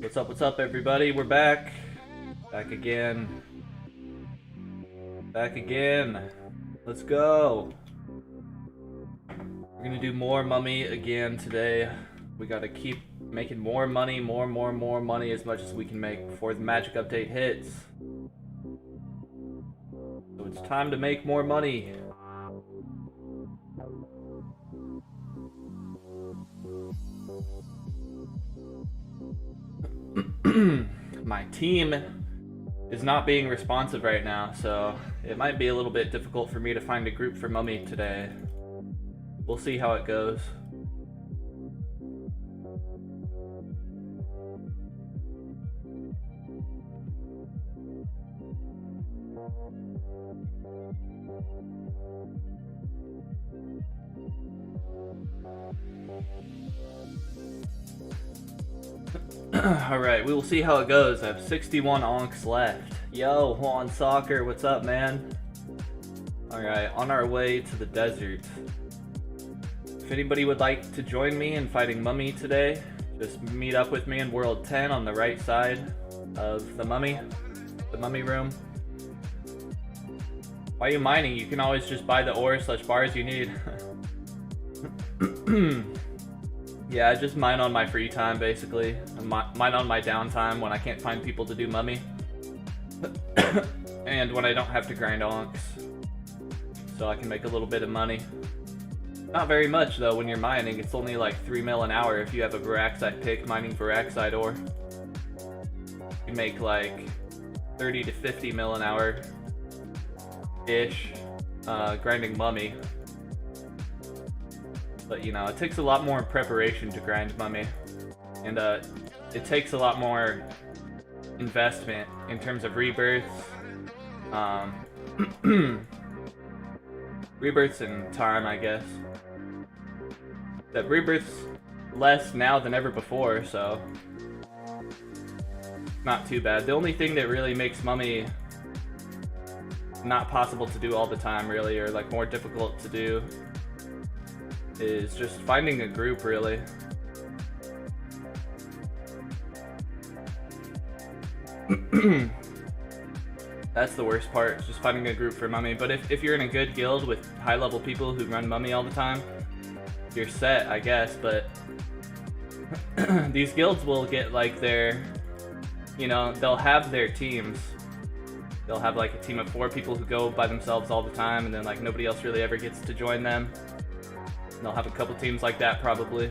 What's up, everybody? We're back. Back again. Back again. Let's go. We're gonna do more Mummy again today. We gotta keep making more money, more money, as much as we can make before the magic update hits. So it's time to make more money. My team is not being responsive right now, so it might be a little bit difficult for me to find a group for Mummy today. We'll see how it goes. Alright, we will see how it goes. I have 61 onks left. Yo, Juan Soccer, what's up, man? Alright, on our way to the desert. If anybody would like to join me in fighting Mummy today, just meet up with me in World 10 on the right side of the Mummy room. Why are you mining? You can always just buy the ore/bars you need. Yeah, I just mine on my free time, basically. Mine on my downtime when I can't find people to do Mummy. And when I don't have to grind onks. So I can make a little bit of money. Not very much, though, when you're mining. It's only like 3 mil an hour if you have a Varaxite pick mining Varaxite ore. You can make like 30 to 50 mil an hour-ish grinding Mummy. But, you know, it takes a lot more preparation to grind Mummy. And it takes a lot more investment in terms of rebirths. Rebirths and time, I guess. That rebirths less now than ever before, so not too bad. The only thing that really makes Mummy not possible to do all the time, really, or like more difficult to do, is just finding a group, really. That's the worst part, just finding a group for Mummy. But if you're in a good guild with high-level people who run Mummy all the time, you're set, I guess. But these guilds will get like their, you know, they'll have their teams. They'll have like a team of 4 people who go by themselves all the time, and then like nobody else really ever gets to join them. And they'll have a couple teams like that, probably.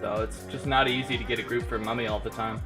So it's just not easy to get a group for Mummy all the time.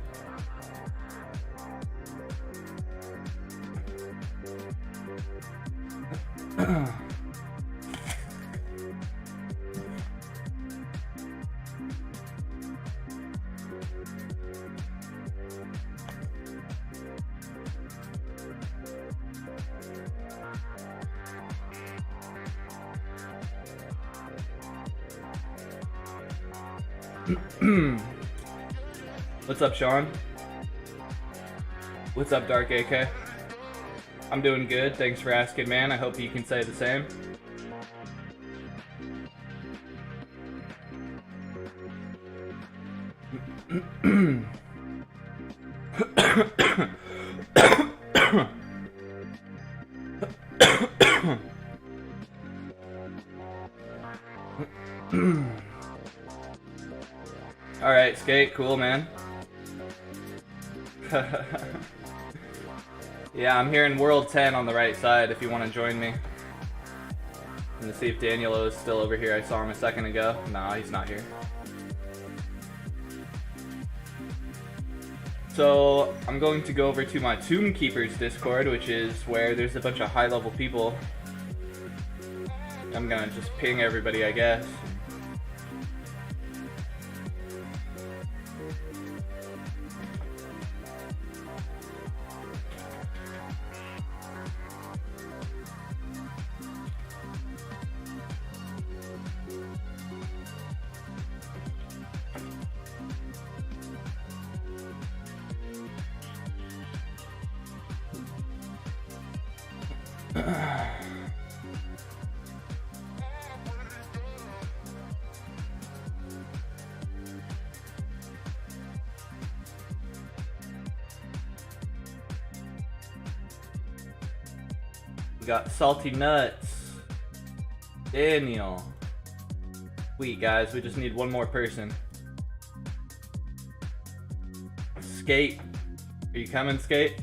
What's up, Sean? What's up, Dark AK? I'm doing good, thanks for asking, man. I hope you can say the same. Alright, Skate, cool, man. Yeah, I'm here in World 10 on the right side if you want to join me. I'm gonna see if Danielo is still over here. I saw him a second ago. No, he's not here. So, I'm going to go over to my Tomb Keepers Discord, which is where there's a bunch of high-level people. I'm gonna just ping everybody, I guess. got Salty Nuts. Daniel. Sweet, guys. We just need one more person. Skate. Are you coming, Skate?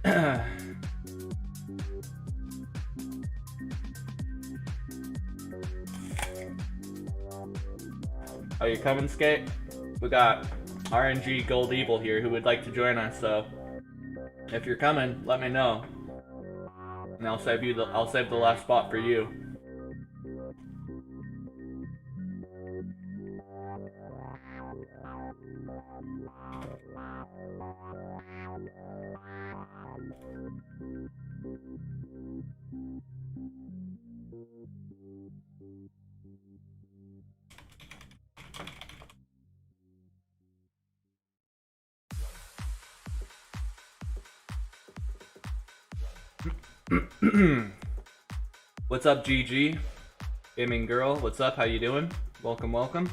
Are you coming, Skate? We got RNG Gold Evil here who would like to join us, so if you're coming, let me know. And I'll save the last spot for you. What's up, GG? Gaming girl, what's up? How you doing? Welcome, welcome.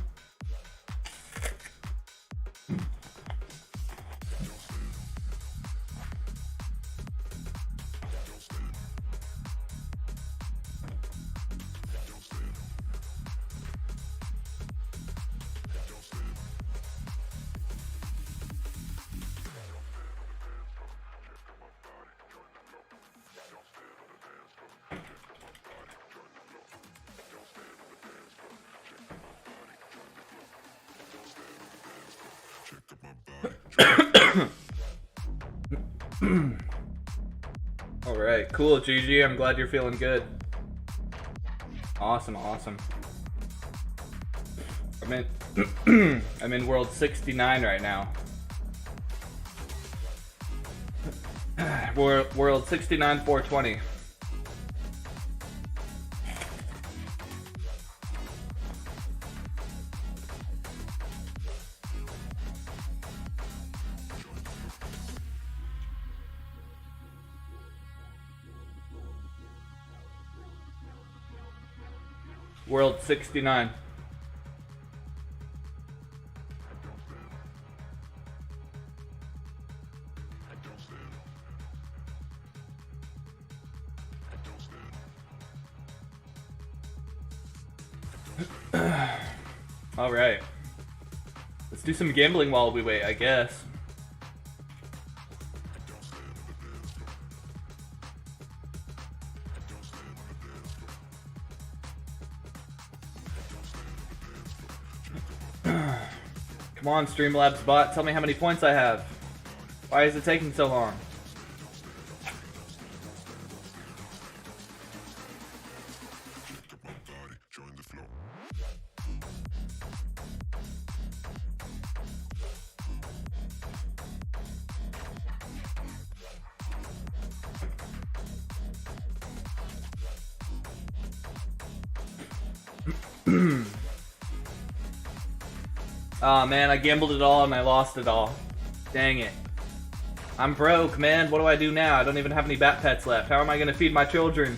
Alright, cool, GG. I'm glad you're feeling good. Awesome, awesome. I'm in world 69 right now. World 69 420. World 69. All right. Let's do some gambling while we wait, I guess. Come on, Streamlabs bot, tell me how many points I have. Why is it taking so long? Aw, man, I gambled it all and I lost it all. Dang it. I'm broke, man. What do I do now? I don't even have any bat pets left. How am I gonna feed my children?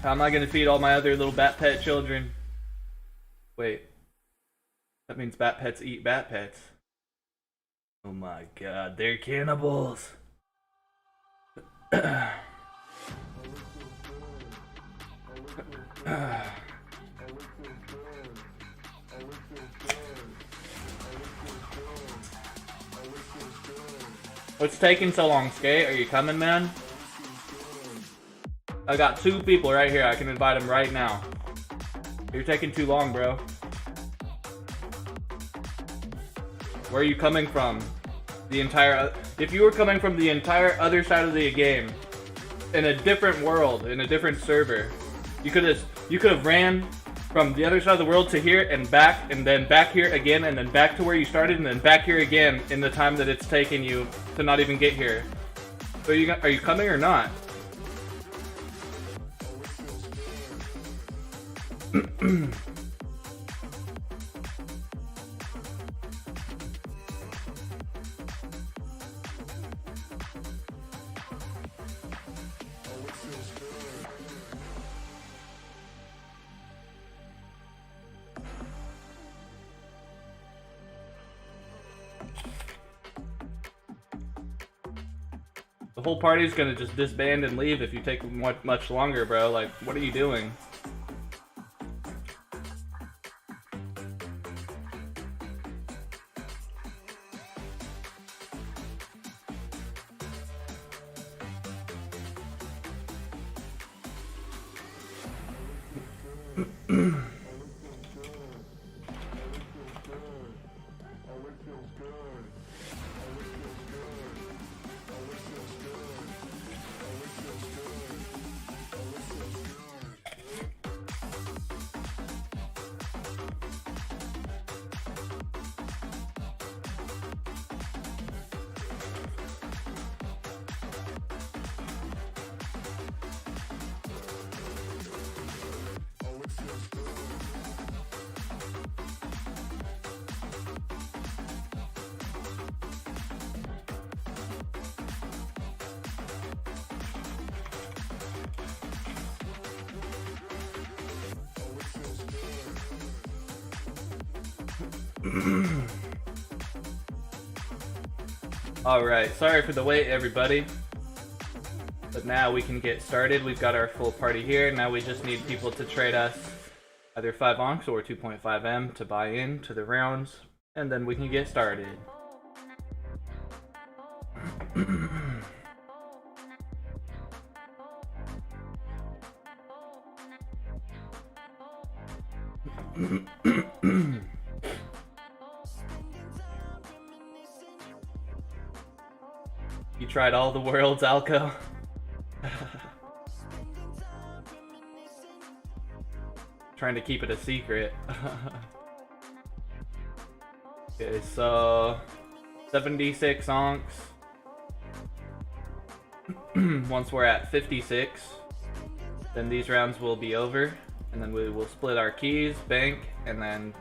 How am I gonna feed all my other little bat pet children? Wait. That means bat pets eat bat pets. Oh my god, they're cannibals. What's taking so long, Skate? Are you coming, man? I got 2 people right here. I can invite them right now. You're taking too long, bro. Where are you coming from? If you were coming from the entire other side of the game, in a different world, in a different server, you could have ran from the other side of the world to here and back, and then back here again, and then back to where you started, and then back here again in the time that it's taken you to not even get here. So are you coming or not? The whole party's gonna just disband and leave if you take much longer, bro. Like, what are you doing? Alright, sorry for the wait, everybody. But now we can get started. We've got our full party here. Now we just need people to trade us either 5 onks or 2.5 M to buy in to the rounds, and then we can get started. You tried all the worlds, Alco? Trying to keep it a secret. Okay, so 76 onks. Once we're at 56, then these rounds will be over, and then we will split our keys, bank, and then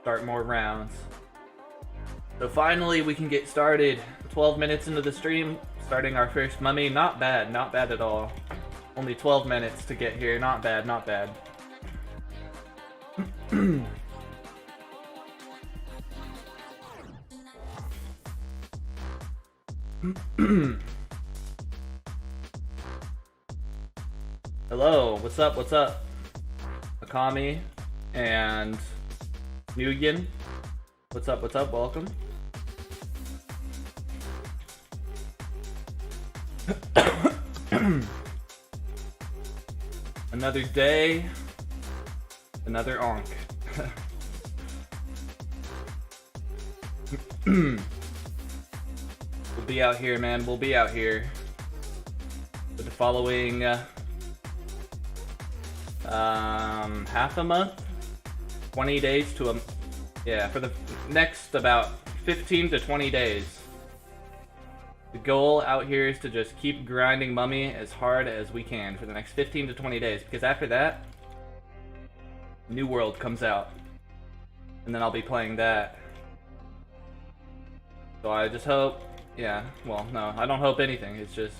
start more rounds. So finally we can get started. 12 minutes into the stream, starting our first mummy. Not bad, not bad at all. Only 12 minutes to get here. Not bad, not bad. Hello, what's up, what's up? Akami and Mugen. What's up, welcome. Another day, another onk. We'll be out here, man. We'll be out here for the following half a month, 20 days to a yeah, for the next about 15 to 20 days. The goal out here is to just keep grinding Mummy as hard as we can for the next 15 to 20 days, because after that, New World comes out, and then I'll be playing that. So I just hope, yeah, well, no, I don't hope anything. It's just,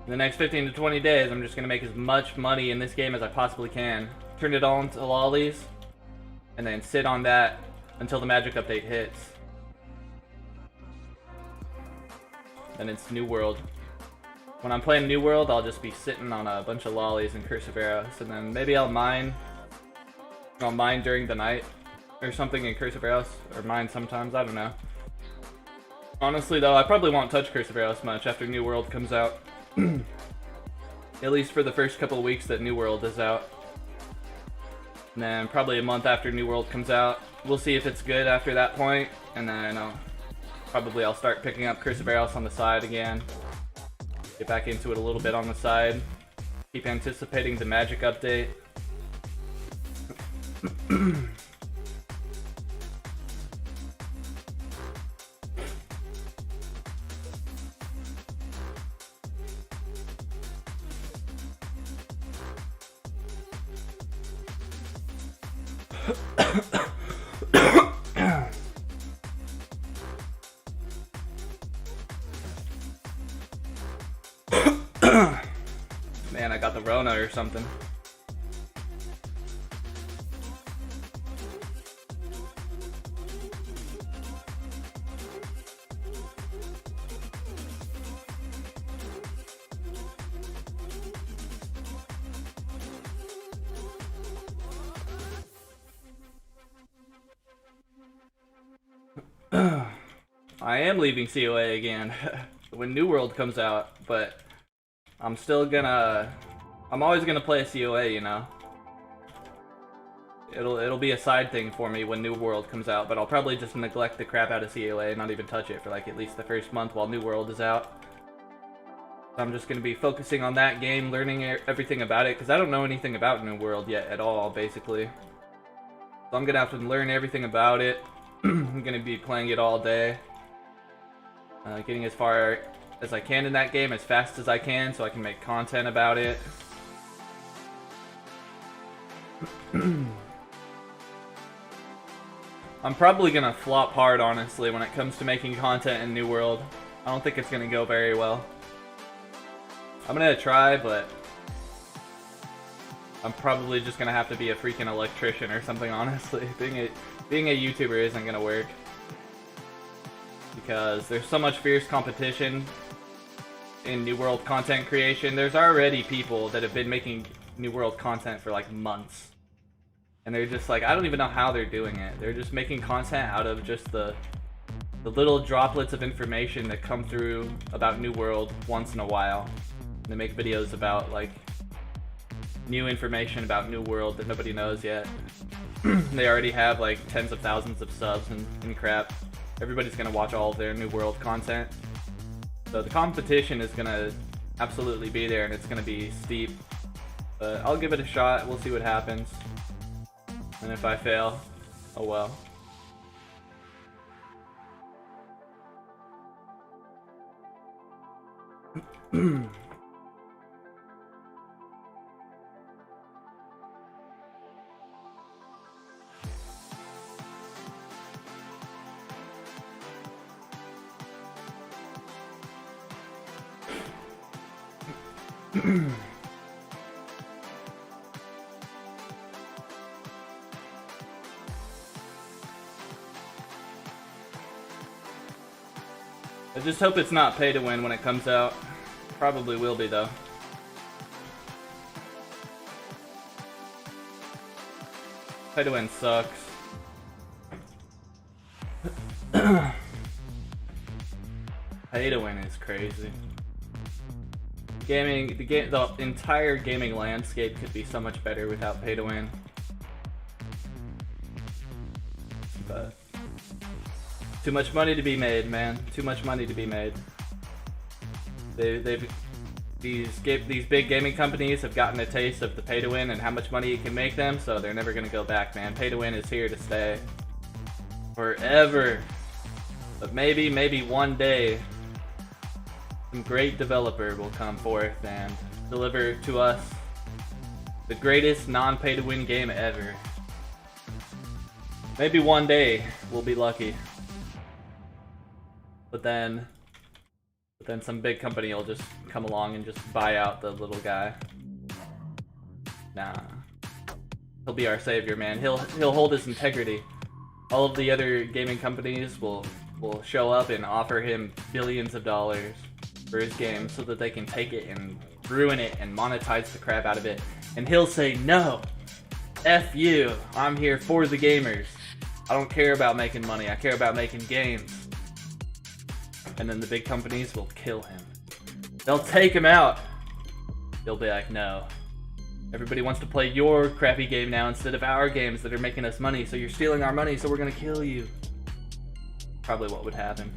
in the next 15 to 20 days, I'm just going to make as much money in this game as I possibly can. Turn it all into lollies, and then sit on that until the magic update hits. Then it's New World. When I'm playing New World, I'll just be sitting on a bunch of lollies and Curse of Aros, and then maybe I'll mine during the night or something in Curse of Aros, or mine sometimes, I don't know. Honestly though, I probably won't touch Curse of Aros much after New World comes out. At least for the first couple of weeks that New World is out. And then probably a month after New World comes out, we'll see if it's good after that point, and then I'll start picking up Curse of Aros on the side again. Get back into it a little bit on the side. Keep anticipating the magic update. Man, I got the Rona or something. I am leaving COA again when New World comes out, but I'm always gonna play a COA, you know. It'll be a side thing for me when New World comes out, but I'll probably just neglect the crap out of COA and not even touch it for like at least the first month while New World is out. So I'm just gonna be focusing on that game, learning everything about it, because I don't know anything about New World yet at all, basically. So I'm gonna have to learn everything about it. I'm gonna be playing it all day. Getting as far as I can in that game, as fast as I can, so I can make content about it. I'm probably gonna flop hard, honestly, when it comes to making content in New World. I don't think it's gonna go very well. I'm gonna try, but I'm probably just gonna have to be a freaking electrician or something, honestly. Being a YouTuber isn't gonna work. Because there's so much fierce competition in New World content creation. There's already people that have been making New World content for like months. And they're just like, I don't even know how they're doing it. They're just making content out of just the little droplets of information that come through about New World once in a while. They make videos about like new information about New World that nobody knows yet. They already have like tens of thousands of subs and crap. Everybody's gonna watch all of their New World content. So the competition is gonna absolutely be there, and it's gonna be steep. But I'll give it a shot, we'll see what happens. And if I fail, oh well. I just hope it's not pay to win when it comes out. Probably will be though. Pay to win sucks. Pay to win is crazy. The entire gaming landscape could be so much better without pay to win. But too much money to be made, man. Too much money to be made. These big gaming companies have gotten a taste of the pay to win and how much money it can make them, so they're never gonna go back, man. Pay to win is here to stay forever. But maybe one day some great developer will come forth and deliver to us the greatest non-pay to win game ever. Maybe one day we'll be lucky. But then some big company will just come along and just buy out the little guy. Nah. He'll be our savior, man. He'll hold his integrity. All of the other gaming companies will show up and offer him billions of dollars for his game so that they can take it and ruin it and monetize the crap out of it. And he'll say, no, F you, I'm here for the gamers. I don't care about making money, I care about making games. And then the big companies will kill him. They'll take him out. They'll be like, no. Everybody wants to play your crappy game now instead of our games that are making us money, so you're stealing our money, so we're gonna kill you. Probably what would happen.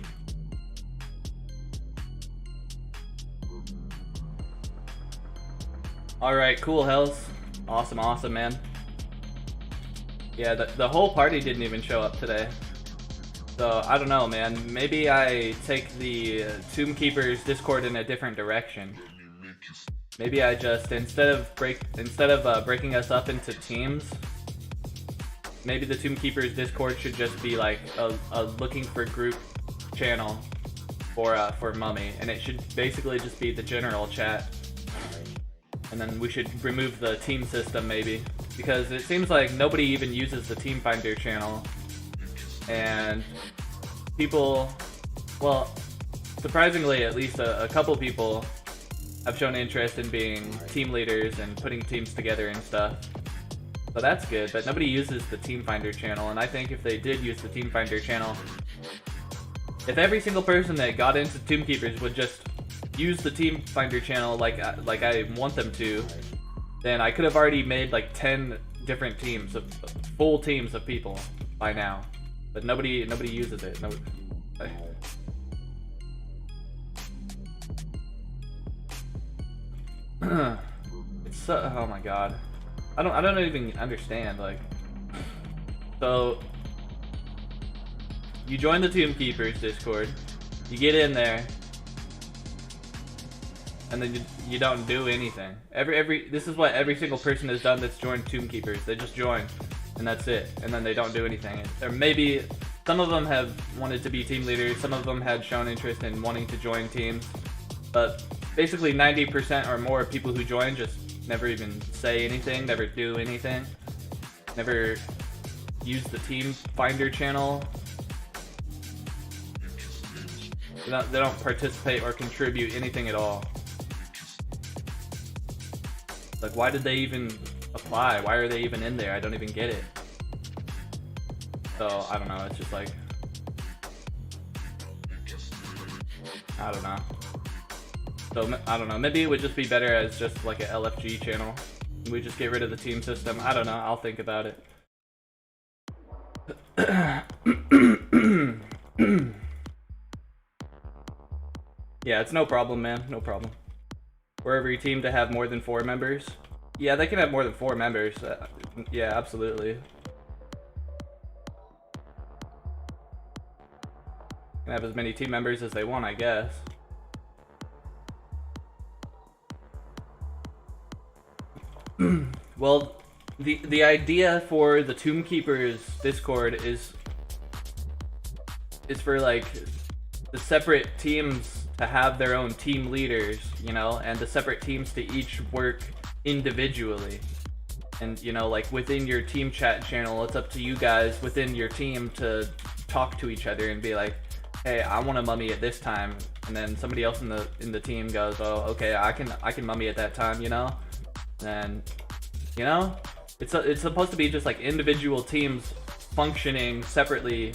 Alright, cool, Hells. Awesome, man. Yeah, the whole party didn't even show up today. So, I don't know, man. Maybe I take the Tomb Keeper's Discord in a different direction. Maybe I just, instead of breaking us up into teams, maybe the Tomb Keeper's Discord should just be like a looking for group channel for Mummy, and it should basically just be the general chat. And then we should remove the team system, maybe, because it seems like nobody even uses the Team Finder channel. And people, well, surprisingly, at least a couple people have shown interest in being team leaders and putting teams together and stuff. So that's good, but nobody uses the Team Finder channel, and I think if they did use the Team Finder channel, If every single person that got into Tomb Keepers would just use the team finder channel like I want them to, then I could have already made like 10 different teams of full teams of people by now. But nobody uses it. Nobody. It's so, oh my god. I don't even understand, like. So you join the Tomb Keepers Discord, you get in there, and then you don't do anything. This is what every single person has done that's joined Tomb Keepers. They just join, and that's it. And then they don't do anything. Or maybe some of them have wanted to be team leaders. Some of them had shown interest in wanting to join teams. But basically 90% or more of people who join just never even say anything, never do anything, never use the team finder channel. They don't participate or contribute anything at all. Like, why did they even apply? Why are they even in there? I don't even get it. So, I don't know, it's just like, I don't know. So, I don't know, maybe it would just be better as just like an LFG channel. We just get rid of the team system. I don't know, I'll think about it. Yeah, it's no problem, man, no problem. For every team to have more than 4 members. Yeah, they can have more than 4 members. Yeah, absolutely. Can have as many team members as they want, I guess. Well, the idea for the Tomb Keepers Discord is for like the separate teams to have their own team leaders, you know, and the separate teams to each work individually. And, you know, like within your team chat channel, it's up to you guys within your team to talk to each other and be like, hey, I want to mummy at this time. And then somebody else in the team goes, oh, okay, I can mummy at that time, you know? And, you know, it's supposed to be just like individual teams functioning separately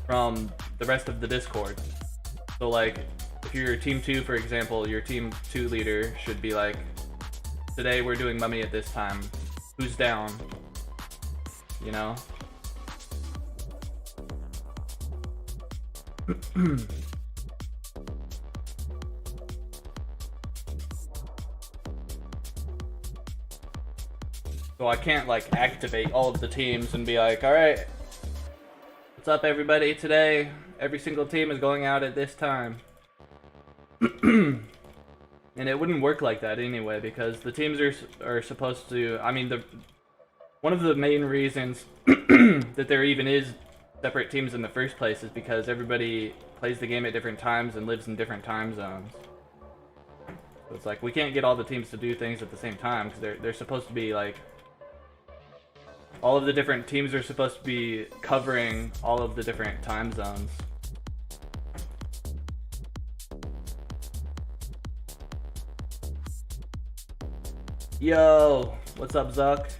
from the rest of the Discord. So like, if you're team 2, for example, your team 2 leader should be like, today we're doing mummy at this time. Who's down? You know? So I can't like activate all of the teams and be like, alright, what's up everybody? Today, every single team is going out at this time. And it wouldn't work like that anyway, because the teams are supposed to, I mean, one of the main reasons that there even is separate teams in the first place is because everybody plays the game at different times and lives in different time zones. So it's like, we can't get all the teams to do things at the same time, because they're supposed to be like, all of the different teams are supposed to be covering all of the different time zones. Yo, what's up, Zuck?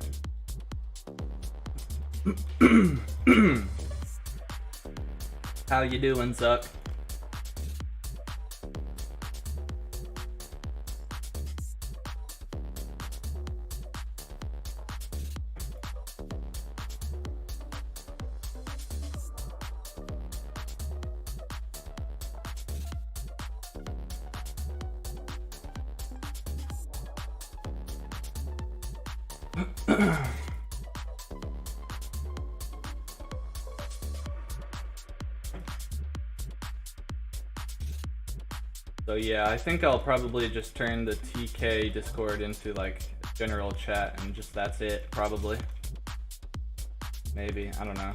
How you doing, Zuck? So yeah, I think I'll probably just turn the TK Discord into like general chat and just that's it, probably. Maybe, I don't know.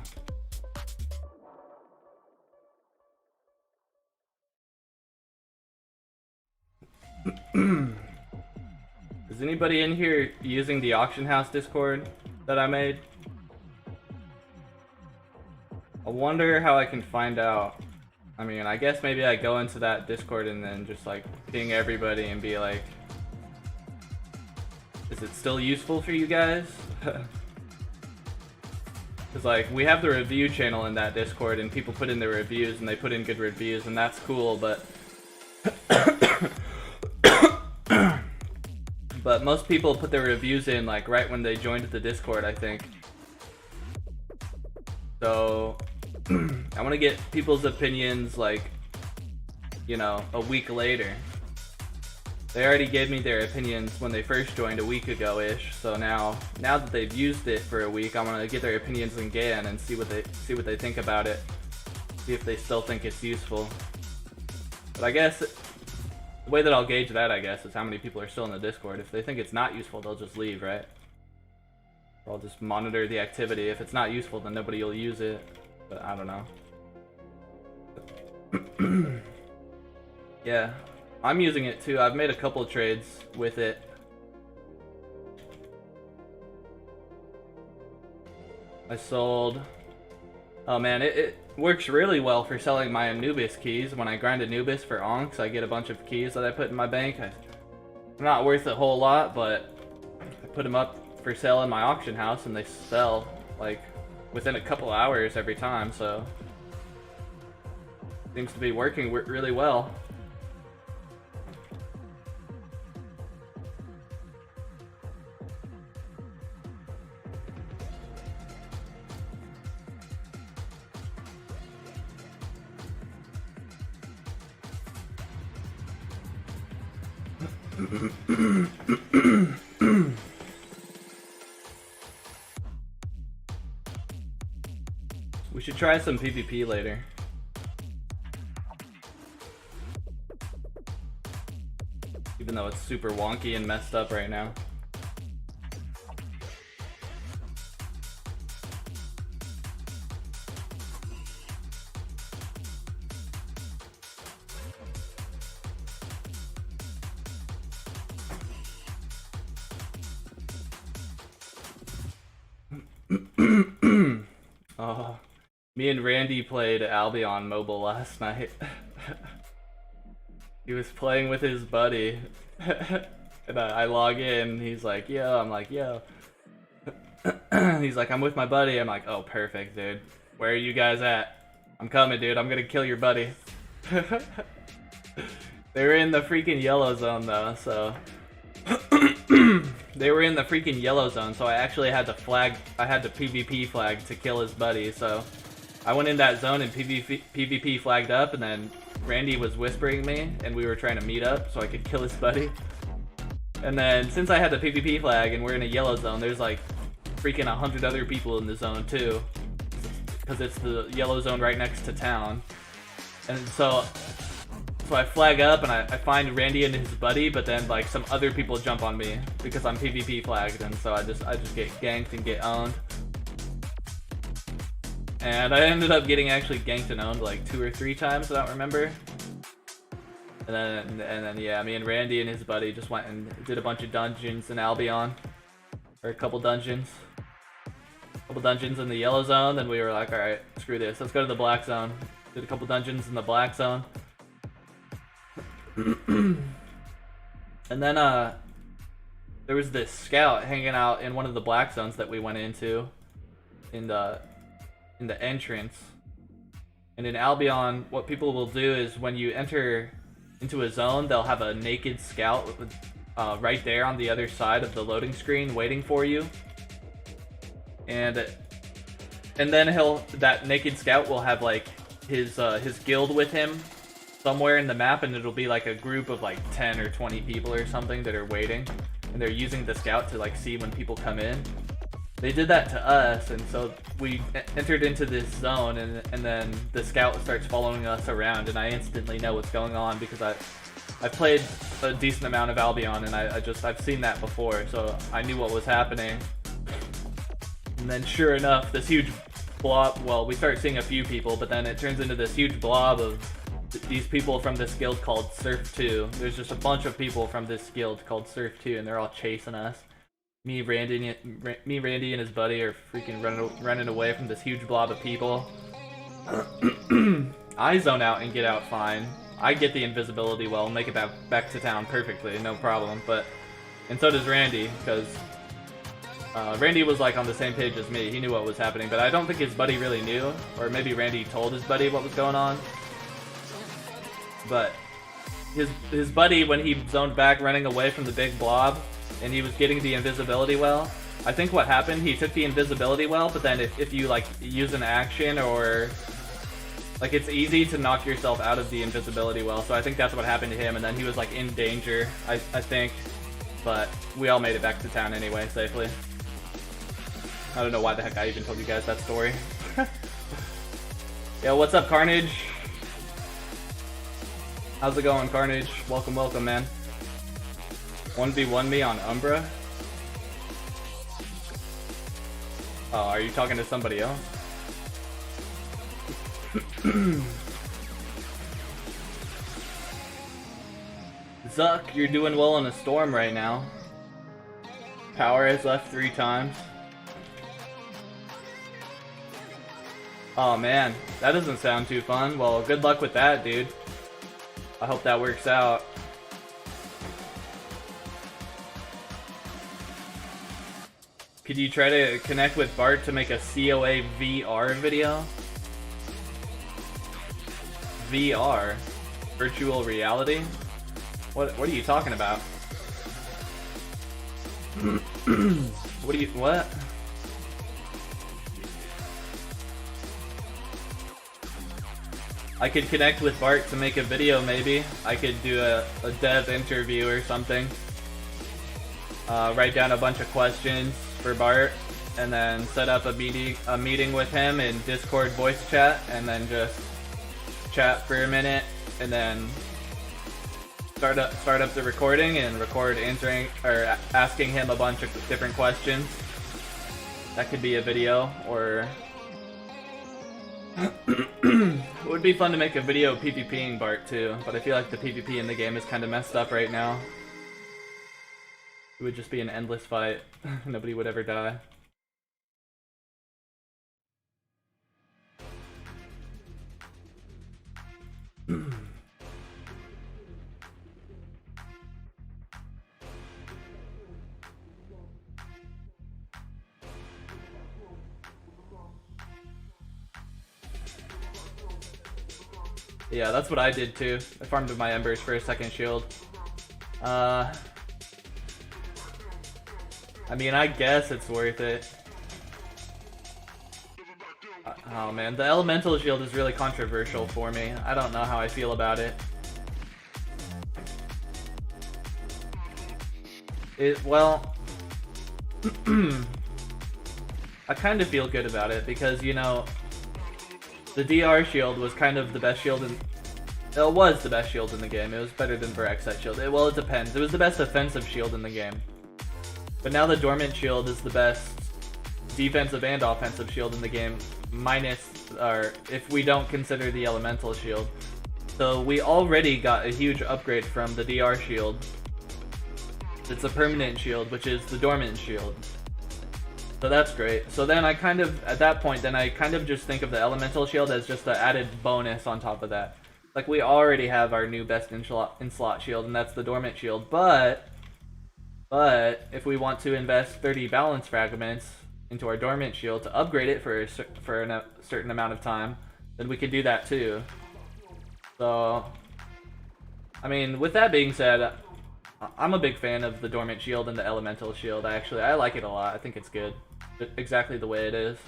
Is anybody in here using the auction house Discord that I made? I wonder how I can find out. I mean, I guess maybe I go into that Discord and then just like ping everybody and be like, is it still useful for you guys? Cause like we have the review channel in that Discord, and people put in their reviews, and they put in good reviews, and that's cool. But but most people put their reviews in like right when they joined the Discord, I think. So I want to get people's opinions like, you know, a week later. They already gave me their opinions when they first joined a week ago-ish. So now that they've used it for a week, I want to get their opinions again and see what they think about it. See if they still think it's useful. But I guess the way that I'll gauge that, I guess, is how many people are still in the Discord. If they think it's not useful, they'll just leave, right? Or I'll just monitor the activity. If it's not useful, then nobody will use it. But I don't know. Yeah. I'm using it too. I've made a couple trades with it. I sold... Oh man, it works really well for selling my Anubis keys. When I grind Anubis for Onks, I get a bunch of keys that I put in my bank. I'm not worth a whole lot, but I put them up for sale in my auction house and they sell like within a couple hours every time, so... Seems to be working really well. We should try some PvP later. Even though it's super wonky and messed up right now. Oh, me and Randy played Albion mobile last night. He was playing with his buddy, and I log in, he's like, yo, I'm like, yo. He's like, I'm with my buddy. I'm like, oh, perfect, dude. Where are you guys at? I'm coming, dude. I'm gonna kill your buddy. They were in the freaking yellow zone, though, so... They were in the freaking yellow zone, so I actually had to PvP flag to kill his buddy, so... I went in that zone and PvP flagged up, and then Randy was whispering me, and we were trying to meet up so I could kill his buddy. And then, since I had the PvP flag and we're in a yellow zone, there's like freaking 100 other people in the zone too. Because it's the yellow zone right next to town. And so I flag up and I find Randy and his buddy, but then like some other people jump on me because I'm PvP flagged, and so I just get ganked and get owned. And I ended up getting actually ganked and owned like 2 or 3 times, I don't remember. And then yeah, me and Randy and his buddy just went and did a bunch of dungeons in Albion. Or a couple dungeons. In the yellow zone, then we were like, alright, screw this, let's go to the black zone. Did a couple dungeons in the black zone. And then there was this scout hanging out in one of the black zones that we went into in the entrance. And in Albion, what people will do is when you enter into a zone, they'll have a naked scout right there on the other side of the loading screen waiting for you. And then that naked scout will have like his guild with him somewhere in the map, and it'll be like a group of like 10 or 20 people or something that are waiting, and they're using the scout to like see when people come in. They did that to us, and so we entered into this zone, and then the scout starts following us around, and I instantly know what's going on because I played a decent amount of Albion, and I've seen that before, so I knew what was happening. And then sure enough, this huge blob, well, we start seeing a few people, but then it turns into this huge blob of these people from this guild called Surf 2. There's just a bunch of people from this guild called Surf 2, and they're all chasing us. Me, Randy, and his buddy are freaking running away from this huge blob of people. I zone out and get out fine. I get the invisibility well, make it back to town perfectly, no problem. And so does Randy, because Randy was like on the same page as me. He knew what was happening, but I don't think his buddy really knew, or maybe Randy told his buddy what was going on. But his buddy, when he zoned back running away from the big blob, and he was getting the invisibility well, I think what happened, he took the invisibility well, but then if you like use an action or like it's easy to knock yourself out of the invisibility well, so I think that's what happened to him, and then he was like in danger, I think, but we all made it back to town anyway, safely. I don't know why the heck I even told you guys that story. Yo, what's up, Carnage? How's it going, Carnage? Welcome, welcome, man. 1v1 me on Umbra? Oh, are you talking to somebody else? Zuck, you're doing well in a storm right now. Power has left 3 times. Oh man, that doesn't sound too fun. Well, good luck with that, dude. I hope that works out. Could you try to connect with Bart to make a COA VR video? VR? Virtual reality? What are you talking about? What? I could connect with Bart to make a video, maybe. I could do a dev interview or something. Write down a bunch of questions for Bart, and then set up a meeting with him in Discord voice chat, and then just chat for a minute, and then start up the recording and record answering or asking him a bunch of different questions. That could be a video, or it would be fun to make a video PvPing Bart too, but I feel like the PvP in the game is kind of messed up right now. It would just be an endless fight. Nobody would ever die. Yeah, that's what I did too. I farmed my embers for a second shield. I mean, I guess it's worth it. Oh man, the elemental shield is really controversial for me. I don't know how I feel about it. Well, I kind of feel good about it because, you know, the DR shield was kind of the best shield in... It was the best shield in the game. It was better than Verexite shield. Well, it depends. It was the best offensive shield in the game. But now the Dormant shield is the best defensive and offensive shield in the game, minus, or if we don't consider the elemental shield. So we already got a huge upgrade from the DR shield. It's a permanent shield, which is the Dormant shield. So that's great. So then I kind of, at that point, then I kind of just think of the elemental shield as just the added bonus on top of that. Like, we already have our new best in-slot shield, and that's the Dormant shield, but if we want to invest 30 balance fragments into our Dormant shield to upgrade it for a certain amount of time, then we could do that too. So, I mean, with that being said, I'm a big fan of the Dormant shield and the elemental shield. I like it a lot. I think it's good. Exactly the way it is.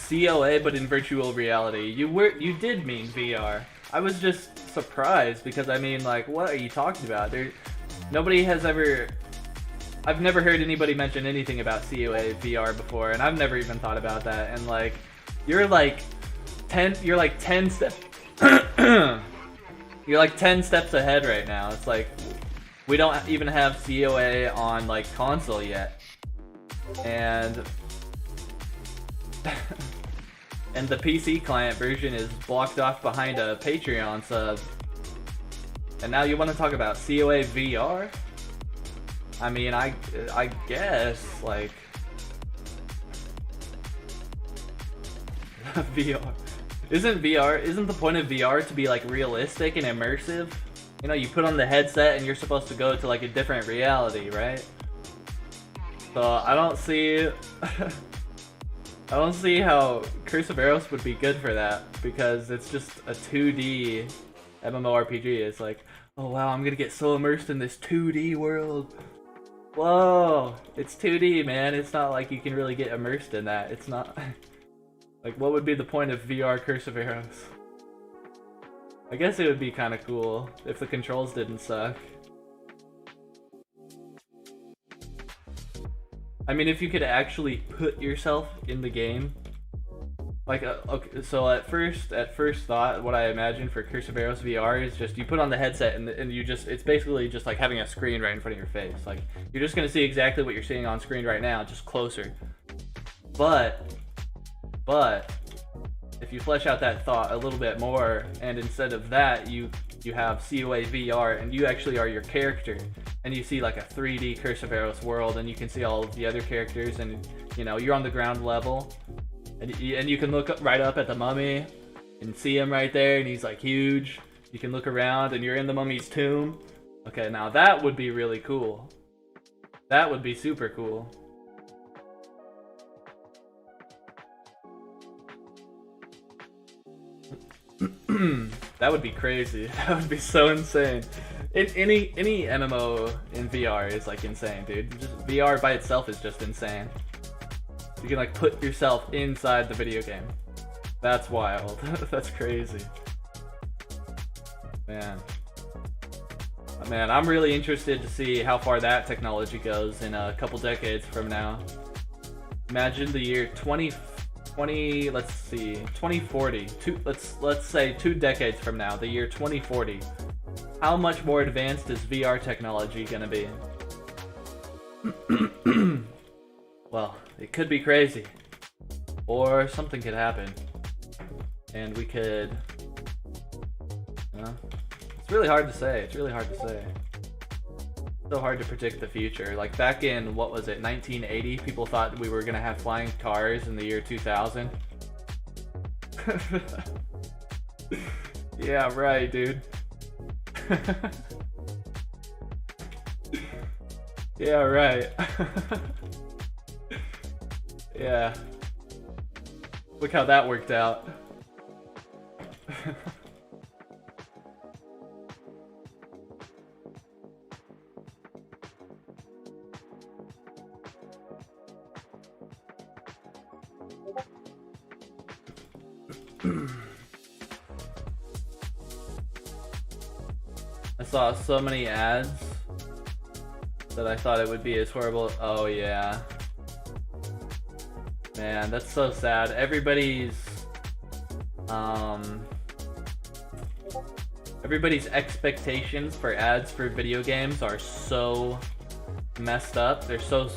COA, but in virtual reality. You did mean VR. I was just surprised because, I mean, like, what are you talking about? Nobody has ever... I've never heard anybody mention anything about COA VR before, and I've never even thought about that. And like, you're like 10 steps you're like 10 steps ahead right now. It's like, we don't even have COA on like console yet. And and the PC client version is blocked off behind a Patreon sub. And now you want to talk about COA VR? I mean, I guess, like, VR. Isn't the point of VR to be like realistic and immersive? You know, you put on the headset and you're supposed to go to like a different reality, right? So I don't see I don't see how Curse of Aros would be good for that, because it's just a 2D MMORPG. It's like, oh wow, I'm gonna get so immersed in this 2D world. Whoa, it's 2D, man. It's not like you can really get immersed in that. It's not like, what would be the point of VR Curse of Aros? I guess it would be kind of cool if the controls didn't suck. I mean, if you could actually put yourself in the game. Like, okay, so at first thought, what I imagine for Curse of Aros VR is just you put on the headset and you just, it's basically just like having a screen right in front of your face. Like, you're just gonna see exactly what you're seeing on screen right now, just closer. But if you flesh out that thought a little bit more, and instead of that, you have COA VR, and you actually are your character, and you see like a 3D Curse of Aros world, and you can see all of the other characters, and you know, you're on the ground level, and you can look right up at the mummy and see him right there, and he's like huge. You can look around, and you're in the mummy's tomb. Okay, now that would be really cool. That would be super cool. That would be crazy. That would be so insane. Any MMO in VR is like insane, dude. Just VR by itself is just insane. You can like put yourself inside the video game. That's wild. That's crazy. Man, I'm really interested to see how far that technology goes in a couple decades from now. Imagine the year 2040. Let's say 2 decades from now, the year 2040. How much more advanced is VR technology gonna be? Well, it could be crazy, or something could happen, and we could. It's really hard to say. It's really hard to say. So hard to predict the future. Like back in, what was it, 1980, people thought we were gonna have flying cars in the year 2000. Yeah, right, dude. Yeah, right. Yeah. Look how that worked out. I saw so many ads that I thought it would be as horrible. Oh yeah. Man, that's so sad. Everybody's expectations for ads for video games are so messed up. They're so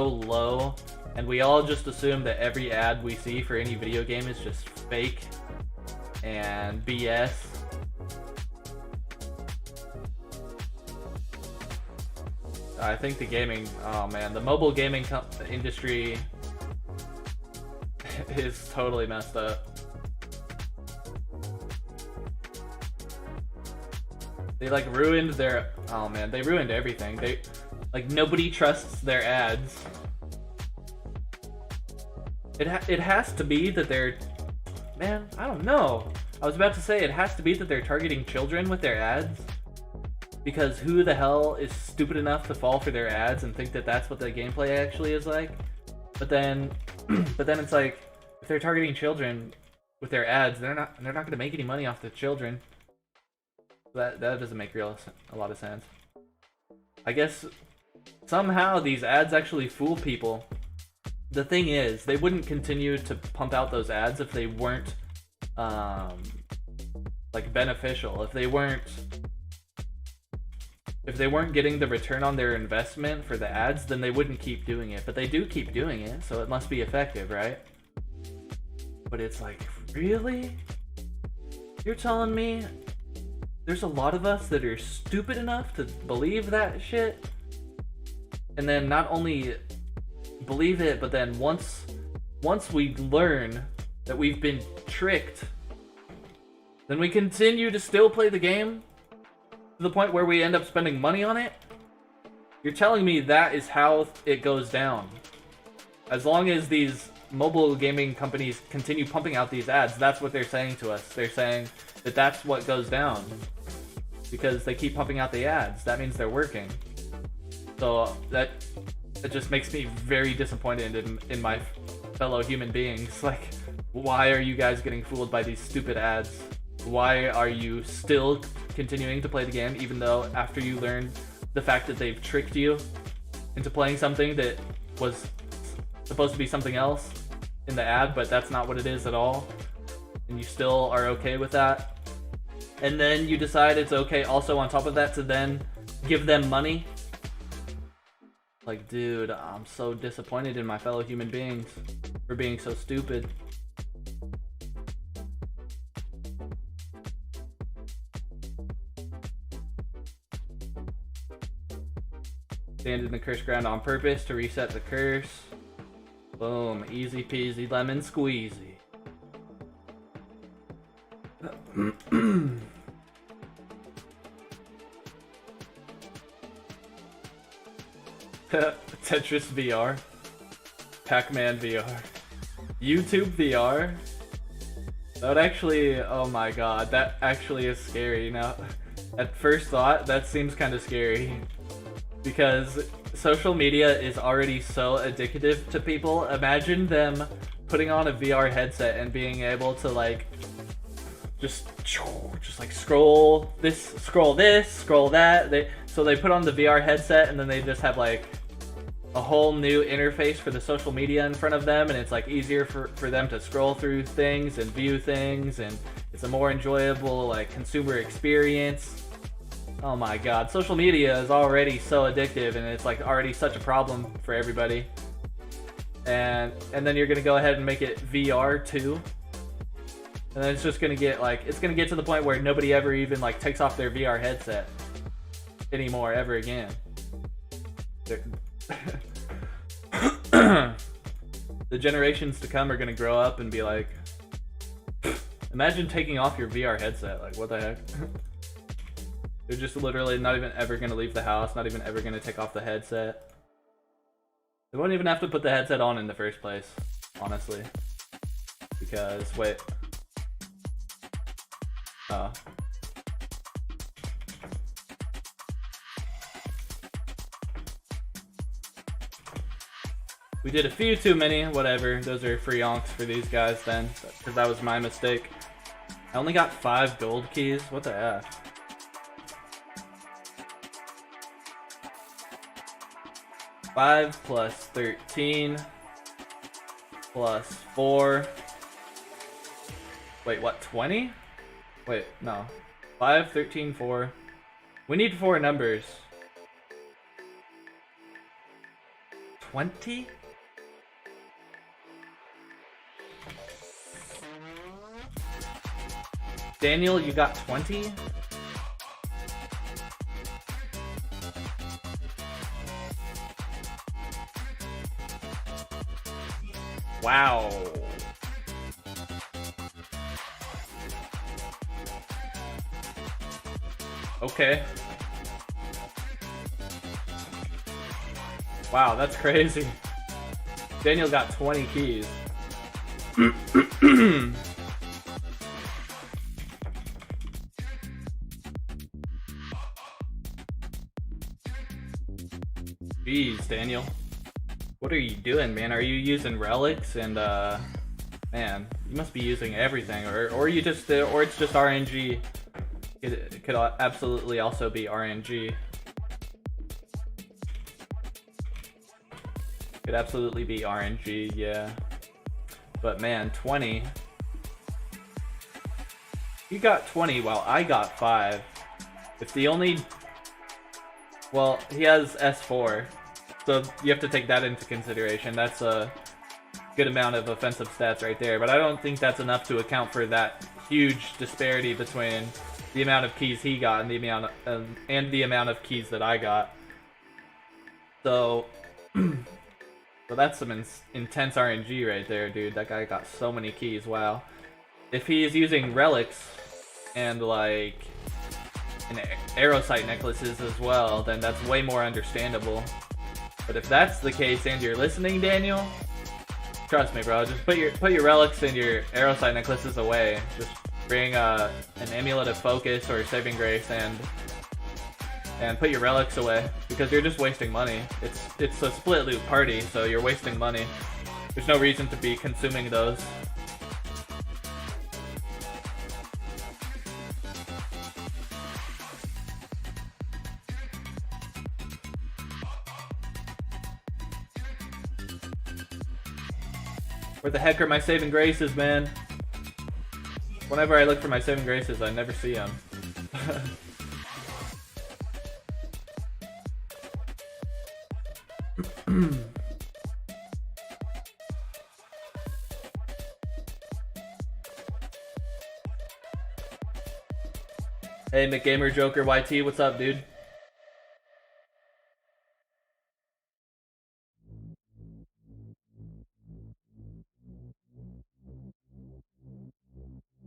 low, and we all just assume that every ad we see for any video game is just fake and BS. I think the gaming, oh man, the mobile gaming industry is totally messed up. They like ruined their, oh man, they ruined everything. They, like, nobody trusts their ads. It has to be that they're, man, I don't know. I was about to say it has to be that they're targeting children with their ads. Because who the hell is stupid enough to fall for their ads and think that that's what the gameplay actually is like? But then it's like, if they're targeting children with their ads, they're not going to make any money off the children. That doesn't make a lot of sense. I guess somehow these ads actually fool people. The thing is, they wouldn't continue to pump out those ads if they weren't like beneficial. If they weren't getting the return on their investment for the ads, then they wouldn't keep doing it. But they do keep doing it, so it must be effective, right? But it's like, really? You're telling me there's a lot of us that are stupid enough to believe that shit? And then not only believe it, but then once we learn that we've been tricked, then we continue to still play the game to the point where we end up spending money on it? You're telling me that is how it goes down. As long as these mobile gaming companies continue pumping out these ads, that's what they're saying to us. They're saying that that's what goes down. Because they keep pumping out the ads. That means they're working. So that just makes me very disappointed in my fellow human beings. Like, why are you guys getting fooled by these stupid ads? Why are you still continuing to play the game even though after you learn the fact that they've tricked you into playing something that was supposed to be something else in the ad, but that's not what it is at all, and you still are okay with that? And then you decide it's okay also on top of that to then give them money? Like, dude, I'm so disappointed in my fellow human beings for being so stupid. Stand in the curse ground on purpose to reset the curse. Boom, easy peasy lemon squeezy. Tetris VR, Pac-Man VR, YouTube VR. That would actually, oh my god, that actually is scary. Now, at first thought, that seems kind of scary. Because social media is already so addictive to people. Imagine them putting on a VR headset and being able to like just like scroll this, scroll that. So they put on the VR headset and then they just have like a whole new interface for the social media in front of them, and it's like easier for them to scroll through things and view things, and it's a more enjoyable like consumer experience. Oh my god, social media is already so addictive and it's like already such a problem for everybody. And then you're gonna go ahead and make it VR too. And then it's just gonna get like, it's gonna get to the point where nobody ever even like takes off their VR headset anymore ever again. The generations to come are gonna grow up and be like, imagine taking off your VR headset, like what the heck? They're just literally not even ever going to leave the house, not even ever going to take off the headset. They won't even have to put the headset on in the first place, honestly. Because, wait. Oh. We did a few too many, whatever. Those are free onks for these guys then, because that was my mistake. I only got 5 gold keys, what the F? 5 plus 13 plus 4. Wait, what, 20? Wait, no. 5, 13, 4. We need 4 numbers. 20? Daniel, you got 20? Wow. Okay. Wow, that's crazy. Daniel got 20 keys. Jeez, Daniel. What are you doing, man? Are you using relics and man, you must be using everything, or you just or it's just RNG. It could absolutely also be RNG. Could absolutely be RNG, yeah. But man, 20. You got 20 while I got 5. If the only... Well, he has S4. So you have to take that into consideration. That's a good amount of offensive stats right there. But I don't think that's enough to account for that huge disparity between the amount of keys he got and the amount of keys that I got. So But that's some intense RNG right there, dude. That guy got so many keys, wow. If he is using relics and like an Arosite necklaces as well, then that's way more understandable. But if that's the case and you're listening, Daniel, trust me, bro. Just put your relics and your Arosite necklaces away. Just bring an amulet of focus or saving grace and put your relics away because you're just wasting money. It's a split loot party, so you're wasting money. There's no reason to be consuming those. Where the heck are my saving graces, man? Whenever I look for my saving graces, I never see them. Hey, McGamer Joker YT, what's up, dude?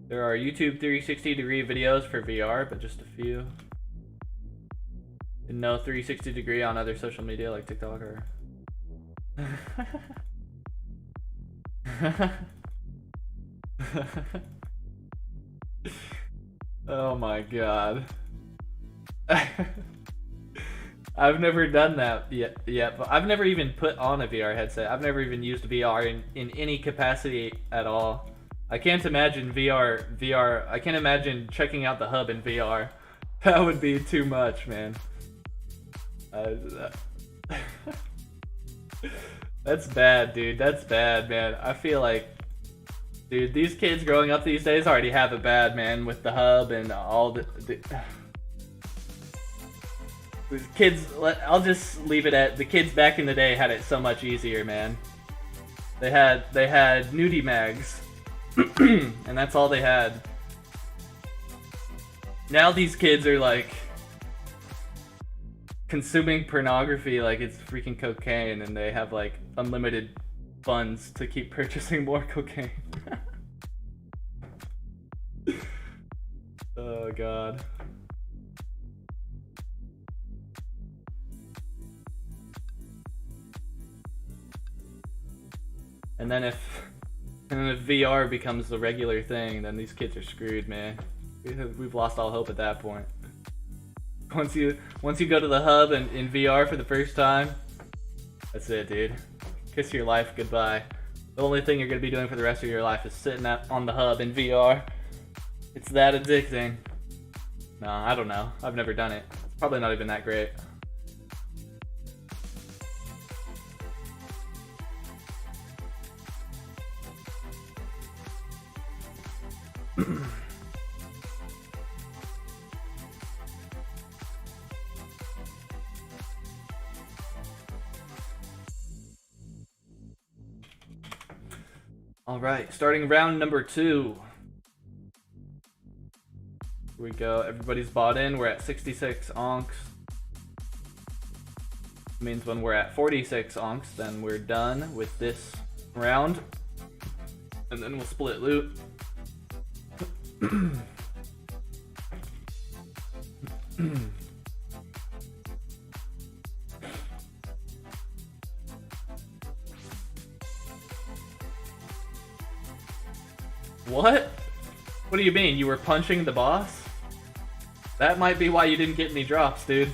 There are YouTube 360-degree videos for VR, but just a few. And no 360-degree on other social media like TikTok or... Oh my god. I've never done that yet, but I've never even put on a VR headset. I've never even used VR in any capacity at all. I can't imagine VR. I can't imagine checking out the hub in VR. That would be too much, man. That's bad, dude. That's bad, man. I feel like, dude, these kids growing up these days already have it bad, man, with the hub and all the kids. I'll just leave it at the kids back in the day had it so much easier, man. They had nudie mags. And that's all they had. Now these kids are like consuming pornography like it's freaking cocaine, and they have like unlimited funds to keep purchasing more cocaine. Oh god. And then if VR becomes the regular thing, then these kids are screwed, man. We've lost all hope at that point. Once you go to the hub and in VR for the first time, that's it, dude. Kiss your life goodbye. The only thing you're gonna be doing for the rest of your life is sitting on the hub in VR. It's that addicting. No, I don't know. I've never done it. It's probably not even that great. All right, starting round number 2. Here we go. Everybody's bought in. We're at 66 onks. Means when we're at 46 onks, then we're done with this round, and then we'll split loot. What? What do you mean? You were punching the boss? That might be why you didn't get any drops, dude.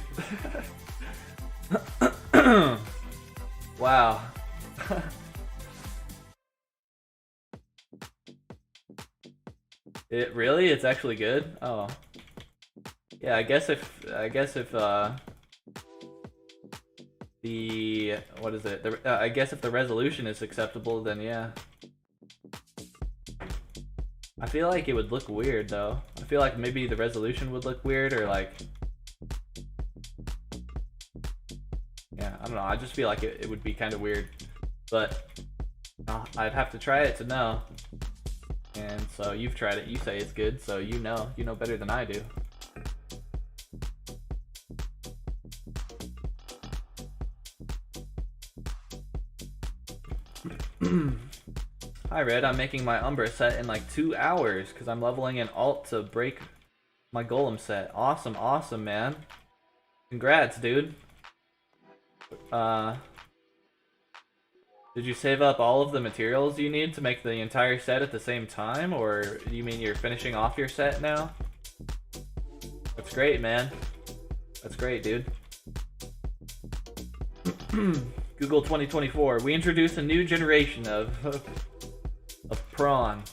Wow. It's actually good? Oh. Yeah, I guess if the what is it? I guess if the resolution is acceptable, then yeah. I feel like it would look weird though. I feel like maybe the resolution would look weird, or like, yeah, I don't know. I just feel like it would be kind of weird, but I'd have to try it to know. And so you've tried it. You say it's good, so you know better than I do. Hi Red, I'm making my Umbra set in like 2 hours because I'm leveling an alt to break my Golem set. Awesome, awesome, man. Congrats, dude. Did you save up all of the materials you need to make the entire set at the same time, or do you mean you're finishing off your set now? That's great, man. That's great, dude. Google 2024. We introduce a new generation of prawn.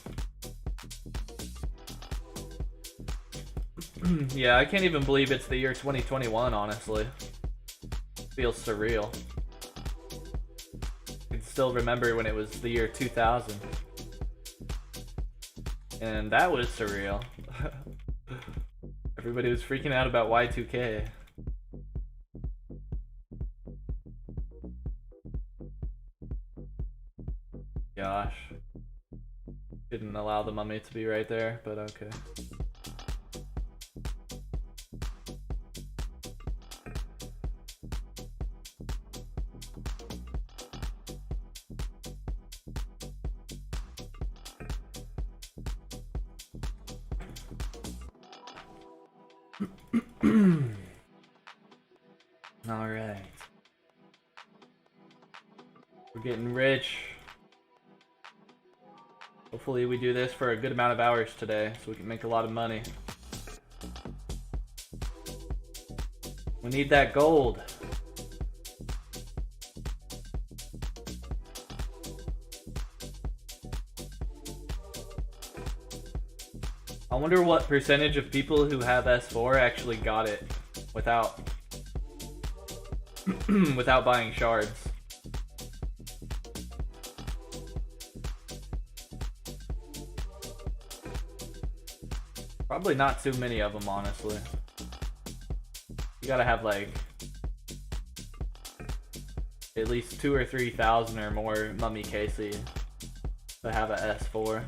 Yeah, I can't even believe it's the year 2021, honestly. Feels surreal. I can still remember when it was the year 2000. And that was surreal. Everybody was freaking out about Y2K. Gosh. Didn't allow the mummy to be right there, but okay. Alright. We're getting rich. Hopefully we do this for a good amount of hours today so we can make a lot of money. We need that gold. I wonder what percentage of people who have S4 actually got it without without buying shards. Probably not too many of them, honestly. You gotta have like at least 2,000 or 3,000 or more mummy KC to have a S4.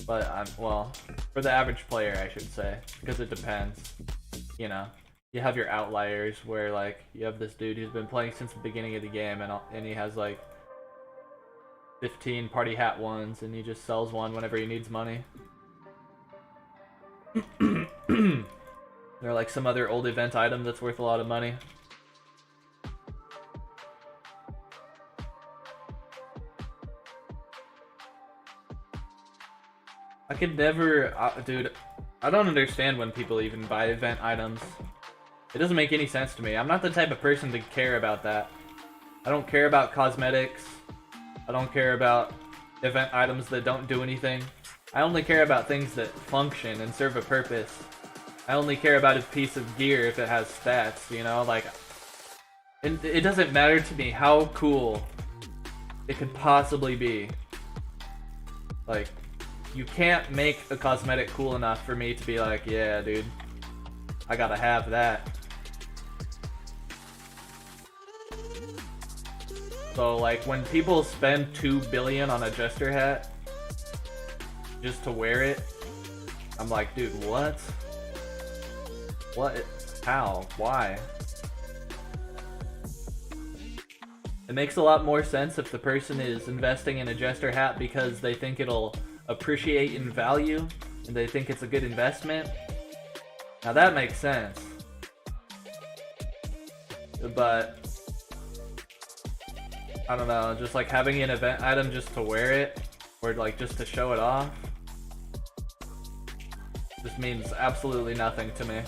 But well, for the average player, I should say, because it depends. You know, you have your outliers where like you have this dude who's been playing since the beginning of the game, and he has like 15 party hat ones, and he just sells one whenever he needs money. Or like some other old event item that's worth a lot of money. I could never, dude, I don't understand when people even buy event items. It doesn't make any sense to me. I'm not the type of person to care about that. I don't care about cosmetics. I don't care about event items that don't do anything. I only care about things that function and serve a purpose. I only care about a piece of gear if it has stats, you know? Like, it doesn't matter to me how cool it could possibly be. Like, you can't make a cosmetic cool enough for me to be like, yeah, dude, I gotta have that. So, like, when people spend 2 billion on a Jester hat just to wear it, I'm like, dude, what? What? How? Why? It makes a lot more sense if the person is investing in a Jester hat because they think it'll appreciate in value and they think it's a good investment. Now that makes sense. But I don't know, just like having an event item just to wear it or like just to show it off just means absolutely nothing to me.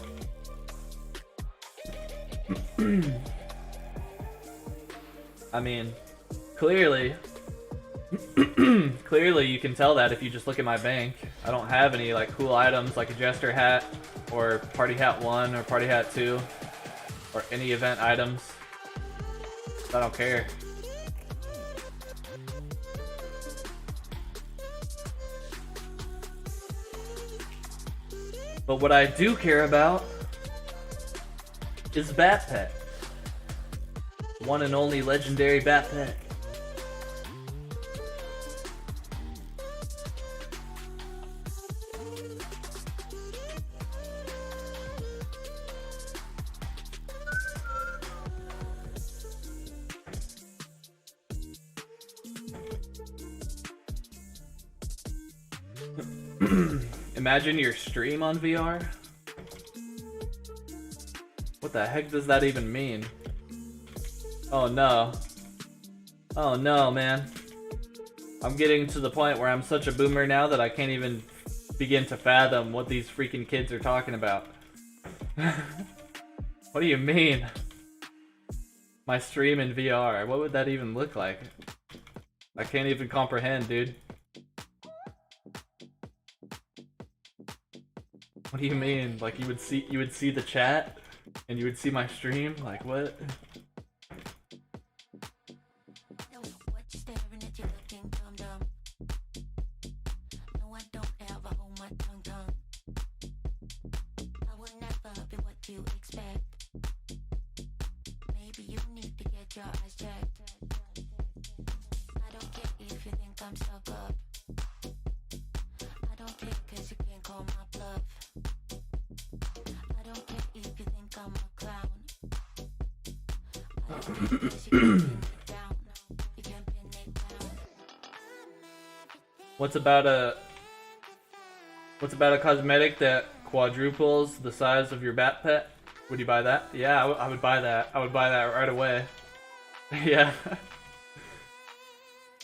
I mean, clearly you can tell that if you just look at my bank. I don't have any like cool items like a Jester hat or Party Hat 1 or Party Hat 2 or any event items. I don't care. But what I do care about is Bat Pet. One and only legendary Bat Pet. Imagine your stream on VR? What the heck does that even mean? Oh no. Oh no, man. I'm getting to the point where I'm such a boomer now that I can't even begin to fathom what these freaking kids are talking about. What do you mean? My stream in VR, what would that even look like? I can't even comprehend, dude. What do you mean? Like you would see the chat and you would see my stream? Like what? What's about a cosmetic that quadruples the size of your bat pet? Would you buy that? Yeah, I would buy that. I would buy that right away. Yeah.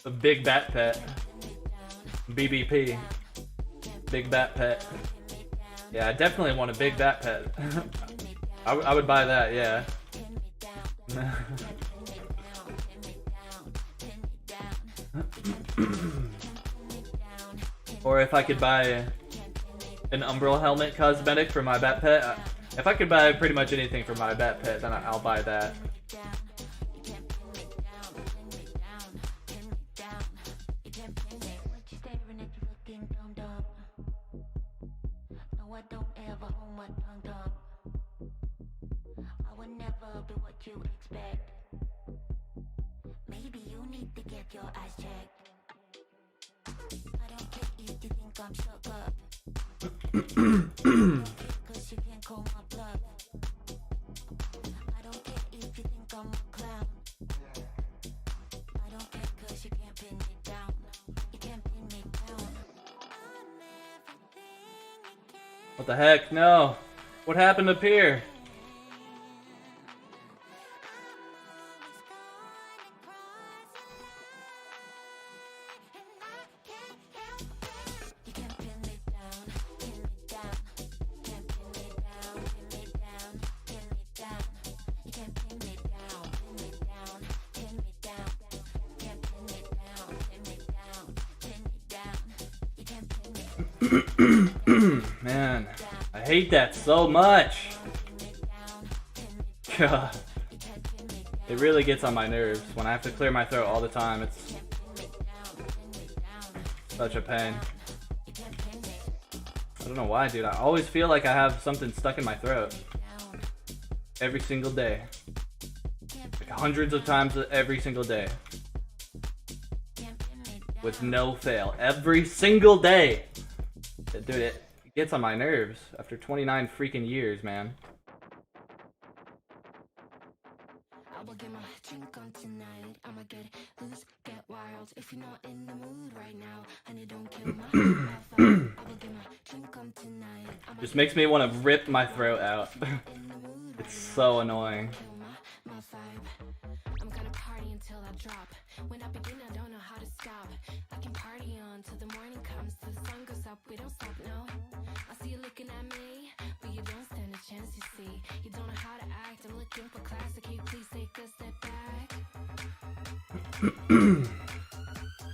A big bat pet. BBP. Big bat pet. Yeah, I definitely want a big bat pet. I would buy that, yeah. Or if I could buy an Umbral helmet cosmetic for my bat pet. If I could buy pretty much anything for my bat pet, then I'll buy that. What the heck? No! What happened up here? Man, I hate that so much. God. It really gets on my nerves when I have to clear my throat all the time. It's such a pain. I don't know why, dude. I always feel like I have something stuck in my throat. Every single day. Like hundreds of times every single day. With no fail. Every single day. Dude, it gets on my nerves after 29 freaking years, man. I will get my drink on tonight. I'ma get loose, get wild. If you're not in the mood right now, honey, don't kill my vibe. I will get my drink on tonight. Just makes me want to rip my throat out. It's so annoying. I'm gonna party until I drop. When I begin, I don't know how to stop. I can party on till the morning comes, till the sun goes up. We don't stop, no. I see you looking at me, but you don't stand a chance. You see, you don't know how to act. I'm looking for class. Can you please take a step back?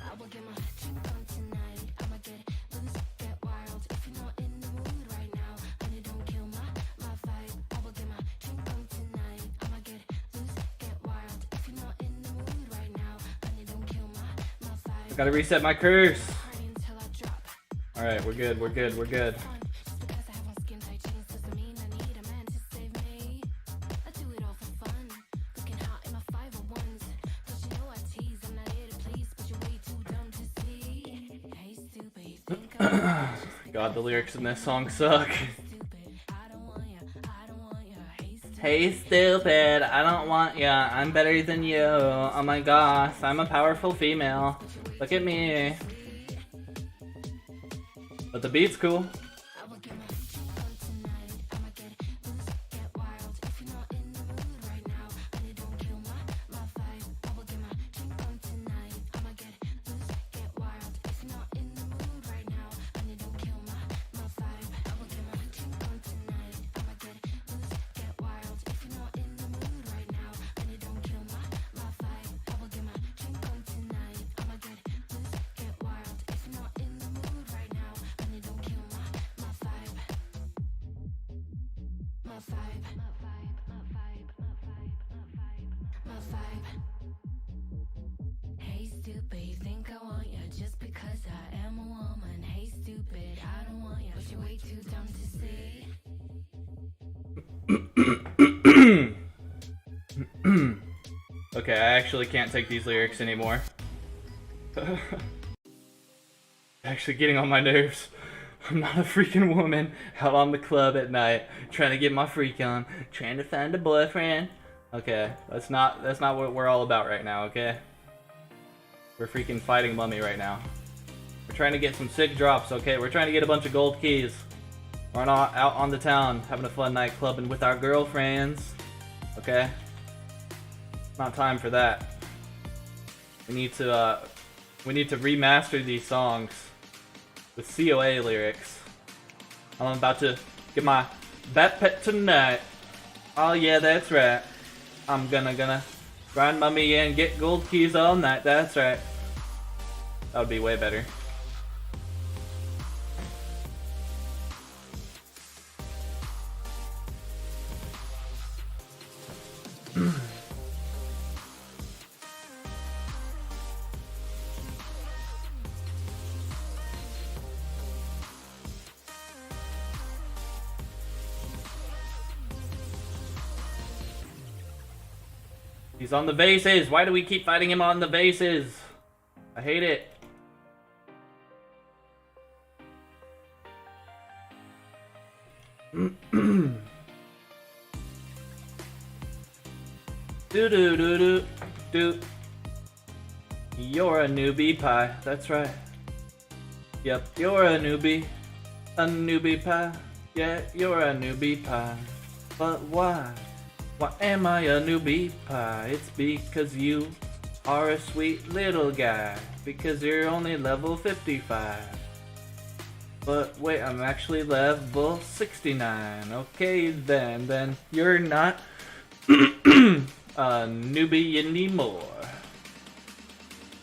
I will get my drink on tonight. I'ma get loose, get wild. If you're not in the mood right now, honey, don't kill my vibe. I will get my drink on tonight. I'ma get loose, get wild. If you're not in the mood right now, honey, don't kill my vibe. I gotta reset my curse. Alright, we're good, we're good, we're good. God, the lyrics in this song suck. Hey stupid, I don't want ya, I'm better than you. Oh my gosh, I'm a powerful female. Look at me. But the beat's cool. Okay, I actually can't take these lyrics anymore. Actually getting on my nerves. I'm not a freaking woman out on the club at night trying to get my freak on, trying to find a boyfriend. Okay, that's not what we're all about right now, okay? We're freaking fighting Mummy right now. We're trying to get some sick drops, okay? We're trying to get a bunch of gold keys. We're not out on the town having a fun night clubbing with our girlfriends, okay? It's not time for that. We need to remaster these songs with COA lyrics. I'm about to get my bat pet tonight. Oh yeah, that's right. I'm gonna grind Mummy and get gold keys all night. That's right. That would be way better. He's on the bases. Why do we keep fighting him on the bases? I hate it. Do do do do do. You're a newbie pie. That's right. Yep, you're a newbie pie. Yeah, you're a newbie pie. But why? Why am I a newbie pie? It's because you are a sweet little guy. Because you're only level 55. But wait, I'm actually level 69. Okay then you're not a newbie anymore.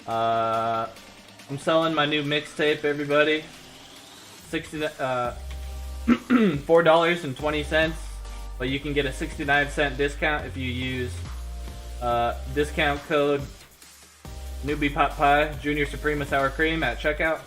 I'm selling my new mixtape, everybody. $4.20. But you can get a 69-cent discount if you use discount code Newbie Pot Pie Junior Suprema Sour Cream at checkout.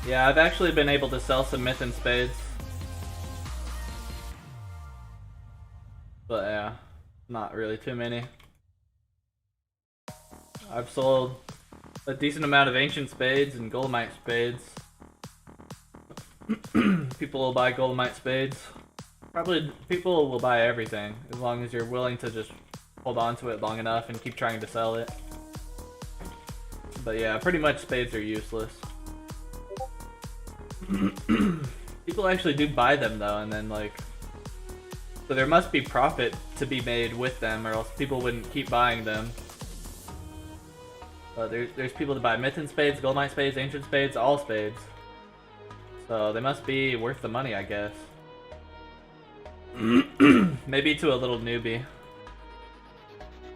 Yeah, I've actually been able to sell some myth and spades. But yeah, not really too many. I've sold a decent amount of ancient spades and goldmite spades. People will buy goldmite spades. Probably people will buy everything as long as you're willing to just hold on to it long enough and keep trying to sell it. But yeah, pretty much spades are useless. People actually do buy them though, and then like, so there must be profit to be made with them, or else people wouldn't keep buying them. But there's people that buy myth and spades, goldmite spades, ancient spades, all spades. So they must be worth the money, I guess. Maybe to a little newbie.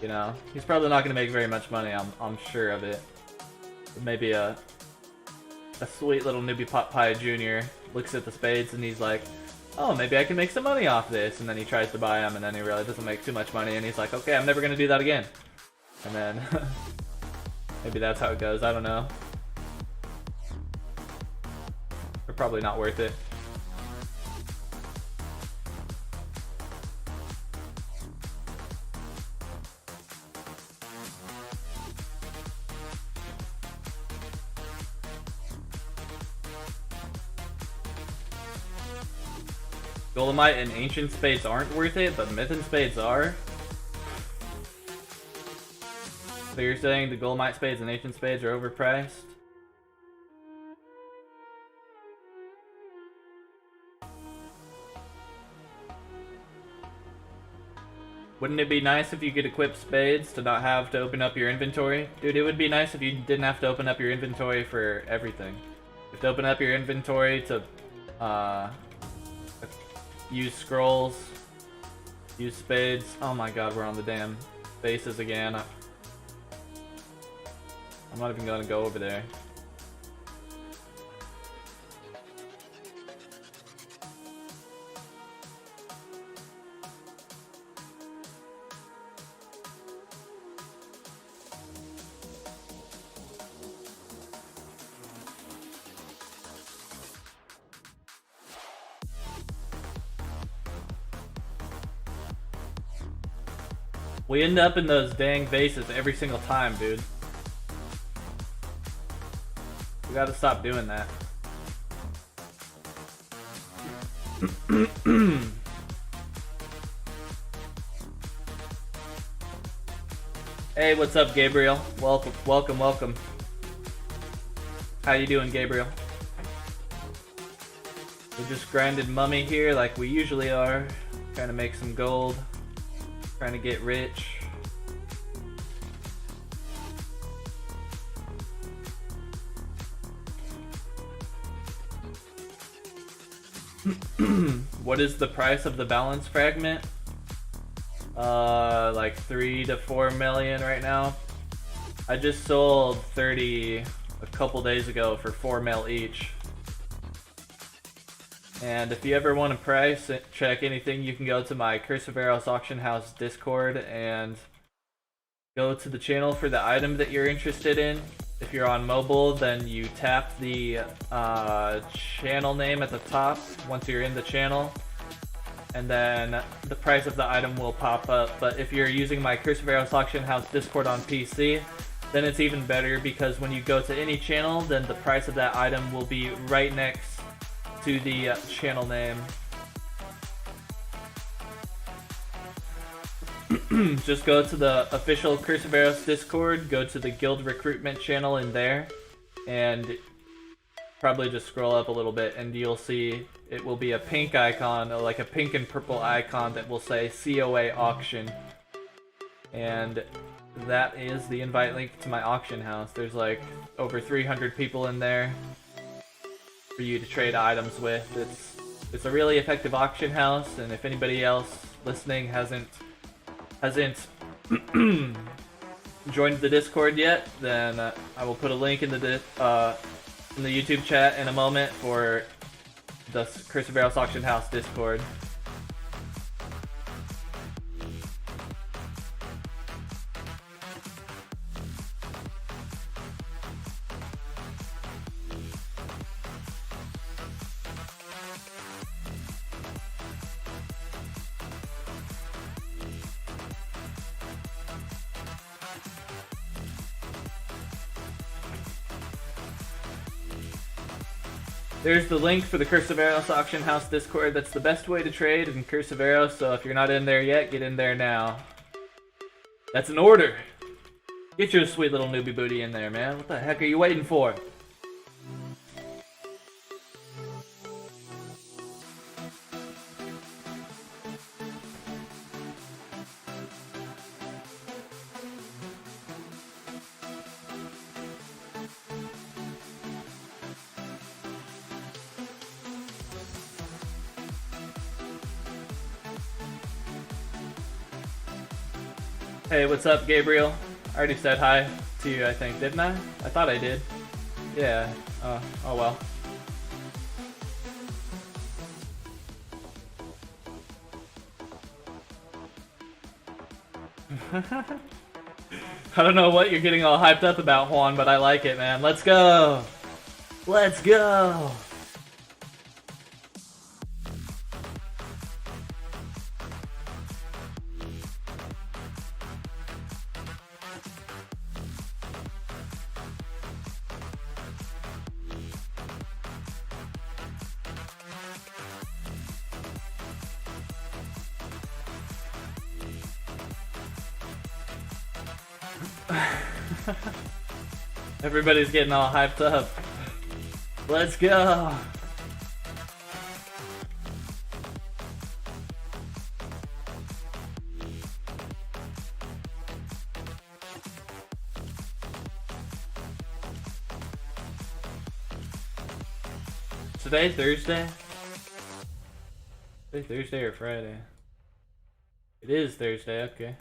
You know, he's probably not gonna make very much money. I'm sure of it. Maybe a sweet little newbie pot pie junior looks at the spades and he's like, oh, maybe I can make some money off this, and then he tries to buy them and then he really doesn't make too much money and he's like, okay, I'm never gonna do that again. And then maybe that's how it goes. I don't know. They're probably not worth it. Golemite and Ancient Spades aren't worth it, but Myth and Spades are? So you're saying the Golemite Spades and Ancient Spades are overpriced? Wouldn't it be nice if you could equip Spades to not have to open up your inventory? Dude, it would be nice if you didn't have to open up your inventory for everything. You have to open up your inventory to use scrolls, use Spades. Oh my god, we're on the damn bases again. I'm not even gonna go over there. We end up in those dang bases every single time, dude. We gotta stop doing that. Hey, what's up, Gabriel? Welcome. How you doing, Gabriel? We just grinded Mummy here like we usually are. Trying to make some gold. Trying to get rich. What is the price of the balance fragment? Like 3 to 4 million right now. I just sold 30 a couple days ago for 4 mil each. And if you ever want to price check anything, you can go to my Curse of Aros Auction House Discord and go to the channel for the item that you're interested in. If you're on mobile, then you tap the channel name at the top once you're in the channel, and then the price of the item will pop up. But if you're using my Curse of Aros Auction House Discord on PC, then it's even better, because when you go to any channel, then the price of that item will be right next to the channel name. Just go to the official Curse of Aros Discord, go to the guild recruitment channel in there, and probably just scroll up a little bit and you'll see it will be a pink icon, like a pink and purple icon that will say COA auction. And that is the invite link to my auction house. There's like over 300 people in there for you to trade items with. It's a really effective auction house, and if anybody else listening hasn't joined the Discord yet, then I will put a link in the YouTube chat in a moment for the Curse of Aros Auction House Discord. There's the link for the Curse of Aros Auction House Discord. That's the best way to trade in Curse of Aros, so if you're not in there yet, get in there now. That's an order! Get your sweet little newbie booty in there, man. What the heck are you waiting for? Hey, what's up, Gabriel? I already said hi to you, I think, didn't I? I thought I did. Yeah. Oh well. I don't know what you're getting all hyped up about, Juan, but I like it, man. Let's go! Let's go! Everybody's getting all hyped up. Let's go. Today Thursday? Today Thursday or Friday? It is Thursday, okay.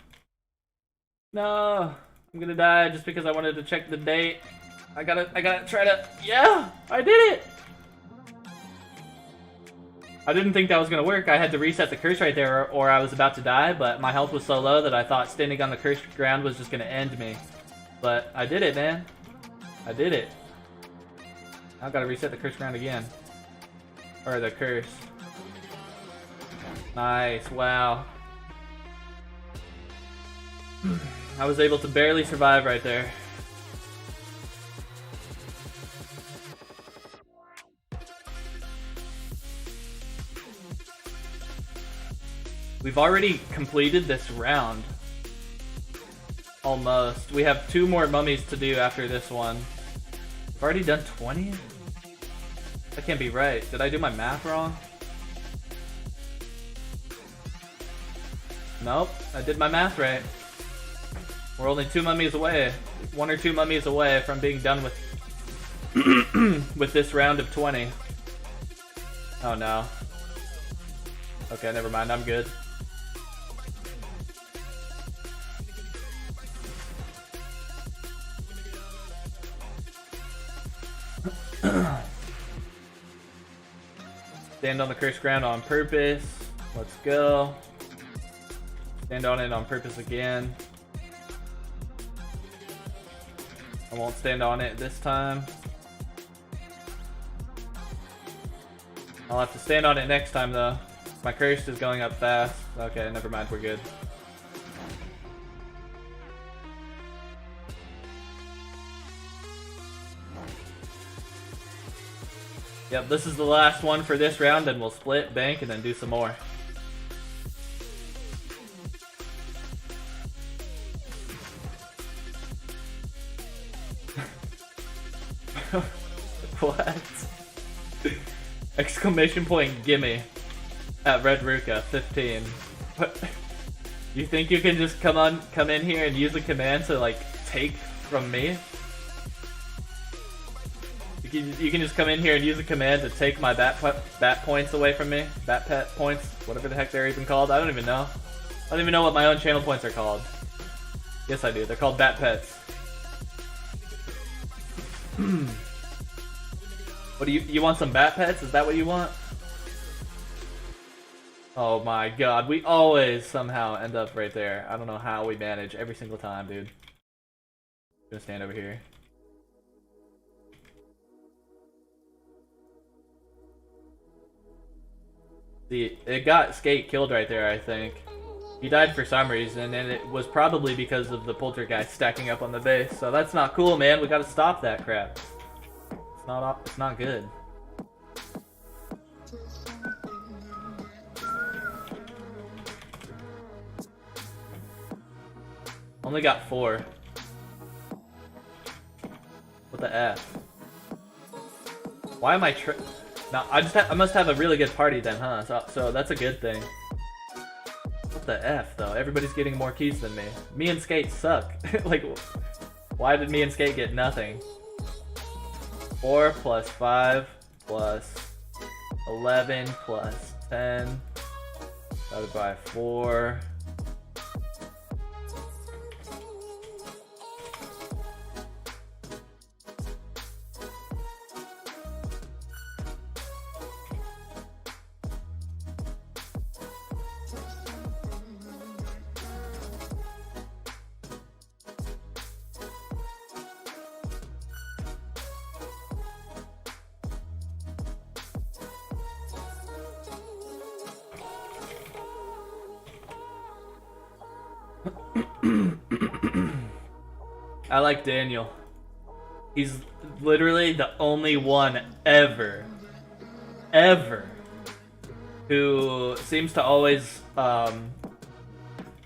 No, I'm gonna die just because I wanted to check the date. I gotta try to, yeah, I did it! I didn't think that was gonna work. I had to reset the curse right there or I was about to die, but my health was so low that I thought standing on the cursed ground was just gonna end me. But I did it, man. I did it. I gotta reset the cursed ground again. Or the curse. Nice, wow. I was able to barely survive right there. We've already completed this round. Almost. We have 2 more mummies to do after this one. We've already done 20? That can't be right. Did I do my math wrong? Nope, I did my math right. We're only 2 mummies away. 1 or 2 mummies away from being done with with this round of 20. Oh no. Okay, never mind, I'm good. Stand on the cursed ground on purpose. Let's go. Stand on it on purpose again. I won't stand on it this time. I'll have to stand on it next time though. My curse is going up fast. Okay, never mind, we're good. Yep, this is the last one for this round, and we'll split, bank, and then do some more. What? Exclamation point gimme at Red Ruka 15. What? You think you can just come in here and use a command to like take from me? You can just come in here and use a command to take my bat points away from me. Bat pet points, whatever the heck they're even called. I don't even know. I don't even know what my own channel points are called. Yes, I do. They're called bat pets. What do you want some bat pets? Is that what you want? Oh my god, we always somehow end up right there. I don't know how we manage every single time, dude. I'm gonna stand over here. See, it got Skate killed right there, I think. He died for some reason, and it was probably because of the poltergeist stacking up on the base. So that's not cool, man. We gotta stop that crap. It's not good. Only got 4. What the F? Why am I No, I must have a really good party then, huh? So that's a good thing. What the F, though? Everybody's getting more keys than me. Me and Skate suck. Like, why did me and Skate get nothing? 4 plus 5 plus 11 plus 10 divided by 4. I like Daniel. He's literally the only one ever who seems to always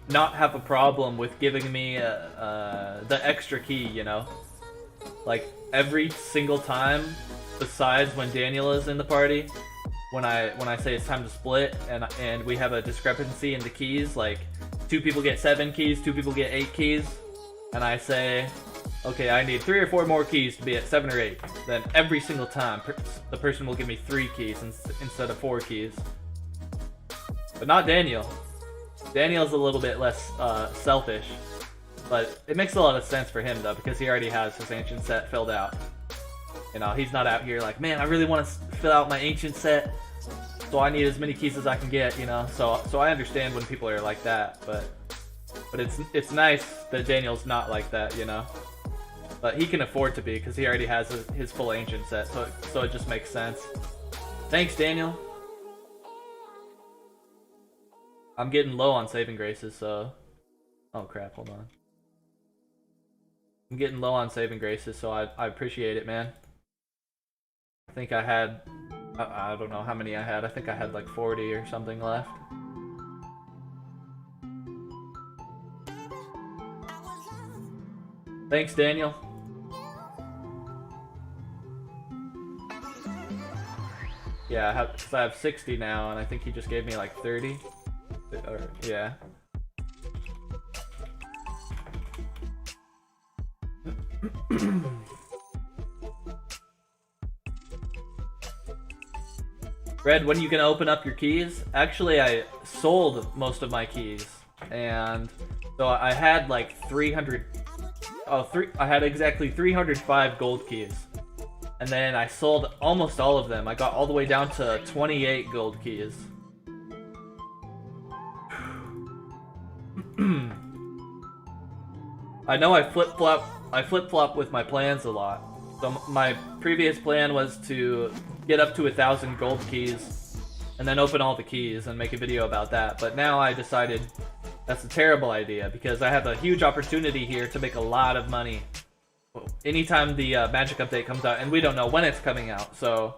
not have a problem with giving me the extra key, you know? Like, every single time, besides when Daniel is in the party, when I say it's time to split, and we have a discrepancy in the keys, like, 2 people get 7 keys, 2 people get 8 keys, and I say, okay, I need 3 or 4 more keys to be at 7 or 8, then every single time, the person will give me 3 keys instead of 4 keys. But not Daniel. Daniel's a little bit less selfish, but it makes a lot of sense for him though, because he already has his ancient set filled out. You know, he's not out here like, man, I really want to fill out my ancient set, so I need as many keys as I can get, you know. So I understand when people are like that, but it's nice that Daniel's not like that, you know. But he can afford to be because he already has his full ancient set, so it just makes sense. Thanks, Daniel. I'm getting low on saving graces, so... Oh crap, hold on. I'm getting low on saving graces, so I appreciate it, man. I think I had... I don't know how many I had. I think I had like 40 or something left. Thanks, Daniel. Yeah, because I have 60 now, and I think he just gave me like 30. Or, yeah. Red, when are you gonna open up your keys? Actually, I sold most of my keys, and so I had like 300. I had exactly 305 gold keys, and then I sold almost all of them. I got all the way down to 28 gold keys. I know I flip-flop with my plans a lot. So my previous plan was to get up to 1,000 gold keys and then open all the keys and make a video about that. But now I decided that's a terrible idea because I have a huge opportunity here to make a lot of money anytime the magic update comes out, and we don't know when it's coming out. So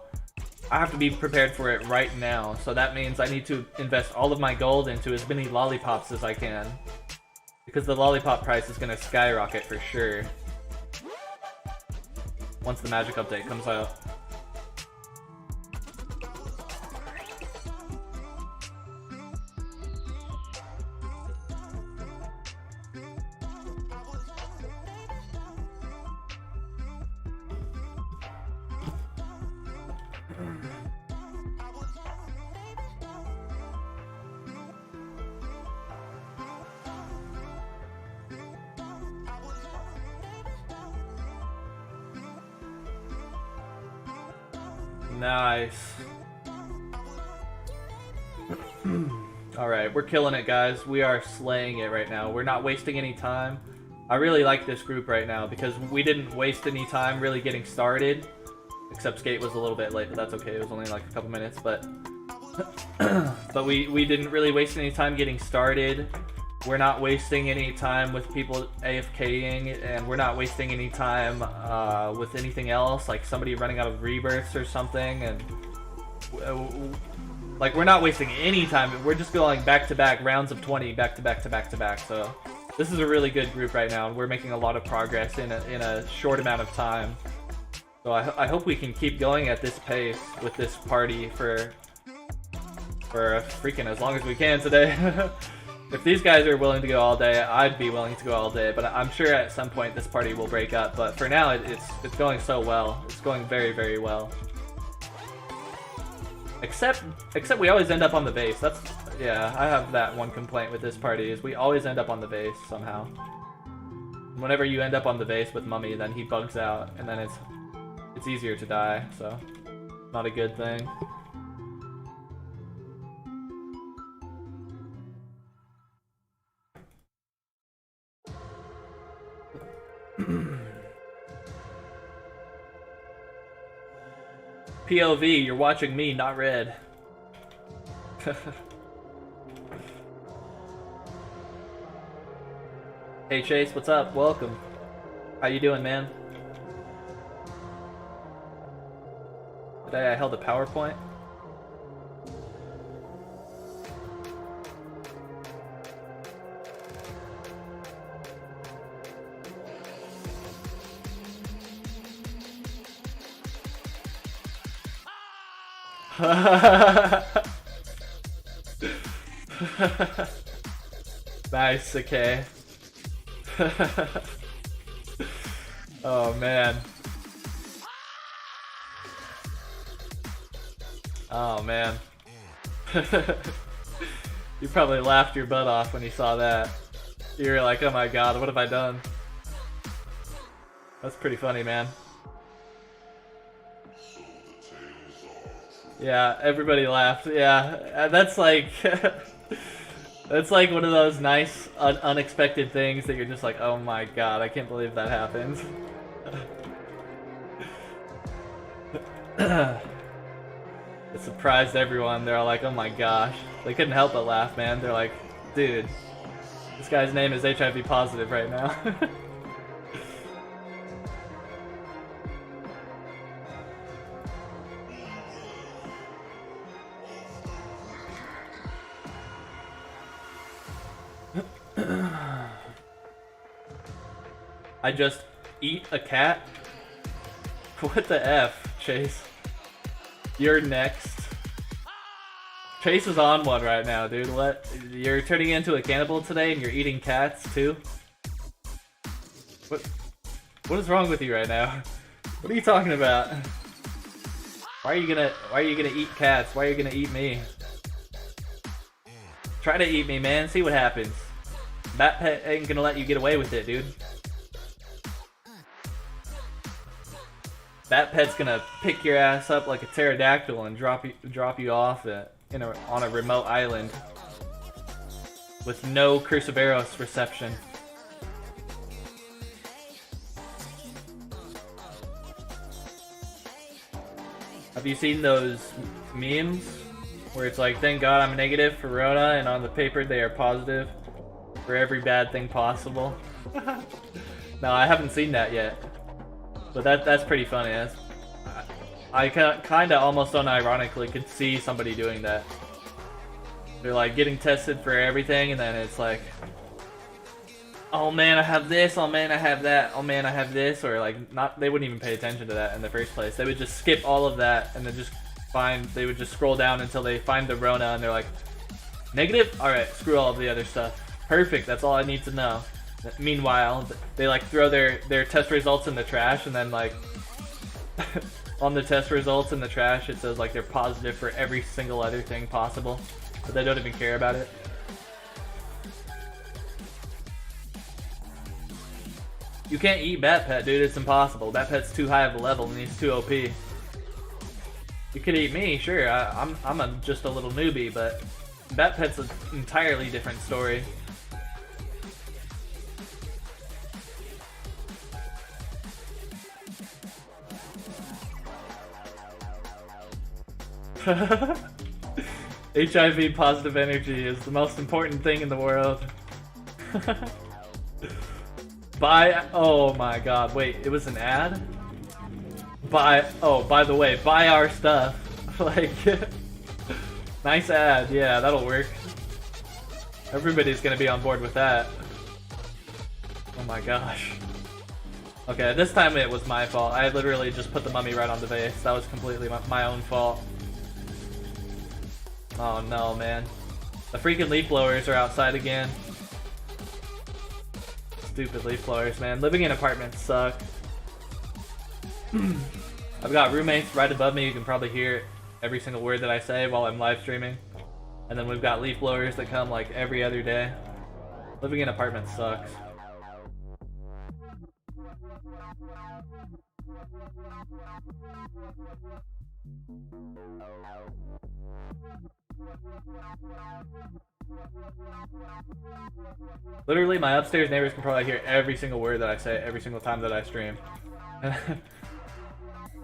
I have to be prepared for it right now. So that means I need to invest all of my gold into as many lollipops as I can, because the lollipop price is going to skyrocket for sure once the magic update comes out. Nice. Alright, we're killing it, guys. We are slaying it right now. We're not wasting any time. I really like this group right now because we didn't waste any time really getting started. Except Skate was a little bit late, but that's okay. It was only like a couple minutes, but... but we didn't really waste any time getting started. We're not wasting any time with people AFKing, and we're not wasting any time with anything else, like somebody running out of rebirths or something, and like we're not wasting any time. We're just going back-to-back rounds of 20, back-to-back. So this is a really good group right now, and we're making a lot of progress in a short amount of time. So I hope we can keep going at this pace with this party for freaking as long as we can today. If these guys are willing to go all day, I'd be willing to go all day, but I'm sure at some point this party will break up. But for now, it's going so well. It's going very, very well. Except we always end up on the base. Yeah, I have that one complaint with this party, is we always end up on the base somehow. Whenever you end up on the base with Mummy, then he bugs out, and then it's easier to die, so not a good thing. POV, you're watching me, not Red. Hey Chase, what's up? Welcome. How you doing, man? Today I held a PowerPoint. Nice, okay. Oh man. Oh man. You probably laughed your butt off when you saw that. You were like, oh my god, what have I done? That's pretty funny, man. Yeah, everybody laughed. Yeah, that's like... that's like one of those nice, unexpected things that you're just like, oh my god, I can't believe that happened. It surprised everyone. They're all like, oh my gosh. They couldn't help but laugh, man. They're like, dude, this guy's name is HIV positive right now. I just eat a cat? What the F, Chase? You're next. Chase is on one right now, dude. What? You're turning into a cannibal today and you're eating cats too? What is wrong with you right now? What are you talking about? Why are you gonna eat cats? Why are you gonna eat me? Try to eat me, man. See what happens. Bat Pet ain't gonna let you get away with it, dude. Bat Pet's gonna pick your ass up like a pterodactyl and drop you off on a remote island with no Cruciveros reception. Have you seen those memes where it's like, thank God I'm negative for Rona, and on the paper they are positive for every bad thing possible? No, I haven't seen that yet. But that's pretty funny. I kind of almost unironically could see somebody doing that. They're like getting tested for everything, and then it's like, oh man, I have this. Oh man, I have that. Oh man, I have this. Or like, they wouldn't even pay attention to that in the first place. They would just skip all of that, and then they would just scroll down until they find the Rona, and they're like, negative? All right, screw all of the other stuff. Perfect. That's all I need to know. Meanwhile, they like throw their test results in the trash, and then like on the test results in the trash it says like they're positive for every single other thing possible, but they don't even care about it. You can't eat Bat Pet, dude. It's impossible. Bat Pet's too high of a level and he's too OP. You could eat me, sure. I'm just a little newbie, but Bat Pet's an entirely different story. HIV positive energy is the most important thing in the world. Oh my god, wait, it was an ad? By the way, buy our stuff. Like, nice ad, yeah, that'll work. Everybody's gonna be on board with that. Oh my gosh. Okay, this time it was my fault. I literally just put the mummy right on the vase. That was completely my own fault. Oh no, man. The freaking leaf blowers are outside again. Stupid leaf blowers, man. Living in apartments suck. I've got roommates right above me. You can probably hear every single word that I say while I'm live streaming. And then we've got leaf blowers that come like every other day. Living in apartments sucks. Literally, my upstairs neighbors can probably hear every single word that I say every single time that I stream.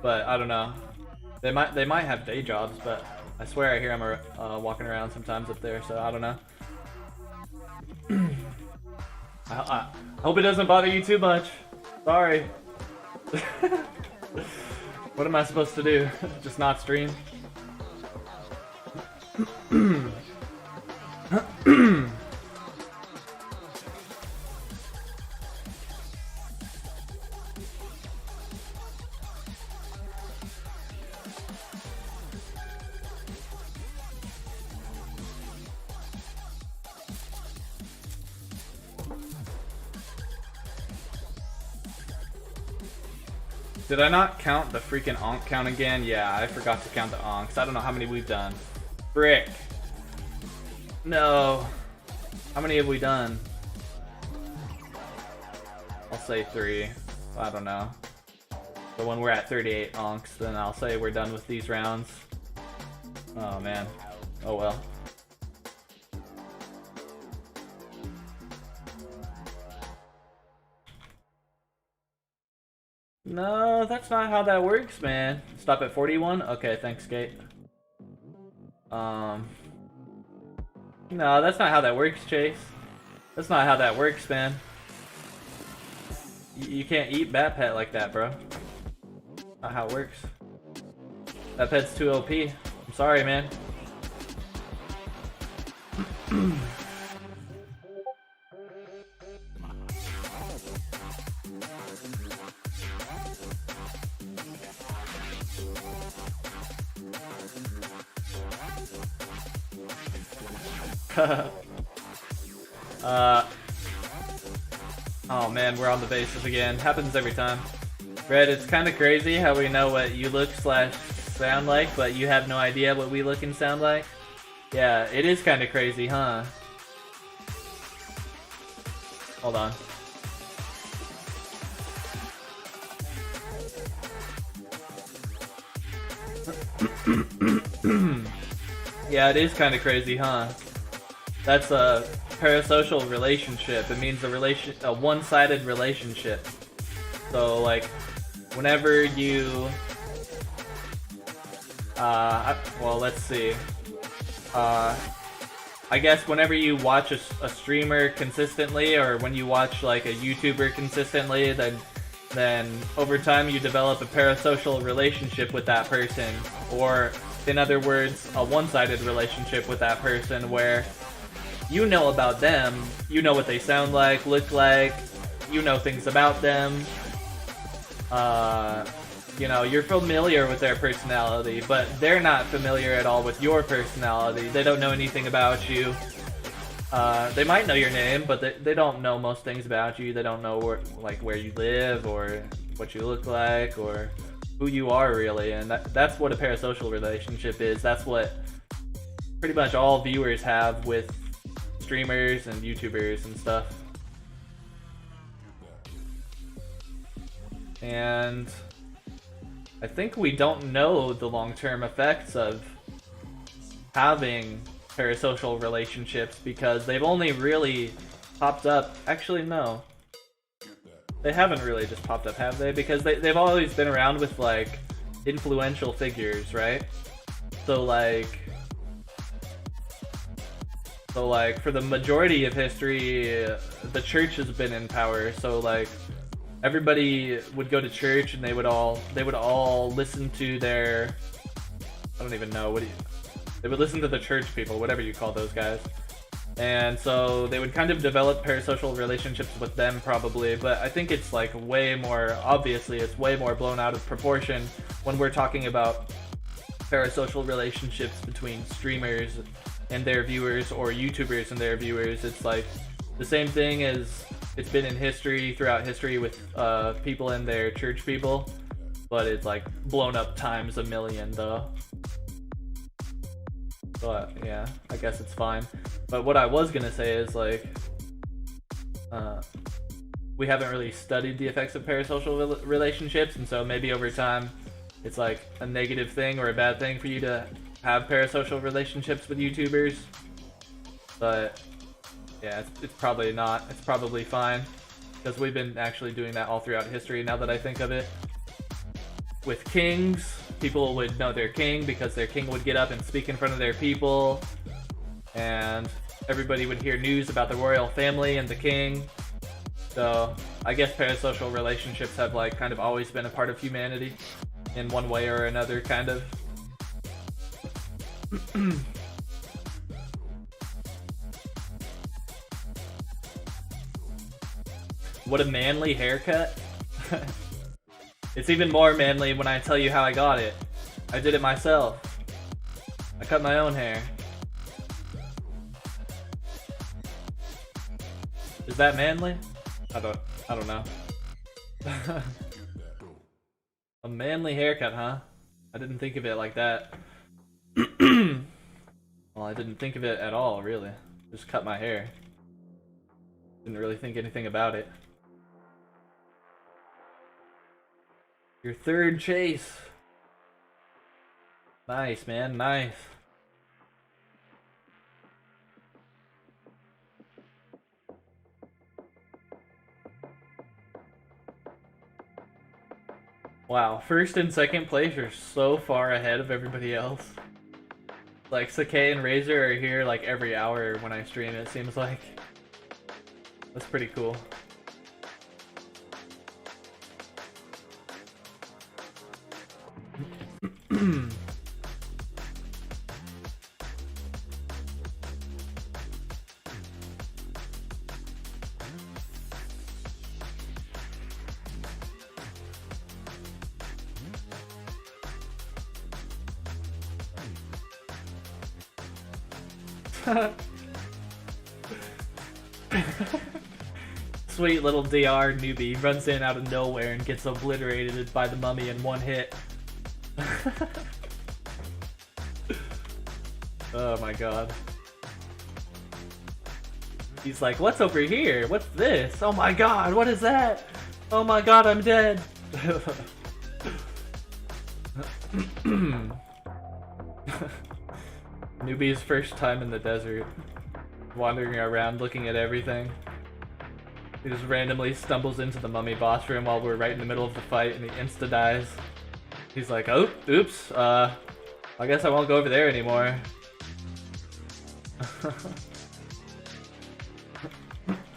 But I don't know. They might have day jobs, but I swear I hear them walking around sometimes up there. So I don't know. I hope it doesn't bother you too much. Sorry. What am I supposed to do? Just not stream? Did I not count the freaking onk count again? Yeah, I forgot to count the onks. I don't know how many we've done. Frick. No. How many have we done? I'll say 3. I don't know. But when we're at 38 onks, then I'll say we're done with these rounds. Oh man. Oh well. No, that's not how that works, man. Stop at 41? Okay, thanks, Kate. No, that's not how that works, Chase. That's not how that works, man. You can't eat Bat Pet like that, bro. Not how it works. That pet's too OP. I'm sorry, man. Oh man, we're on the bases again. Happens every time. Red, it's kind of crazy how we know what you look / sound like, but you have no idea what we look and sound like. Yeah, it is kind of crazy, huh? Hold on. Yeah, it is kind of crazy, huh? That's a parasocial relationship. It means a one-sided relationship. So, like, whenever you... well, let's see. I guess whenever you watch a streamer consistently, or when you watch, like, a YouTuber consistently, then over time you develop a parasocial relationship with that person. Or, in other words, a one-sided relationship with that person where you know about them, you know what they sound like, look like, you know things about them. You know, you're familiar with their personality, but they're not familiar at all with your personality. They don't know anything about you. They might know your name, but they don't know most things about you. They don't know where you live, or what you look like, or who you are really. And that's what a parasocial relationship is. That's what pretty much all viewers have with streamers and YouTubers and stuff. And I think we don't know the long-term effects of having parasocial relationships because they've only really popped up. Actually, no. They haven't really just popped up, have they? Because they've always been around with, like, influential figures, right? So, like, for the majority of history, the church has been in power. So, like, everybody would go to church and they would all listen to their, I don't even know, they would listen to the church people, whatever you call those guys. And so they would kind of develop parasocial relationships with them probably, but I think it's like way more, obviously it's way more blown out of proportion when we're talking about parasocial relationships between streamers and their viewers or YouTubers and their viewers. It's like the same thing as it's been in history, throughout history with people and their church people, but it's like blown up times a million though. But yeah, I guess it's fine. But what I was gonna say is like, we haven't really studied the effects of parasocial relationships, and so maybe over time it's like a negative thing or a bad thing for you to have parasocial relationships with YouTubers. But yeah, it's probably not. It's probably fine, because we've been actually doing that all throughout history, now that I think of it. With kings, people would know their king because their king would get up and speak in front of their people, and everybody would hear news about the royal family and the king. So I guess parasocial relationships have like kind of always been a part of humanity in one way or another, kind of. What a manly haircut. It's even more manly when I tell you how I got it. I did it myself. I cut my own hair. Is that manly? I don't know. A manly haircut, huh? I didn't think of it like that. Well, I didn't think of it at all, really. Just cut my hair. Didn't really think anything about it. Your third chase. Nice, man, nice. Wow, first and second place are so far ahead of everybody else. Like, Sakei and Razor are here like every hour when I stream, it seems like. That's pretty cool. Sweet little DR newbie runs in out of nowhere and gets obliterated by the mummy in one hit. Oh my god. He's like, what's over here? What's this? Oh my god, what is that? Oh my god, I'm dead. Newbie's first time in the desert. Wandering around looking at everything. He just randomly stumbles into the mummy boss room while we're right in the middle of the fight and he insta-dies. He's like, oh, oops, I guess I won't go over there anymore.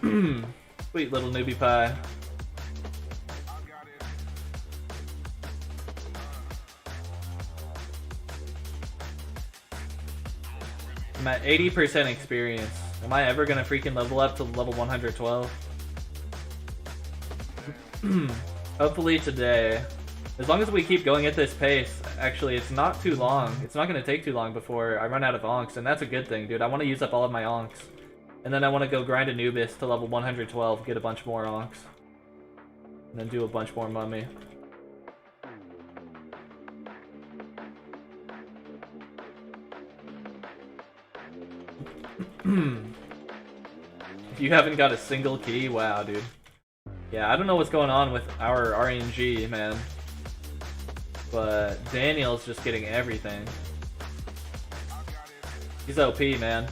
Sweet little newbie pie. I'm at 80% experience. Am I ever gonna freaking level up to level 112? Hopefully today. As long as we keep going at this pace, actually it's not too long. It's not gonna take too long before I run out of onks, and that's a good thing, dude. I want to use up all of my onks. And then I want to go grind Anubis to level 112, get a bunch more onks. And then do a bunch more mummy. If you haven't got a single key, wow, dude. Yeah, I don't know what's going on with our RNG, man. But Daniel's just getting everything. He's OP, man.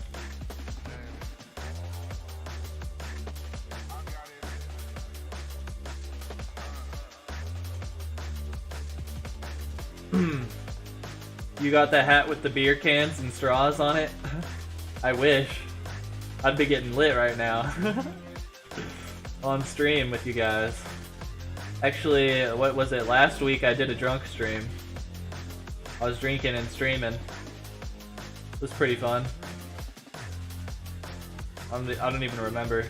You got the hat with the beer cans and straws on it? I wish. I'd be getting lit right now. On stream with you guys. Actually, what was it? Last week I did a drunk stream. I was drinking and streaming. It was pretty fun. I don't even remember.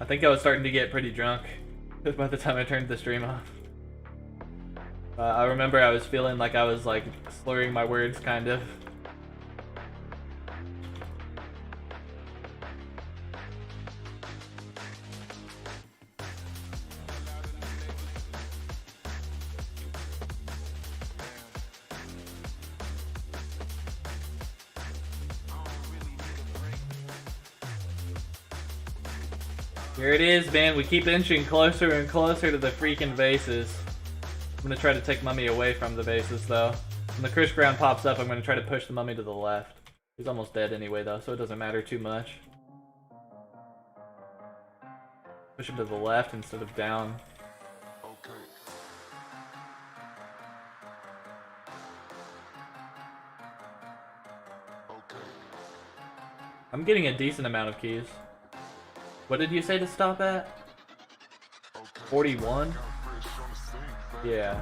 I think I was starting to get pretty drunk by the time I turned the stream off. I remember I was feeling like I was like slurring my words, kind of. Here it is, man. We keep inching closer and closer to the freaking bases. I'm gonna try to take Mummy away from the bases, though. When the Krish ground pops up, I'm gonna try to push the Mummy to the left. He's almost dead anyway, though, so it doesn't matter too much. Push him to the left instead of down. I'm getting a decent amount of keys. What did you say to stop at? 41? Yeah.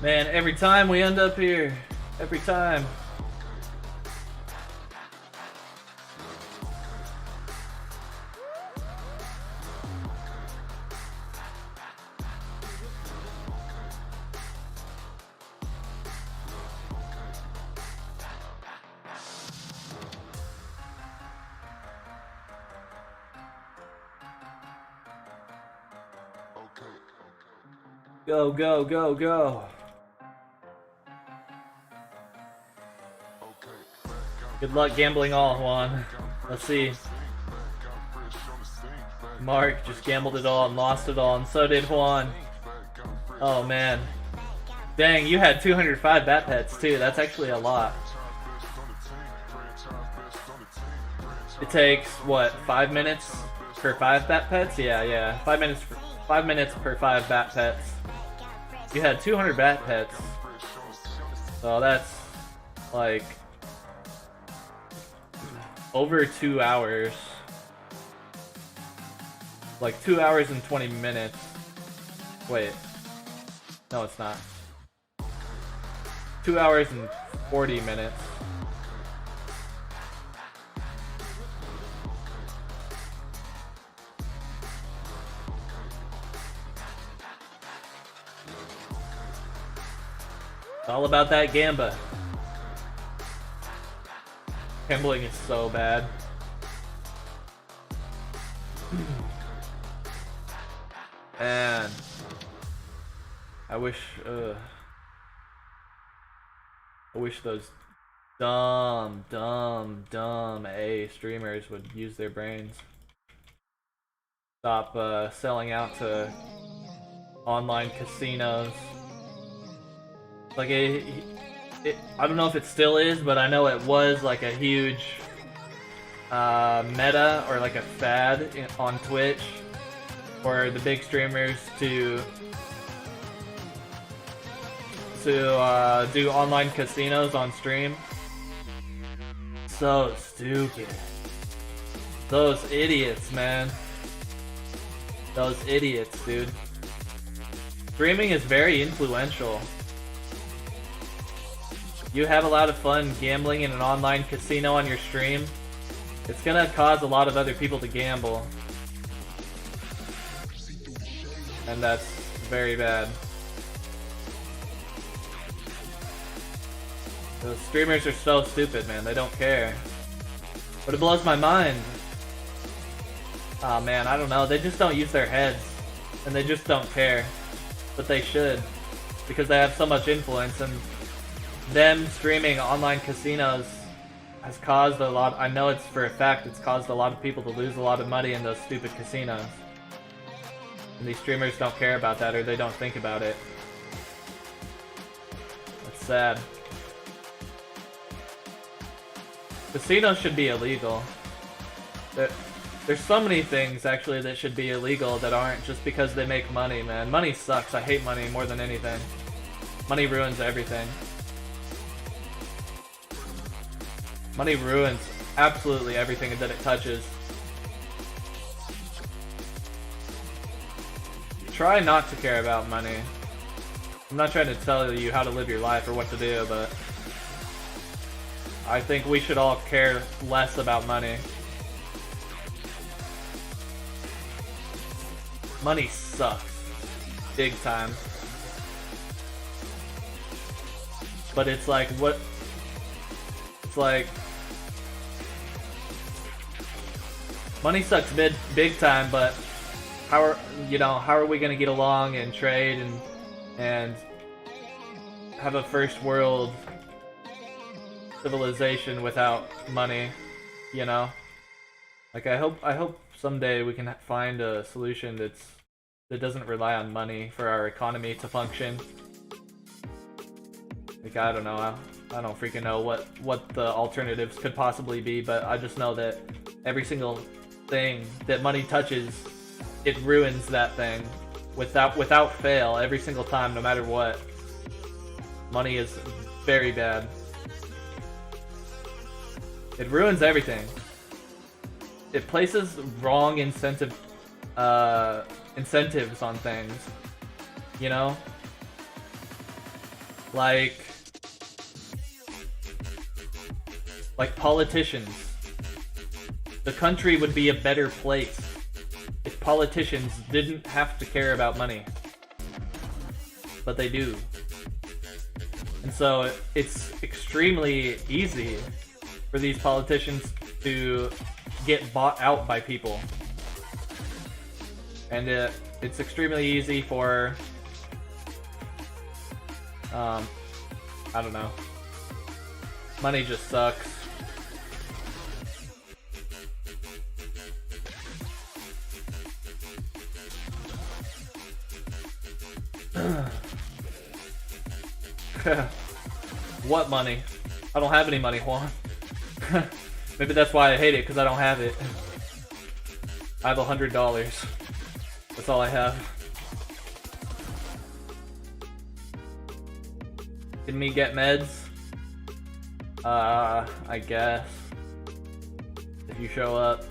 Man, every time we end up here. Every time. Go, go, go, go. Good luck gambling all, Juan. Let's see. Mark just gambled it all and lost it all, and so did Juan. Oh man. Dang, you had 205 bat pets too. That's actually a lot. It takes, what, 5 minutes per 5 bat pets? Yeah. 5 minutes per 5 bat pets. You had 200 bat pets. So that's like over 2 hours. Like 2 hours and 20 minutes. Wait. No, it's not. 2 hours and 40 minutes. It's all about that gamba. Gambling is so bad. Man, I wish those dumb A streamers would use their brains. Stop selling out to online casinos. Like I don't know if it still is, but I know it was like a huge meta or like a fad on Twitch for the big streamers to do online casinos on stream. So stupid. Those idiots, man. Those idiots, dude. Streaming is very influential. You have a lot of fun gambling in an online casino on your stream, it's gonna cause a lot of other people to gamble. And that's very bad. Those streamers are so stupid, man. They don't care. But it blows my mind. Aw, man, I don't know. They just don't use their heads. And they just don't care. But they should. Because they have so much influence, and them streaming online casinos has caused a lot. I know it's for a fact it's caused a lot of people to lose a lot of money in those stupid casinos. And these streamers don't care about that, or they don't think about it. That's sad. Casinos should be illegal. There's so many things actually that should be illegal that aren't, just because they make money, man. Money sucks. I hate money more than anything. Money ruins everything. Money ruins absolutely everything that it touches. Try not to care about money. I'm not trying to tell you how to live your life or what to do, but I think we should all care less about money. Money sucks. Big time. But it's like, what? It's like, money sucks big time, but how are we gonna get along and trade and have a first world civilization without money, you know? Like, I hope someday we can find a solution that doesn't rely on money for our economy to function. Like, I don't know. I don't freaking know what the alternatives could possibly be, but I just know that every single thing that money touches, it ruins that thing without fail every single time, no matter what. Money is very bad. It ruins everything. It places wrong incentives on things, you know? Like politicians. The country would be a better place if politicians didn't have to care about money. But they do. And so it's extremely easy for these politicians to get bought out by people. And it's extremely easy for, I don't know. Money just sucks. What money? I don't have any money, Juan. Maybe that's why I hate it, because I don't have it. I have $100. That's all I have. Can me get meds? I guess. If you show up.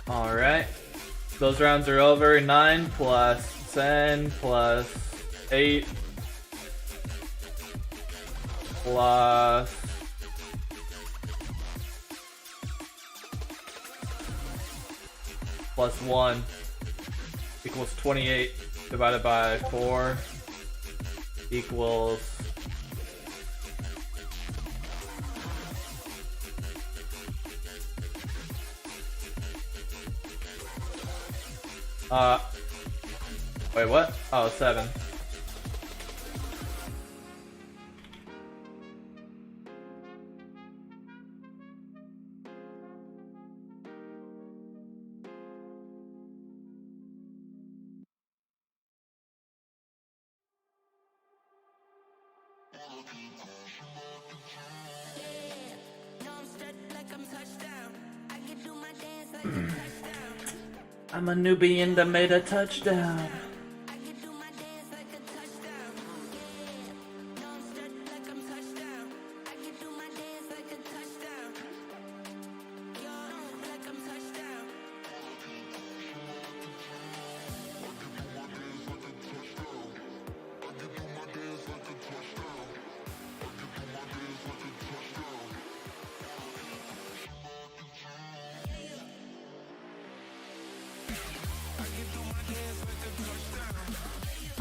Alright. Those rounds are over. 9 plus 10 plus 8 plus plus 1 equals 28 divided by 4 equals wait, what? Oh, 7. I'm a Nubian that made a touchdown.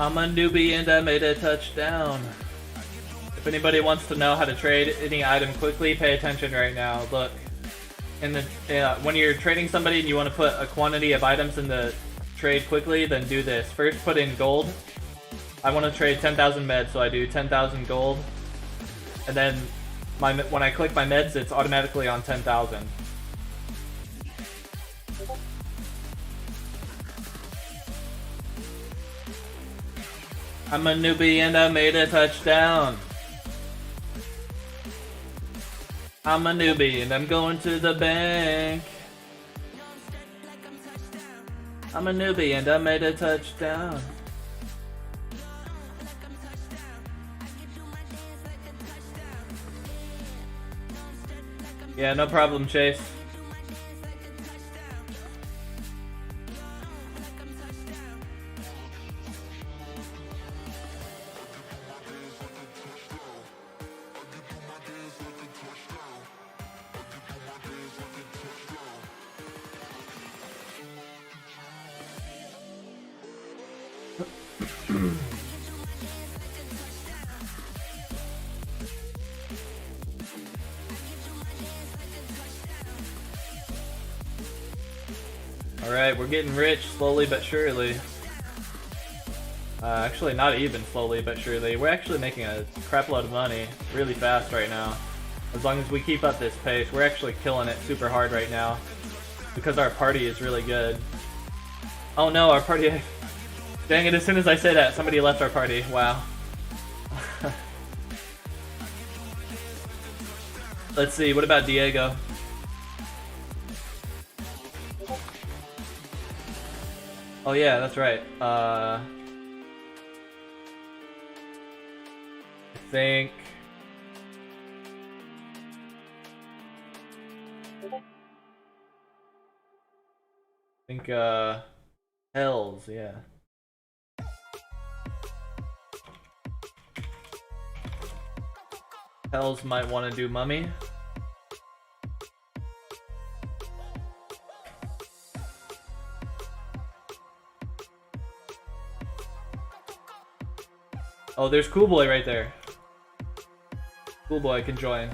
I'm a newbie and I made a touchdown. If anybody wants to know how to trade any item quickly, pay attention right now. Look, in the when you're trading somebody and you want to put a quantity of items in the trade quickly, then do this. First, put in gold. I want to trade 10,000 meds, so I do 10,000 gold. And then when I click my meds, it's automatically on 10,000. I'm a newbie and I made a touchdown. I'm a newbie and I'm going to the bank. I'm a newbie and I made a touchdown. Yeah, no problem, Chase. Alright, we're getting rich slowly but surely. Actually, not even slowly but surely. We're actually making a crap load of money really fast right now. As long as we keep up this pace, we're actually killing it super hard right now. Because our party is really good. Oh no, our party... Dang it, as soon as I say that, somebody left our party. Wow. Let's see, what about Diego? Oh yeah, that's right. I think... Hells, yeah. Hells might want to do Mummy. Oh, there's Cool Boy right there. Cool Boy can join.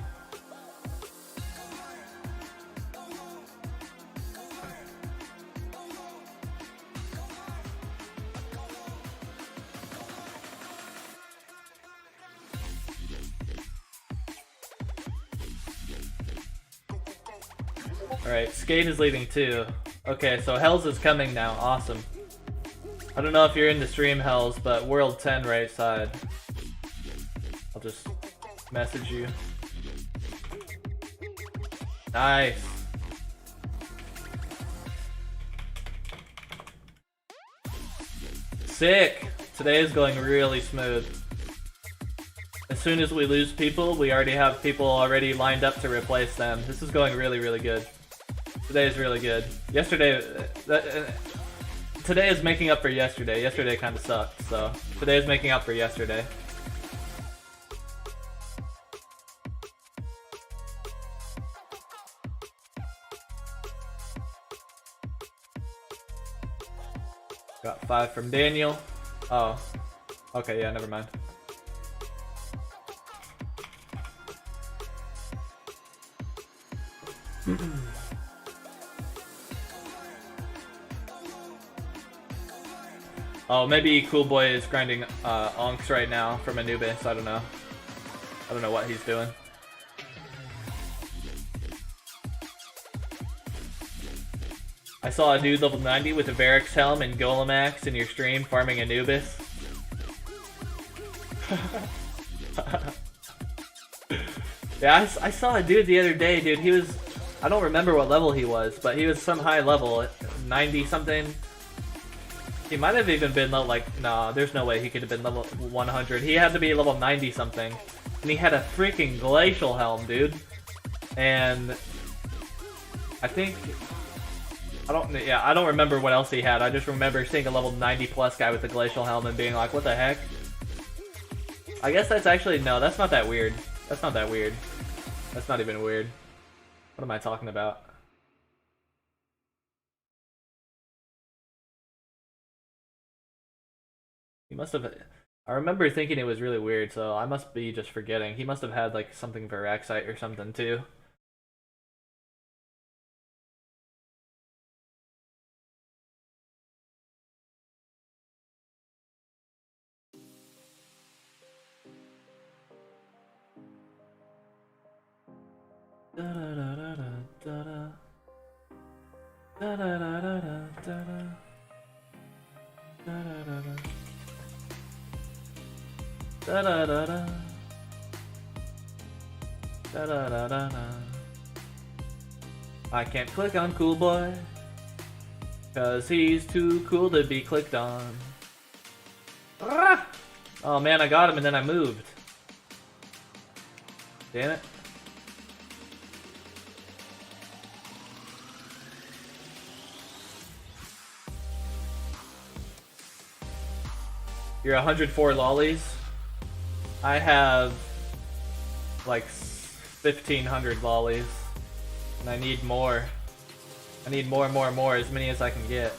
Alright, Skate is leaving too. Okay, so Hells is coming now. Awesome. I don't know if you're in the stream, Hells, but World 10 right side. I'll just message you. Nice. Sick! Today is going really smooth. As soon as we lose people, we already have people already lined up to replace them. This is going really, really good. Today is really good. Yesterday... today is making up for yesterday. Yesterday kind of sucked, so... Today is making up for yesterday. Got 5 from Daniel. Oh. Okay, yeah, never mind. Oh, maybe Cool Boy is grinding onks right now from Anubis. I don't know. I don't know what he's doing. I saw a dude level 90 with a Varix helm and Golemax in your stream farming Anubis. Yeah, I saw a dude the other day, dude. He was... I don't remember what level he was, but he was some high level, 90 something. He might have even been level, like, nah, there's no way he could have been level 100. He had to be level 90 something. And he had a freaking glacial helm, dude. And I think... I don't remember what else he had. I just remember seeing a level 90 plus guy with a glacial helm and being like, what the heck? I guess that's actually... No, that's not that weird. That's not that weird. That's not even weird. What am I talking about? He must have... I remember thinking it was really weird, so I must be just forgetting. He must have had like something Viraxite or something too. Da da da da da da da da da da da da da da da da. I can't click on Cool Boy, cause he's too cool to be clicked on. Ah! Oh man, I got him and then I moved. Damn it. You're 104 lollies. I have like 1,500 lollies, and I need more. I need more, as many as I can get.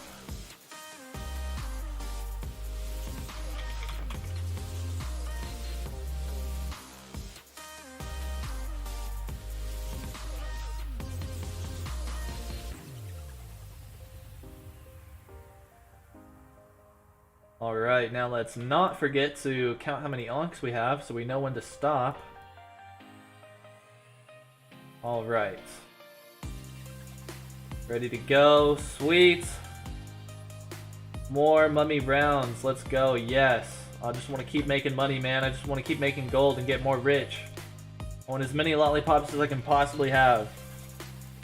Alright, now let's not forget to count how many onks we have so we know when to stop. Alright. Ready to go. Sweet. More mummy rounds. Let's go. Yes. I just want to keep making money, man. I just want to keep making gold and get more rich. I want as many lollipops as I can possibly have.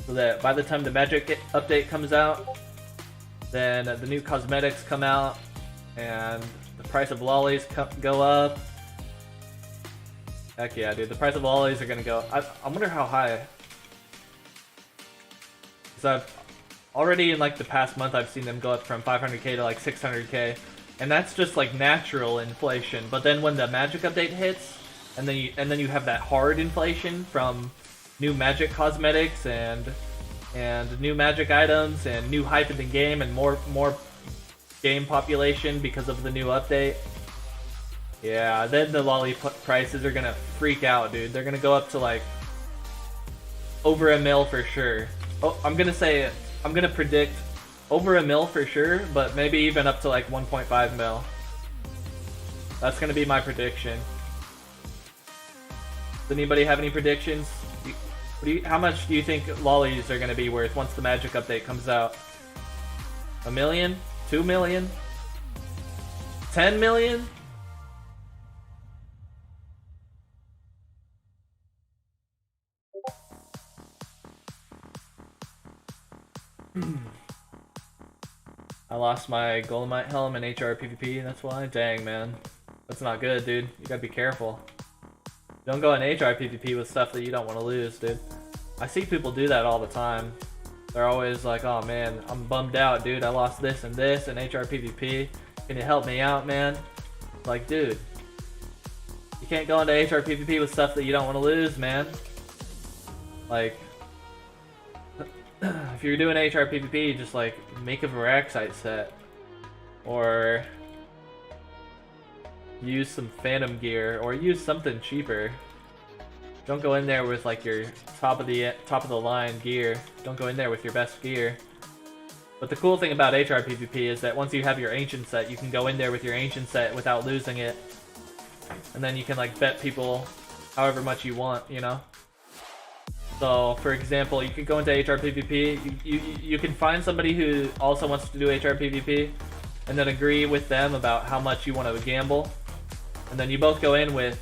So that by the time the magic update comes out, then the new cosmetics come out, and the price of lollies go up. Heck yeah, dude. The price of lollies are gonna go. I wonder how high. Because I've already in like the past month, I've seen them go up from 500k to like 600k. And that's just like natural inflation. But then when the magic update hits, and then you have that hard inflation from new magic cosmetics and new magic items and new hype in the game and more game population because of the new update. Yeah, then the lolly prices are gonna freak out, dude. They're gonna go up to like over a mil for sure. Oh, I'm gonna predict over a mil for sure, but maybe even up to like 1.5 mil. That's gonna be my prediction. Does anybody have any predictions? How much do you think lollies are gonna be worth once the magic update comes out? 1 million? 2 million? 10 million? I lost my Golemite helm in HR PvP, that's why? Dang, man. That's not good, dude. You gotta be careful. Don't go in HR PvP with stuff that you don't want to lose, dude. I see people do that all the time. They're always like, oh man, I'm bummed out, dude. I lost this and this in HR PvP. Can you help me out, man? Like, dude. You can't go into HR PvP with stuff that you don't want to lose, man. Like, if you're doing HR PvP, just like make a Varaxite set, or use some Phantom gear, or use something cheaper. Don't go in there with like your top of the line gear. Don't go in there with your best gear. But the cool thing about HR PvP is that once you have your ancient set, you can go in there with your ancient set without losing it, and then you can like bet people however much you want, you know. So, for example, you could go into HR PvP, you can find somebody who also wants to do HR PvP, and then agree with them about how much you want to gamble, and then you both go in with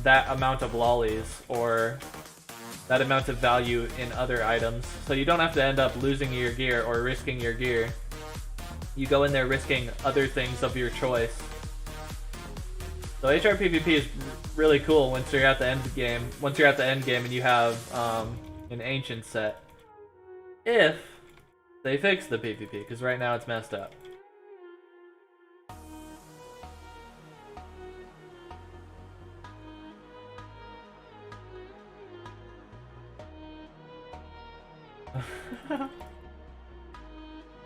that amount of lollies, or that amount of value in other items, so you don't have to end up losing your gear or risking your gear. You go in there risking other things of your choice. So HR PvP is really cool once you're at the end game. Once you're at the end game and you have an ancient set, if they fix the PvP, because right now it's messed up.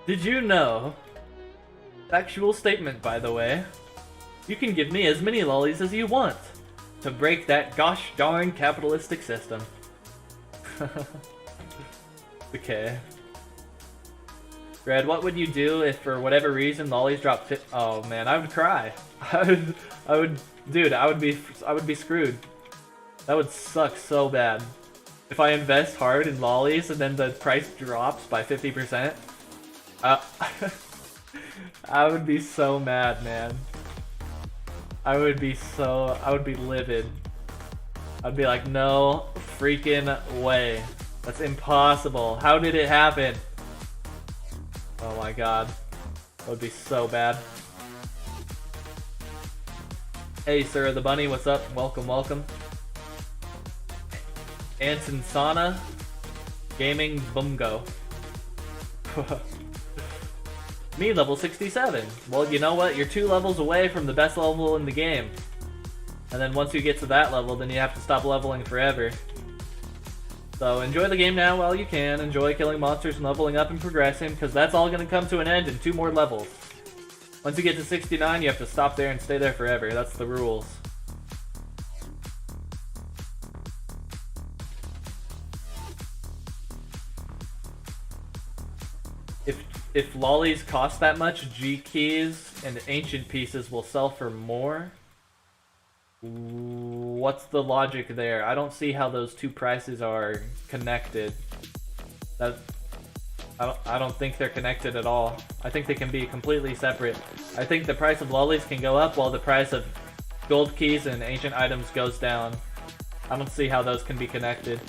Did you know? Factual statement, by the way. You can give me as many lollies as you want to break that gosh darn capitalistic system. Okay. Red, what would you do if for whatever reason lollies drop Oh man, I would cry. Dude, I would be screwed. That would suck so bad. If I invest hard in lollies and then the price drops by 50%, I would be so mad, man. I would be livid. I'd be like, no freaking way. That's impossible. How did it happen? Oh my god. That would be so bad. Hey, Sir the Bunny, what's up? Welcome, welcome. Anson Sana, Gaming Bumgo. Me, level 67. Well, you know what? You're 2 levels away from the best level in the game. And then once you get to that level, then you have to stop leveling forever. So enjoy the game now while you can. Enjoy killing monsters and leveling up and progressing, because that's all going to come to an end in 2 more levels. Once you get to 69, you have to stop there and stay there forever. That's the rules. if lollies cost that much, G keys and ancient pieces will sell for more. What's the logic there? I don't see how those two prices are connected. I don't think they're connected at all. I think they can be completely separate. I think the price of lollies can go up while the price of gold keys and ancient items goes down. I don't see how those can be connected.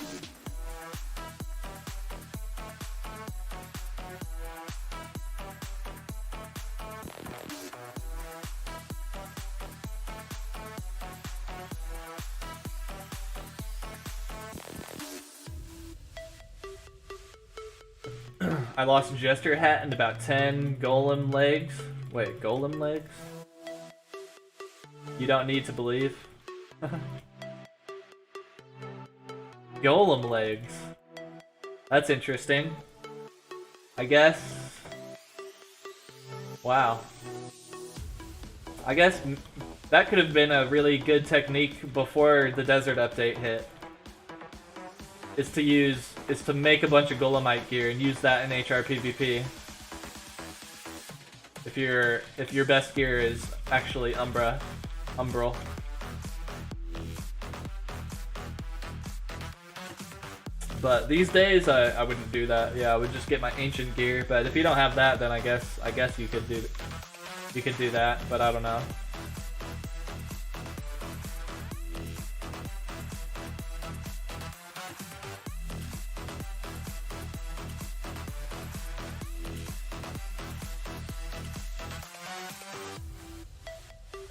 I lost a Jester hat and about 10 golem legs. Wait, golem legs? You don't need to believe. Golem legs. That's interesting. I guess. Wow. I guess that could have been a really good technique before the desert update hit. Is to make a bunch of Golemite gear and use that in HR PvP. If your best gear is actually Umbral. But these days I wouldn't do that. Yeah, I would just get my ancient gear. But if you don't have that, then I guess you could do that. But I don't know.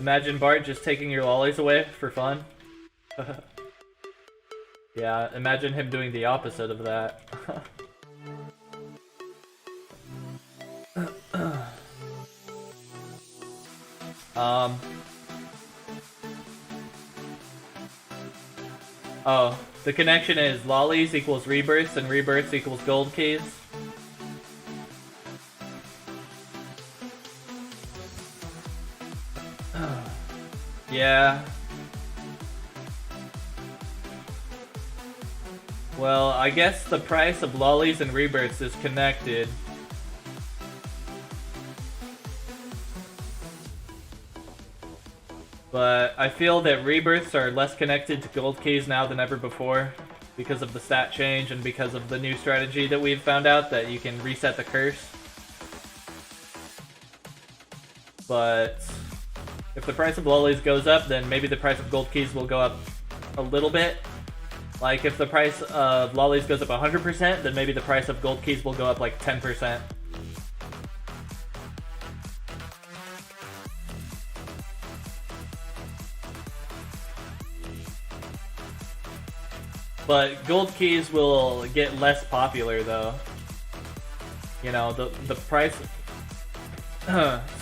Imagine Bart just taking your lollies away for fun. Yeah, imagine him doing the opposite of that. Oh, the connection is lollies equals rebirths and rebirths equals gold keys. Yeah. Well, I guess the price of lollies and rebirths is connected. But I feel that rebirths are less connected to gold keys now than ever before because of the stat change and because of the new strategy that we've found out that you can reset the curse. But if the price of lollies goes up, then maybe the price of gold keys will go up a little bit. Like, if the price of lollies goes up 100%, then maybe the price of gold keys will go up like 10%. But gold keys will get less popular, though. You know, the price...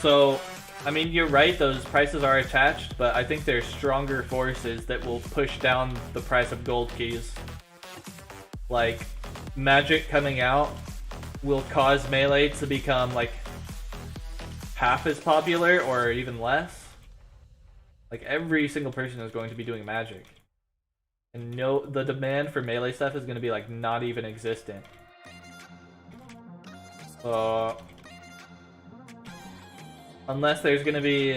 So... I mean, you're right, those prices are attached, but I think there's stronger forces that will push down the price of gold keys. Like, magic coming out will cause melee to become, like, half as popular or even less. Like, every single person is going to be doing magic. And the demand for melee stuff is going to be, like, not even existent. Unless there's gonna be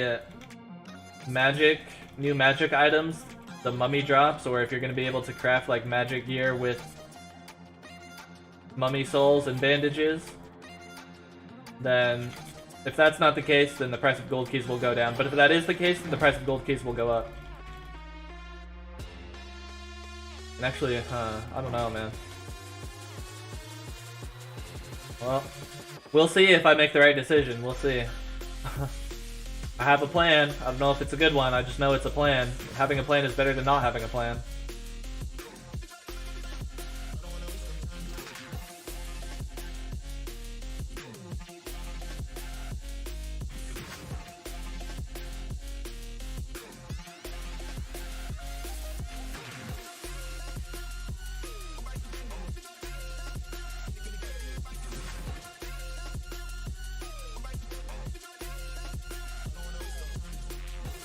new magic items, the mummy drops, or if you're gonna be able to craft like magic gear with mummy souls and bandages, then if that's not the case, then the price of gold keys will go down. But if that is the case, then the price of gold keys will go up. And actually, I don't know, man. Well, we'll see if I make the right decision. We'll see. I have a plan. I don't know if it's a good one. I just know it's a plan. Having a plan is better than not having a plan.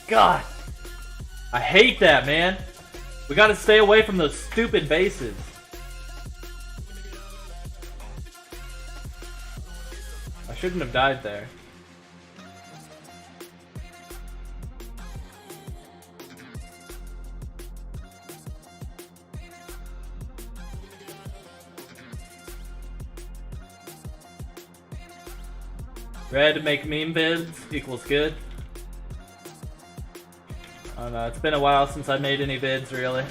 God, I hate that, man. We gotta stay away from those stupid bases. shouldn't have died there. Red make meme vids equals good. I don't know, it's been a while since I made any vids, really.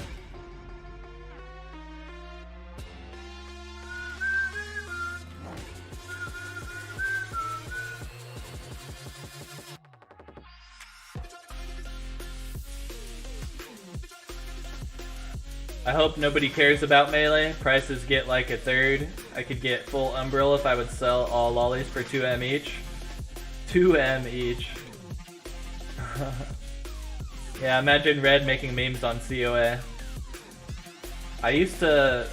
I hope nobody cares about Melee. Prices get like a third. I could get full Umbrella if I would sell all lollies for 2M each. 2M each. Yeah, imagine Red making memes on COA. I used to...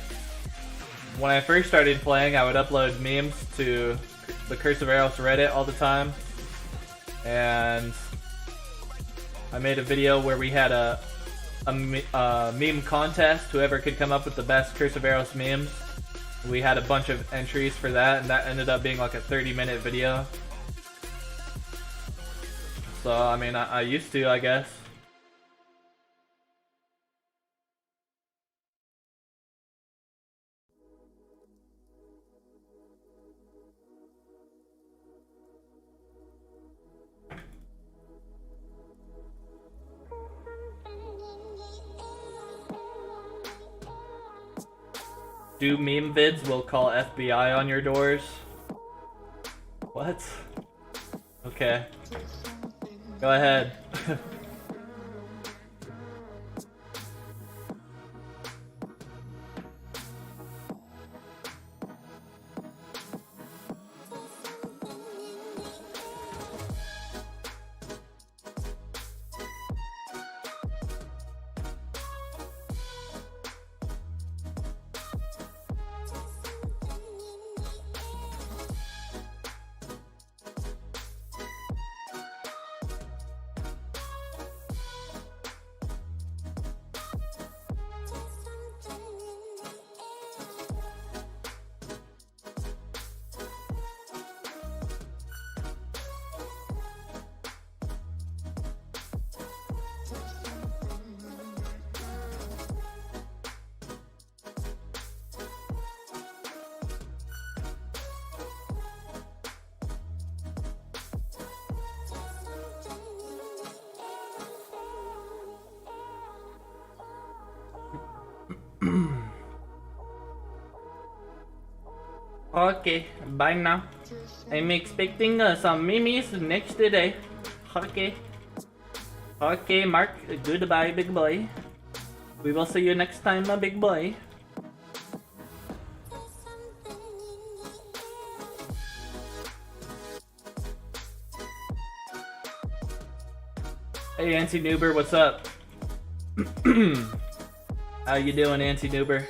When I first started playing, I would upload memes to the Curse of Aros Reddit all the time. And I made a video where we had a meme contest. Whoever could come up with the best Curse of Aros memes. We had a bunch of entries for that, and that ended up being like a 30-minute video. So, I mean, I used to, I guess. Do meme vids will call FBI on your doors? What? Okay. Go ahead. Okay, bye now. I'm expecting some memes next day. Okay. Okay, Mark, goodbye, big boy. We will see you next time, big boy. Hey, Anti-Noober, what's up? How you doing, Anti-Noober?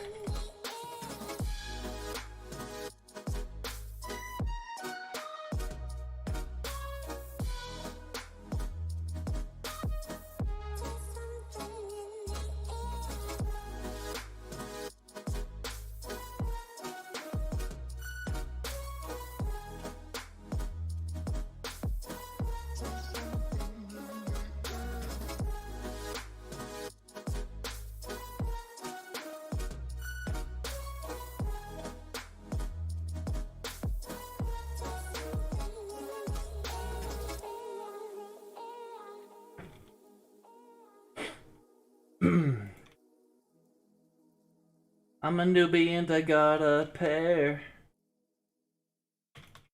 I'm a newbie and I got a pair.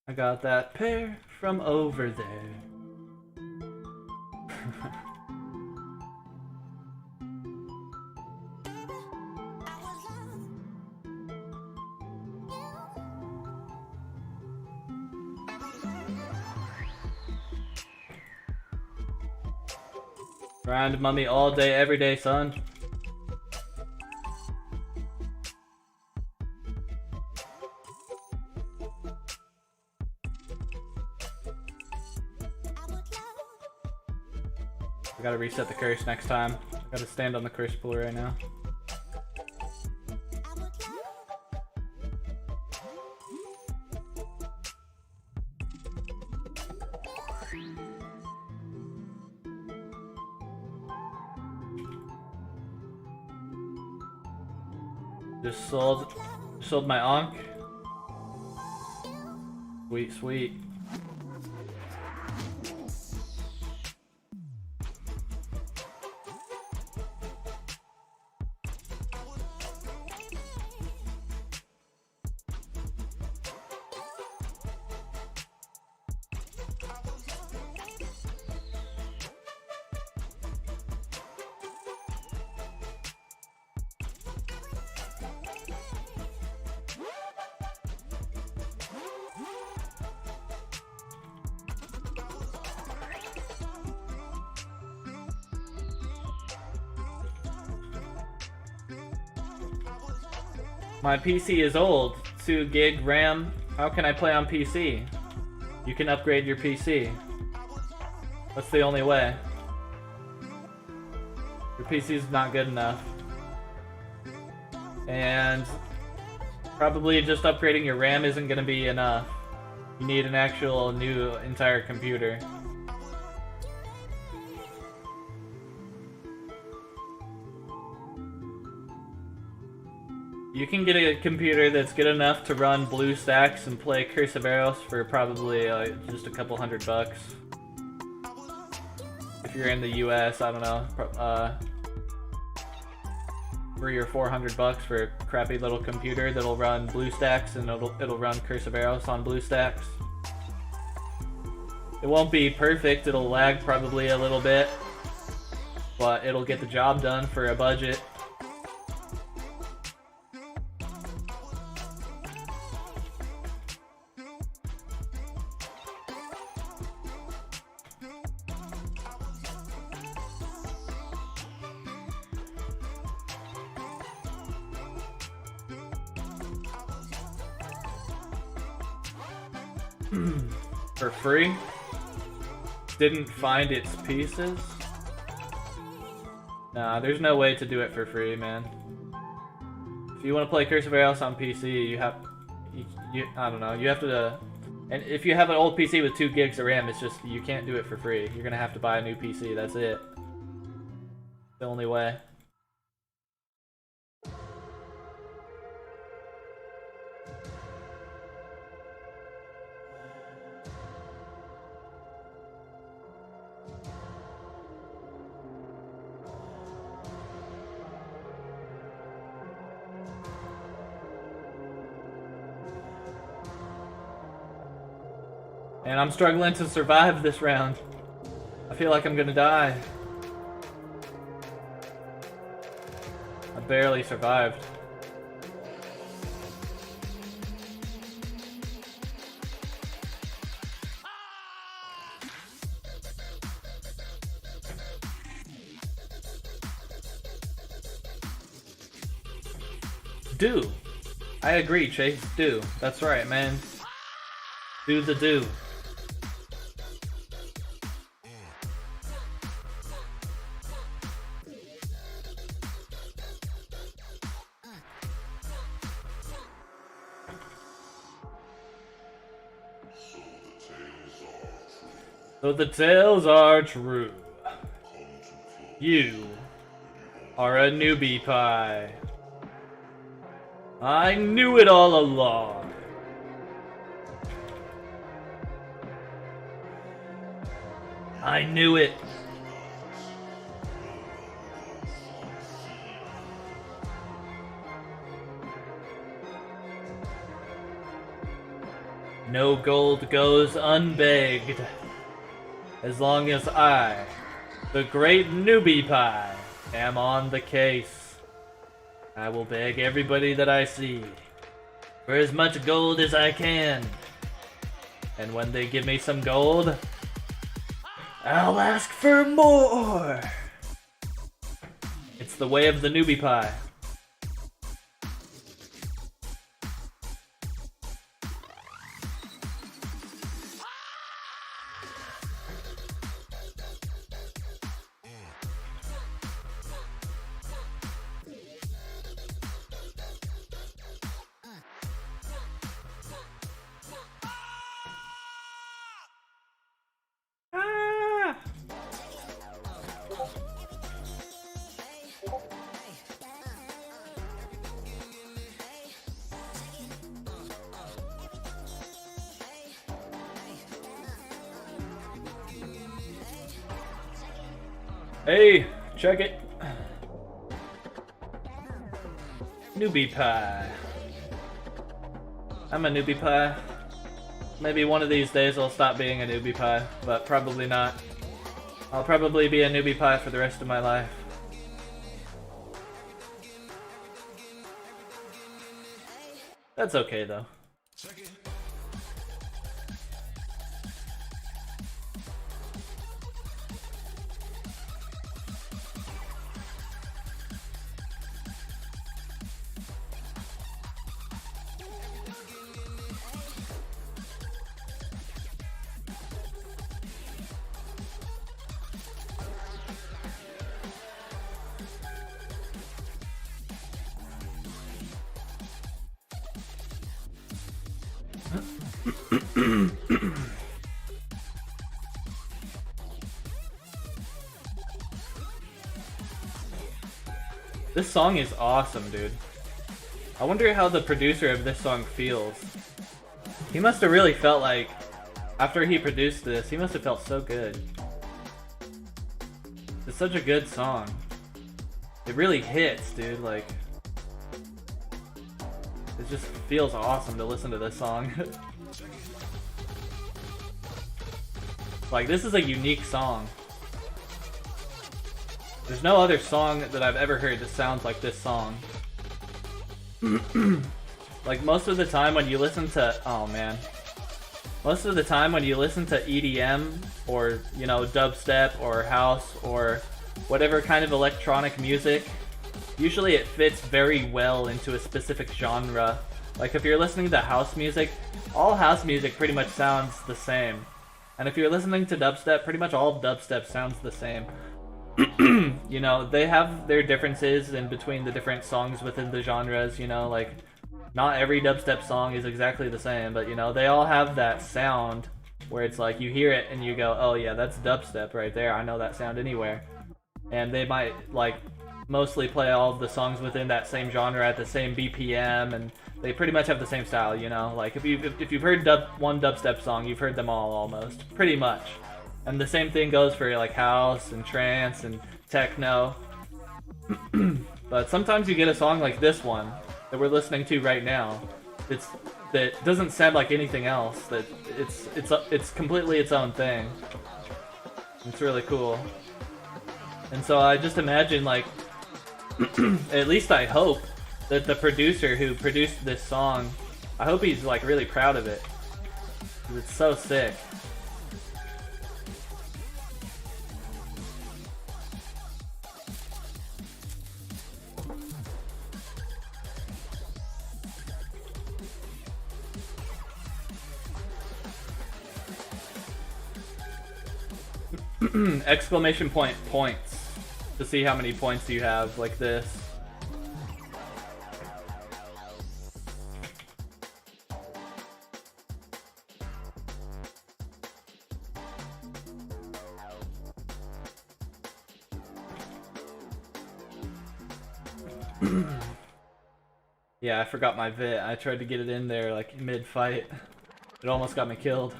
I got that pair from over there. Grind mummy all day, every day, son. I gotta reset the curse next time. I gotta stand on the curse pool right now. Just sold my Ankh. Sweet, sweet. My PC is old. 2 gig RAM. How can I play on PC? You can upgrade your PC. That's the only way. Your PC's not good enough. And probably just upgrading your RAM isn't gonna be enough. You need an actual new entire computer. You can get a computer that's good enough to run BlueStacks and play Curse of Aros for probably just a couple $100. If you're in the US, I don't know, $300 or $400 for a crappy little computer that'll run BlueStacks and it'll run Curse of Aros on BlueStacks. It won't be perfect, it'll lag probably a little bit, but it'll get the job done for a budget. For free? Didn't find its pieces? Nah, there's no way to do it for free, man. If you want to play Curse of Aros on PC, you have... I don't know, you have to... and if you have an old PC with 2 gigs of RAM, it's just, you can't do it for free. You're gonna have to buy a new PC, that's it. The only way. And I'm struggling to survive this round. I feel like I'm gonna die. I barely survived. Do. I agree, Chase. Do. That's right, man. Do the do. So the tales are true. You are a newbie pie. I knew it all along. I knew it. No gold goes unbegged. As long as I, the great newbie pie, am on the case. I will beg everybody that I see for as much gold as I can. And when they give me some gold, I'll ask for more. It's the way of the newbie pie. Hey, check it. Newbie pie. I'm a newbie pie. Maybe one of these days I'll stop being a newbie pie, but probably not. I'll probably be a newbie pie for the rest of my life. That's okay though. This song is awesome, dude. I wonder how the producer of this song feels. He must have really felt like, after he produced this, he must have felt so good. It's such a good song. It really hits, dude, like... It just feels awesome to listen to this song. Like, this is a unique song. There's no other song that I've ever heard that sounds like this song. Like, most of the time when you listen to... Oh, man. Most of the time when you listen to EDM, or, you know, dubstep, or house, or whatever kind of electronic music, usually it fits very well into a specific genre. Like, if you're listening to house music, all house music pretty much sounds the same. And if you're listening to dubstep, pretty much all dubstep sounds the same. You know, they have their differences in between the different songs within the genres, you know, like, not every dubstep song is exactly the same, but, you know, they all have that sound where it's like, you hear it and you go, oh yeah, that's dubstep right there, I know that sound anywhere. And they might, like, mostly play all of the songs within that same genre at the same BPM, and they pretty much have the same style, you know, like, if you've heard one dubstep song, you've heard them all, almost, pretty much. And the same thing goes for, like, house and trance and techno. But sometimes you get a song like this one that we're listening to right now. That doesn't sound like anything else. That it's completely its own thing. It's really cool. And so I just imagine, like, at least I hope that the producer who produced this song, I hope he's, like, really proud of it. 'Cause it's so sick. Exclamation point points to see how many points you have, like this. Yeah, I forgot my vit. I tried to get it in there like mid-fight. It almost got me killed.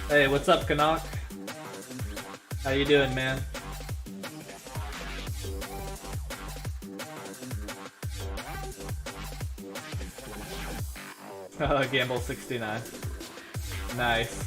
Hey, what's up, Canuck? How you doing, man? Gamble 69. Nice.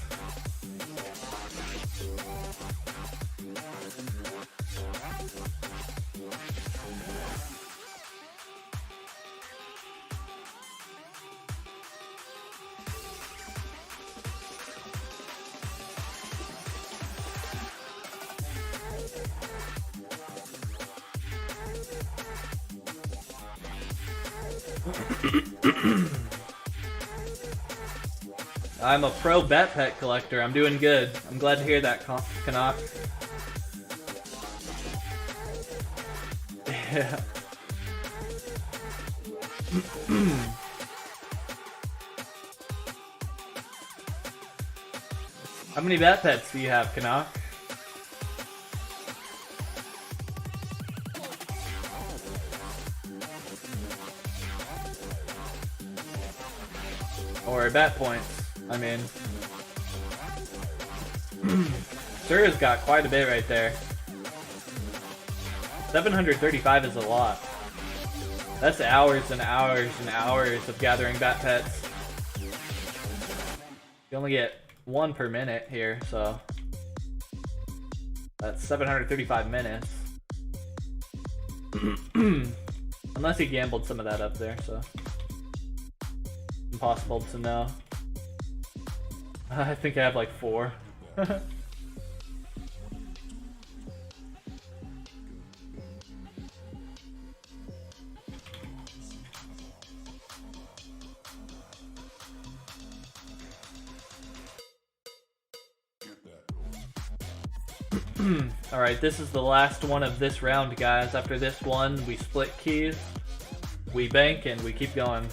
I'm a pro bet pet collector. I'm doing good. I'm glad to hear that, Canuck. Yeah. How many bat pets do you have, Canuck? Or bat points, I mean. Sir's got quite a bit right there. 735 is a lot. That's hours and hours and hours of gathering bat pets. You only get one per minute here, so that's 735 minutes. Unless he gambled some of that up there, so impossible to know. I think I have like 4. Alright, this is the last one of this round, guys. After this one, we split keys, we bank, and we keep going.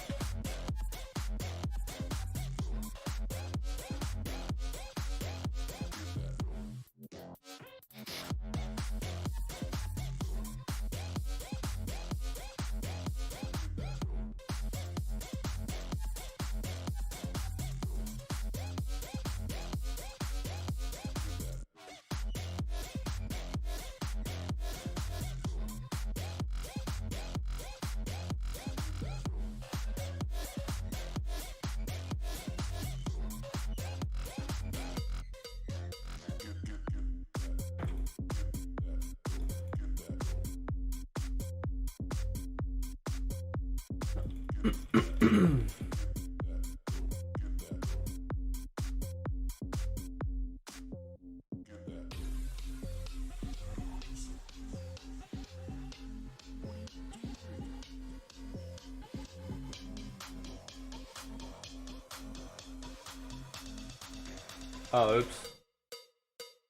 Oh, oops.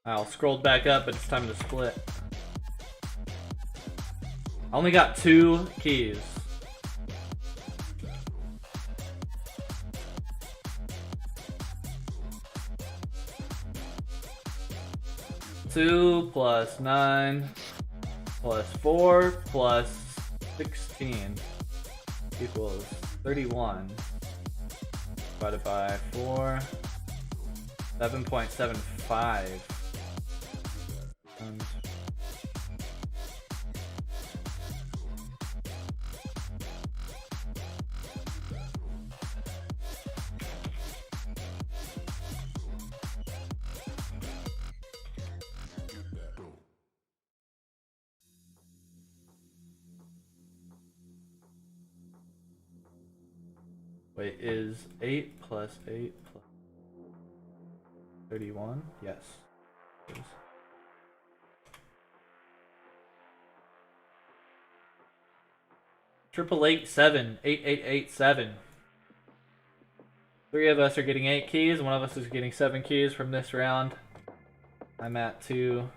I'll scroll back up, but it's time to split. I only got 2 keys. Two plus 9 plus 4 plus 16 equals 31 divided by 4. 7.75. Wait, is 8 plus 8 plus 31? Yes. It is. Triple 87 8887. 3 of us are getting 8 keys. 1 of us is getting 7 keys from this round. I'm at 2.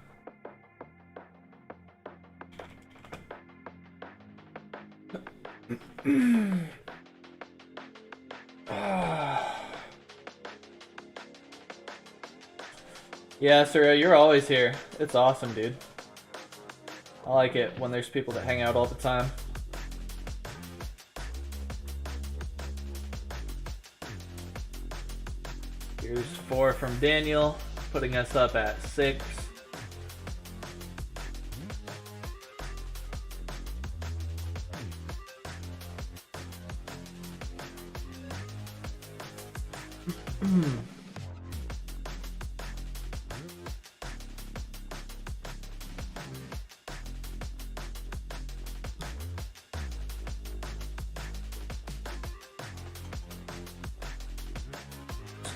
Yeah, Surya, you're always here. It's awesome, dude. I like it when there's people that hang out all the time. Here's 4 from Daniel, putting us up at 6.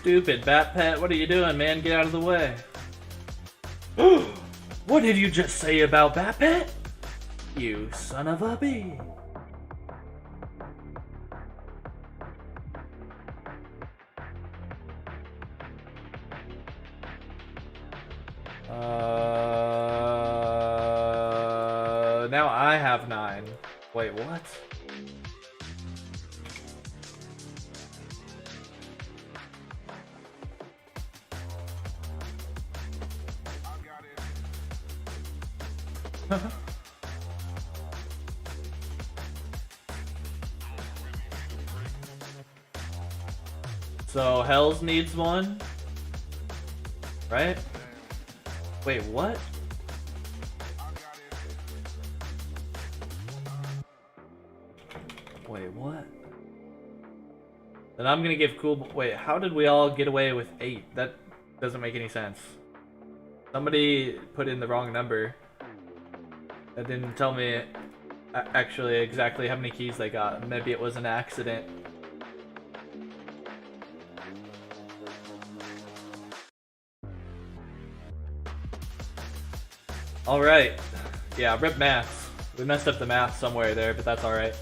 Stupid Bat Pet, what are you doing, man? Get out of the way. What did you just say about Bat Pet? You son of a bee. Now I have 9. Wait, what? So Hells needs one, right? Wait, what? Wait, what? Then I'm gonna give cool. Wait, how did we all get away with 8? That doesn't make any sense. Somebody put in the wrong number. That didn't tell me actually exactly how many keys they got. Maybe it was an accident. Alright. Yeah, rip maths. We messed up the math somewhere there, but that's alright.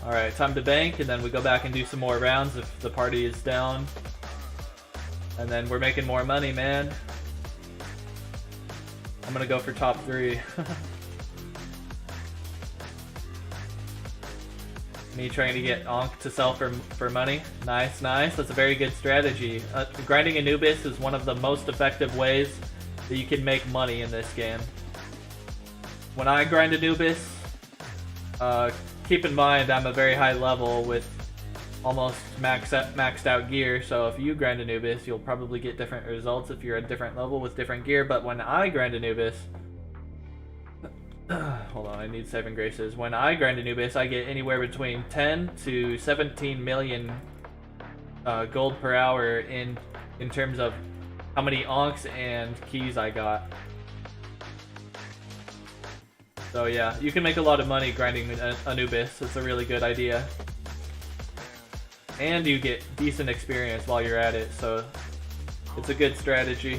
Alright, time to bank, and then we go back and do some more rounds if the party is down. And then we're making more money, man. I'm gonna go for top 3. Me trying to get Ankh to sell for money. Nice, nice. That's a very good strategy. Grinding Anubis is one of the most effective ways that you can make money in this game. When I grind Anubis, keep in mind I'm a very high level with almost maxed out gear, so if you grind Anubis, you'll probably get different results if you're at a different level with different gear, but when I grind Anubis... hold on, I need 7 graces. When I grind Anubis, I get anywhere between 10 to 17 million gold per hour in terms of how many Ankhs and keys I got. So yeah, you can make a lot of money grinding Anubis. It's a really good idea. And you get decent experience while you're at it, so it's a good strategy.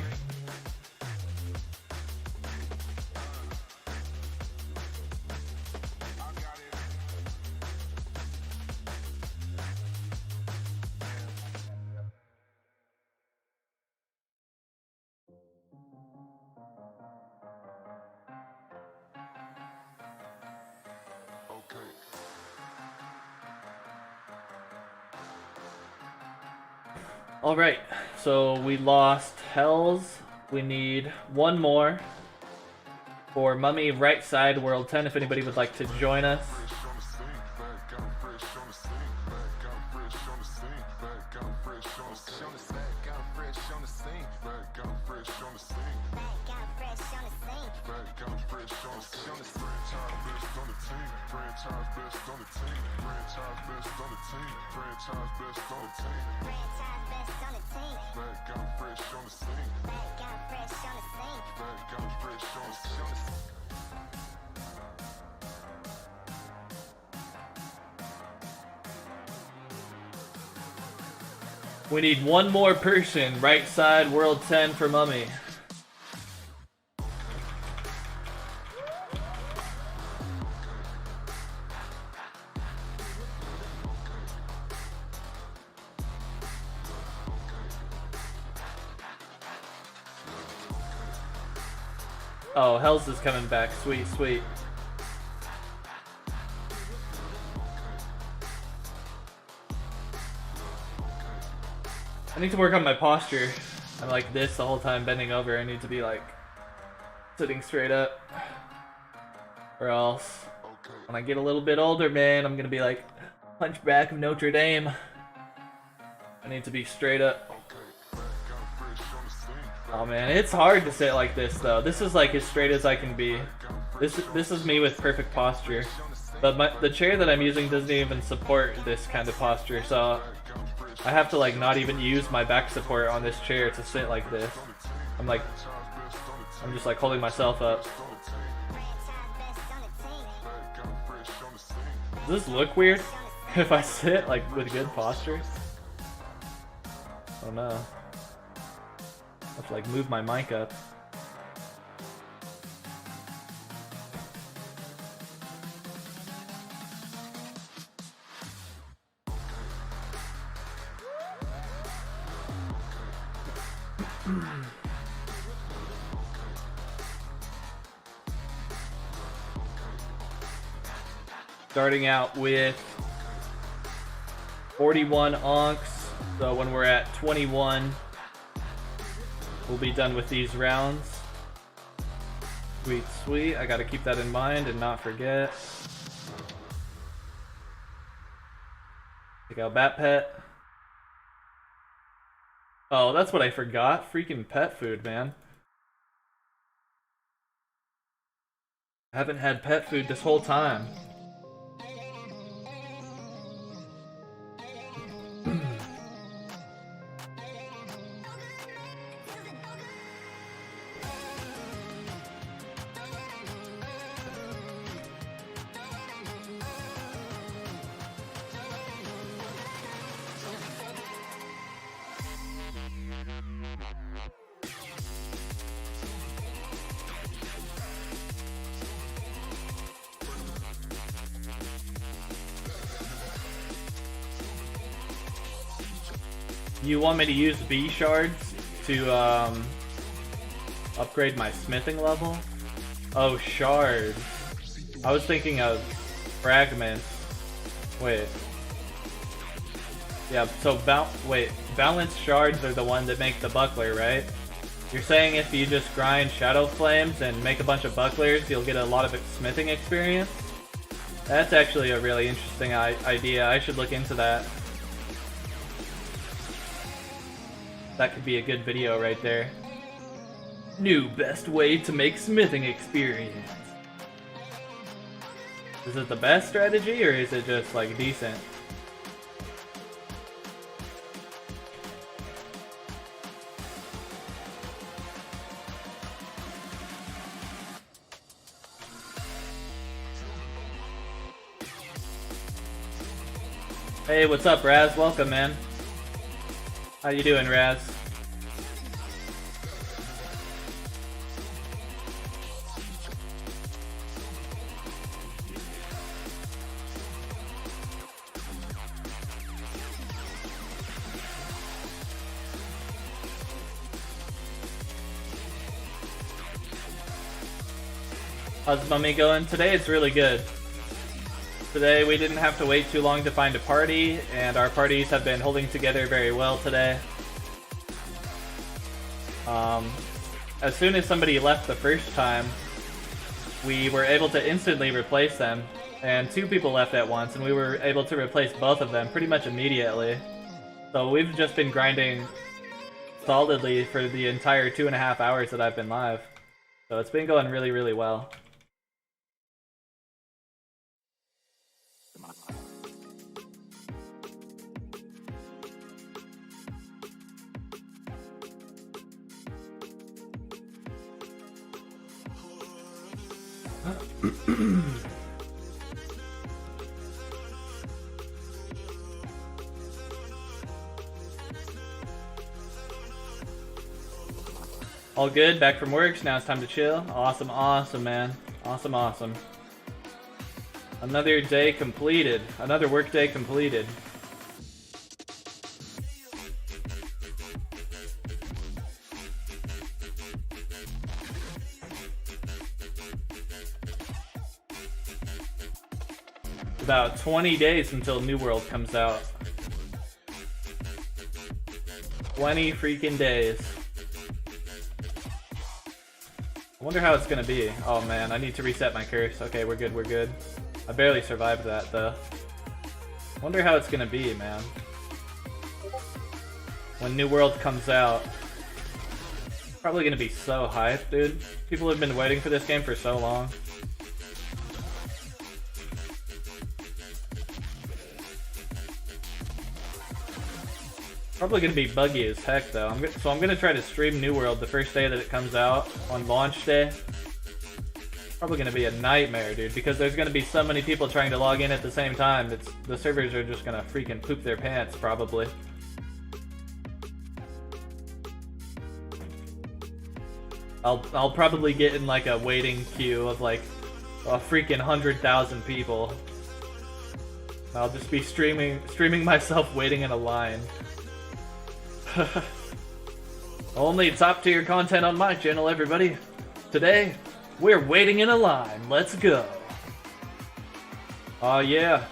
Alright, so we lost Hells. We need one more for Mummy right side World 10 if anybody would like to join us. We need one more person, right side, World 10 for Mummy. Oh, Hells is coming back. Sweet, sweet. I need to work on my posture. I'm like this the whole time, bending over. I need to be like sitting straight up, or else when I get a little bit older, man, I'm gonna be like Hunchback of Notre Dame. I need to be straight up. Oh man, it's hard to sit like this though. This is like as straight as I can be. This is me with perfect posture. But the chair that I'm using doesn't even support this kind of posture, so I have to like not even use my back support on this chair to sit like this. I'm just like holding myself up. Does this look weird if I sit like with good posture? Oh no. I have to like move my mic up. Starting out with 41 onks, so when we're at 21, we'll be done with these rounds. Sweet, sweet. I gotta keep that in mind and not forget. Take out Bat Pet. Oh, that's what I forgot. Freaking pet food, man. I haven't had pet food this whole time. You want me to use B shards to upgrade my smithing level? Oh, shards. I was thinking of fragments. Wait. Yeah, so balanced shards are the one that make the buckler, right? You're saying if you just grind Shadow Flames and make a bunch of bucklers, you'll get a lot of smithing experience? That's actually a really interesting idea. I should look into that. That could be a good video right there. New best way to make smithing experience. Is it the best strategy or is it just like decent? Hey, what's up, Raz? Welcome, man. How you doing, Raz? How's Mummy going? Today it's really good. Today we didn't have to wait too long to find a party, and our parties have been holding together very well today. As soon as somebody left the first time, we were able to instantly replace them, and 2 people left at once, and we were able to replace both of them pretty much immediately. So we've just been grinding solidly for the entire 2.5 hours that I've been live. So it's been going really, really well. All good, back from work, so now it's time to chill. Awesome, awesome, man. Awesome, awesome. Another day completed. Another work day completed. About 20 days until New World comes out. 20 freaking days. I wonder how it's gonna be. Oh man, I need to reset my curse. Okay, we're good, we're good. I barely survived that though. Wonder how it's gonna be, man. When New World comes out. Probably gonna be so hyped, dude. People have been waiting for this game for so long. Probably gonna be buggy as heck though. So I'm gonna try to stream New World the first day that it comes out on launch day. Probably gonna be a nightmare, dude, because there's gonna be so many people trying to log in at the same time. The servers are just gonna freaking poop their pants, probably. I'll probably get in like a waiting queue of like a freaking 100,000 people. I'll just be streaming myself waiting in a line. Only top tier content on my channel, everybody. Today, we're waiting in a line. Let's go. Oh yeah.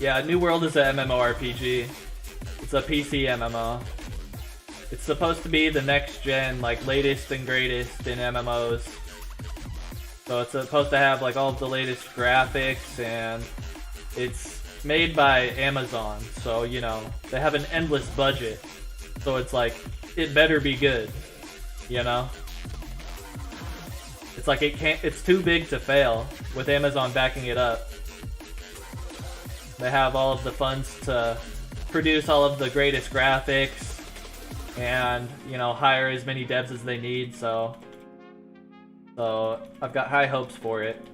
Yeah, New World is an MMORPG. It's a PC MMO. It's supposed to be the next gen, like latest and greatest in MMOs. So it's supposed to have like all of the latest graphics, and it's made by Amazon. So, you know, they have an endless budget. So it's like, it better be good, you know? It's like it's too big to fail with Amazon backing it up. They have all of the funds to produce all of the greatest graphics and, you know, hire as many devs as they need, so I've got high hopes for it.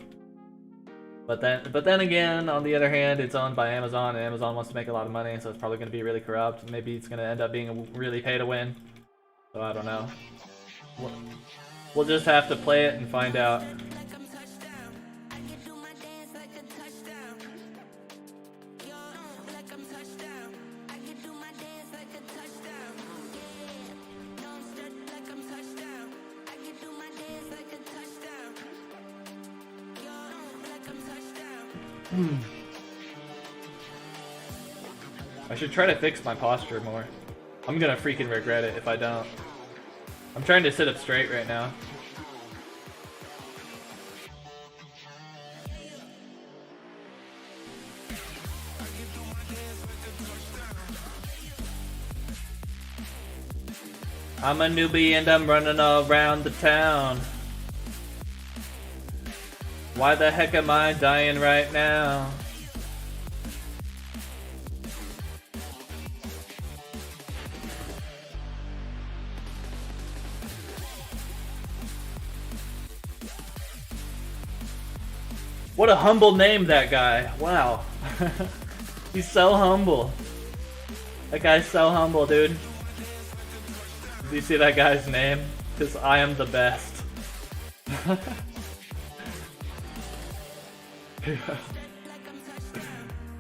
But then again, on the other hand, it's owned by Amazon, and Amazon wants to make a lot of money, so it's probably going to be really corrupt. Maybe it's going to end up being really pay to win. So I don't know. We'll just have to play it and find out. I should try to fix my posture more. I'm gonna freaking regret it if I don't. I'm trying to sit up straight right now. I'm a newbie and I'm running around the town. Why the heck am I dying right now? What a humble name, that guy. Wow. He's so humble. That guy's so humble, dude. Do you see that guy's name? Because I am the best.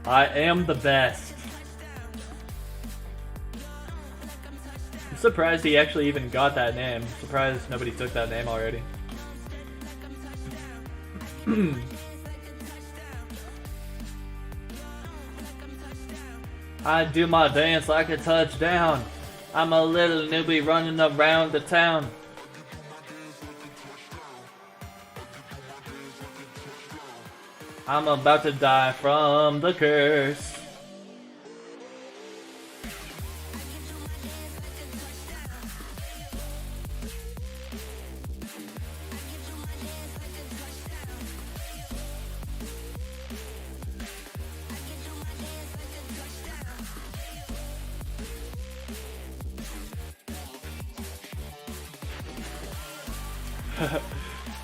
I am the best. I'm surprised he actually even got that name. I'm surprised nobody took that name already. I do my dance like a touchdown. I'm a little newbie running around the town. I'm about to die from the curse.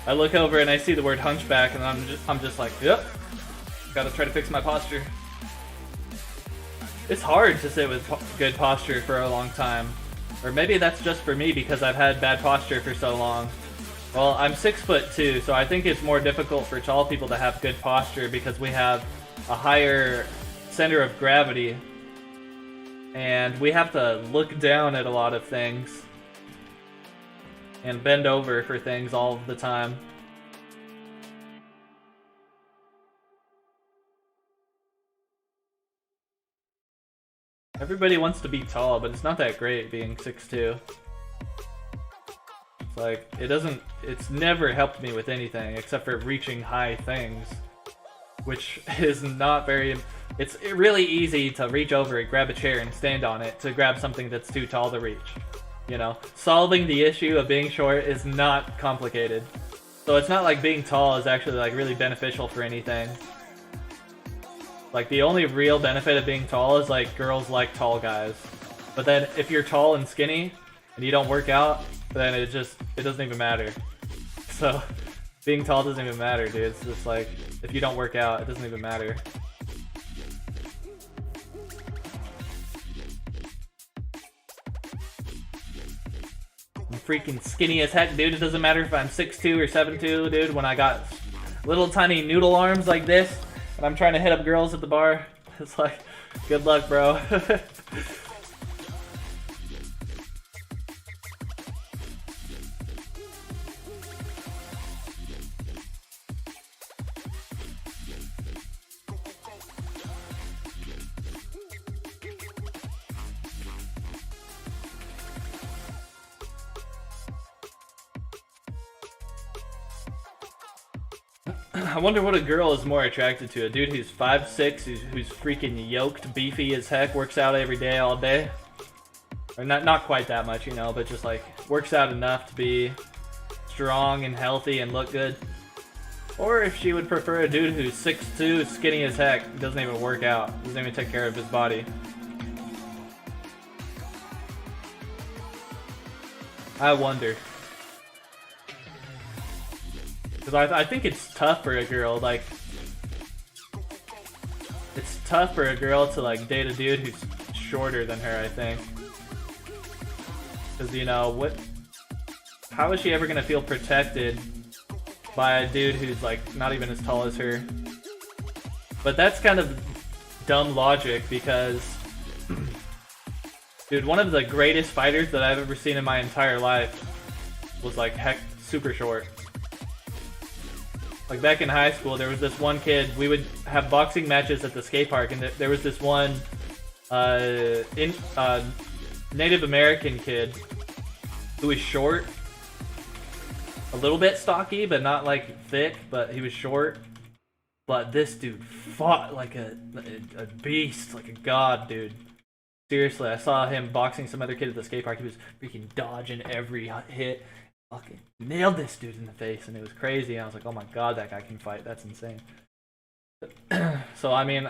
I look over and I see the word hunchback, and I'm just like, yep. Gotta try to fix my posture. It's hard to sit with good posture for a long time. Or maybe that's just for me because I've had bad posture for so long. Well, I'm 6'2", so I think it's more difficult for tall people to have good posture because we have a higher center of gravity. And we have to look down at a lot of things. And bend over for things all the time. Everybody wants to be tall, but it's not that great being 6'2". It's like, it's never helped me with anything except for reaching high things. Which is not very, it's really easy to reach over and grab a chair and stand on it to grab something that's too tall to reach. You know, solving the issue of being short is not complicated. So it's not like being tall is actually like really beneficial for anything. Like the only real benefit of being tall is like girls like tall guys. But then if you're tall and skinny and you don't work out, then it doesn't even matter. So being tall doesn't even matter, dude. It's just like if you don't work out, it doesn't even matter. I'm freaking skinny as heck, dude. It doesn't matter if I'm 6'2" or 7'2", dude. When I got little tiny noodle arms like this, and I'm trying to hit up girls at the bar, it's like, good luck, bro. I wonder what a girl is more attracted to. A dude who's 5'6", who's freaking yoked, beefy as heck, works out every day, all day. Or not quite that much, you know, but just like works out enough to be strong and healthy and look good. Or if she would prefer a dude who's 6'2", skinny as heck, doesn't even work out, doesn't even take care of his body. I wonder. Because I think it's tough for a girl, like... It's tough for a girl to, like, date a dude who's shorter than her, I think. Because, you know, what... How is she ever gonna feel protected by a dude who's, like, not even as tall as her? But that's kind of dumb logic, because... Dude, one of the greatest fighters that I've ever seen in my entire life was, like, heck, super short. Like, back in high school, there was this one kid, we would have boxing matches at the skate park, and there was this one Native American kid who was short. A little bit stocky, but not, like, thick, but he was short. But this dude fought like a beast, like a god, dude. Seriously, I saw him boxing some other kid at the skate park. He was freaking dodging every hit. Fucking nailed this dude in the face, and it was crazy. And I was like, oh my god, that guy can fight. That's insane. So, I mean,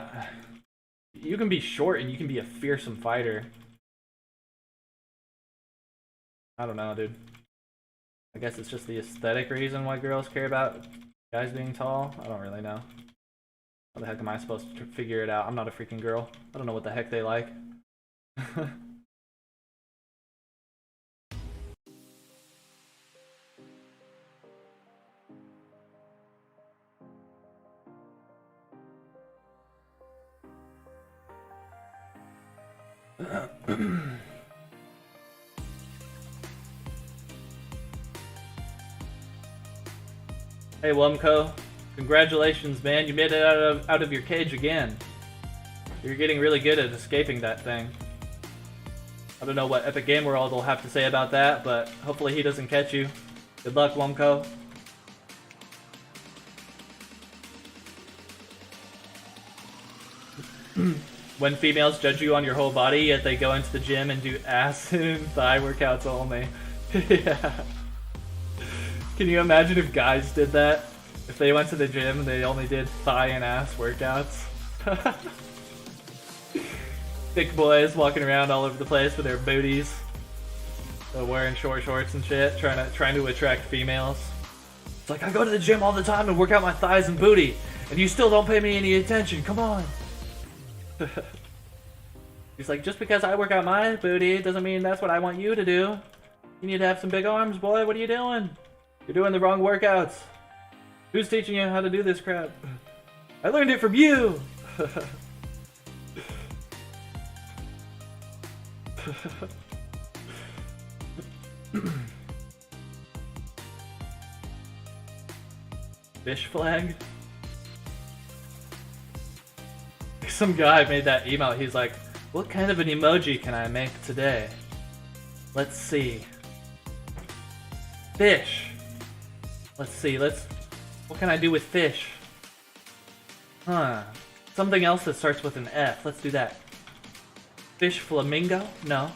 you can be short and you can be a fearsome fighter. I don't know, dude. I guess it's just the aesthetic reason why girls care about guys being tall. I don't really know. How the heck am I supposed to figure it out? I'm not a freaking girl. I don't know what the heck they like. Hey Wumco, congratulations, man! You made it out of your cage again. You're getting really good at escaping that thing. I don't know what Epic Game World will have to say about that, but hopefully he doesn't catch you. Good luck, Wumco. When females judge you on your whole body, yet they go into the gym and do ass and thigh workouts only. Yeah. Can you imagine if guys did that? If they went to the gym and they only did thigh and ass workouts? Thick boys walking around all over the place with their booties, wearing short shorts and shit, trying to attract females. It's like, I go to the gym all the time and work out my thighs and booty, and you still don't pay me any attention. Come on. He's like, just because I work out my booty doesn't mean that's what I want you to do. You need to have some big arms, boy. What are you doing? You're doing the wrong workouts. Who's teaching you how to do this crap? I learned it from you. Fish flag? Some guy made that emote. He's like, what kind of an emoji can I make today? Let's see. Fish. Let's see, what can I do with fish? Huh. Something else that starts with an F. Let's do that. Fish flamingo? No.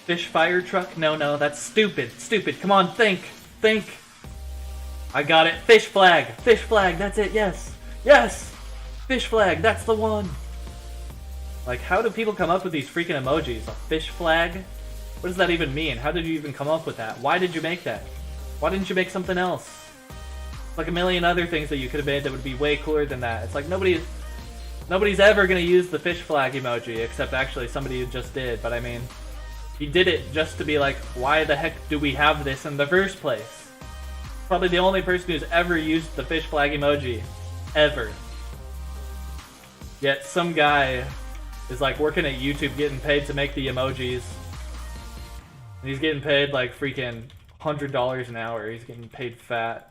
Fish fire truck? No, that's stupid. Stupid. Come on, think. Think. I got it. Fish flag. Fish flag. That's it. Yes. Yes. Fish flag. That's the one. Like, how do people come up with these freaking emojis? A fish flag? What does that even mean? How did you even come up with that? Why did you make that? Why didn't you make something else? Like a million other things that you could have made that would be way cooler than that. It's like nobody's ever gonna use the fish flag emoji, except actually somebody who just did. But I mean, he did it just to be like, why the heck do we have this in the first place? Probably the only person who's ever used the fish flag emoji. Ever. Yet some guy is like working at YouTube getting paid to make the emojis. And he's getting paid like freaking $100 an hour. He's getting paid fat.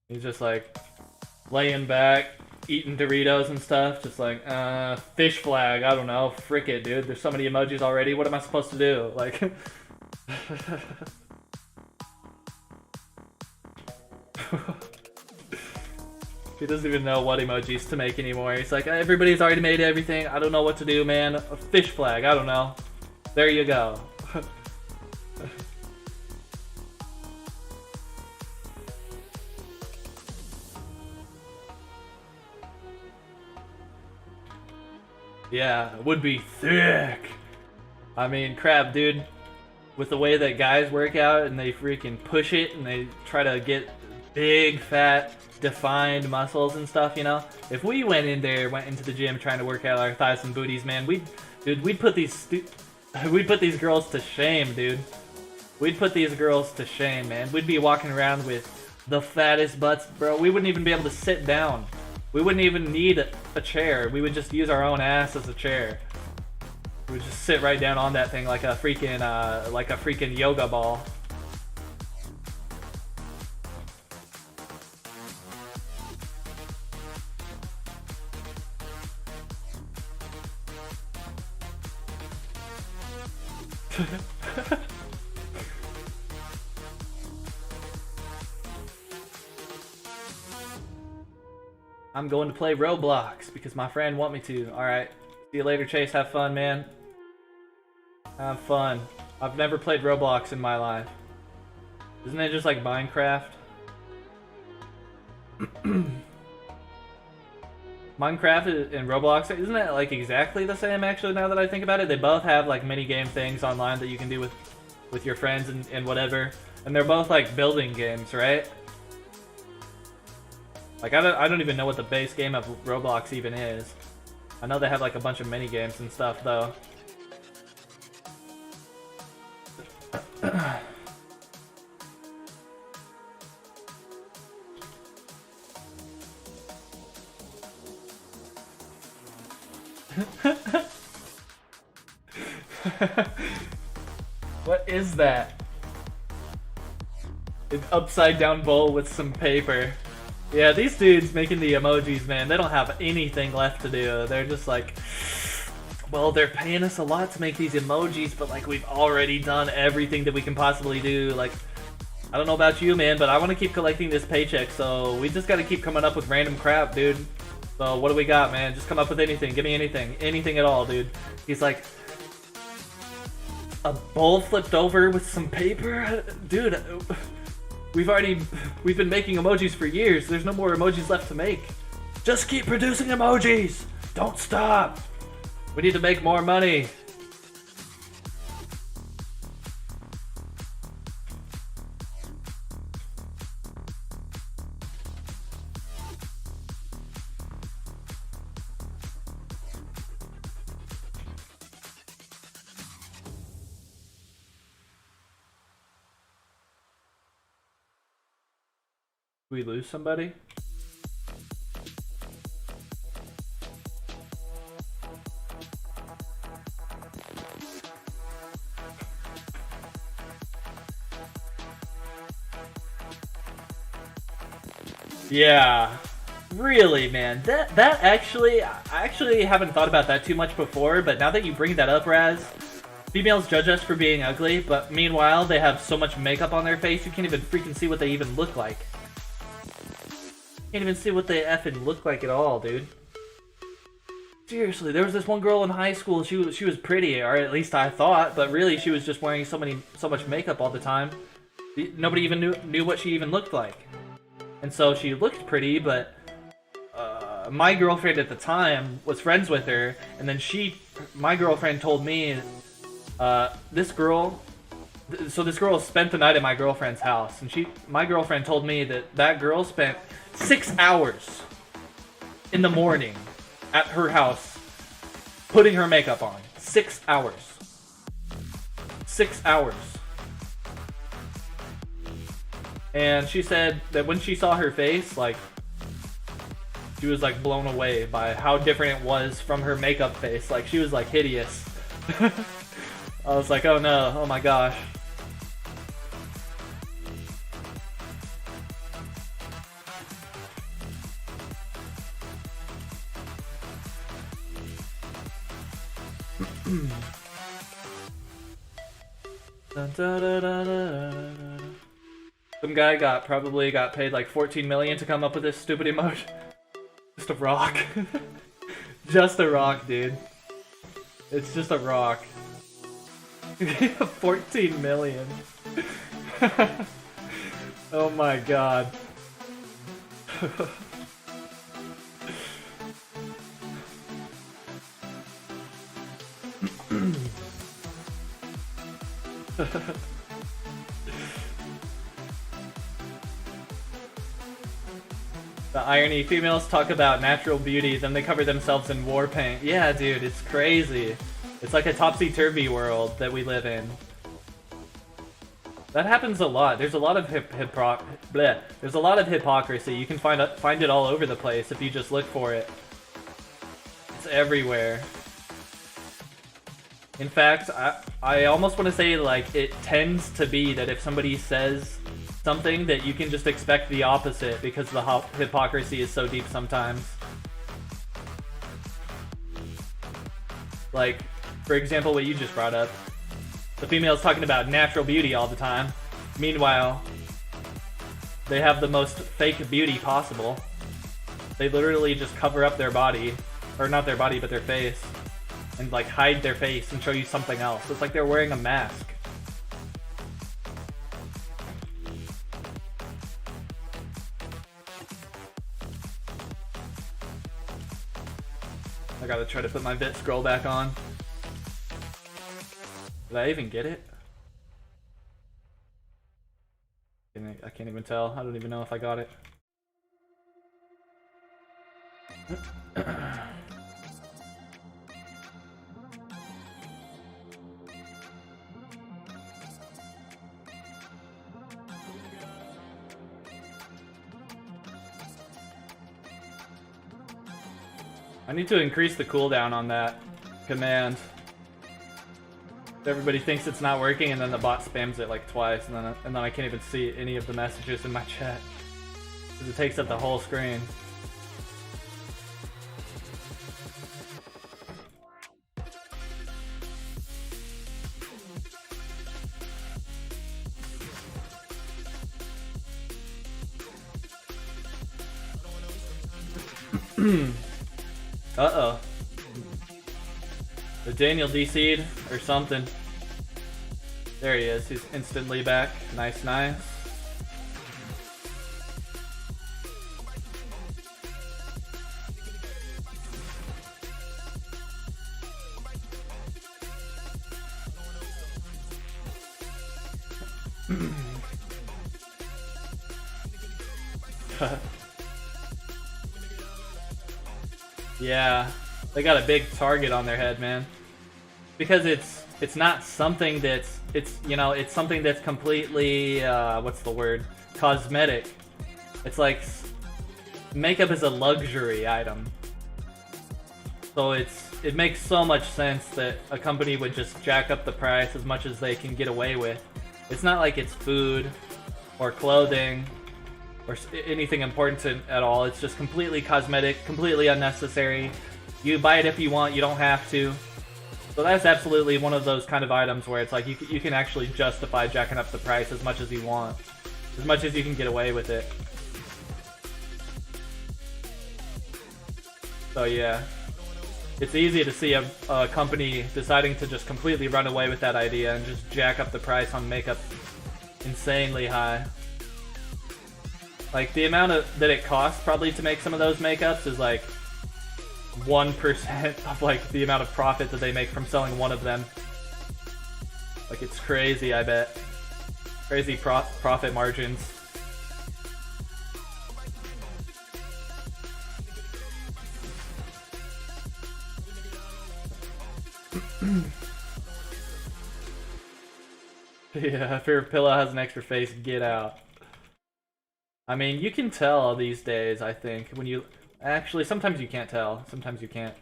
He's just like laying back, eating Doritos and stuff, just like, fish flag, I don't know, frick it, dude. There's so many emojis already, what am I supposed to do? Like, He doesn't even know what emojis to make anymore. He's like, everybody's already made everything. I don't know what to do, man. A fish flag. I don't know. There you go. Yeah, it would be thick. I mean, crap, dude. With the way that guys work out and they freaking push it and they try to get big, fat, defined muscles and stuff, you know? If we went into the gym trying to work out our thighs and booties, man, we'd put these girls to shame, dude. We'd put these girls to shame, man. We'd be walking around with the fattest butts, bro. We wouldn't even be able to sit down. We wouldn't even need a chair. We would just use our own ass as a chair. We would just sit right down on that thing like a freaking yoga ball. I'm going to play Roblox because my friend want me to. Alright. See you later, Chase. Have fun, man. Have fun. I've never played Roblox in my life. Isn't it just like Minecraft? Minecraft and Roblox, isn't it like exactly the same actually now that I think about it? They both have like mini game things online that you can do with your friends and whatever. And they're both like building games, right? Like I don't even know what the base game of Roblox even is. I know they have like a bunch of mini games and stuff though. What is that? An upside down bowl with some paper. Yeah, these dudes making the emojis, man, they don't have anything left to do. They're just like, well, they're paying us a lot to make these emojis, but like we've already done everything that we can possibly do. Like, I don't know about you, man, but I want to keep collecting this paycheck, so we just got to keep coming up with random crap, dude. So what do we got, man? Just come up with anything. Give me anything. Anything at all, dude. He's like, a bowl flipped over with some paper? Dude, we've been making emojis for years. There's no more emojis left to make. Just keep producing emojis. Don't stop. We need to make more money. Did we lose somebody? Yeah, really, man. That actually, I actually haven't thought about that too much before, but now that you bring that up, Raz, females judge us for being ugly, but meanwhile, they have so much makeup on their face, you can't even freaking see what they even look like. Can't even see what they effing look like at all, dude. Seriously, there was this one girl in high school, she was pretty, or at least I thought, but really she was just wearing so much makeup all the time. Nobody even knew what she even looked like. And so she looked pretty, but my girlfriend at the time was friends with her, and then my girlfriend told me, this girl spent the night at my girlfriend's house, and my girlfriend told me that girl spent 6 hours in the morning at her house putting her makeup on. 6 hours. 6 hours. And she said that when she saw her face, like, she was like blown away by how different it was from her makeup face. Like, she was like hideous. I was like, oh no, oh my gosh. Some guy probably got paid like 14 million to come up with this stupid emoji. just a rock. Just a rock, dude. It's just a rock. 14 million. Oh my god. The irony, females talk about natural beauty, then they cover themselves in war paint. Yeah, dude, it's crazy. It's like a topsy-turvy world that we live in. That happens a lot. There's a lot of there's a lot of hypocrisy. You can find it all over the place if you just look for it. It's everywhere. In fact, I almost want to say, like, it tends to be that if somebody says something that you can just expect the opposite because the hypocrisy is so deep sometimes. Like, for example, what you just brought up. The female's talking about natural beauty all the time. Meanwhile, they have the most fake beauty possible. They literally just cover up their body, or not their body, but their face, and like hide their face and show you something else. It's like they're wearing a mask. I gotta try to put my bit scroll back on. Did I even get it? I can't even tell. I don't even know if I got it. I need to increase the cooldown on that command. Everybody thinks it's not working, and then the bot spams it like twice, and then I can't even see any of the messages in my chat because it takes up the whole screen. Uh-oh. The Daniel DC'd or something. There he is. He's instantly back. Nice, nice. Yeah, they got a big target on their head, man. Because it's not something that's it's something that's completely what's the word? Cosmetic. It's like makeup is a luxury item. So it makes so much sense that a company would just jack up the price as much as they can get away with. It's not like it's food or clothing or anything important at all. It's just completely cosmetic, completely unnecessary. You buy it if you want, you don't have to. So that's absolutely one of those kind of items where it's like you can actually justify jacking up the price as much as you want. As much as you can get away with it. So yeah. It's easy to see a company deciding to just completely run away with that idea and just jack up the price on makeup insanely high. Like, the amount that it costs probably to make some of those makeups is like 1% of like the amount of profit that they make from selling one of them. Like, it's crazy, I bet. Crazy profit margins. Yeah, if your pillow has an extra face, get out. I mean, you can tell these days, I think, when you... Actually, sometimes you can't tell. Sometimes you can't.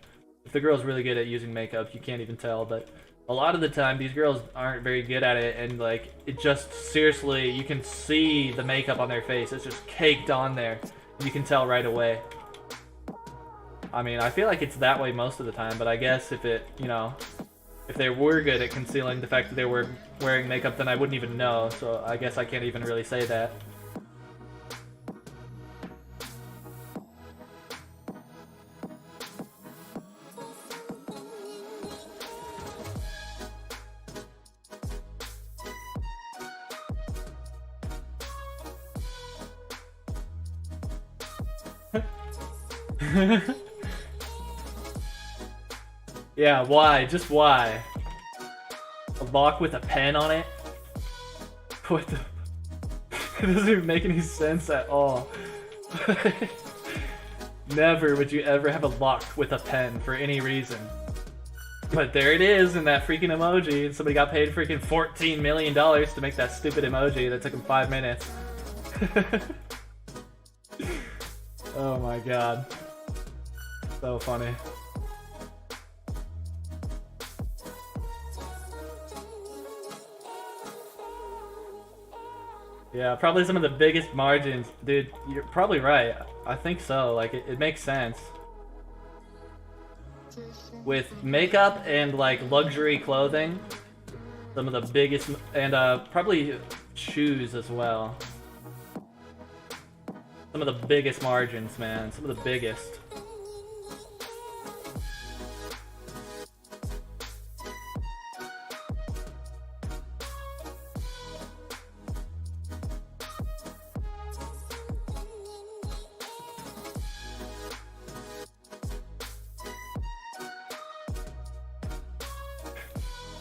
If the girl's really good at using makeup, you can't even tell, but a lot of the time, these girls aren't very good at it, and, like, it just, seriously, you can see the makeup on their face. It's just caked on there. You can tell right away. I mean, I feel like it's that way most of the time, but I guess if it, you know... If they were good at concealing the fact that they were wearing makeup, then I wouldn't even know, so I guess I can't even really say that. Yeah, why? Just why? A lock with a pen on it? What the... It doesn't even make any sense at all. Never would you ever have a lock with a pen for any reason. But there it is in that freaking emoji, and somebody got paid freaking $14 million to make that stupid emoji that took him 5 minutes. Oh my god. So funny. Yeah, probably some of the biggest margins. Dude, you're probably right. I think so. Like, it makes sense. With makeup and, like, luxury clothing, some of the biggest... And, probably shoes as well. Some of the biggest margins, man. Some of the biggest.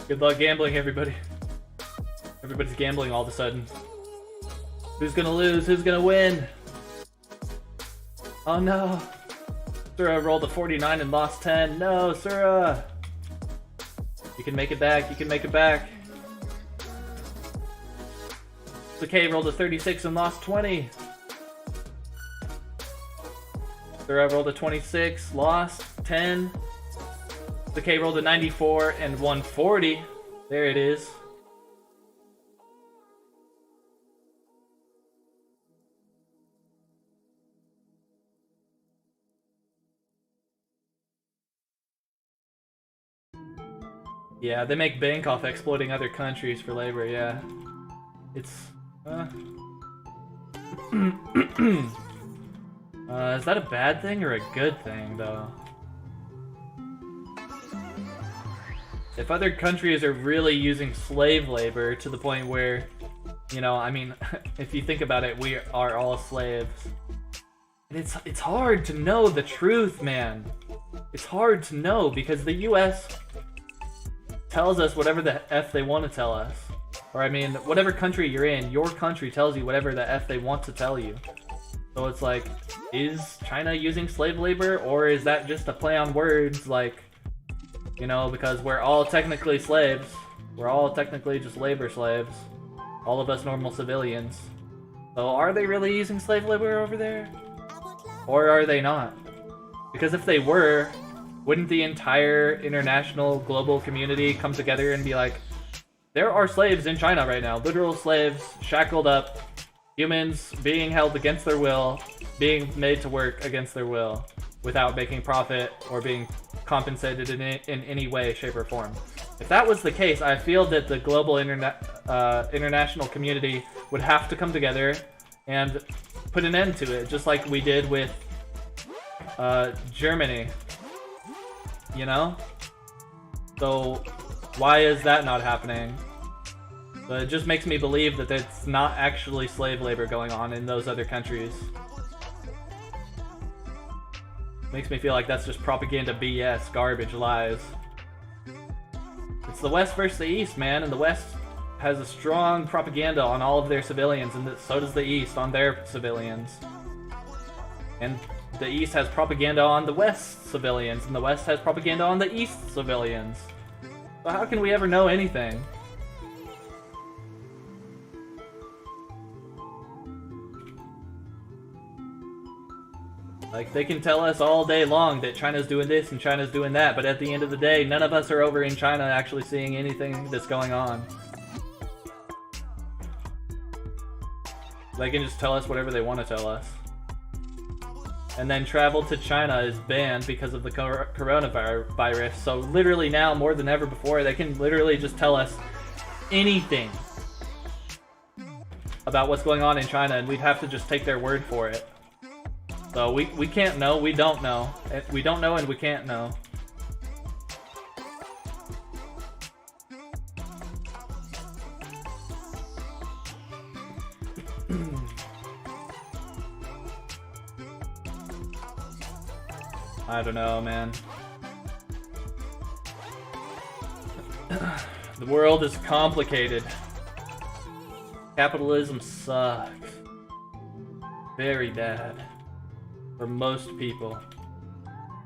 Good luck gambling, everybody. Everybody's gambling all of a sudden. Who's gonna lose? Who's gonna win? Oh no! Sura rolled a 49 and lost 10. No, Sura! You can make it back. You can make it back. Sakay rolled a 36 and lost 20. Sura rolled a 26, lost 10. Sakay rolled a 94 and won 40. There it is. Yeah, they make bank off exploiting other countries for labor, yeah. It's... is that a bad thing or a good thing, though? If other countries are really using slave labor to the point where, you know, I mean, if you think about it, we are all slaves. And it's hard to know the truth, man. It's hard to know because the US tells us whatever the F they want to tell us. Or I mean, whatever country you're in, your country tells you whatever the F they want to tell you. So it's like, is China using slave labor, or is that just a play on words, like, you know, because we're all technically slaves. We're all technically just labor slaves. All of us normal civilians. So are they really using slave labor over there? Or are they not? Because if they were, wouldn't the entire international global community come together and be like, there are slaves in China right now, literal slaves, shackled up, humans being held against their will, being made to work against their will, without making profit or being compensated in any way, shape, or form. If that was the case, I feel that the global international community would have to come together and put an end to it, just like we did with Germany. You know? So why is that not happening? But it just makes me believe that it's not actually slave labor going on in those other countries. Makes me feel like that's just propaganda BS, garbage, lies. It's the West versus the East, man, and the West has a strong propaganda on all of their civilians, and so does the East on their civilians. And the East has propaganda on the West civilians, and the West has propaganda on the East civilians. So how can we ever know anything? Like, they can tell us all day long that China's doing this and China's doing that, but at the end of the day, none of us are over in China actually seeing anything that's going on. They can just tell us whatever they want to tell us. And then travel to China is banned because of the coronavirus, so literally now, more than ever before, they can literally just tell us anything about what's going on in China, and we'd have to just take their word for it. So we can't know, we don't know. We don't know and we can't know. I don't know, man. The world is complicated. Capitalism sucks. Very bad. For most people.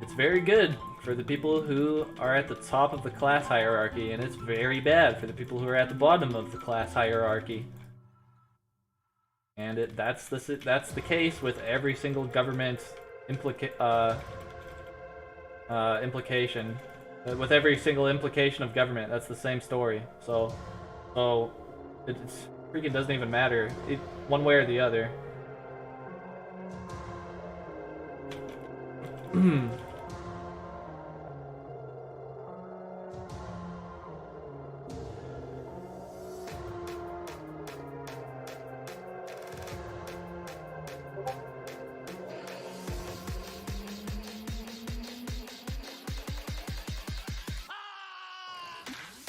It's very good for the people who are at the top of the class hierarchy, and it's very bad for the people who are at the bottom of the class hierarchy. And that's the case with every single government implication. With every single implication of government, that's the same story. So it freaking doesn't even matter, one way or the other.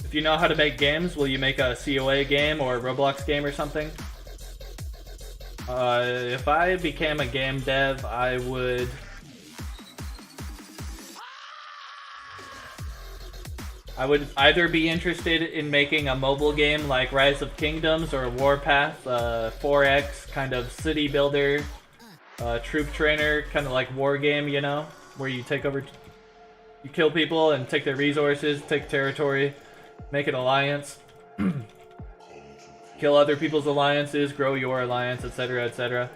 If you know how to make games, will you make a COA game or a Roblox game or something? If I became a game dev, I would either be interested in making a mobile game like Rise of Kingdoms or Warpath, 4X kind of city builder, troop trainer, kind of like war game, you know, where you take over, you kill people and take their resources, take territory, make an alliance, kill other people's alliances, grow your alliance, etc., etc.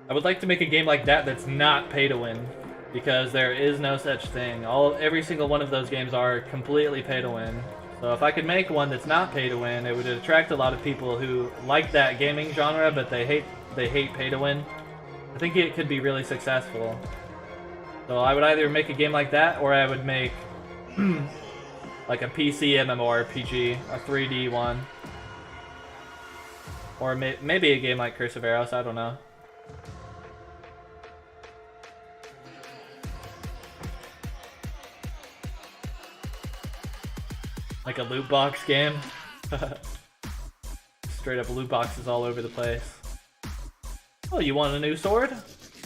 I would like to make a game like that that's not pay to win, because there is no such thing. Every single one of those games are completely pay to win. So if I could make one that's not pay to win, it would attract a lot of people who like that gaming genre, but they hate pay to win. I think it could be really successful. So I would either make a game like that, or I would make like a PC MMORPG, a 3D one. Or maybe a game like Curse of Aros, I don't know. Like a loot box game. Straight up loot boxes all over the place. Oh, you want a new sword?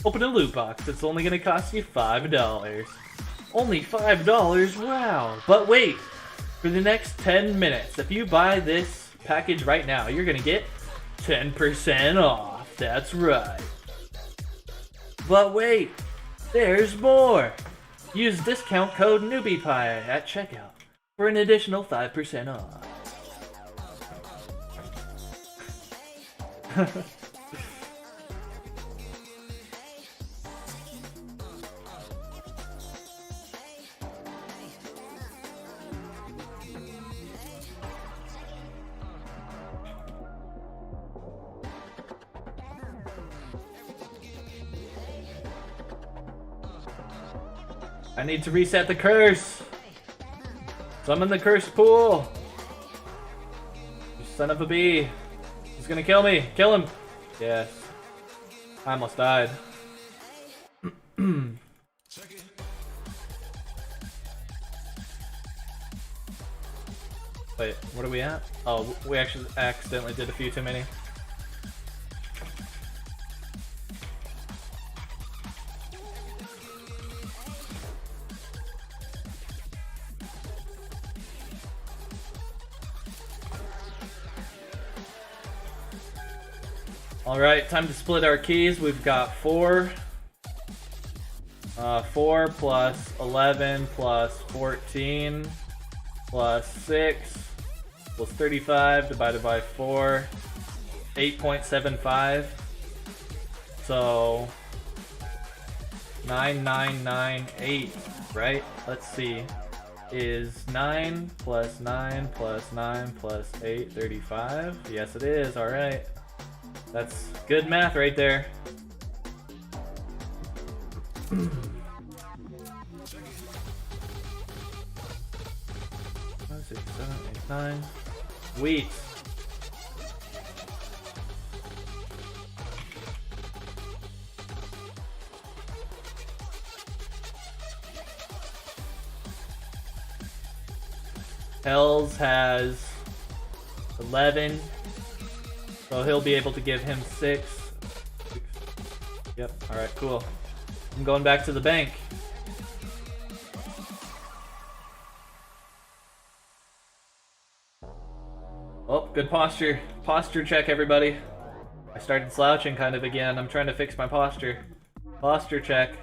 Open a loot box. It's only gonna cost you $5. Only $5? Wow. But wait, for the next 10 minutes, if you buy this package right now, you're gonna get 10% off. That's right. But wait, there's more. Use discount code NewbiePie at checkout for an additional 5% off. I need to reset the curse. Summon the curse pool. You son of a bee. He's gonna kill me. Kill him. Yes. I almost died. Wait, what are we at? Oh, we actually accidentally did a few too many. Alright, time to split our keys. We've got 4. 4 plus 11 plus 14 plus 6 plus 35 divided by 4. 8.75. So 9998, right? Let's see. Is 9 plus 9 plus 9 plus 8 35? Yes, it is. Alright. That's good math right there. 5, 6, 7, 8, 9. Wheat. Hells has 11. So he'll be able to give him 6. Yep, alright, cool. I'm going back to the bank. Oh, good posture. Posture check, everybody. I started slouching kind of again. I'm trying to fix my posture. Posture check.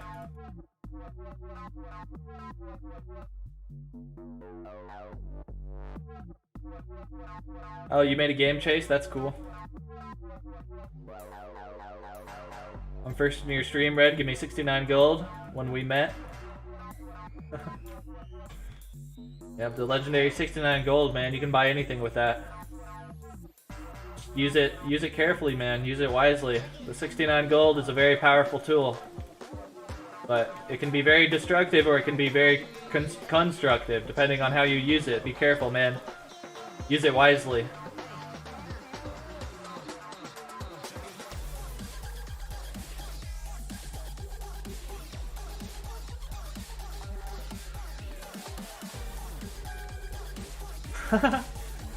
Oh, you made a game chase? That's cool. I'm first in your stream, Red. Give me 69 gold when we met. You have the legendary 69 gold, man. You can buy anything with that. Use it carefully, man. Use it wisely. The 69 gold is a very powerful tool. But it can be very destructive or it can be very constructive, depending on how you use it. Be careful, man. Use it wisely.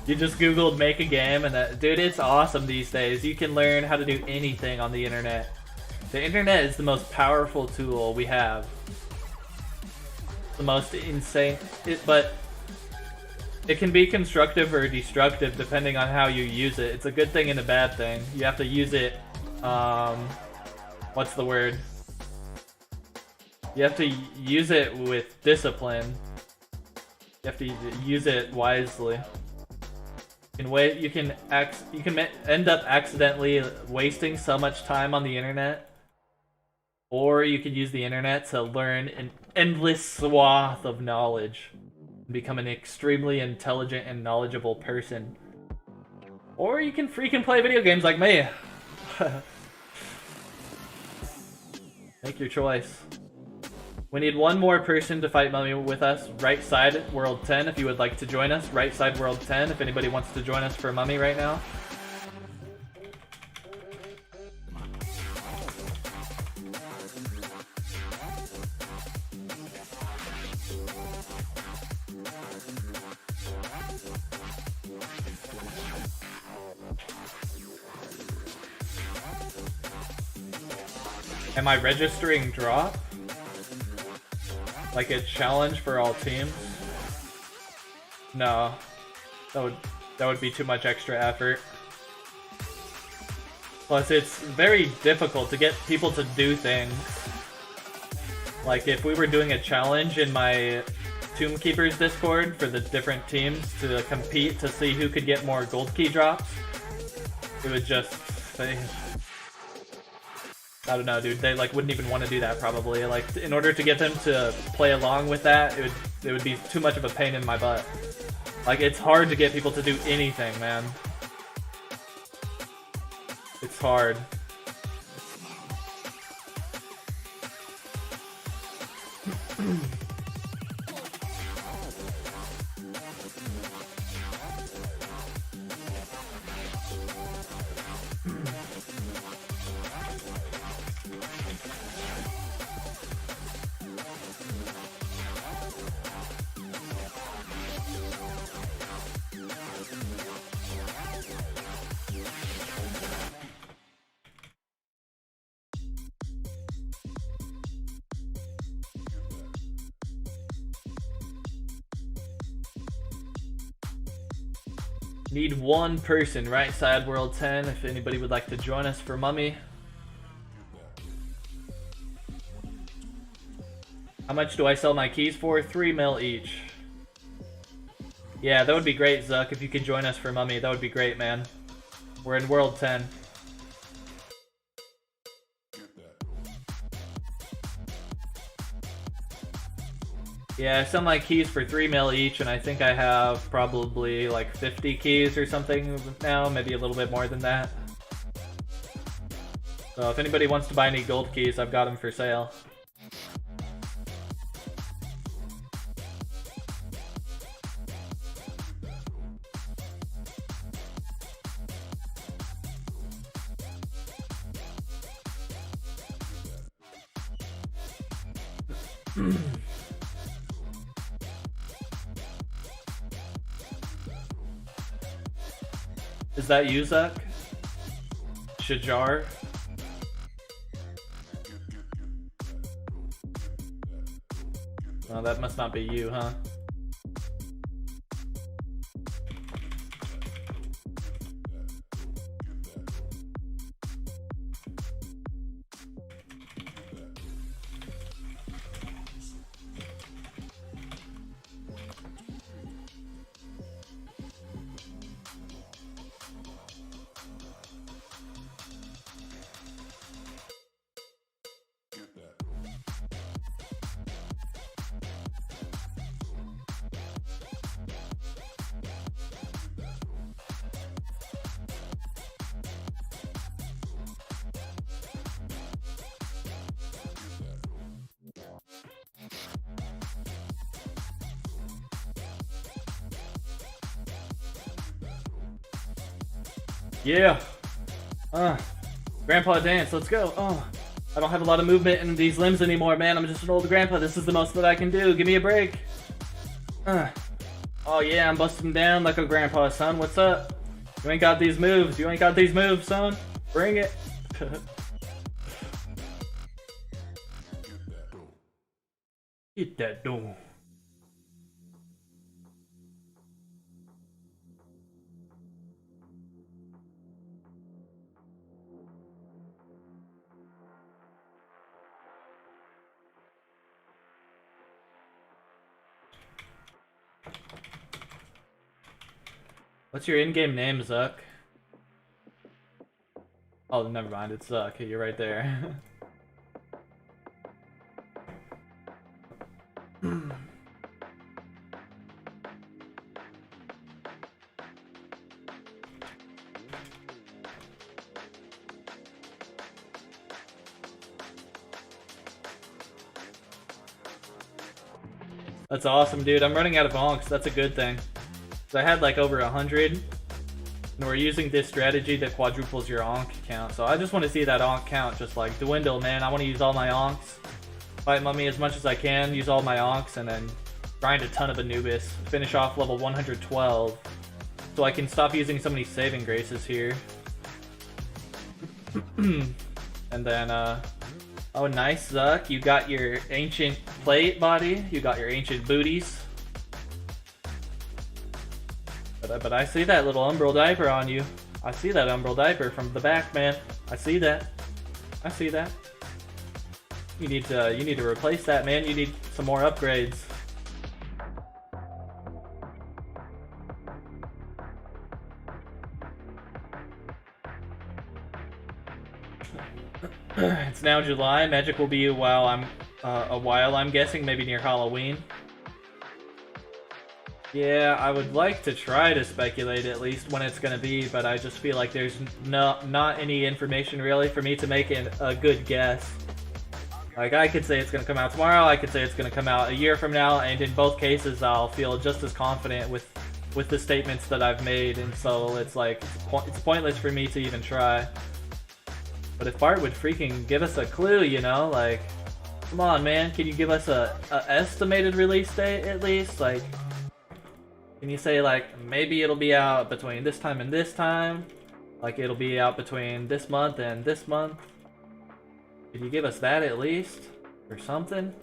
You just googled make a game and dude, it's awesome these days. You can learn how to do anything on the internet. The internet is the most powerful tool we have. The most insane, but it can be constructive or destructive depending on how you use it. It's a good thing and a bad thing. You have to use it, what's the word? You have to use it with discipline. You have to use it wisely. You can end up accidentally wasting so much time on the internet, or you could use the internet to learn an endless swath of knowledge and become an extremely intelligent and knowledgeable person. Or you can freaking play video games like me. Make your choice. We need one more person to fight Mummy with us. Right side, World 10, if you would like to join us. Right side, World 10, if anybody wants to join us for Mummy right now. Am I registering drop? Like a challenge for all teams? No. That would be too much extra effort. Plus it's very difficult to get people to do things. Like if we were doing a challenge in my Tomb Keepers Discord for the different teams to compete to see who could get more gold key drops, it would just... I don't know, dude. They like wouldn't even want to do that probably. Like in order to get them to play along with that, it would be too much of a pain in my butt. Like it's hard to get people to do anything, man. It's hard. Need one person, right side World 10, if anybody would like to join us for Mummy. How much do I sell my keys for? 3 mil each. Yeah, that would be great, Zuck, if you could join us for Mummy. That would be great, man. We're in World 10. Yeah, I sell my keys for 3 mil each, and I think I have probably like 50 keys or something now, maybe a little bit more than that. So if anybody wants to buy any gold keys, I've got them for sale. Is that you, Zuck? Shajar? Oh, that must not be you, huh? Yeah. Grandpa dance, let's go. I don't have a lot of movement in these limbs anymore, man. I'm just an old grandpa. This is the most that I can do. Give me a break. Oh yeah, I'm busting down like a grandpa, son. What's up? You ain't got these moves. You ain't got these moves, son. Bring it. Get that door. What's your in-game name, Zuck? Oh, never mind. It's Zuck. You're right there. That's awesome, dude. I'm running out of onks. That's a good thing. So I had like over 100, and we're using this strategy that quadruples your onk count. So I just want to see that onk count just like dwindle, man. I want to use all my onks, fight mummy as much as I can, use all my onks, and then grind a ton of Anubis. Finish off level 112, so I can stop using so many saving graces here. And then, oh nice, Zuck. You got your ancient plate body. You got your ancient booties. But I see that little umbral diaper on you. I see that umbral diaper from the back, man. I see that. I see that. You need to replace that, man. You need some more upgrades. It's now July. Magic will be a while. I'm guessing, maybe near Halloween. Yeah, I would like to try to speculate at least when it's gonna be, but I just feel like there's not any information really for me to make a good guess. Like, I could say it's gonna come out tomorrow, I could say it's gonna come out a year from now, and in both cases I'll feel just as confident with the statements that I've made, and so it's like, it's pointless for me to even try. But if Bart would freaking give us a clue, you know, like, come on man, can you give us a estimated release date at least? Like, can you say, like, maybe it'll be out between this time and this time? Like, it'll be out between this month and this month? Could you give us that at least? Or something?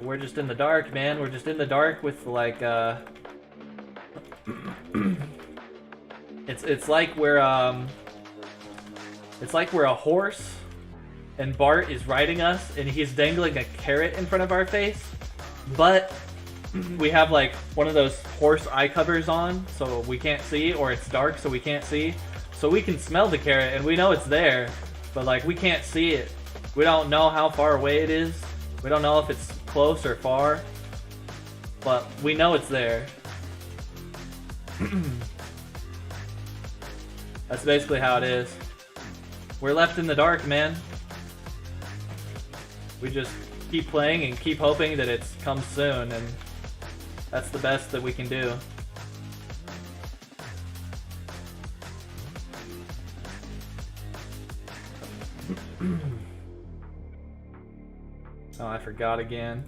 We're just in the dark, man. We're just in the dark with, like, It's like we're a horse, and Bart is riding us, and he's dangling a carrot in front of our face, but we have like one of those horse eye covers on, so we can't see, or it's dark so we can't see. So we can smell the carrot and we know it's there, but like we can't see it. We don't know how far away it is. We don't know if it's close or far, but we know it's there. That's basically how it is. We're left in the dark, man. We just keep playing and keep hoping that it comes soon, and that's the best that we can do. Oh, I forgot again.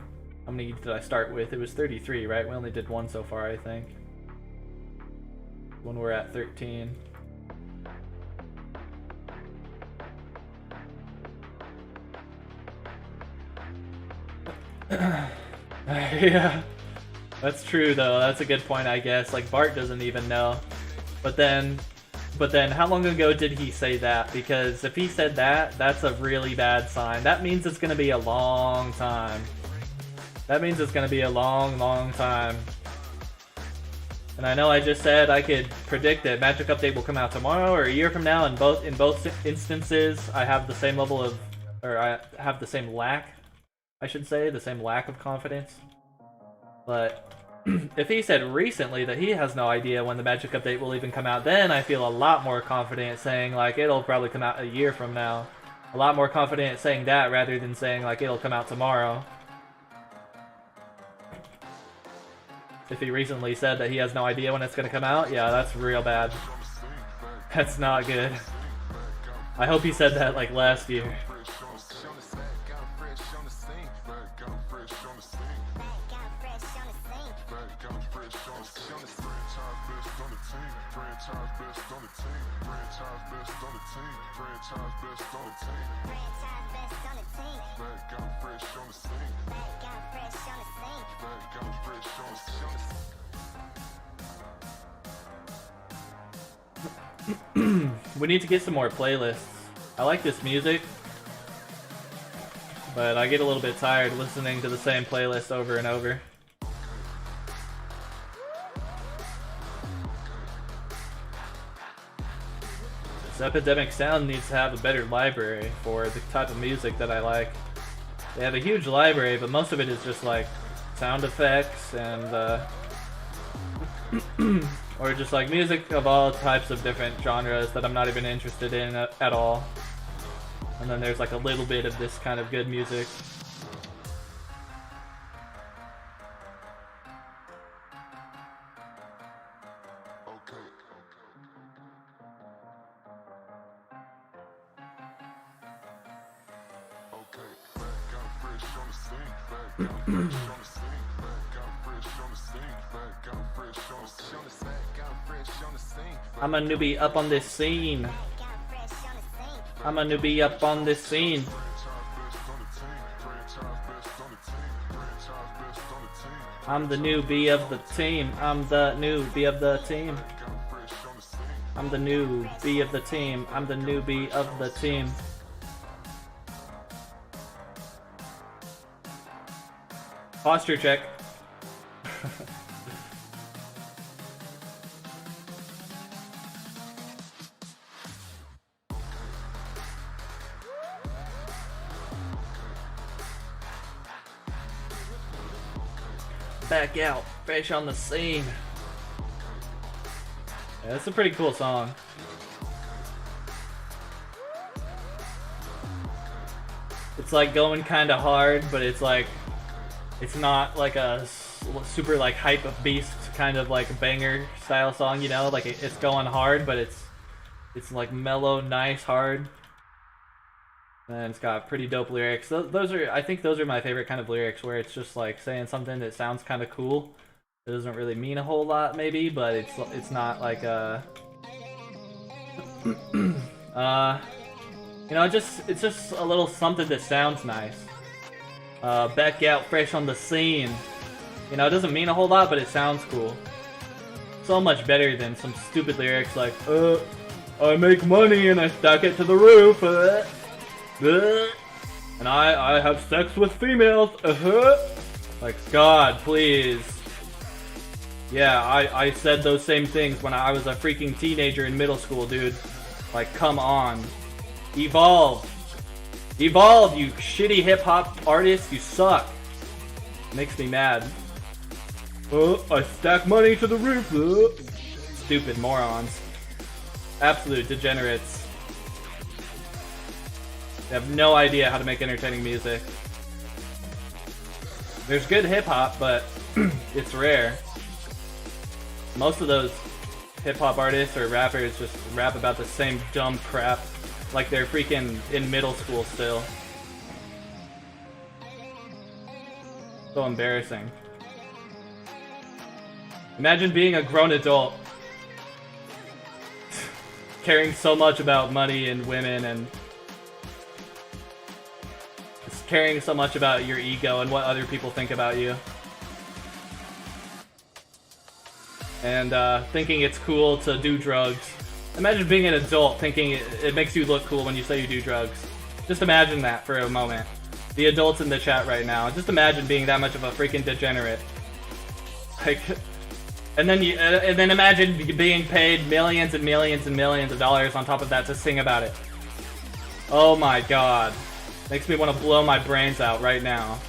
How many did I start with? It was 33, right? We only did one so far, I think. When we're at 13. Yeah, that's true though. That's a good point, I guess. Like, Bart doesn't even know. But then how long ago did he say that? Because if he said that, that's a really bad sign. That means it's gonna be a long time. That means it's gonna be a long, long time. And I know I just said I could predict that Magic Update will come out tomorrow or a year from now. In both instances, I have the same level of, or I have the same lack, I should say, the same lack of confidence. But if he said recently that he has no idea when the Magic Update will even come out, then I feel a lot more confident saying, like, it'll probably come out a year from now. A lot more confident saying that rather than saying, like, it'll come out tomorrow. If he recently said that he has no idea when it's gonna come out, yeah, that's real bad. That's not good. I hope he said that like last year. We need to get some more playlists. I like this music, but I get a little bit tired listening to the same playlist over and over. This Epidemic Sound needs to have a better library for the type of music that I like. They have a huge library, but most of it is just like sound effects and or just like music of all types of different genres that I'm not even interested in at all. And then there's like a little bit of this kind of good music. I'm a newbie up on this scene. I'm a newbie up on this scene. I'm the newbie of the team. I'm the newbie of the team. I'm the newbie of the team. I'm the newbie of the team. Posture check. Back out, fresh on the scene. Yeah, that's a pretty cool song. It's like going kind of hard, but it's like, it's not like a super like hype of beast kind of like banger style song, you know? Like it's going hard, but it's like mellow, nice, hard. And it's got pretty dope lyrics. Those are, I think those are my favorite kind of lyrics, where it's just like saying something that sounds kind of cool. It doesn't really mean a whole lot, maybe, but it's not like you know, it's just a little something that sounds nice. Back out, fresh on the scene. You know, it doesn't mean a whole lot, but it sounds cool. So much better than some stupid lyrics like, I make money and I stack it to the roof. And I have sex with females. Like, God, please. Yeah, I said those same things when I was a freaking teenager in middle school, dude. Like, come on. Evolve. Evolve, you shitty hip-hop artists. You suck. Makes me mad. I stack money to the roof. Stupid morons. Absolute degenerates. They have no idea how to make entertaining music. There's good hip-hop, but it's rare. Most of those hip-hop artists or rappers just rap about the same dumb crap, like they're freaking in middle school still. So embarrassing. Imagine being a grown adult, caring so much about money and women and caring so much about your ego and what other people think about you. And thinking it's cool to do drugs. Imagine being an adult thinking it makes you look cool when you say you do drugs. Just imagine that for a moment. The adults in the chat right now, just imagine being that much of a freaking degenerate. Like, and then imagine being paid millions and millions and millions of dollars on top of that to sing about it. Oh my god. Makes me want to blow my brains out right now.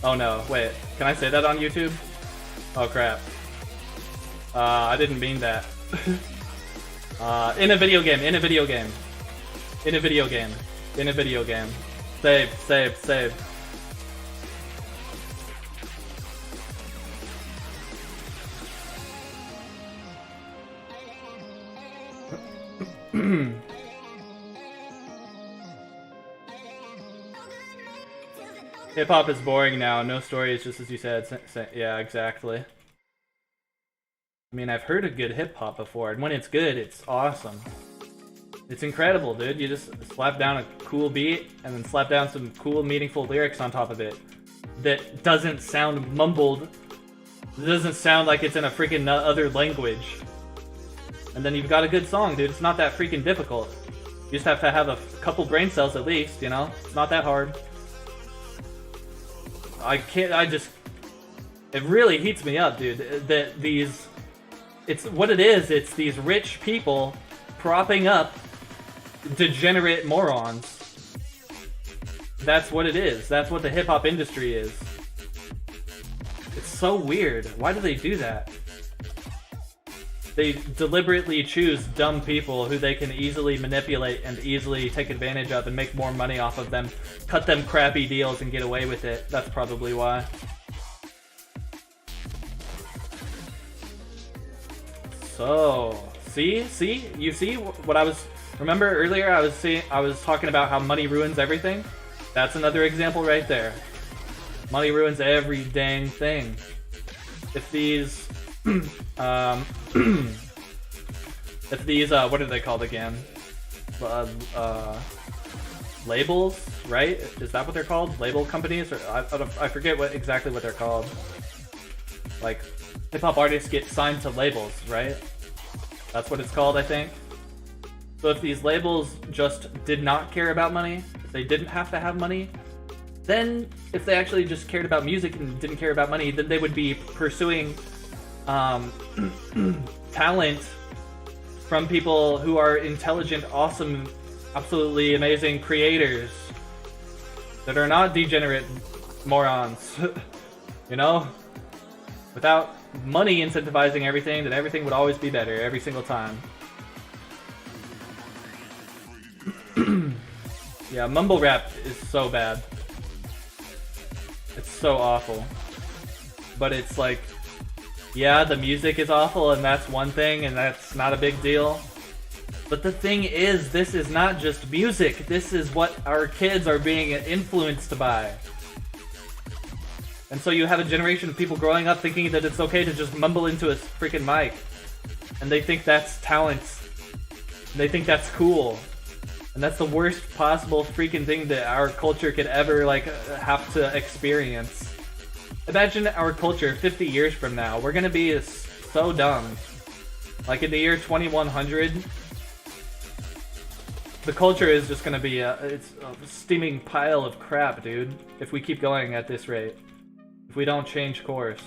Oh no, wait. Can I say that on YouTube? Oh crap. I didn't mean that. In a video game, in a video game. In a video game. In a video game. Save, save, save. Hip-hop is boring now. No stories, just as you said. Yeah, exactly. I mean, I've heard of good hip-hop before, and when it's good, it's awesome. It's incredible, dude. You just slap down a cool beat, and then slap down some cool, meaningful lyrics on top of it that doesn't sound mumbled. It doesn't sound like it's in a freaking other language. And then you've got a good song, dude. It's not that freaking difficult. You just have to have a couple brain cells at least, you know? It's not that hard. It really heats me up, dude, that it's what it is, it's these rich people propping up degenerate morons. That's what it is. That's what the hip-hop industry is. It's so weird. Why do they do that? They deliberately choose dumb people who they can easily manipulate and easily take advantage of and make more money off of them, cut them crappy deals and get away with it. That's probably why. So, you see what I was, remember earlier I was talking about how money ruins everything? That's another example right there. Money ruins every dang thing. If these what are they called again? Labels, right? Is that what they're called? Label companies? Or I forget exactly what they're called. Like, hip-hop artists get signed to labels, right? That's what it's called, I think. So if these labels just did not care about money, if they didn't have to have money, then if they actually just cared about music and didn't care about money, then they would be pursuing talent from people who are intelligent, awesome, absolutely amazing creators that are not degenerate morons. You know? Without money incentivizing everything, then everything would always be better every single time. Yeah, mumble rap is so bad. It's so awful. But it's like, yeah, the music is awful and that's one thing and that's not a big deal. But the thing is, this is not just music. This is what our kids are being influenced by. And so you have a generation of people growing up thinking that it's okay to just mumble into a freaking mic. And they think that's talent. And they think that's cool. And that's the worst possible freaking thing that our culture could ever, like, have to experience. Imagine our culture 50 years from now. We're gonna be so dumb. Like, in the year 2100, the culture is just gonna be it's a steaming pile of crap, dude. If we keep going at this rate. If we don't change course.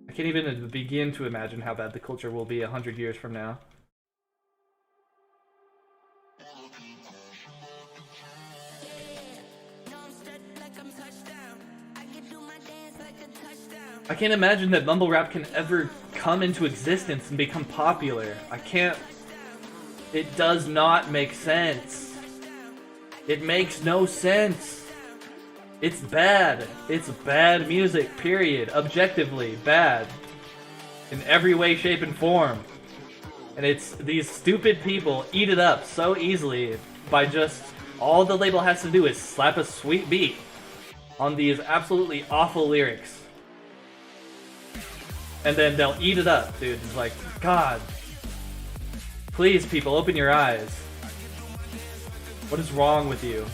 I can't even begin to imagine how bad the culture will be 100 years from now. I can't imagine that mumble rap can ever come into existence and become popular. I can't... It does not make sense. It makes no sense. It's bad. It's bad music, period. Objectively bad. In every way, shape, and form. And it's these stupid people eat it up so easily by just... All the label has to do is slap a sweet beat on these absolutely awful lyrics. And then they'll eat it up, dude. It's like, God. Please, people, open your eyes. What is wrong with you?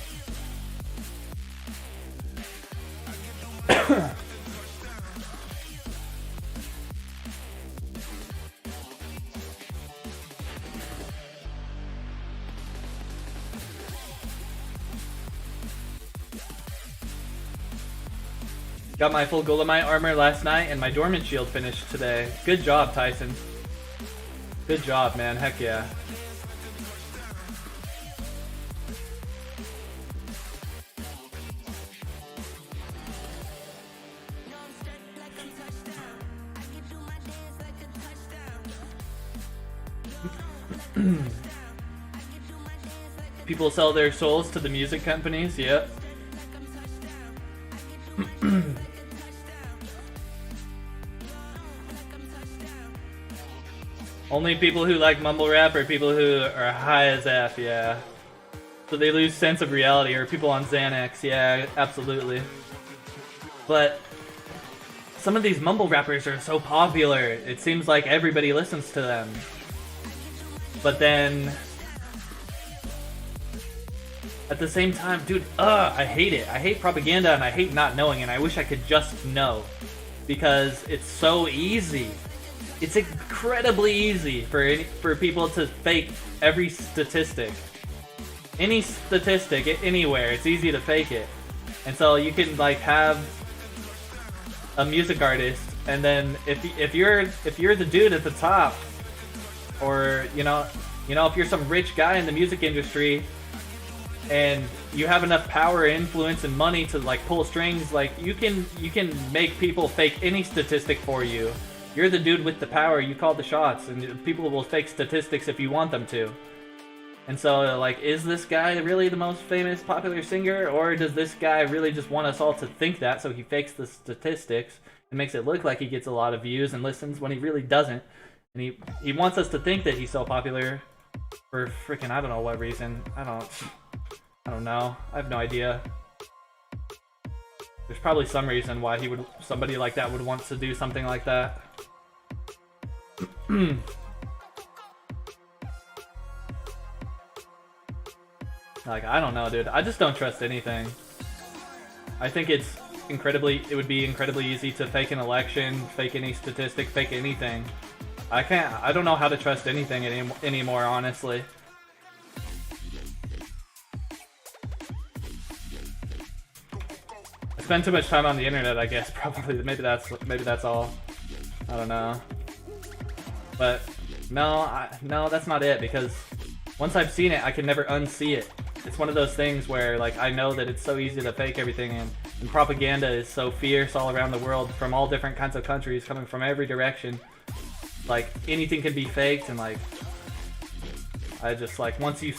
Got my full Golemite armor last night, and my Dormant Shield finished today. Good job, Tyson. Good job, man. Heck yeah. People sell their souls to the music companies, yep. Only people who like mumble rap are people who are high as F, yeah. So they lose sense of reality, or people on Xanax, yeah, absolutely. But some of these mumble rappers are so popular, it seems like everybody listens to them. But then, at the same time, dude, I hate it. I hate propaganda and I hate not knowing, and I wish I could just know. Because it's so easy. It's incredibly easy for people to fake every statistic. Any statistic, anywhere, it's easy to fake it. And so you can like have a music artist, and then if you're the dude at the top, or you know if you're some rich guy in the music industry, and you have enough power, influence, and money to like pull strings, like you can make people fake any statistic for you. You're the dude with the power, you call the shots, and people will fake statistics if you want them to. And so, like, is this guy really the most famous, popular singer, or does this guy really just want us all to think that, so he fakes the statistics and makes it look like he gets a lot of views and listens when he really doesn't? And he wants us to think that he's so popular for freaking I don't know what reason. I don't know. I have no idea. There's probably some reason why somebody like that would want to do something like that. Like, I don't know, dude. I just don't trust anything. I think it would be incredibly easy to fake an election, fake any statistic, fake anything. I don't know how to trust anything anymore, honestly. I spend too much time on the internet, I guess, probably. Maybe that's all. I don't know. But no, that's not it, because once I've seen it, I can never unsee it. It's one of those things where, like, I know that it's so easy to fake everything, and propaganda is so fierce all around the world from all different kinds of countries coming from every direction. Like, anything can be faked, and like, I just like, once you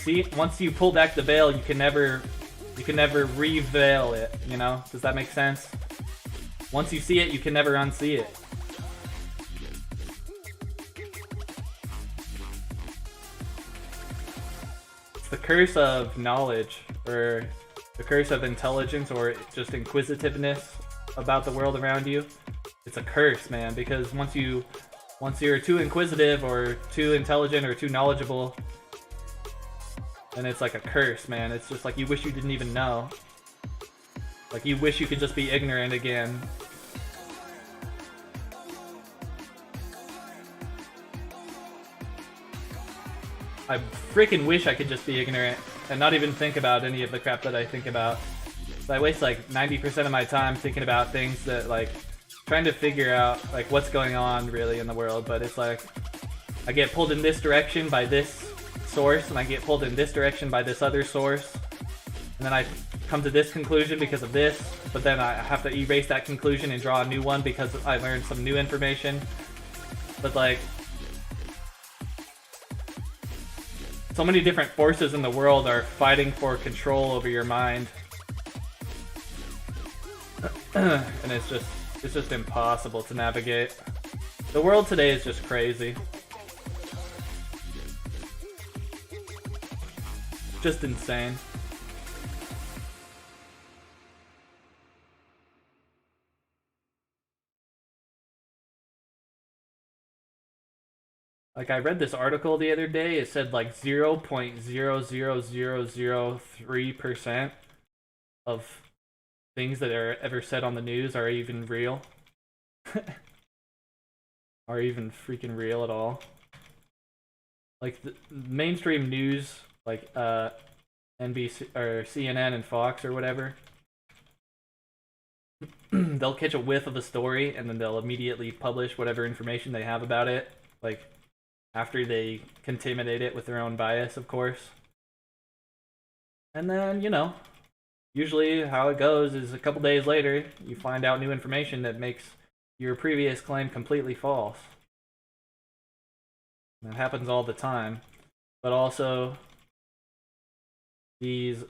pull back the veil, you can never reveal it, you know? Does that make sense? Once you see it, you can never unsee it. It's the curse of knowledge, or the curse of intelligence, or just inquisitiveness about the world around you. It's a curse, man, because once you're too inquisitive, or too intelligent, or too knowledgeable, then it's like a curse, man. It's just like you wish you didn't even know. Like you wish you could just be ignorant again. I freaking wish I could just be ignorant and not even think about any of the crap that I think about. So I waste like 90% of my time thinking about things that, like, trying to figure out like what's going on really in the world, but it's like I get pulled in this direction by this source, and I get pulled in this direction by this other source, and then I come to this conclusion because of this, but then I have to erase that conclusion and draw a new one because I learned some new information. But like, so many different forces in the world are fighting for control over your mind. And it's just impossible to navigate. The world today is just crazy. Just insane. Like, I read this article the other day, it said like 0.00003% of things that are ever said on the news are even real. Are even freaking real at all. Like, the mainstream news, like NBC or CNN and Fox or whatever, they'll catch a whiff of a story and then they'll immediately publish whatever information they have about it, like after they contaminate it with their own bias, of course. And then, you know, usually how it goes is a couple days later, you find out new information that makes your previous claim completely false. That happens all the time. But also, these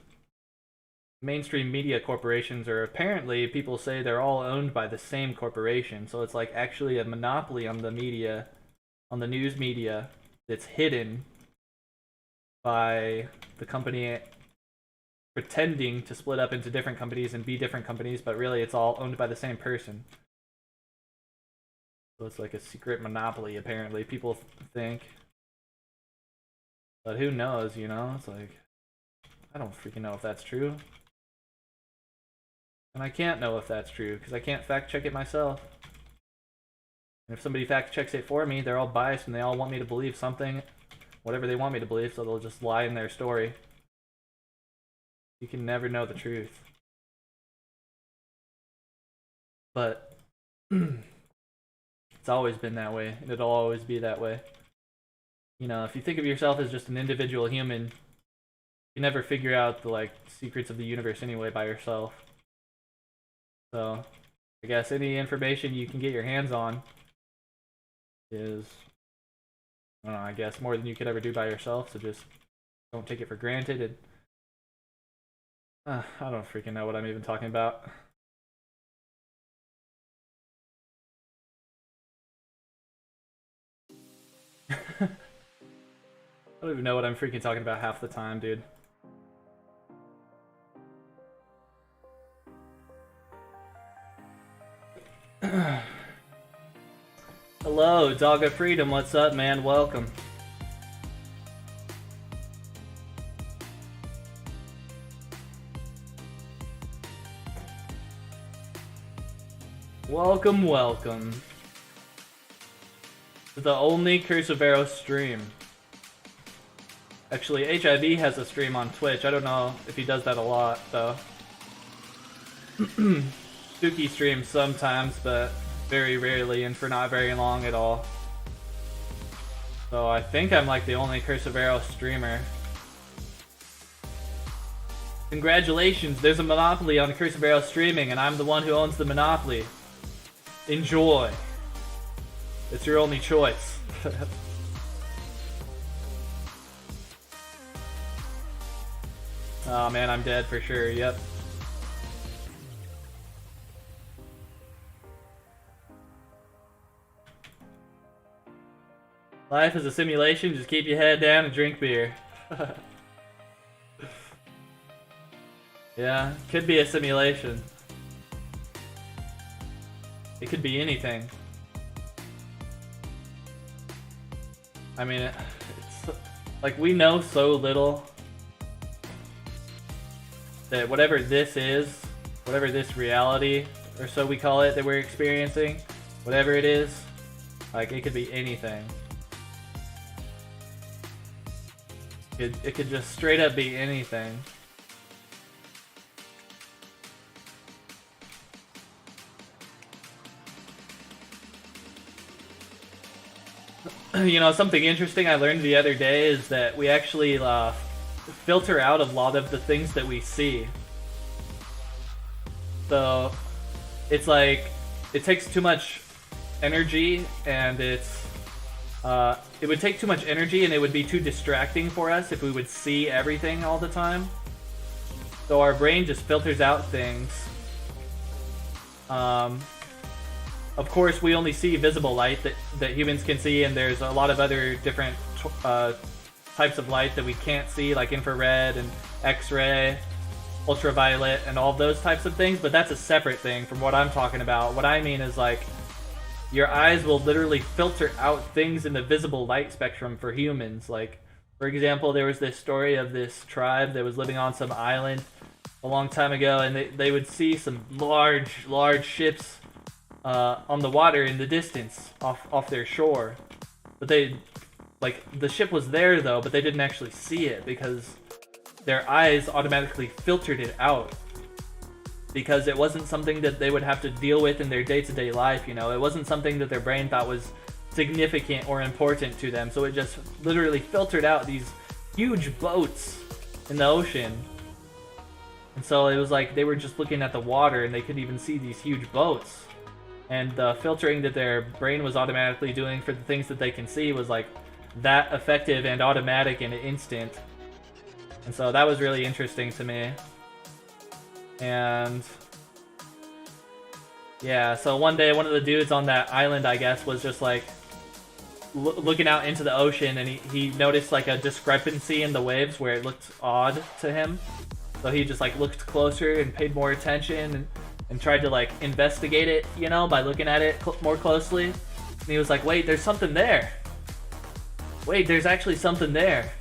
mainstream media corporations are apparently, people say they're all owned by the same corporation. So it's like actually a monopoly on the media on the news media that's hidden by the company pretending to split up into different companies and be different companies, but really it's all owned by the same person. So it's like a secret monopoly, apparently, people think. But who knows, you know? It's like, I don't freaking know if that's true. And I can't know if that's true, because I can't fact check it myself. And if somebody fact checks it for me, they're all biased and they all want me to believe something, whatever they want me to believe, so they'll just lie in their story. You can never know the truth. But it's always been that way, and it'll always be that way. You know, if you think of yourself as just an individual human, you never figure out the, like, secrets of the universe anyway by yourself. So, I guess any information you can get your hands on is, I don't know, I guess more than you could ever do by yourself, so just don't take it for granted. And I don't freaking know what I'm even talking about. I don't even know what I'm freaking talking about half the time, dude. Hello, Dog of Freedom, what's up, man? Welcome. Welcome, welcome. The only Curse of Aros stream. Actually, HIV has a stream on Twitch. I don't know if he does that a lot, though. Spooky streams sometimes, but very rarely and for not very long at all. So I think I'm like the only Curse of Aros streamer. Congratulations, there's a monopoly on Curse of Aros streaming, and I'm the one who owns the monopoly. Enjoy. It's your only choice. Oh man, I'm dead for sure, yep. Life is a simulation, just keep your head down and drink beer. Yeah, could be a simulation. It could be anything. I mean, it's like we know so little that whatever this is, whatever this reality, or so we call it, that we're experiencing, whatever it is, like it could be anything. It could just straight up be anything. You know, something interesting I learned the other day is that we actually filter out a lot of the things that we see. So it's like it takes too much energy, and it would take too much energy, and it would be too distracting for us if we would see everything all the time. So our brain just filters out things. Of course, we only see visible light that humans can see, and there's a lot of other different types of light that we can't see, like infrared and X-ray, ultraviolet, and all those types of things, but that's a separate thing from what I'm talking about. What I mean is, like, your eyes will literally filter out things in the visible light spectrum for humans. Like, for example, there was this story of this tribe that was living on some island a long time ago, and they would see some large ships on the water in the distance off their shore, but the ship was there though, but they didn't actually see it because their eyes automatically filtered it out, because it wasn't something that they would have to deal with in their day-to-day life. You know, it wasn't something that their brain thought was significant or important to them, so it just literally filtered out these huge boats in the ocean. And so it was like they were just looking at the water and they couldn't even see these huge boats. And the filtering that their brain was automatically doing for the things that they can see was like that effective and automatic and instant. And so that was really interesting to me. And yeah, so one day one of the dudes on that island, I guess, was just like looking out into the ocean, and he noticed like a discrepancy in the waves where it looked odd to him. So he just like looked closer and paid more attention and tried to like investigate it, you know, by looking at it more closely. And he was like, wait, there's something there. Wait, there's actually something there.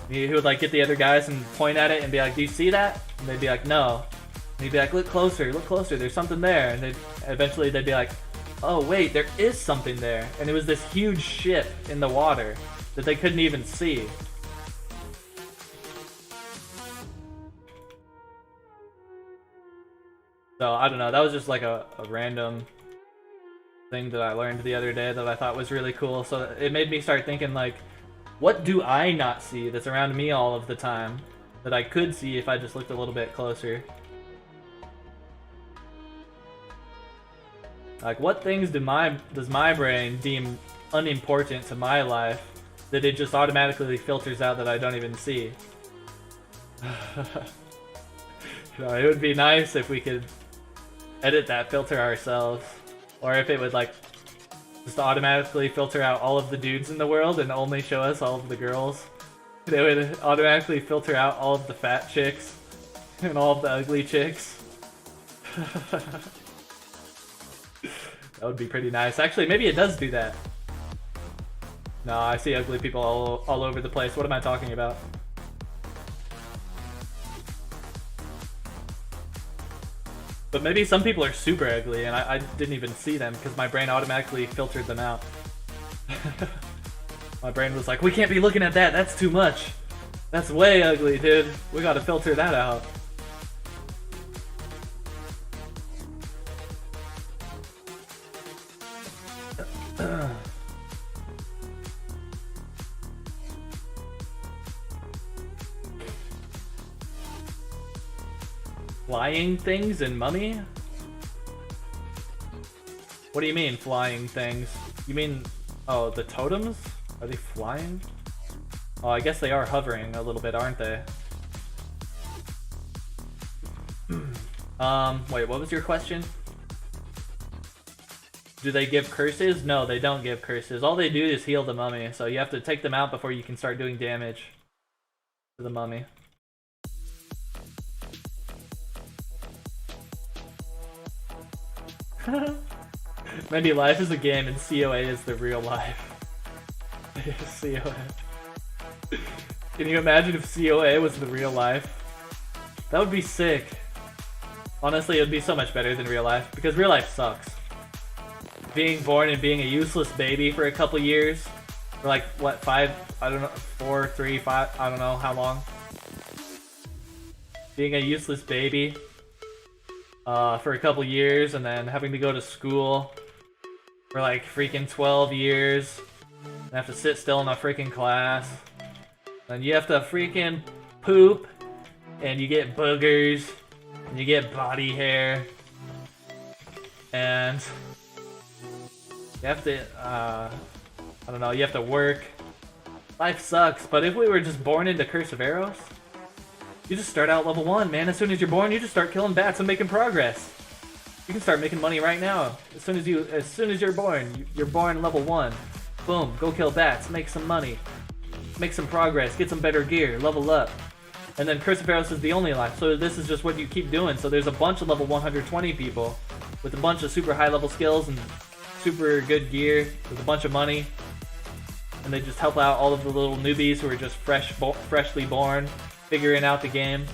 He would like get the other guys and point at it and be like, do you see that? And they'd be like, no. And he'd be like, look closer, there's something there. And eventually they'd be like, oh wait, there is something there. And it was this huge ship in the water that they couldn't even see. So I don't know, that was just like a random thing that I learned the other day that I thought was really cool. So it made me start thinking like, what do I not see that's around me all of the time that I could see if I just looked a little bit closer? Like, what things does my brain deem unimportant to my life that it just automatically filters out that I don't even see? You know, it would be nice if we could edit that filter ourselves, or if it would like just automatically filter out all of the dudes in the world and only show us all of the girls. They would automatically filter out all of the fat chicks and all of the ugly chicks. That would be pretty nice. Actually, maybe it does do that. No, I see ugly people all over the place. What am I talking about? But maybe some people are super ugly and I didn't even see them because my brain automatically filtered them out. My brain was like, we can't be looking at that, that's too much. That's way ugly, dude. We gotta filter that out. Flying things in Mummy? What do you mean, flying things? You mean, oh, the totems? Are they flying? Oh, I guess they are hovering a little bit, aren't they? Wait, what was your question? Do they give curses? No, they don't give curses. All they do is heal the mummy, so you have to take them out before you can start doing damage to the mummy. Maybe life is a game and COA is the real life. COA. Can you imagine if COA was the real life? That would be sick. Honestly, it would be so much better than real life, because real life sucks. Being born and being a useless baby for a couple years, for like, what, 5, I don't know, 4, 3, 5, I don't know how long. Being a useless baby for a couple years, and then having to go to school for like freaking 12 years, and have to sit still in a freaking class, and you have to freaking poop, and you get boogers, and you get body hair, and you have to, I don't know, you have to work. Life sucks, but if we were just born into Curse of Aros, you just start out level 1, man. As soon as you're born, you just start killing bats and making progress. You can start making money right now. As soon as you're born, you're born level 1. Boom, go kill bats, make some money, make some progress, get some better gear, level up. And then Curse of Aros is the only life, so this is just what you keep doing. So there's a bunch of level 120 people with a bunch of super high level skills and super good gear with a bunch of money. And they just help out all of the little newbies who are just freshly born, figuring out the game.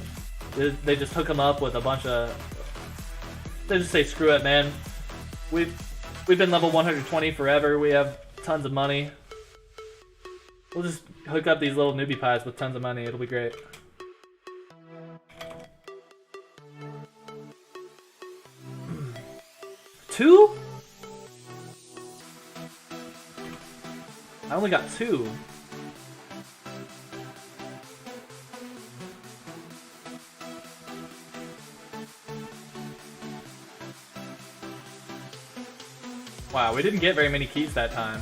They just hook them up with a bunch of... They just say, screw it, man. We've been level 120 forever. We have tons of money. We'll just hook up these little newbie pies with tons of money. It'll be great. Two? I only got 2. Wow, we didn't get very many keys that time.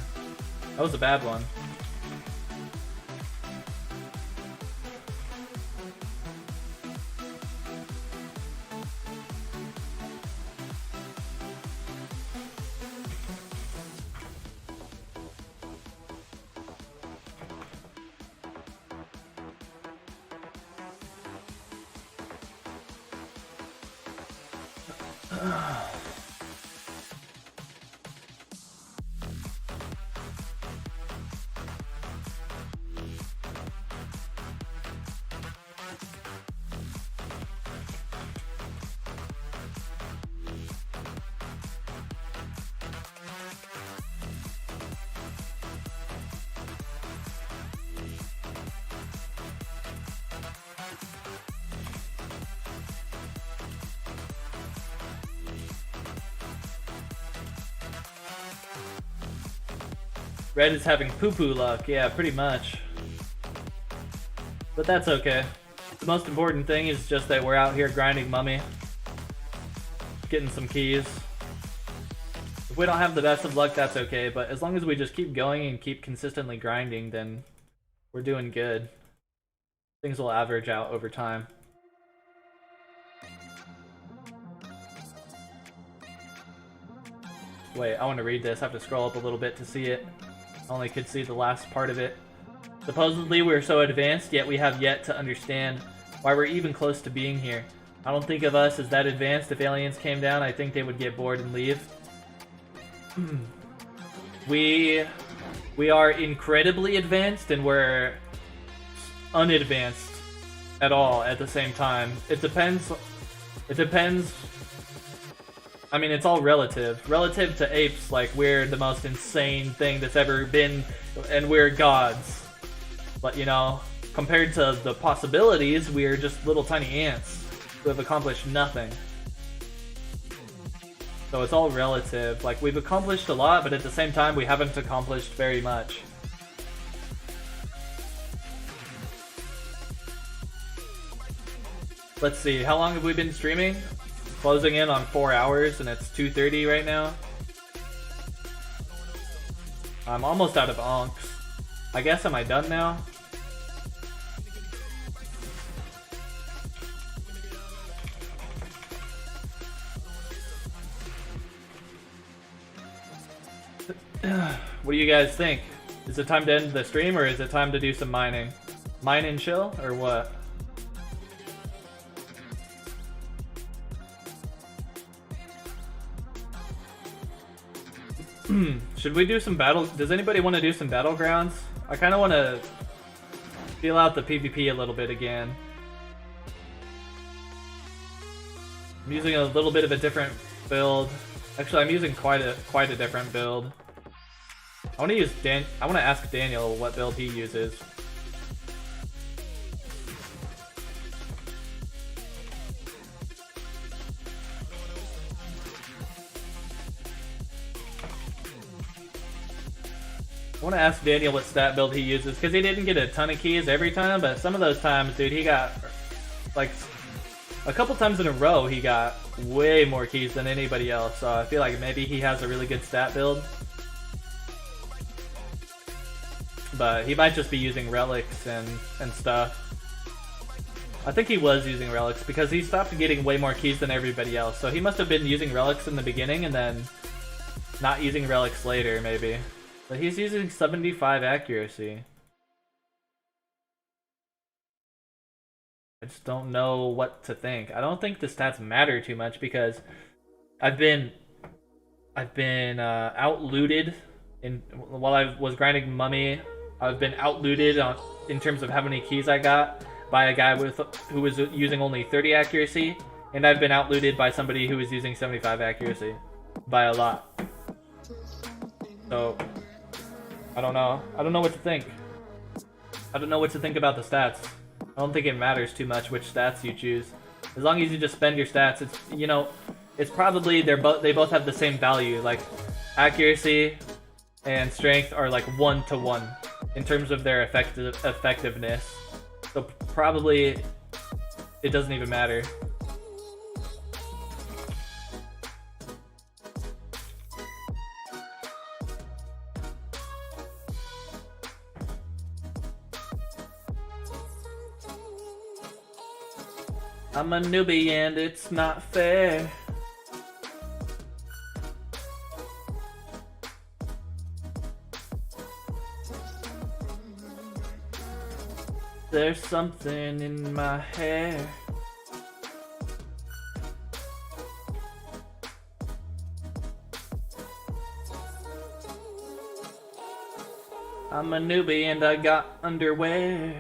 That was a bad one. Red is having poo-poo luck, yeah, pretty much. But that's okay. The most important thing is just that we're out here grinding mummy. Getting some keys. If we don't have the best of luck, that's okay, but as long as we just keep going and keep consistently grinding, then we're doing good. Things will average out over time. Wait, I want to read this. I have to scroll up a little bit to see it. I only could see the last part of it. Supposedly we're so advanced, yet we have yet to understand why we're even close to being here. I don't think of us as that advanced. If aliens came down, I think they would get bored and leave. We are incredibly advanced, and we're unadvanced at all at the same time. It depends. I mean, it's all relative. Relative to apes, like, we're the most insane thing that's ever been, and we're gods. But, you know, compared to the possibilities, we're just little tiny ants who have accomplished nothing. So it's all relative. Like, we've accomplished a lot, but at the same time, we haven't accomplished very much. Let's see, how long have we been streaming? Closing in on 4 hours, and it's 2:30 right now. I'm almost out of onks. I guess, am I done now? What do you guys think? Is it time to end the stream, or is it time to do some mining? Mine and chill, or what? Should we do some battle? Does anybody want to do some battlegrounds? I kind of want to feel out the PvP a little bit again. I'm using a little bit of a different build. Actually, I'm using quite a different build. I want to ask Daniel what build he uses. I want to ask Daniel what stat build he uses, because he didn't get a ton of keys every time, but some of those times, dude, he got, like, a couple times in a row, he got way more keys than anybody else, so I feel like maybe he has a really good stat build. But he might just be using relics and stuff. I think he was using relics, because he stopped getting way more keys than everybody else, so he must have been using relics in the beginning and then not using relics later, maybe. But he's using 75 accuracy. I just don't know what to think. I don't think the stats matter too much, because I've been out-looted while I was grinding mummy. I've been out-looted in terms of how many keys I got by a guy who was using only 30 accuracy, and I've been out-looted by somebody who was using 75 accuracy by a lot. So I don't know. I don't know what to think. I don't know what to think about the stats. I don't think it matters too much which stats you choose. As long as you just spend your stats, it's, you know, it's probably they both have the same value. Like, accuracy and strength are like 1-to-1 in terms of their effectiveness. So probably it doesn't even matter. I'm a newbie and it's not fair. There's something in my hair. I'm a newbie and I got underwear.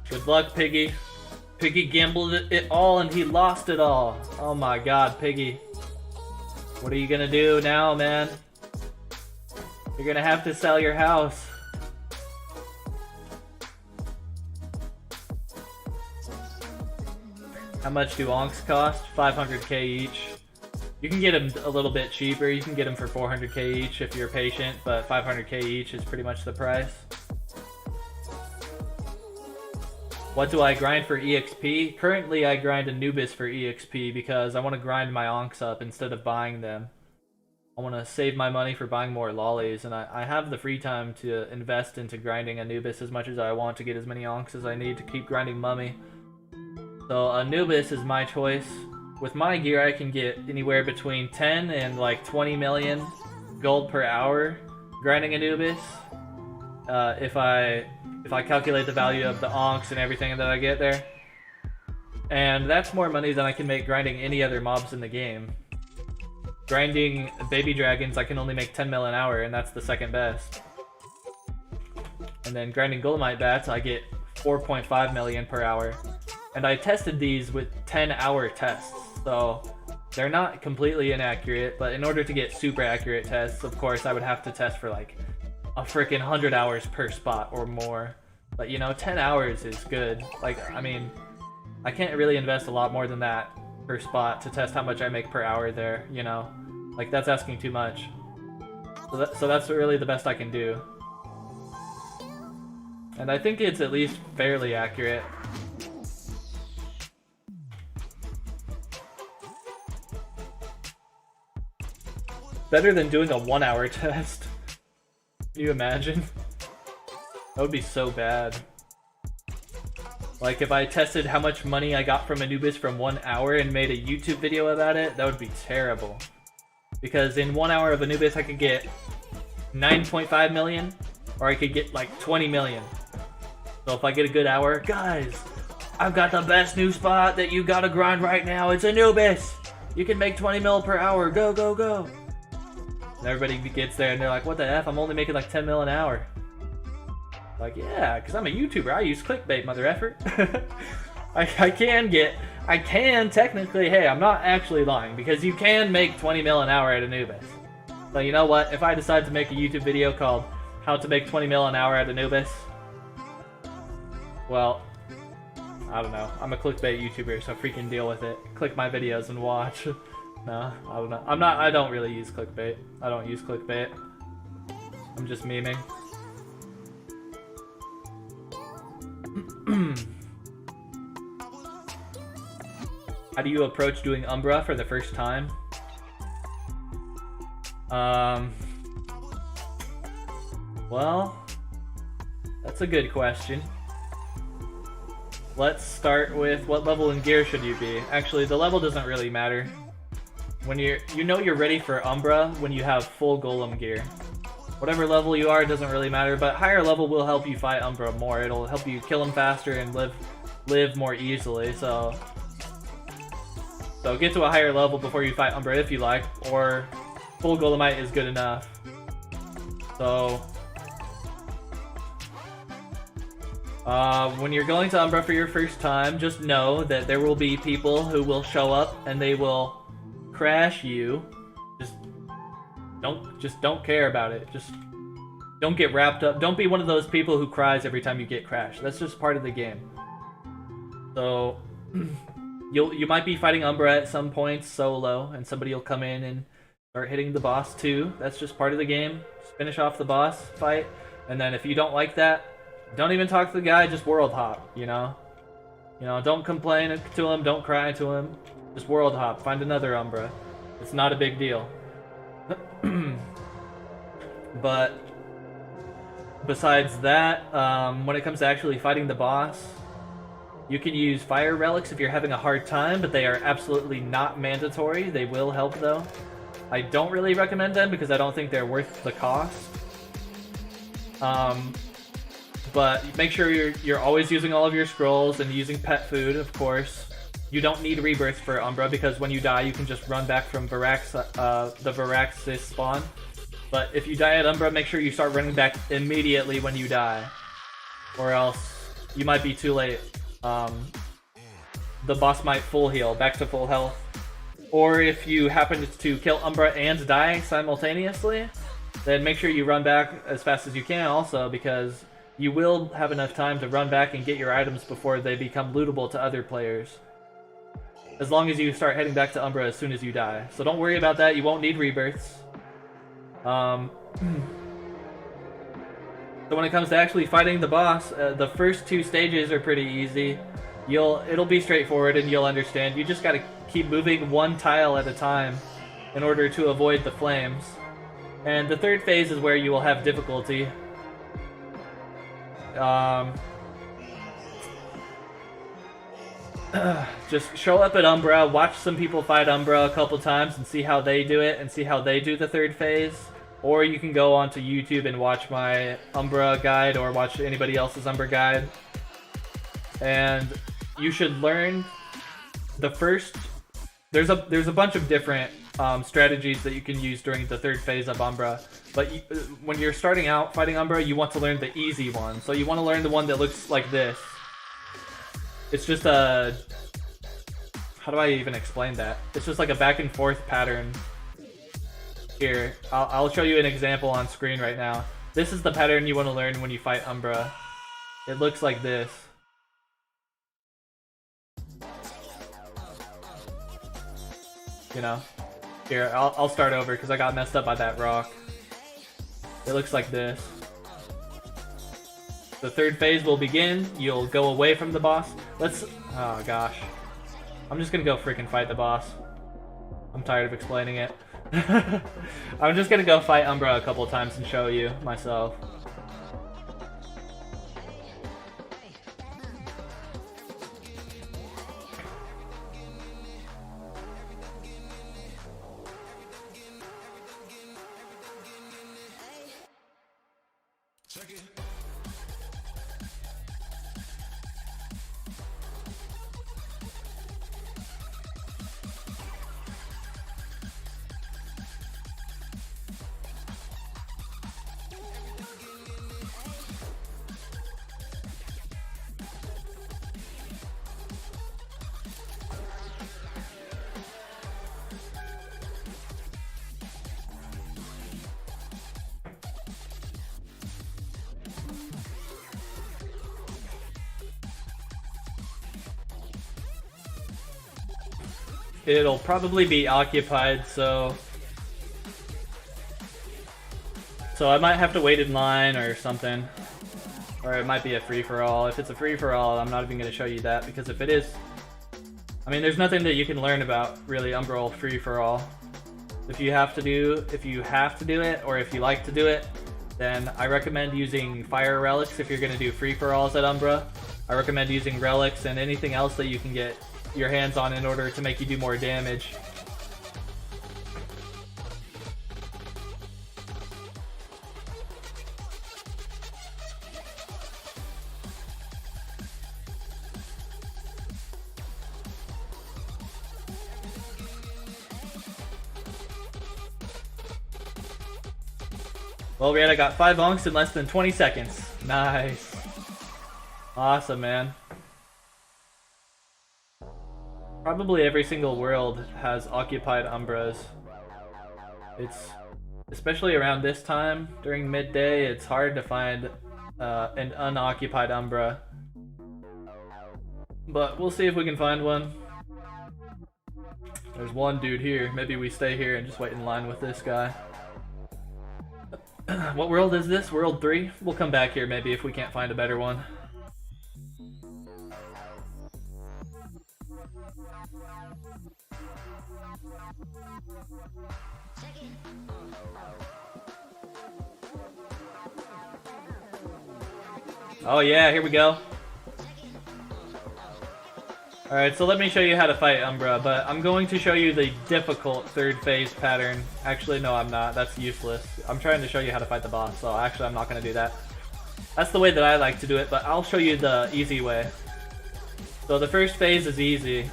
Good luck, Piggy. Piggy gambled it all and he lost it all. Oh my god, Piggy. What are you gonna do now, man? You're gonna have to sell your house. How much do onks cost? 500k each. You can get them a little bit cheaper. You can get them for 400k each if you're patient, but 500k each is pretty much the price. What do I grind for EXP? Currently I grind Anubis for EXP because I want to grind my onks up instead of buying them. I want to save my money for buying more lollies, and I have the free time to invest into grinding Anubis as much as I want to get as many onks as I need to keep grinding Mummy. So Anubis is my choice. With my gear I can get anywhere between 10 and like 20 million gold per hour grinding Anubis. If I calculate the value of the onks and everything that I get there. And that's more money than I can make grinding any other mobs in the game. Grinding baby dragons I can only make 10 mil an hour, and that's the second best. And then grinding golemite bats I get 4.5 million per hour. And I tested these with 10-hour tests, so they're not completely inaccurate, but in order to get super accurate tests, of course I would have to test for like a freaking 100 hours per spot or more. But you know, 10 hours is good. Like, I mean, I can't really invest a lot more than that per spot to test how much I make per hour there, you know? Like, that's asking too much. So that's really the best I can do. And I think it's at least fairly accurate. Better than doing a 1-hour test. Can you imagine? That would be so bad. Like, if I tested how much money I got from Anubis from 1 hour and made a YouTube video about it, that would be terrible. Because in 1 hour of Anubis I could get 9.5 million, or I could get like 20 million. So if I get a good hour, guys, I've got the best new spot that you gotta grind right now. It's Anubis! You can make 20 mil per hour. Go, go, go! And everybody gets there and they're like, what the F? I'm only making like 10 mil an hour. Like, yeah, because I'm a YouTuber. I use clickbait, mother effer. I can technically, hey, I'm not actually lying, because you can make 20 mil an hour at Anubis. So you know what? If I decide to make a YouTube video called How to Make 20 mil an hour at Anubis, well, I don't know. I'm a clickbait YouTuber, so freaking deal with it. Click my videos and watch. No, I don't know. I don't really use clickbait. I don't use clickbait. I'm just memeing. How do you approach doing Umbra for the first time? Well, that's a good question. Let's start with what level in gear should you be? Actually, the level doesn't really matter. When you know you're ready for Umbra when you have full golem gear. Whatever level you are, it doesn't really matter, but higher level will help you fight Umbra more. It'll help you kill them faster and live more easily, so get to a higher level before you fight Umbra if you like, or full golemite is good enough. So when you're going to Umbra for your first time, just know that there will be people who will show up and they will crash you. Just don't care about it. Just don't get wrapped up. Don't be one of those people who cries every time you get crashed. That's just part of the game. So you might be fighting Umbra at some points solo, and somebody will come in and start hitting the boss too. That's just part of the game. Just finish off the boss fight, and then if you don't like that, don't even talk to the guy. Just world hop, you know. You know, don't complain to him, don't cry to him. Just world hop, find another Umbra. It's not a big deal. But besides that, when it comes to actually fighting the boss, you can use fire relics if you're having a hard time, but they are absolutely not mandatory. They will help though. I don't really recommend them because I don't think they're worth the cost. But make sure you're always using all of your scrolls and using pet food, of course. You don't need rebirth for Umbra because when you die, you can just run back from the Varaxis spawn. But if you die at Umbra, make sure you start running back immediately when you die, or else you might be too late. The boss might full heal, back to full health. Or if you happen to kill Umbra and die simultaneously, then make sure you run back as fast as you can also, because you will have enough time to run back and get your items before they become lootable to other players. As long as you start heading back to Umbra as soon as you die. So don't worry about that, you won't need rebirths. So when it comes to actually fighting the boss, the first 2 stages are pretty easy. It'll be straightforward and you'll understand. You just gotta keep moving one tile at a time in order to avoid the flames. And the 3rd phase is where you will have difficulty. Just show up at Umbra, watch some people fight Umbra a couple times and see how they do it and see how they do the 3rd phase. Or you can go onto YouTube and watch my Umbra guide or watch anybody else's Umbra guide. And you should learn the first... There's a bunch of different strategies that you can use during the 3rd phase of Umbra. But when you're starting out fighting Umbra, you want to learn the easy one. So you want to learn the one that looks like this. It's just a... How do I even explain that? It's just like a back and forth pattern. Here, I'll show you an example on screen right now. This is the pattern you want to learn when you fight Umbra. It looks like this. You know? Here, I'll start over because I got messed up by that rock. It looks like this. The 3rd phase will begin. You'll go away from the boss. Oh gosh. I'm just gonna go freaking fight the boss. I'm tired of explaining it. I'm just gonna go fight Umbra a couple times and show you myself. It'll probably be occupied, so I might have to wait in line or something. Or it might be a free-for-all. If it's a free-for-all, I'm not even going to show you that, because if it is... I mean, there's nothing that you can learn about, really, Umbral free-for-all. If you have to do it, or if you like to do it, then I recommend using fire relics if you're going to do free-for-alls at Umbra. I recommend using relics and anything else that you can get your hands on in order to make you do more damage. Well, Red, I got 5 unks in less than 20 seconds. Nice. Awesome, man. Probably every single world has occupied Umbras. It's, especially around this time, during midday, it's hard to find an unoccupied Umbra. But we'll see if we can find one. There's one dude here. Maybe we stay here and just wait in line with this guy. What world is this? World 3? We'll come back here maybe if we can't find a better one. Oh yeah, here we go. Alright, so let me show you how to fight Umbra, but I'm going to show you the difficult third phase pattern. Actually, no, I'm not. That's useless. I'm trying to show you how to fight the boss, so actually I'm not going to do that. That's the way that I like to do it, but I'll show you the easy way. So the first phase is easy.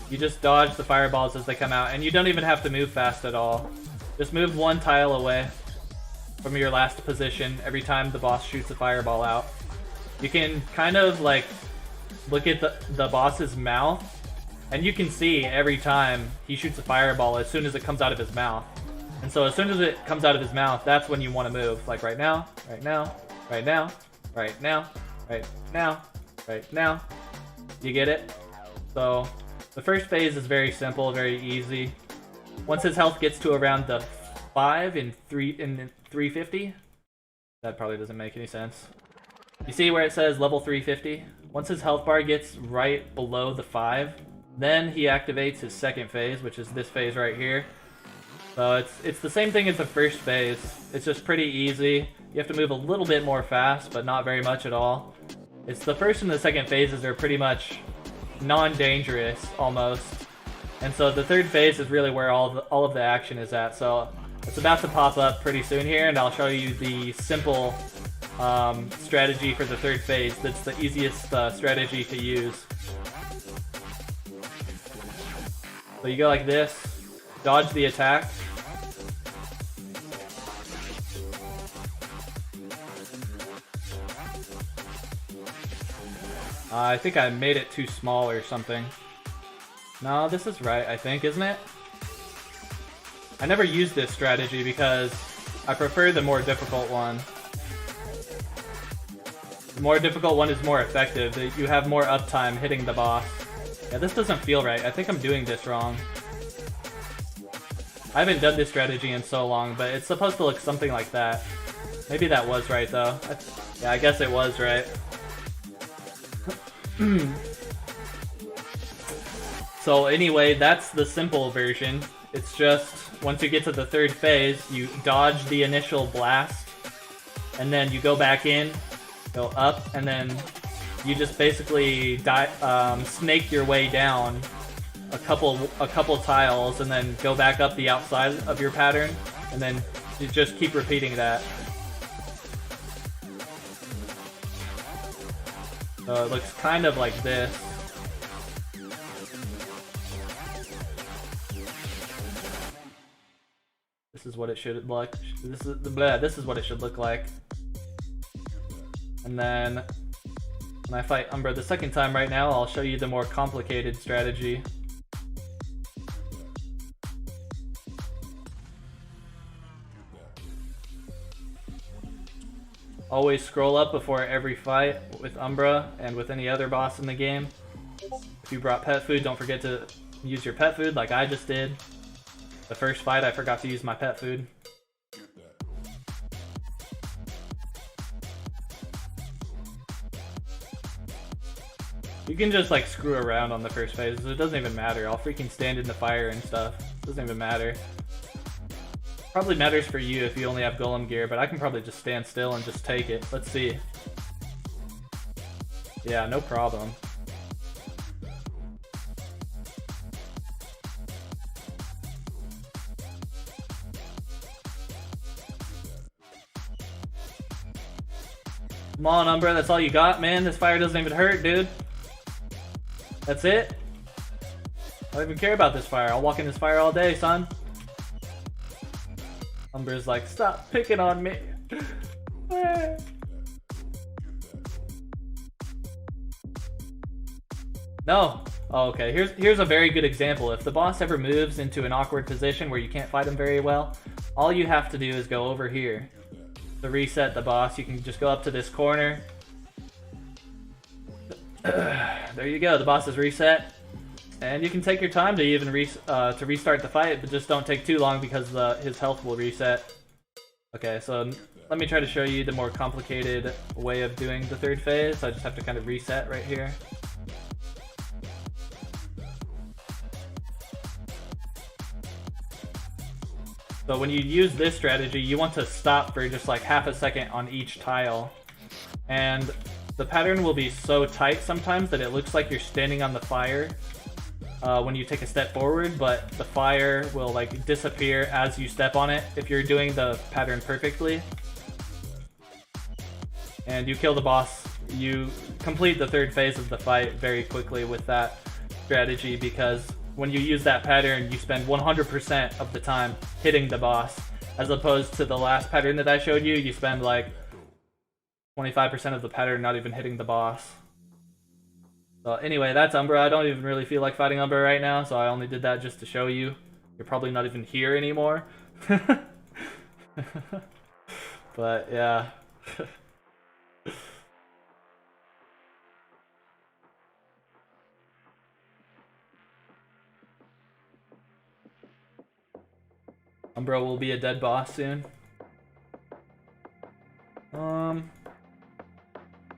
You just dodge the fireballs as they come out, and you don't even have to move fast at all. Just move one tile away from your last position every time the boss shoots a fireball out. You can kind of like look at the boss's mouth, and you can see every time he shoots a fireball as soon as it comes out of his mouth. And so as soon as it comes out of his mouth, that's when you want to move. Like right now, right now, right now, right now, right now, right now. You get it? So the first phase is very simple, very easy. Once his health gets to around the 5 in 350, that probably doesn't make any sense. You see where it says level 350? Once his health bar gets right below the 5, then he activates his second phase, which is this phase right here. So it's the same thing as the first phase. It's just pretty easy. You have to move a little bit more fast, but not very much at all. It's the first and the second phases are pretty much non-dangerous, almost. And so the third phase is really where all of the action is at. So it's about to pop up pretty soon here, and I'll show you the simple strategy for the third phase. That's the easiest strategy to use. So you go like this, dodge the attack. I think I made it too small or something. No, this is right, I think, isn't it? I never used this strategy because I prefer the more difficult one. The more difficult one is more effective. You have more uptime hitting the boss. Yeah, this doesn't feel right. I think I'm doing this wrong. I haven't done this strategy in so long, but it's supposed to look something like that. Maybe that was right, though. Yeah, I guess it was right. So anyway, that's the simple version. It's just, once you get to the third phase, you dodge the initial blast, and then you go back in, go up, and then you just basically snake your way down a couple tiles, and then go back up the outside of your pattern, and then you just keep repeating that. So it looks kind of like this. This is what it should look. This is what it should look like. And then when I fight Umbra the second time right now, I'll show you the more complicated strategy. Always scroll up before every fight with Umbra and with any other boss in the game. If you brought pet food, don't forget to use your pet food like I just did. The first fight, I forgot to use my pet food. You can just like screw around on the first phase. It doesn't even matter. I'll freaking stand in the fire and stuff. It doesn't even matter. Probably matters for you if you only have golem gear, but I can probably just stand still and just take it. Let's see. Yeah, no problem. Come on, Umbra, that's all you got, man? This fire doesn't even hurt, dude. That's it? I don't even care about this fire. I'll walk in this fire all day, son. Umbra's like, stop picking on me. No. Oh, okay, here's a very good example. If the boss ever moves into an awkward position where you can't fight him very well, all you have to do is go over here. To reset the boss, you can just go up to this corner. There you go, the boss is reset. And you can take your time to even restart the fight, but just don't take too long because his health will reset. Okay, so let me try to show you the more complicated way of doing the third phase. I just have to kind of reset right here. So when you use this strategy, you want to stop for just like half a second on each tile. And the pattern will be so tight sometimes that it looks like you're standing on the fire when you take a step forward, but the fire will like disappear as you step on it if you're doing the pattern perfectly. And you kill the boss. You complete the third phase of the fight very quickly with that strategy, because when you use that pattern, you spend 100% of the time hitting the boss, as opposed to the last pattern that I showed you, you spend like 25% of the pattern not even hitting the boss. So anyway, that's Umbra. I don't even really feel like fighting Umbra right now, so I only did that just to show you. You're probably not even here anymore. But yeah. Umbra will be a dead boss soon. I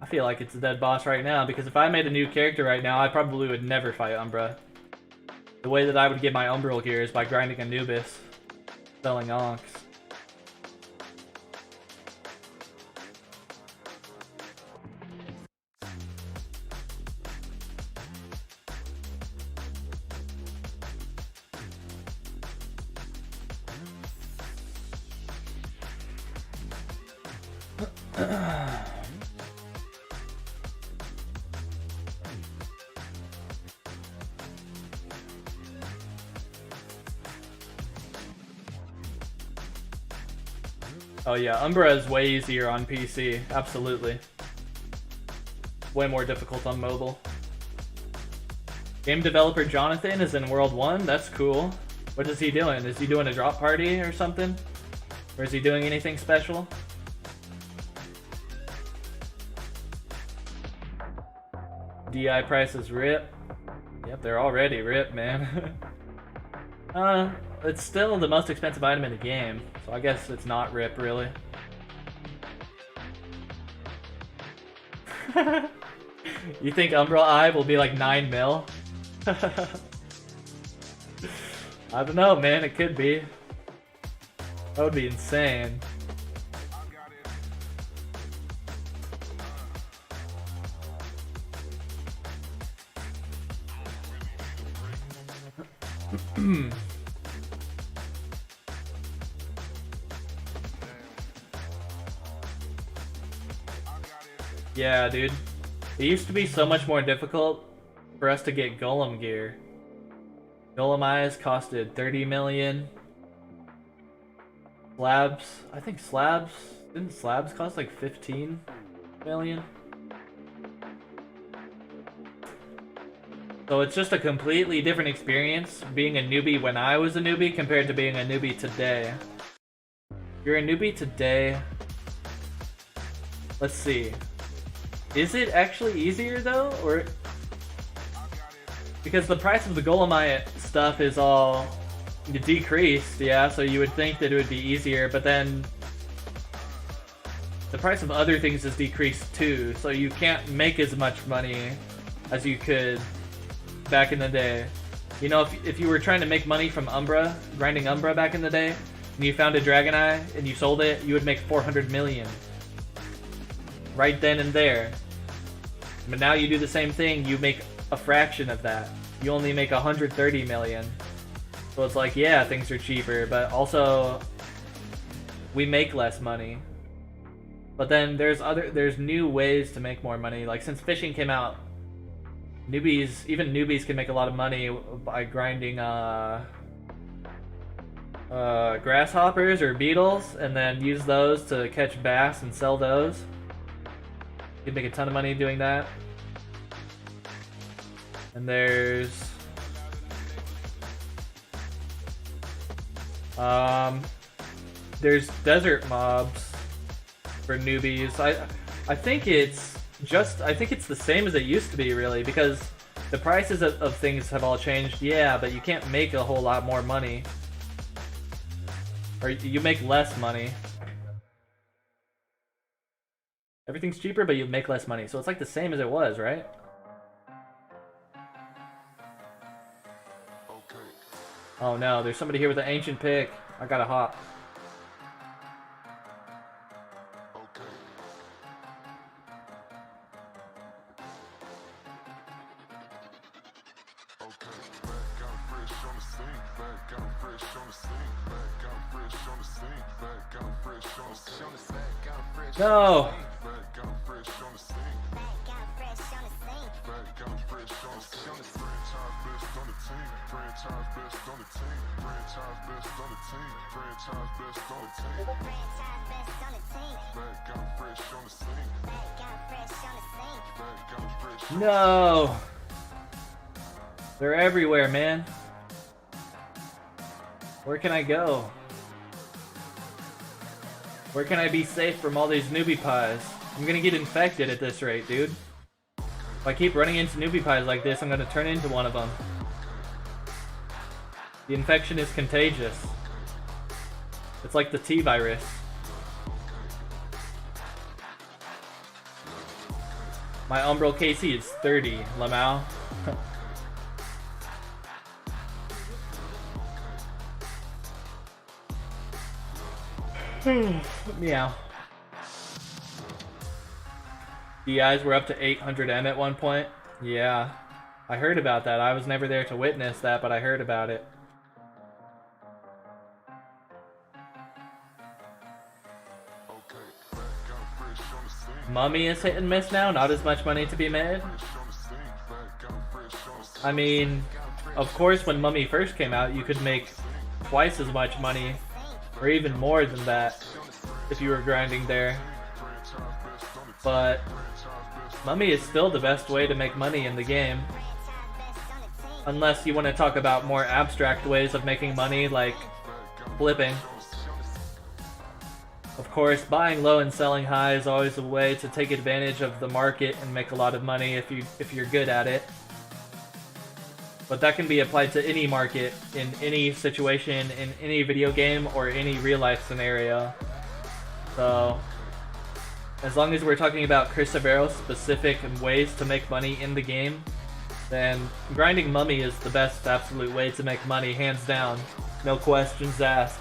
feel like it's a dead boss right now, because if I made a new character right now, I probably would never fight Umbra. The way that I would get my Umbral gear is by grinding Anubis, selling Onks. Oh yeah, Umbra is way easier on PC, absolutely. Way more difficult on mobile. Game developer Jonathan is in World 1, that's cool. What is he doing? Is he doing a drop party or something? Or is he doing anything special? DI prices rip. Yep, they're already rip, man. It's still the most expensive item in the game, so I guess it's not rip, really. You think Umbral Eye will be like 9 mil? I don't know, man, it could be. That would be insane. Yeah, dude. It used to be so much more difficult for us to get Golem gear. Golem eyes costed 30 million. Slabs, I think slabs, didn't slabs cost like 15 million? So it's just a completely different experience being a newbie when I was a newbie compared to being a newbie today. If you're a newbie today, let's see. Is it actually easier though, or because the price of the Golemite stuff is all decreased, yeah, so you would think that it would be easier, but then the price of other things is decreased too, so you can't make as much money as you could back in the day. You know, if you were trying to make money from Umbra, grinding Umbra back in the day, and you found a Dragon Eye and you sold it, you would make 400 million. Right then and there. But now you do the same thing, you make a fraction of that. You only make 130 million. So it's like, yeah, things are cheaper, but also we make less money. But then there's new ways to make more money. Like since fishing came out, even newbies can make a lot of money by grinding grasshoppers or beetles, and then use those to catch bass and sell those. You can make a ton of money doing that. And there's desert mobs for newbies. I think it's the same as it used to be, really, because the prices of things have all changed, yeah, but you can't make a whole lot more money. Or you make less money. Everything's cheaper, but you make less money. So it's like the same as it was, right? Oh no, there's somebody here with an ancient pick. I gotta hop. No! No! They're everywhere, man. Where can I go? Where can I be safe from all these newbie pies? I'm gonna get infected at this rate, dude. If I keep running into newbie pies like this, I'm gonna turn into one of them. The infection is contagious. It's like the T-virus. My Umbral KC is 30, Lamau. Meow. DIs were up to 800M at one point. Yeah, I heard about that. I was never there to witness that, but I heard about it. Mummy is hit and miss now, not as much money to be made. I mean, of course when Mummy first came out, you could make twice as much money, or even more than that, if you were grinding there. But Mummy is still the best way to make money in the game. Unless you want to talk about more abstract ways of making money, like flipping. Of course, buying low and selling high is always a way to take advantage of the market and make a lot of money if you're good at it. But that can be applied to any market, in any situation, in any video game, or any real-life scenario. So, as long as we're talking about Aros specific ways to make money in the game, then grinding Mummy is the best absolute way to make money, hands down. No questions asked.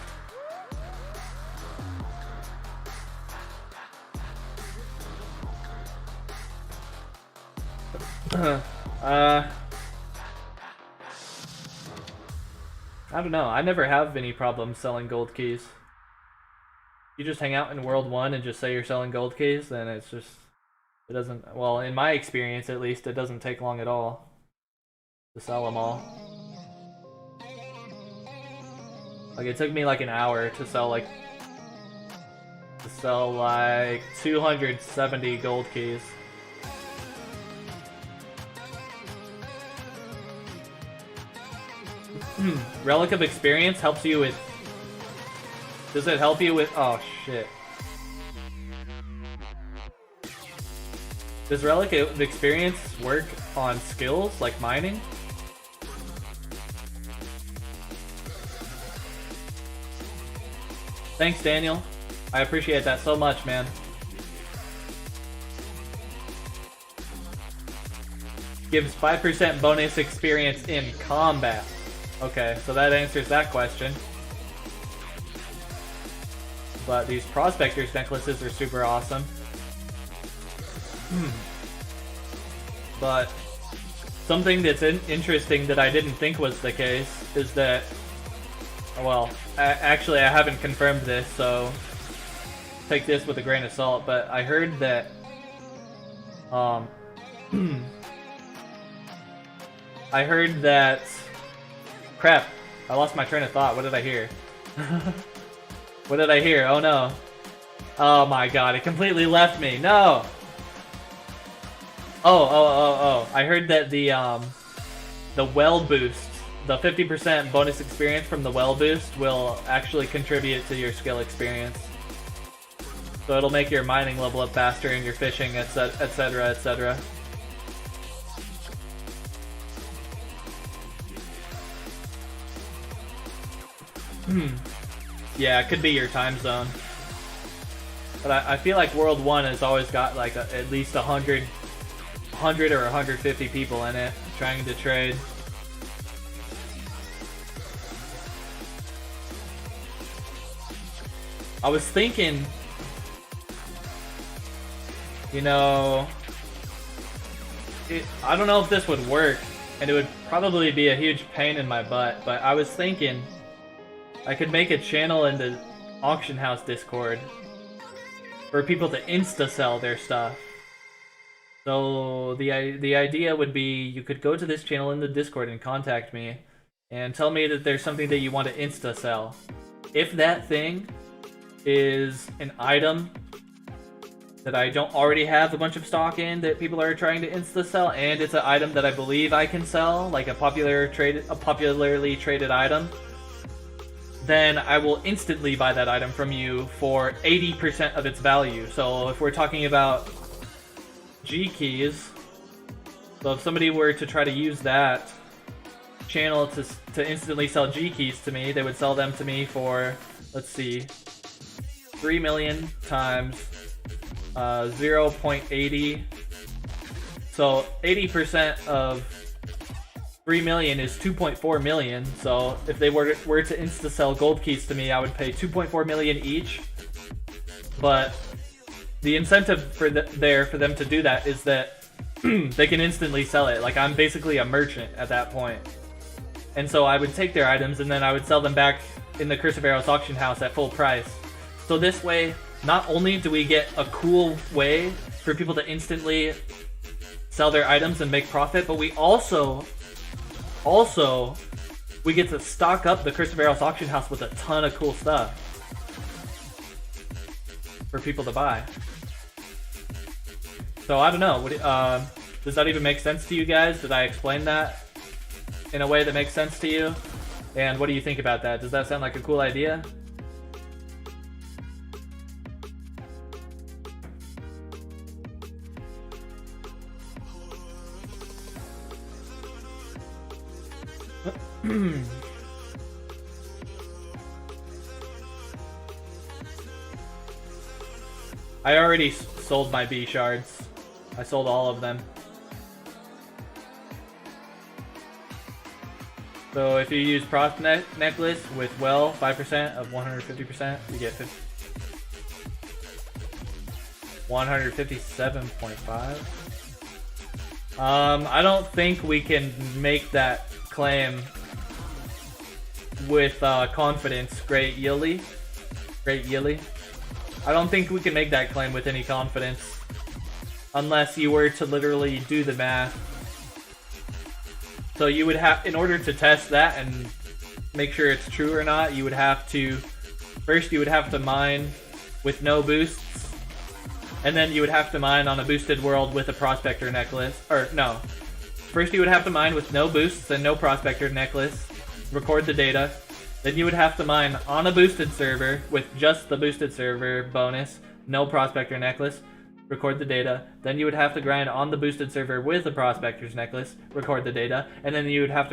I don't know. I never have any problems selling gold keys. You just hang out in World 1 and just say you're selling gold keys, then it's just... It doesn't... Well, in my experience at least, it doesn't take long at all to sell them all. Like, it took me like an hour to sell like 270 gold keys. Relic of Experience helps you with... Does it help you with... Oh, shit. Does Relic of Experience work on skills, like mining? Thanks, Daniel. I appreciate that so much, man. Gives 5% bonus experience in combat. Okay, so that answers that question. But these Prospector's necklaces are super awesome. But something that's interesting that I didn't think was the case is that... Well, actually I haven't confirmed this, so take this with a grain of salt, but I heard that... I heard that... Crap, I lost my train of thought. What did I hear? What did I hear? Oh no. Oh my god, it completely left me. No! Oh. I heard that the well boost, the 50% bonus experience from the well boost will actually contribute to your skill experience. So it'll make your mining level up faster and your fishing, etc, etc. Yeah, it could be your time zone. But I feel like World 1 has always got like at least 100 or 150 people in it trying to trade. I was thinking, you know, I don't know if this would work, and it would probably be a huge pain in my butt, but I was thinking I could make a channel in the auction house Discord for people to insta-sell their stuff. So the idea would be you could go to this channel in the Discord and contact me and tell me that there's something that you want to insta-sell. If that thing is an item that I don't already have a bunch of stock in that people are trying to insta-sell, and it's an item that I believe I can sell, like a popularly traded item, then I will instantly buy that item from you for 80% of its value. So if we're talking about G keys, so if somebody were to try to use that channel to instantly sell G keys to me, they would sell them to me for, let's see, 3 million times 0.80. So 80% of 3 million is 2.4 million. So if they were to insta sell gold keys to me, I would pay 2.4 million each. But the incentive for them to do that is that they can instantly sell it. Like, I'm basically a merchant at that point. And so I would take their items and then I would sell them back in the Curse of Aros auction house at full price. So this way, not only do we get a cool way for people to instantly sell their items and make profit, but we also we get to stock up the Curse of Aros auction house with a ton of cool stuff for people to buy. So I don't know. Does that even make sense to you guys? Did I explain that in a way that makes sense to you? And what do you think about that? Does that sound like a cool idea? I already sold my B shards. I sold all of them. So if you use Prost necklace with 5% of 150%, you get 157.5. I don't think we can make that claim with confidence, Great Yili. I don't think we can make that claim with any confidence unless you were to literally do the math. So you would have, in order to test that and make sure it's true or not, you would have to, first you would have to mine with no boosts, and then you would have to mine on a boosted world with a prospector necklace, or no. First you would have to mine with no boosts and no prospector necklace, record the data. Then you would have to mine on a boosted server with just the boosted server bonus, no prospector necklace, record the data. Then you would have to grind on the boosted server with the prospector's necklace, record the data, and then you would have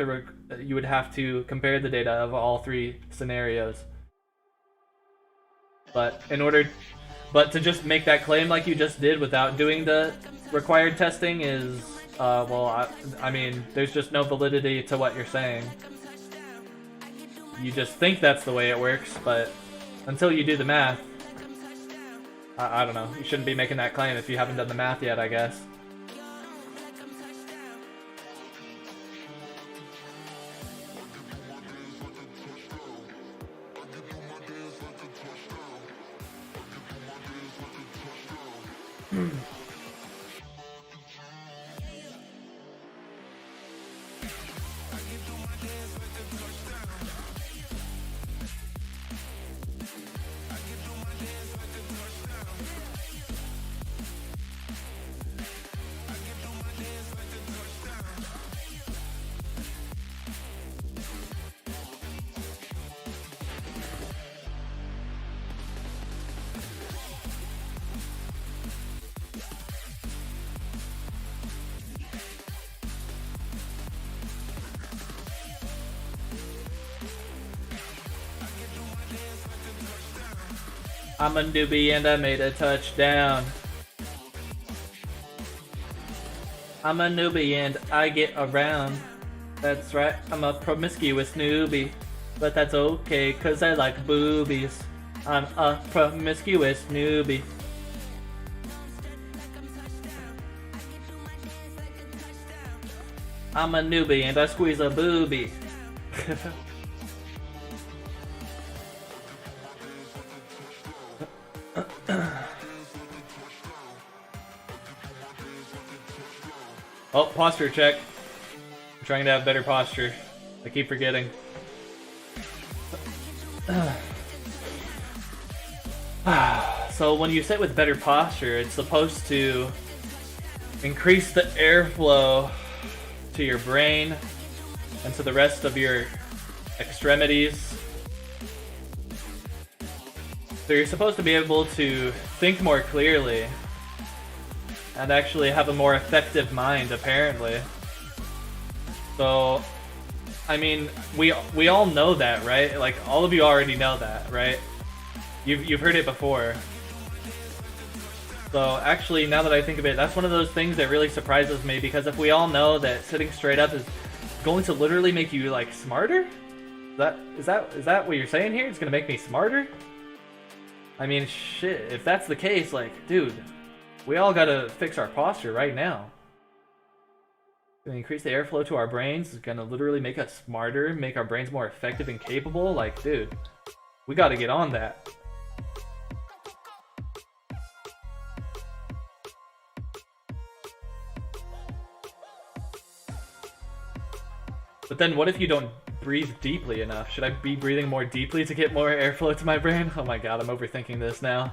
to compare the data of all three scenarios. But to just make that claim like you just did without doing the required testing is, I mean, there's just no validity to what you're saying. You just think that's the way it works, but until you do the math, I don't know. You shouldn't be making that claim if you haven't done the math yet, I guess. I'm a newbie and I made a touchdown. I'm a newbie and I get around. That's right, I'm a promiscuous newbie. But that's okay, cause I like boobies. I'm a promiscuous newbie. I'm a newbie and I squeeze a boobie. Oh, posture check. I'm trying to have better posture. I keep forgetting. So when you sit with better posture, it's supposed to increase the airflow to your brain and to the rest of your extremities. So you're supposed to be able to think more clearly and actually have a more effective mind, apparently. So, I mean, we all know that, right? Like, all of you already know that, right? You've heard it before. So, actually, now that I think of it, that's one of those things that really surprises me, because if we all know that sitting straight up is going to literally make you, like, smarter? Is that what you're saying here? It's gonna make me smarter? I mean, shit, if that's the case, like, dude, we all gotta fix our posture right now. It's gonna increase the airflow to our brains. It's gonna literally make us smarter, make our brains more effective and capable. Like, dude, we gotta get on that. But then what if you don't breathe deeply enough? Should I be breathing more deeply to get more airflow to my brain? Oh my god, I'm overthinking this now.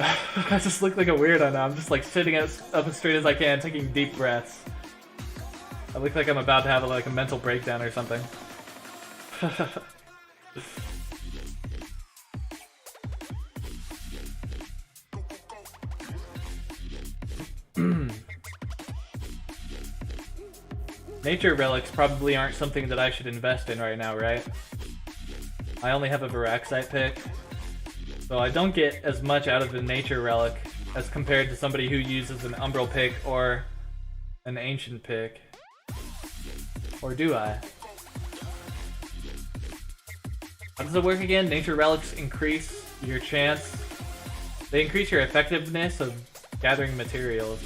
I just look like a weirdo now. I'm just like sitting up as straight as I can, taking deep breaths. I look like I'm about to have like a mental breakdown or something. Nature relics probably aren't something that I should invest in right now, right? I only have a Veraxite pick, so I don't get as much out of the nature relic as compared to somebody who uses an umbral pick or an ancient pick. Or do I? How does it work again? Nature relics increase your chance. They increase your effectiveness of gathering materials.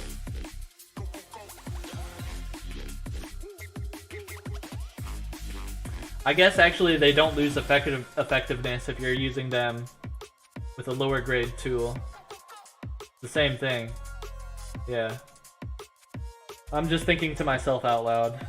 I guess actually they don't lose effectiveness if you're using them with a lower grade tool. It's the same thing. Yeah. I'm just thinking to myself out loud.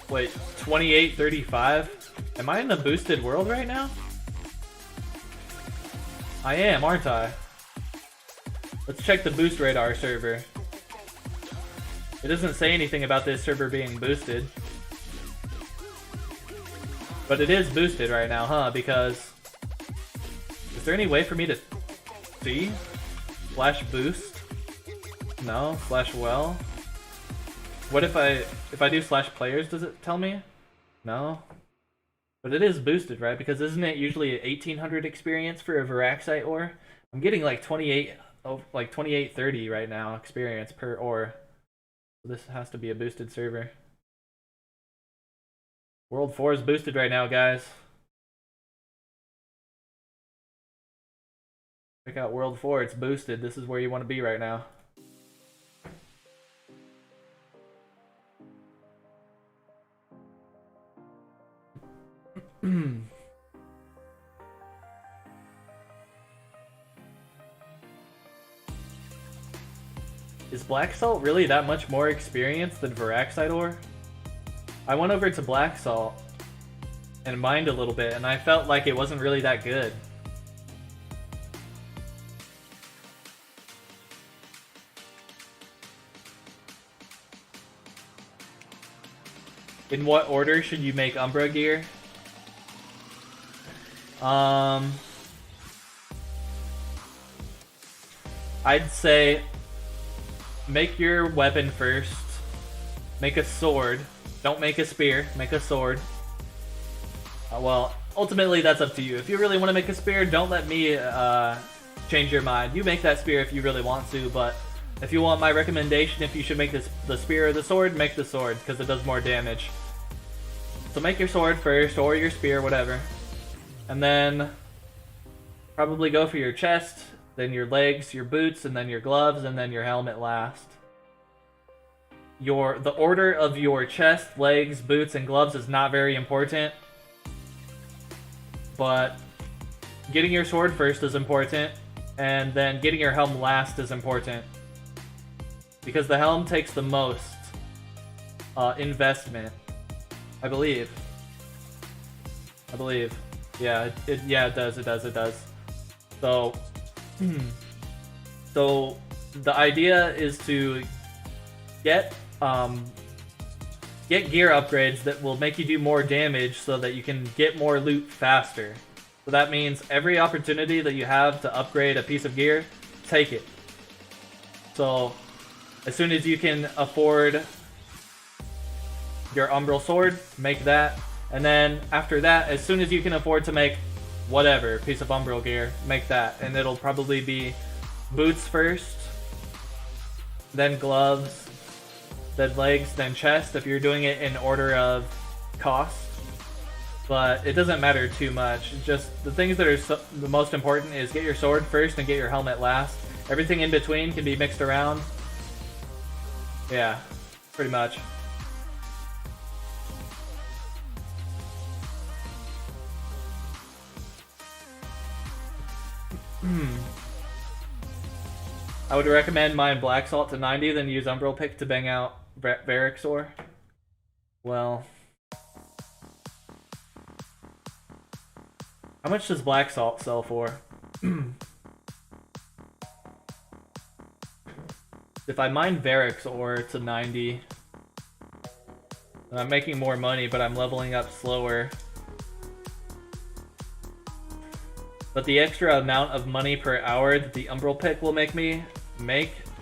Wait, 2835? Am I in a boosted world right now? I am, aren't I? Let's check the boost radar server. It doesn't say anything about this server being boosted. But it is boosted right now, huh? Because... is there any way for me to see? Slash boost? No? Slash well? What if I do slash players, does it tell me? No? But it is boosted, right? Because isn't it usually 1800 experience for a Veraxite ore? I'm getting like 2830 right now experience per ore. So this has to be a boosted server. World 4 is boosted right now, guys. Check out World 4, it's boosted. This is where you want to be right now. Is Black Salt really that much more experienced than Veraxite ore? I went over to Black Salt and mined a little bit, and I felt like it wasn't really that good. In what order should you make Umbra gear? I'd say make your weapon first. Make a sword. Don't make a spear. Make a sword. Well, ultimately that's up to you. If you really want to make a spear, don't let me change your mind. You make that spear if you really want to, but if you want my recommendation, if you should make the spear or the sword, make the sword, because it does more damage. So make your sword first, or your spear, whatever. And then probably go for your chest, then your legs, your boots, and then your gloves, and then your helmet last. The order of your chest, legs, boots, and gloves is not very important. But getting your sword first is important, and then getting your helm last is important. Because the helm takes the most investment, I believe. Yeah, it does. So, so the idea is to get gear upgrades that will make you do more damage so that you can get more loot faster. So that means every opportunity that you have to upgrade a piece of gear, take it. So as soon as you can afford your Umbral Sword, make that. And then after that, as soon as you can afford to make whatever piece of Umbral gear, make that. And it'll probably be boots first, then gloves, then legs, then chest, if you're doing it in order of cost. But it doesn't matter too much. Just the things that are the most important is get your sword first and get your helmet last. Everything in between can be mixed around. Yeah, pretty much. I would recommend mine Black Salt to 90, then use Umbral Pick to bang out Varixor. Well, how much does Black Salt sell for? If I mine Varixor to 90, then I'm making more money, but I'm leveling up slower. But the extra amount of money per hour that the Umbral Pick will make me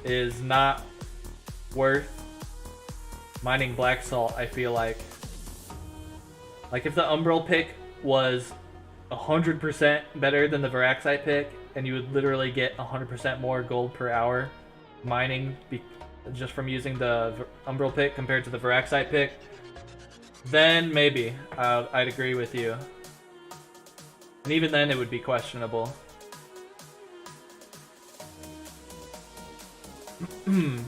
is not worth mining Black Salt, I feel like. Like if the Umbral Pick was 100% better than the Varaxite Pick, and you would literally get 100% more gold per hour mining just from using the Umbral Pick compared to the Varaxite Pick, then maybe I'd agree with you. And even then, it would be questionable. Not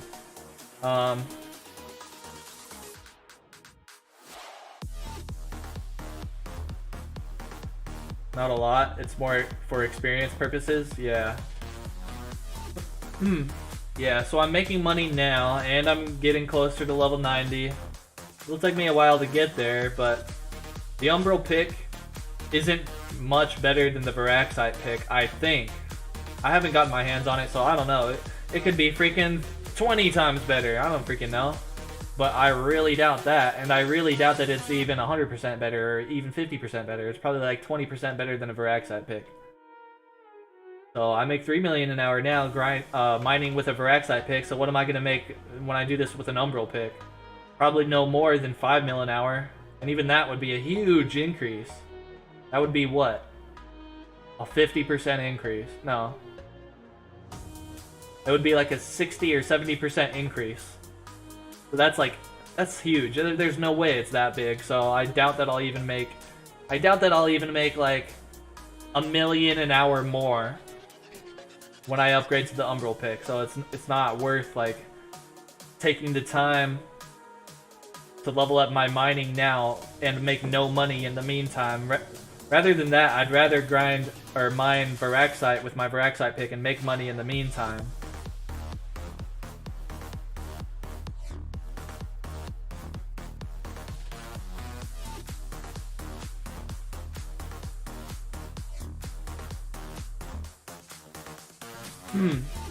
a lot. It's more for experience purposes. Yeah. Yeah, so I'm making money now, and I'm getting closer to level 90. It'll take me a while to get there, but the Umbral Pick isn't much better than the Varaxite Pick, I think. I haven't gotten my hands on it, so I don't know. It could be freaking 20 times better. I don't freaking know. But I really doubt that, and I really doubt that it's even 100% better or even 50% better. It's probably like 20% better than a Varaxite Pick. So I make 3 million an hour now mining with a Varaxite Pick, so what am I going to make when I do this with an Umbral Pick? Probably no more than 5 mil an hour, and even that would be a huge increase. That would be what? A 50% increase. No. It would be like a 60 or 70% increase. So that's huge. There's no way it's that big, so I doubt that I'll even make like 1 million an hour more when I upgrade to the Umbral Pick. So it's not worth like taking the time to level up my mining now and make no money in the meantime. Rather than that, I'd rather grind or mine Varaxite with my Varaxite Pick and make money in the meantime.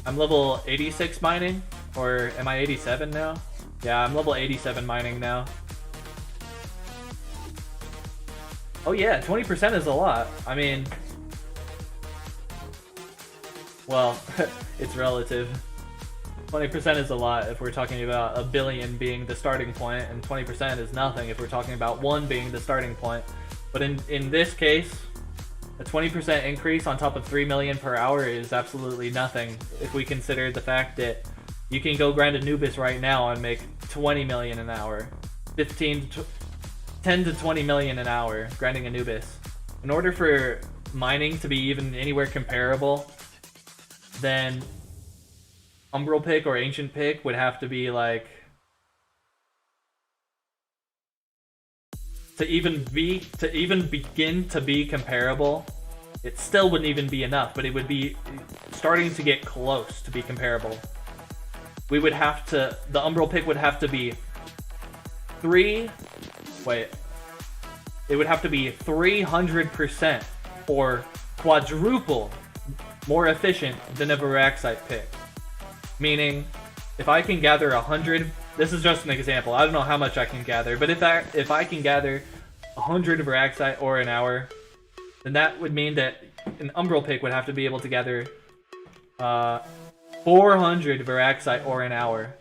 I'm level 86 mining, or am I 87 now? Yeah, I'm level 87 mining now. Oh yeah, 20% is a lot. I mean, well, it's relative. 20% is a lot if we're talking about a billion being the starting point, and 20% is nothing if we're talking about 1 being the starting point. But in this case, a 20% increase on top of 3 million per hour is absolutely nothing if we consider the fact that you can go grind Anubis right now and make 20 million an hour. 10 to 20 million an hour grinding Anubis. In order for mining to be even anywhere comparable, then Umbral pick or Ancient pick would have to be like, to even begin to be comparable, it still wouldn't even be enough, but it would be starting to get close to be comparable. We would have to, the Umbral pick would have to be it would have to be 300% or quadruple more efficient than a Varaxite pick. Meaning, if I can gather 100, this is just an example, I don't know how much I can gather, but if I can gather 100 Varaxite ore an hour, then that would mean that an Umbral pick would have to be able to gather 400 Varaxite ore an hour.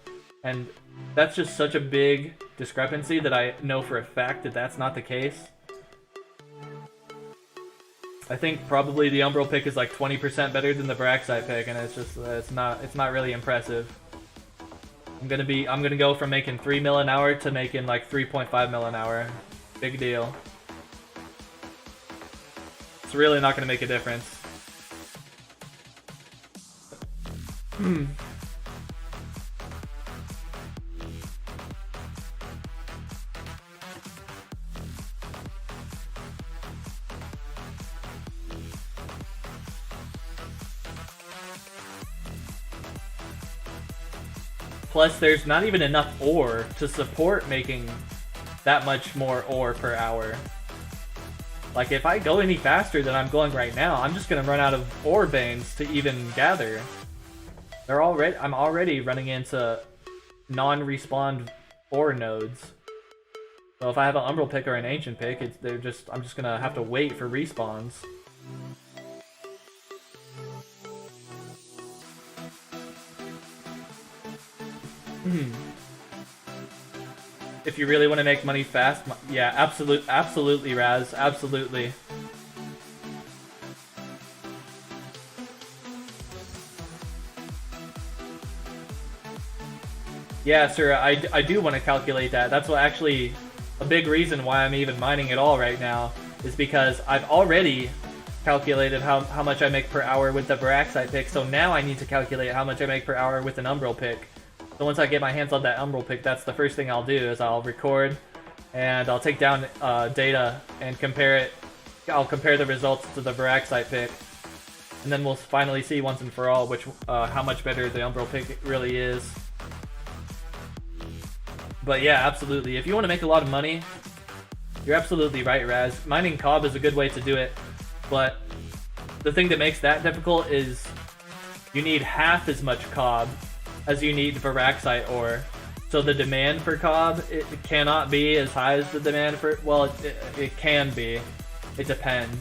And that's just such a big discrepancy that I know for a fact that that's not the case. I think probably the Umbral pick is like 20% better than the Varaxite pick, and it's not really impressive. I'm gonna go from making 3 mil an hour to making like 3.5 mil an hour. Big deal. It's really not gonna make a difference. Plus, there's not even enough ore to support making that much more ore per hour. Like, if I go any faster than I'm going right now, I'm just gonna run out of ore veins to even gather. I'm already running into non-respawned ore nodes. So if I have an Umbral pick or an Ancient pick, I'm just gonna have to wait for respawns. If you really want to make money fast, yeah, absolutely, Raz, absolutely. Yeah, sir, I do want to calculate that. That's what actually a big reason why I'm even mining at all right now, is because I've already calculated how much I make per hour with the Varaxite pick, so now I need to calculate how much I make per hour with an Umbral pick. So once I get my hands on that Umbral pick, that's the first thing I'll do, is I'll record and I'll take down data and compare it. I'll compare the results to the Varaxite pick, and then we'll finally see once and for all how much better the Umbral pick really is. But yeah, absolutely. If you want to make a lot of money, you're absolutely right, Raz. Mining Cob is a good way to do it, but the thing that makes that difficult is you need half as much Cob as you need Varaxite ore. So the demand for Cob, it cannot be as high as the demand for... Well, it can be. It depends.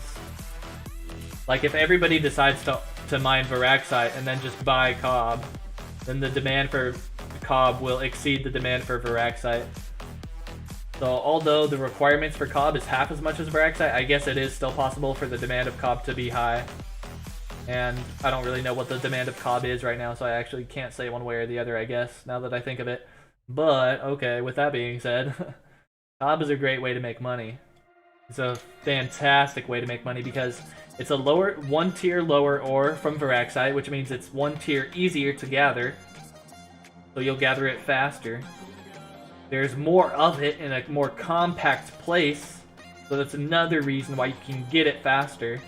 Like, if everybody decides to mine Varaxite and then just buy Cob, then the demand for Cob will exceed the demand for Varaxite. So although the requirements for Cob is half as much as Varaxite, I guess it is still possible for the demand of Cob to be high. And I don't really know what the demand of Cob is right now, so I actually can't say one way or the other, I guess, now that I think of it. But, okay, with that being said, Cob is a great way to make money. It's a fantastic way to make money because it's a one tier lower ore from Varaxite, which means it's one tier easier to gather. So you'll gather it faster. There's more of it in a more compact place, so that's another reason why you can get it faster.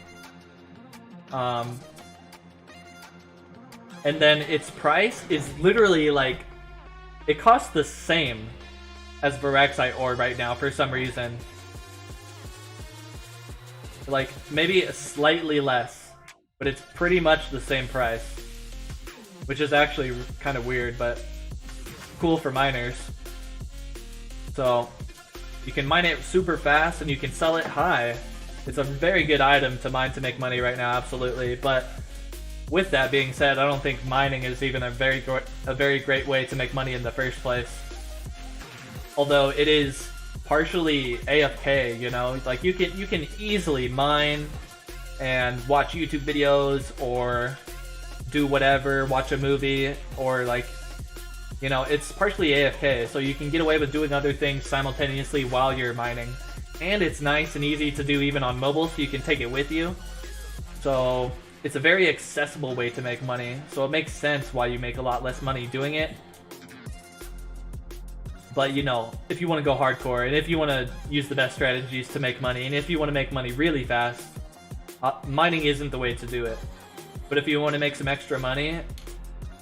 And then its price is literally like, it costs the same as Varaxite ore right now for some reason. Like, maybe slightly less, but it's pretty much the same price. Which is actually kind of weird, but cool for miners. So, You can mine it super fast and you can sell it high. It's a very good item to mine to make money right now, absolutely. But with that being said, I don't think mining is even a very great way to make money in the first place. Although it is partially AFK, you know, like you can easily mine and watch YouTube videos or do whatever, watch a movie, or like, you know, it's partially AFK, so you can get away with doing other things simultaneously while you're mining. And it's nice and easy to do even on mobile, so you can take it with you. So it's a very accessible way to make money, so it makes sense why you make a lot less money doing it. But, you know, if you want to go hardcore, and if you want to use the best strategies to make money, and if you want to make money really fast, mining isn't the way to do it. But if you want to make some extra money,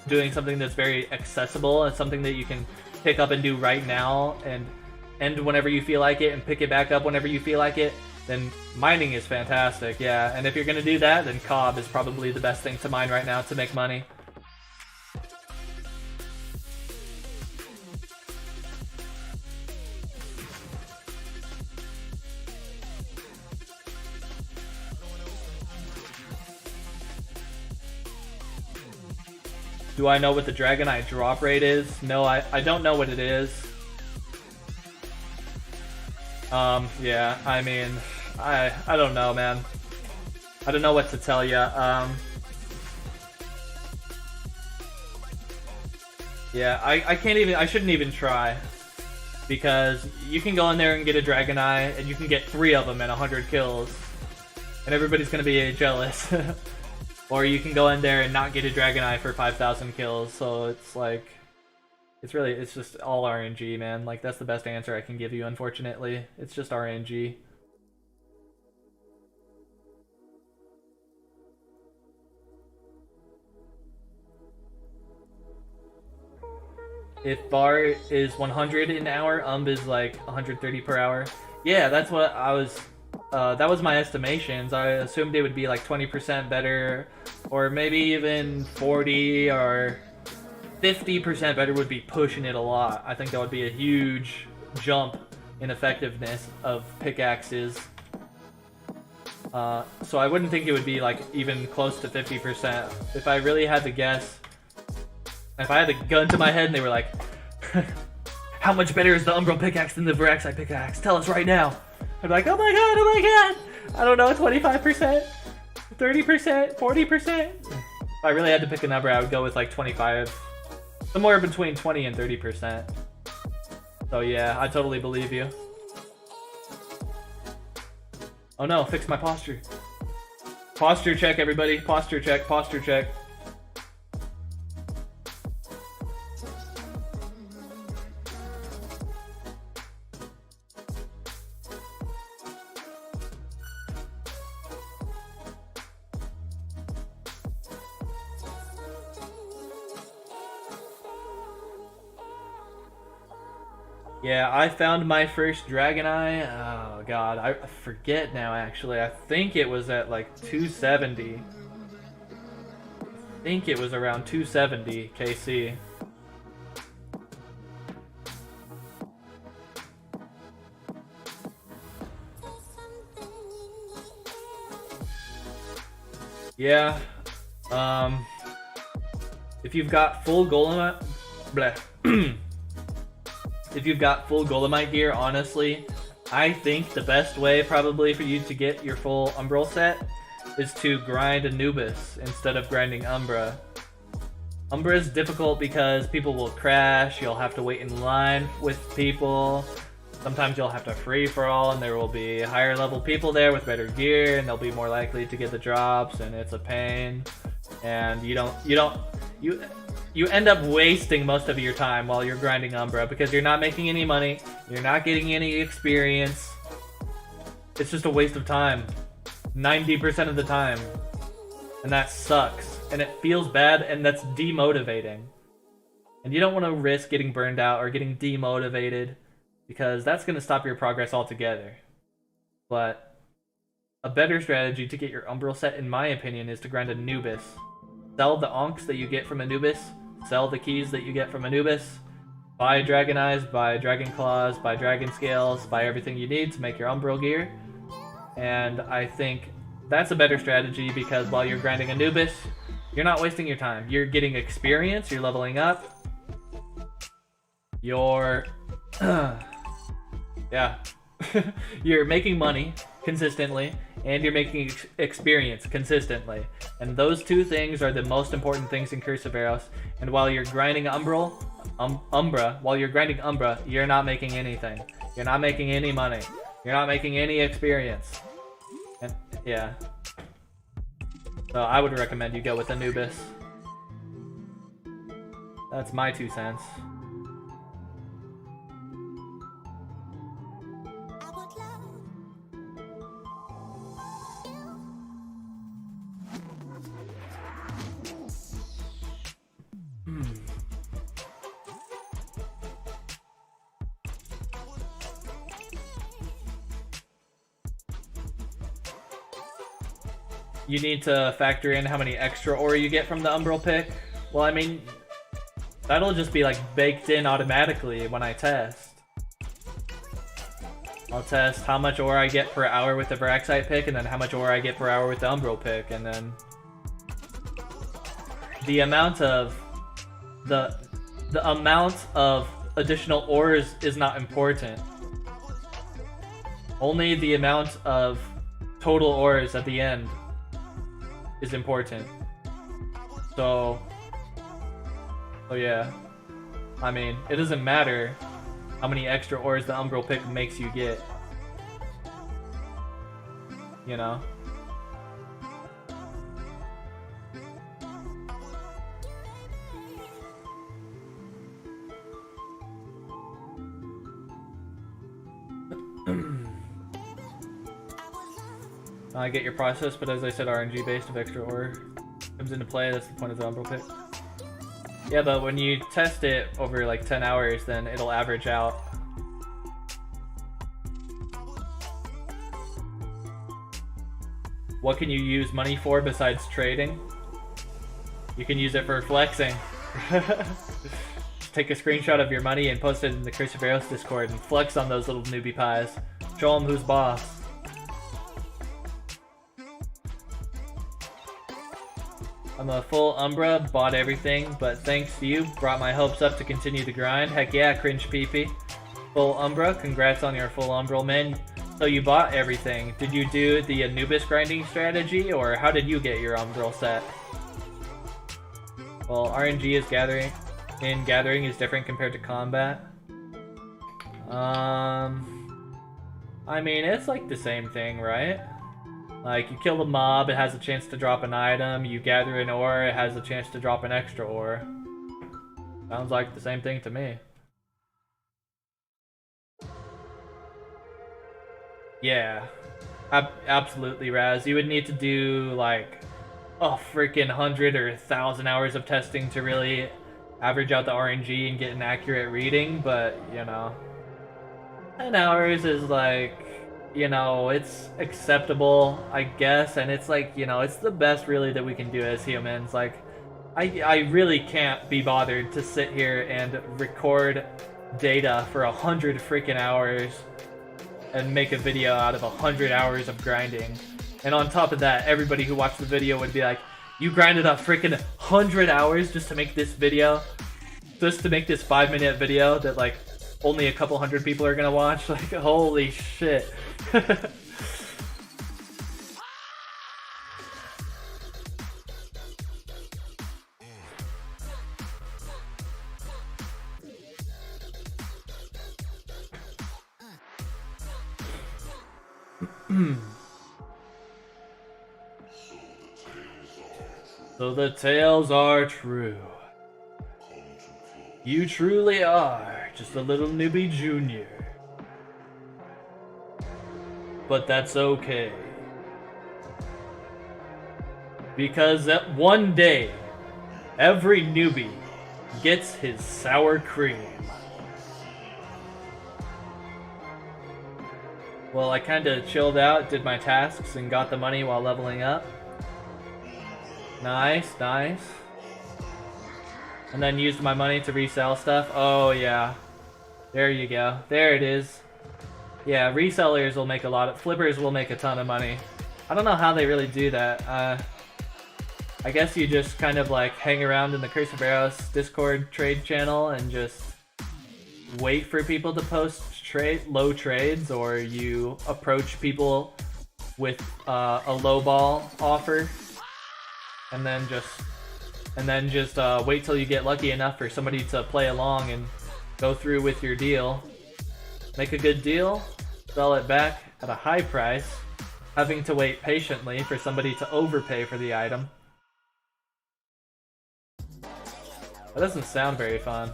doing something that's very accessible and something that you can pick up and do right now and end whenever you feel like it and pick it back up whenever you feel like it, then mining is fantastic, yeah. And if you're going to do that, then Cobb is probably the best thing to mine right now to make money. Do I know what the Dragonite drop rate is? No, I don't know what it is. Yeah, I mean, I don't know, man. I don't know what to tell you. Yeah, I shouldn't even try. Because you can go in there and get a Dragonite, and you can get 3 of them at 100 kills. And everybody's gonna be jealous. Or you can go in there and not get a Dragonite for 5,000 kills, so it's like... It's just all RNG, man. Like, that's the best answer I can give you, unfortunately. It's just RNG. If bar is 100 an hour, is like 130 per hour. Yeah, that's what I was... that was my estimations. I assumed it would be like 20% better, or maybe even 40 or 50% better would be pushing it a lot. I think that would be a huge jump in effectiveness of pickaxes. So I wouldn't think it would be like even close to 50%. If I really had to guess, if I had a gun to my head and they were like, how much better is the Umbral pickaxe than the Viraxite pickaxe? Tell us right now. I'd be like, oh my god, I don't know, 25%, 30%, 40%? If I really had to pick a number, I would go with like 25, somewhere between 20 and 30%. So yeah, I totally believe you. Oh no, fix my posture. Posture check, everybody, posture check, posture check. Yeah, I found my first Dragonite. Oh god, I forget now actually. I think it was at like 270. I think it was around 270 KC. Yeah. If you've got full Golem, bleh. If you've got full Golemite gear, honestly, I think the best way probably for you to get your full Umbral set is to grind Anubis instead of grinding Umbra. Umbra is difficult because people will crash, you'll have to wait in line with people, sometimes you'll have to free-for-all and there will be higher level people there with better gear and they'll be more likely to get the drops and it's a pain. And you end up wasting most of your time while you're grinding Umbra because you're not making any money, you're not getting any experience. It's just a waste of time. 90% of the time. And that sucks. And it feels bad and that's demotivating. And you don't want to risk getting burned out or getting demotivated because that's going to stop your progress altogether. But a better strategy to get your Umbral set, in my opinion, is to grind Anubis. Sell the Onks that you get from Anubis, sell the keys that you get from Anubis, buy Dragon Eyes, buy Dragon Claws, buy Dragon Scales, buy everything you need to make your Umbral gear. And I think that's a better strategy because while you're grinding Anubis, you're not wasting your time. You're getting experience, you're leveling up. You're... yeah. You're making money consistently, and you're making experience consistently. And those two things are the most important things in Curse of Aros. And while you're grinding Umbra, while you're grinding Umbra, you're not making anything. You're not making any money. You're not making any experience. And yeah. So I would recommend you go with Anubis. That's my 2 cents. You need to factor in how many extra ore you get from the Umbral pick. Well, I mean, that'll just be like baked in automatically when I test. I'll test how much ore I get per hour with the Veraxite pick, and then how much ore I get per hour with the Umbral pick, and then the amount of additional ores is not important. Only the amount of total ores at the end is important. So yeah. I mean, it doesn't matter how many extra ores the Umbral pick makes you get. You know? I get your process, but as I said, RNG based if extra ore comes into play. That's the point of the Umbral pick. Yeah, but when you test it over like 10 hours, then it'll average out. What can you use money for besides trading? You can use it for flexing. Take a screenshot of your money and post it in the Curse of Aros Discord and flex on those little newbie pies. Show them who's boss. I'm a full Umbra, bought everything, but thanks to you, brought my hopes up to continue the grind. Heck yeah, cringe peepee. Full Umbra, congrats on your full Umbral, man. So you bought everything. Did you do the Anubis grinding strategy, or how did you get your Umbral set? Well, RNG is gathering is different compared to combat. I mean, it's like the same thing, right? Like, you kill the mob, it has a chance to drop an item. You gather an ore, it has a chance to drop an extra ore. Sounds like the same thing to me. Yeah. Absolutely, Raz. You would need to do, like, a freaking 100 or 1,000 hours of testing to really average out the RNG and get an accurate reading, but, you know. 10 hours is like... You know, it's acceptable, I guess, and it's like, you know, it's the best really that we can do as humans. Like, I really can't be bothered to sit here and record data for 100 freaking hours and make a video out of 100 hours of grinding. And on top of that, everybody who watched the video would be like, you grinded a freaking 100 hours just to make this video? Just to make this 5-minute video that, like, only a couple hundred people are gonna watch? Like, holy shit. So the tales are true. You truly are just a little newbie junior. But that's okay. Because that one day, every newbie gets his sour cream. Well, I kinda chilled out, did my tasks, and got the money while leveling up. Nice, nice. And then used my money to resell stuff. Oh yeah. There you go. There it is. Yeah, resellers will make a lot of... Flippers will make a ton of money. I don't know how they really do that. I guess you just kind of like hang around in the Curse of Aros Discord trade channel and just wait for people to post low trades, or you approach people with a lowball offer, and then just wait till you get lucky enough for somebody to play along and go through with your deal. Make a good deal, sell it back at a high price, having to wait patiently for somebody to overpay for the item. That doesn't sound very fun.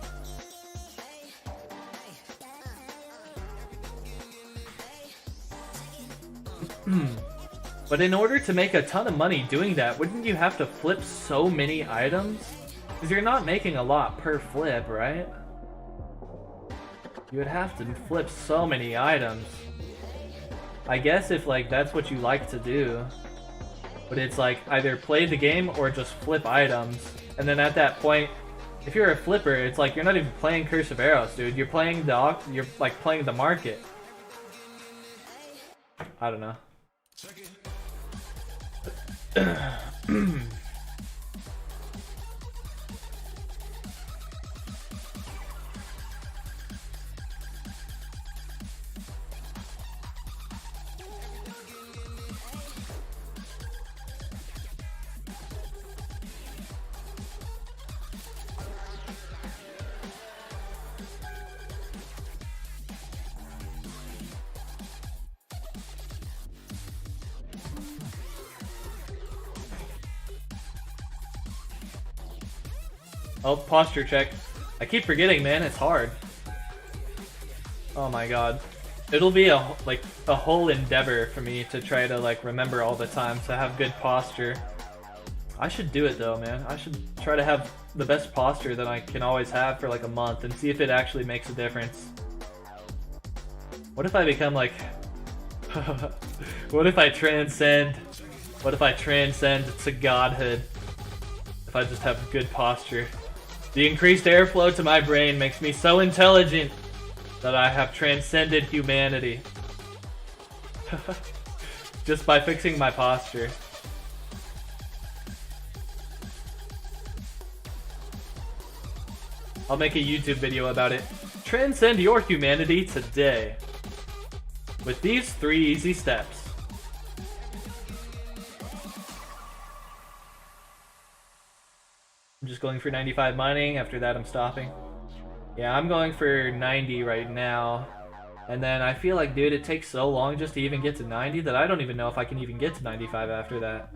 But in order to make a ton of money doing that, wouldn't you have to flip so many items? Because you're not making a lot per flip, right? You would have to flip so many items. I guess if like that's what you like to do. But it's like either play the game or just flip items. And then at that point, if you're a flipper, it's like you're not even playing Curse of Aros, dude. You're playing you're like playing the market. I don't know. Oh, posture check. I keep forgetting, man. It's hard. Oh my god. It'll be a whole endeavor for me to try to like remember all the time to have good posture. I should do it though, man. I should try to have the best posture that I can always have for like a month and see if it actually makes a difference. What if I become like... What if I transcend? What if I transcend to godhood? If I just have good posture. The increased airflow to my brain makes me so intelligent that I have transcended humanity. Just by fixing my posture. I'll make a YouTube video about it. Transcend your humanity today. With these 3 easy steps. I'm just going for 95 mining. After that, I'm stopping. Yeah, I'm going for 90 right now. And then I feel like, dude, it takes so long just to even get to 90 that I don't even know if I can even get to 95 after that.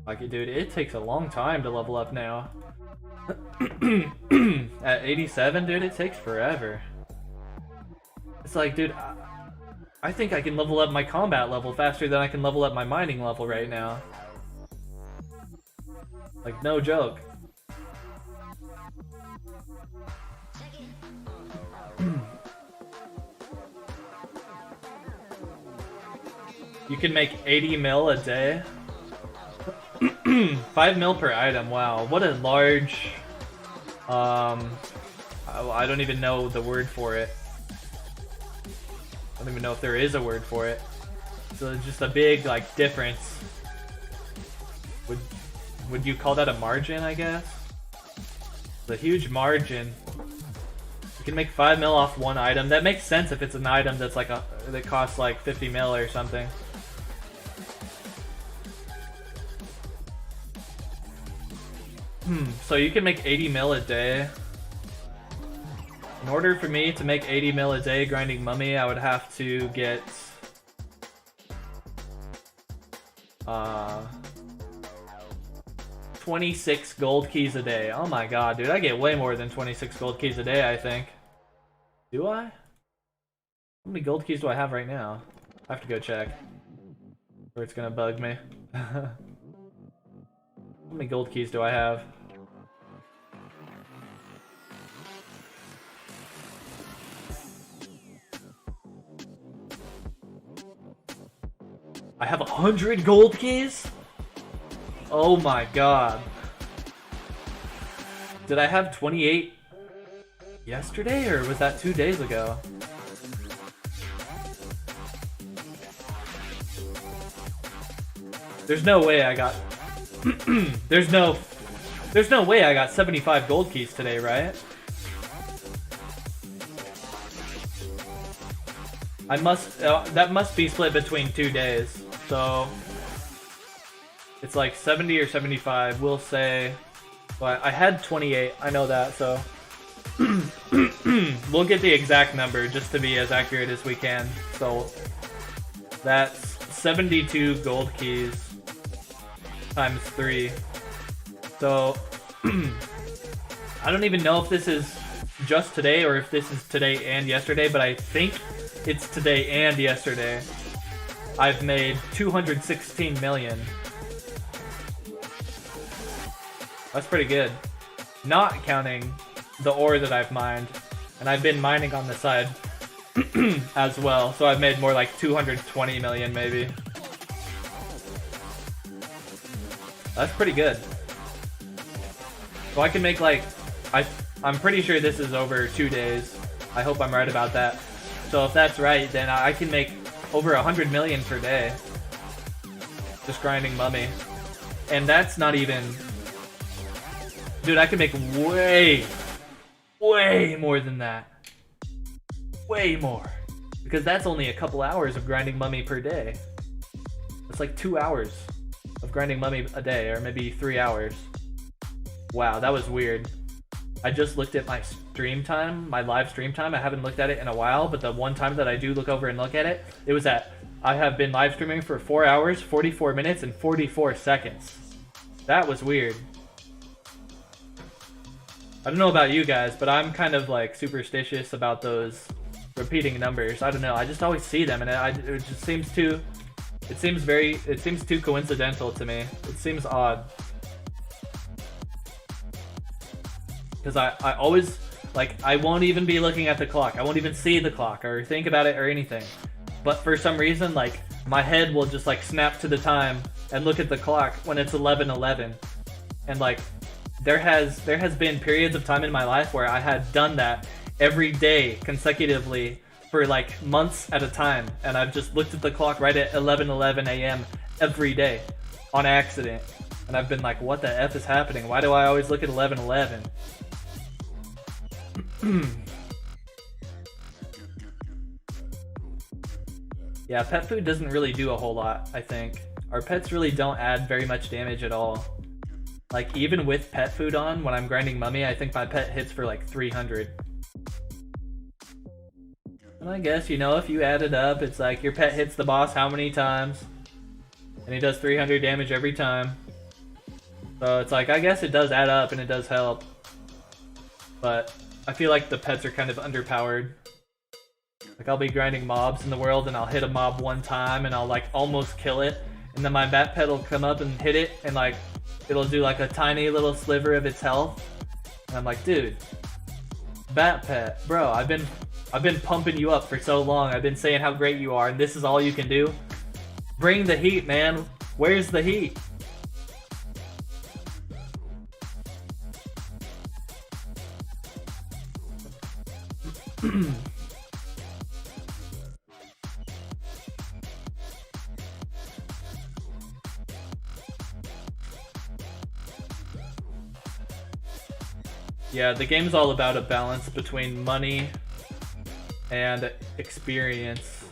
Like, dude, it takes a long time to level up now. At 87, dude, it takes forever. It's like, dude, I think I can level up my combat level faster than I can level up my mining level right now. Like, no joke. You can make 80 mil a day. 5 mil per item, wow. What a large... I don't even know the word for it. I don't even know if there is a word for it. So it's just a big, like, difference. Would you call that a margin, I guess? It's a huge margin. You can make 5 mil off one item. That makes sense if it's an item that's like that costs like 50 mil or something. So you can make 80 mil a day. In order for me to make 80 mil a day grinding mummy, I would have to get 26 gold keys a day. Oh my god, dude, I get way more than 26 gold keys a day, I think. Do I? How many gold keys do I have right now? I have to go check. Or it's gonna bug me. How many gold keys do I have? I have 100 gold keys? Oh my god. Did I have 28 yesterday, or was that 2 days ago? There's no way I got... There's no way I got 75 gold keys today, right? I must... that must be split between 2 days. So... it's like 70 or 75. We'll say... But I had 28. I know that, so... we'll get the exact number just to be as accurate as we can. So... that's 72 gold keys times 3. So... I don't even know if this is just today or if this is today and yesterday, but I think it's today and yesterday. I've made 216 million. That's pretty good. Not counting the ore that I've mined. And I've been mining on the side as well. So I've made more like 220 million maybe. That's pretty good. So I can make like... I'm pretty sure this is over 2 days. I hope I'm right about that. So if that's right, then I can make over 100 million per day. Just grinding mummy. And that's not even... Dude, I can make way more than that. Way more. Because that's only a couple hours of grinding mummy per day. That's like 2 hours of grinding mummy a day, or maybe 3 hours. Wow, that was weird. I just looked at my stream time, my live stream time. I haven't looked at it in a while, but the one time that I do look over and look at it, it was at... I have been live streaming for 4 hours, 44 minutes, and 44 seconds. That was weird. I don't know about you guys, but I'm kind of like superstitious about those repeating numbers. I don't know. I just always see them, and it just seems too... It seems too coincidental to me. It seems odd. Because I always, like, I won't even be looking at the clock. I won't even see the clock or think about it or anything. But for some reason, like, my head will just, like, snap to the time and look at the clock when it's 11:11. And, like, there has been periods of time in my life where I had done that every day consecutively for, like, months at a time. And I've just looked at the clock right at 11:11 a.m. every day on accident. And I've been like, what the F is happening? Why do I always look at 11:11? Yeah, pet food doesn't really do a whole lot, I think. Our pets really don't add very much damage at all. Like, even with pet food on, when I'm grinding mummy, I think my pet hits for like 300. And I guess, you know, if you add it up, it's like your pet hits the boss how many times? And he does 300 damage every time. So it's like, I guess it does add up and it does help. But I feel like the pets are kind of underpowered. Like, I'll be grinding mobs in the world and I'll hit a mob one time and I'll like almost kill it. And then my bat pet will come up and hit it and like, it'll do like a tiny little sliver of its health. And I'm like, dude, bat pet, bro, I've been pumping you up for so long. I've been saying how great you are and this is all you can do? Bring the heat, man. Where's the heat? Yeah, the game's all about a balance between money and experience.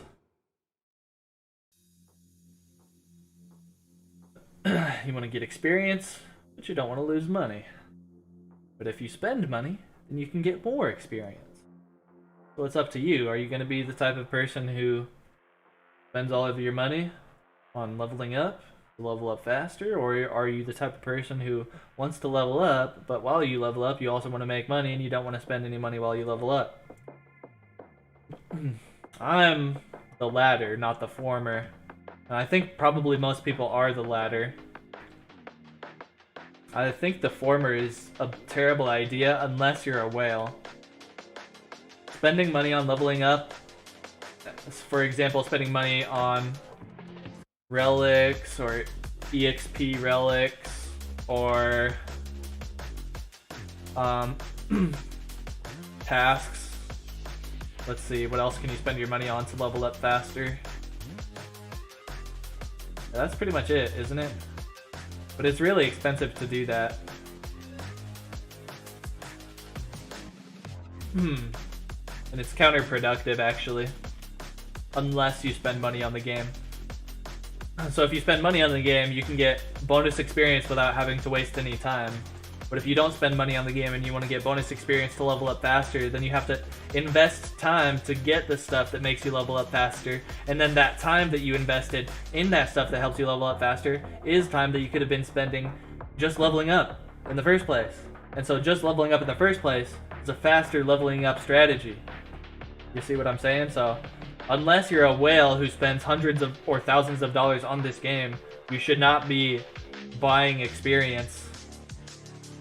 You want to get experience, but you don't want to lose money. But if you spend money, then you can get more experience. So it's up to you. Are you going to be the type of person who spends all of your money on leveling up, to level up faster? Or are you the type of person who wants to level up, but while you level up, you also want to make money and you don't want to spend any money while you level up? I'm the latter, not the former. And I think probably most people are the latter. I think the former is a terrible idea unless you're a whale. Spending money on leveling up, for example, spending money on relics or EXP relics or Um, tasks. Let's see, what else can you spend your money on to level up faster? That's pretty much it, isn't it? But it's really expensive to do that. And it's counterproductive, actually. Unless you spend money on the game. So if you spend money on the game, you can get bonus experience without having to waste any time. But if you don't spend money on the game and you want to get bonus experience to level up faster, then you have to invest time to get the stuff that makes you level up faster. And then that time that you invested in that stuff that helps you level up faster is time that you could have been spending just leveling up in the first place. And so just leveling up in the first place is a faster leveling up strategy. You see what I'm saying? So unless you're a whale who spends hundreds of or thousands of dollars on this game, you should not be buying experience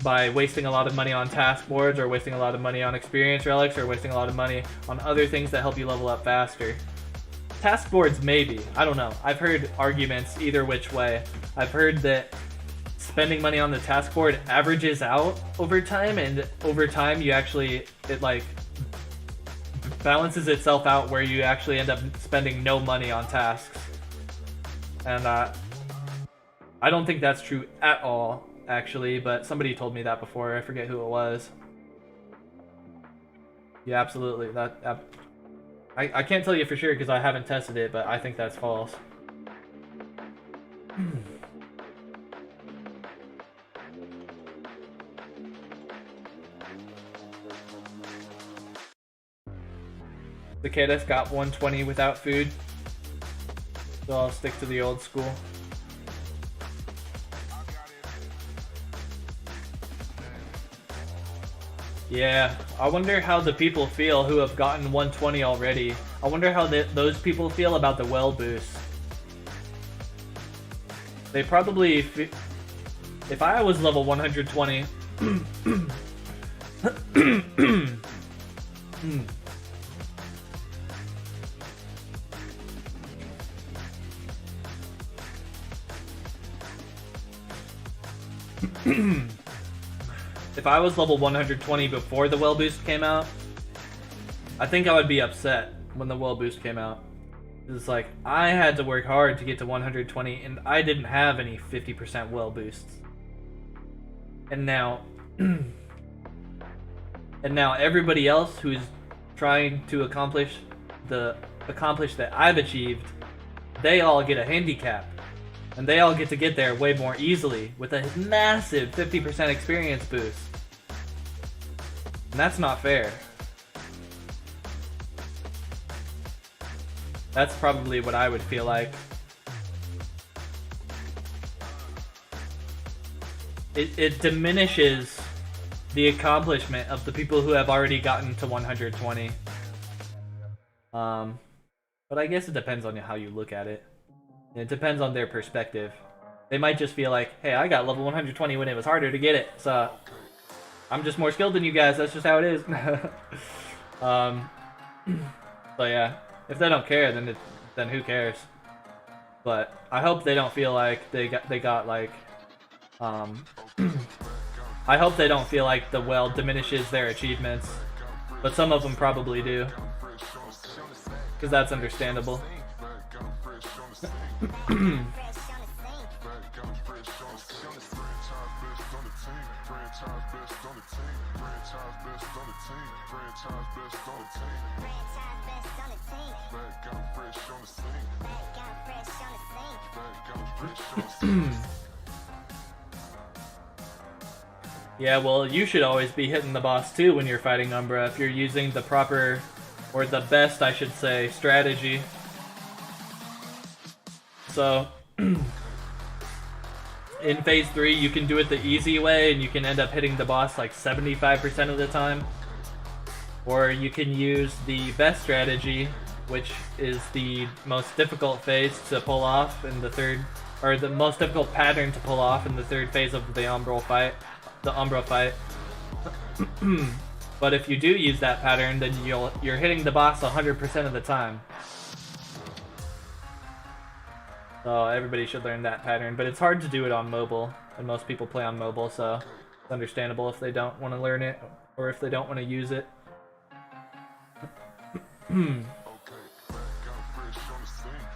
by wasting a lot of money on task boards, or wasting a lot of money on experience relics, or wasting a lot of money on other things that help you level up faster. Task boards, maybe. I don't know. I've heard arguments either which way. I've heard that spending money on the task board averages out over time, and over time you actually, it like balances itself out where you actually end up spending no money on tasks. And I don't think that's true at all, actually, but somebody told me that before. I forget who it was. Yeah, absolutely. I can't tell you for sure because I haven't tested it, but I think that's false. The Cicadas got 120 without food, so I'll stick to the old school. Yeah, I wonder how the people feel who have gotten 120 already. I wonder how those people feel about the well boost. They probably... If I was level 120... If I was level 120 before the well boost came out, I think I would be upset when the well boost came out. It's like, I had to work hard to get to 120 and I didn't have any 50% well boosts. And now everybody else who's trying to accomplish that I've achieved, they all get a handicap. And they all get to get there way more easily with a massive 50% experience boost. And that's not fair. That's probably what I would feel like. It diminishes the accomplishment of the people who have already gotten to 120. But I guess it depends on how you look at it. It depends on their perspective. They might just feel like, hey, I got level 120 when it was harder to get it, so I'm just more skilled than you guys, that's just how it is. So yeah, if they don't care, then who cares? But I hope they don't feel like they got like, I hope they don't feel like the well diminishes their achievements, but some of them probably do, because that's understandable. Yeah, well, you should always be hitting the boss too when you're fighting Umbra if you're using the proper, or the best, I should say, strategy. So, in Phase 3, you can do it the easy way, and you can end up hitting the boss like 75% of the time. Or you can use the best strategy, which is the most difficult phase to pull off in the third, or the most difficult pattern to pull off in the third phase of the Umbra fight. But if you do use that pattern, then you're hitting the boss 100% of the time. So everybody should learn that pattern, but it's hard to do it on mobile, and most people play on mobile, so It's understandable if they don't want to learn it, or if they don't want to use it. I'm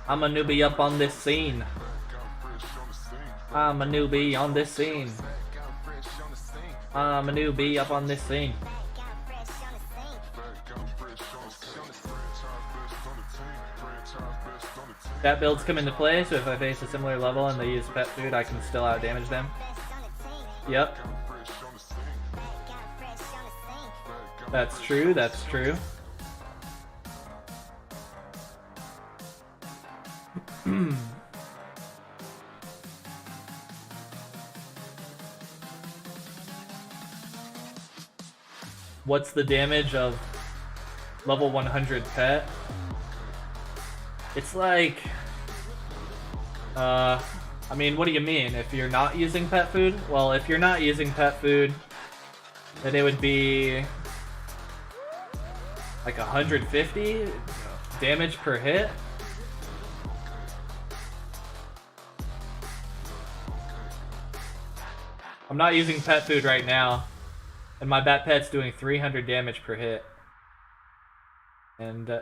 a newbie up on this scene. I'm a newbie on this scene. I'm a newbie up on this scene. That builds come into play, so if I face a similar level and they use pet food, I can still outdamage them. Yep. That's true, that's true. What's the damage of level 100 pet? It's like... I mean, what do you mean? If you're not using pet food? Well, if you're not using pet food, then it would be... like 150 damage per hit? I'm not using pet food right now, and my bat pet's doing 300 damage per hit. And,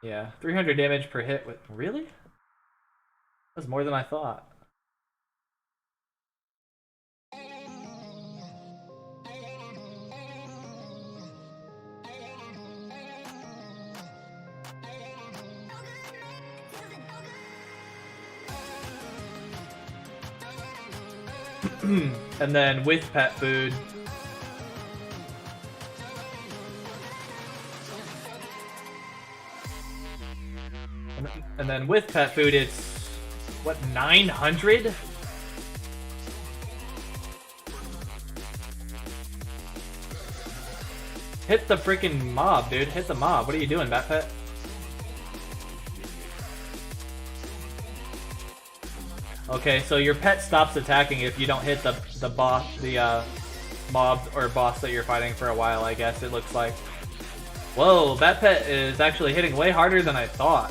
yeah, 300 damage per hit with... Really? That's more than I thought. And then with pet food, and then with pet food, it's what, 900? Hit the freaking mob, dude. Hit the mob. What are you doing, Bat Pet? Okay, so your pet stops attacking if you don't hit the boss, mob or boss that you're fighting for a while, I guess it looks like. Whoa, Bat Pet is actually hitting way harder than I thought.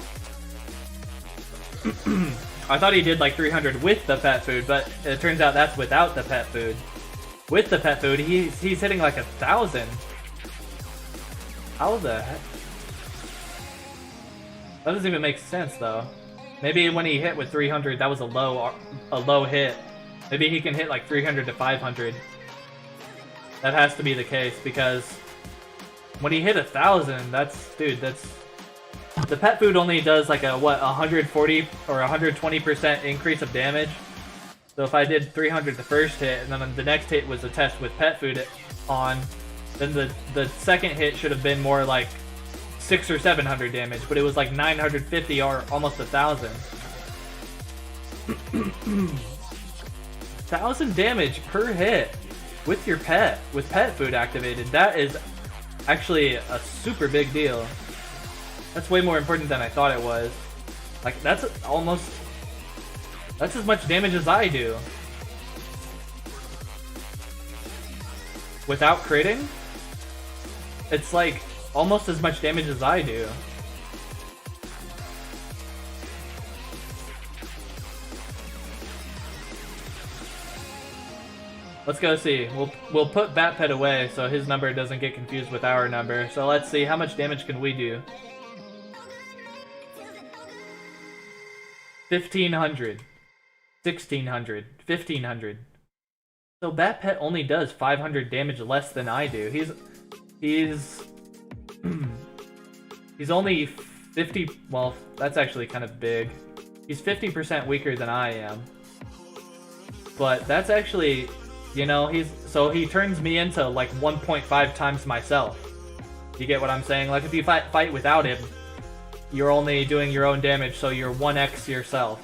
I thought he did like 300 with the pet food, but it turns out that's without the pet food. With the pet food, he's hitting like 1,000. How the heck? That doesn't even make sense though. Maybe when he hit with 300, that was a low hit. Maybe he can hit like 300 to 500. That has to be the case, because when he hit 1,000, that's, dude, that's... The pet food only does like a, what, 140 or 120% increase of damage. So if I did 300 the first hit, and then the next hit was a test with pet food on, then the second hit should have been more like 600 or 700 damage, but it was like 950 or almost 1,000. 1,000 damage per hit with your pet, with pet food activated. That is actually a super big deal. That's way more important than I thought it was. Like, that's almost... That's as much damage as I do. Without critting? It's like almost as much damage as I do. Let's go see. We'll put Bat Pet away so his number doesn't get confused with our number. So let's see, how much damage can we do? 1,500. 1,600. 1,500. So Bat Pet only does 500 damage less than I do. He's only 50, well, that's actually kind of big. He's 50% weaker than I am. But that's actually, you know, so he turns me into like 1.5 times myself. You get what I'm saying? Like if you fight without him, you're only doing your own damage, so you're 1x yourself.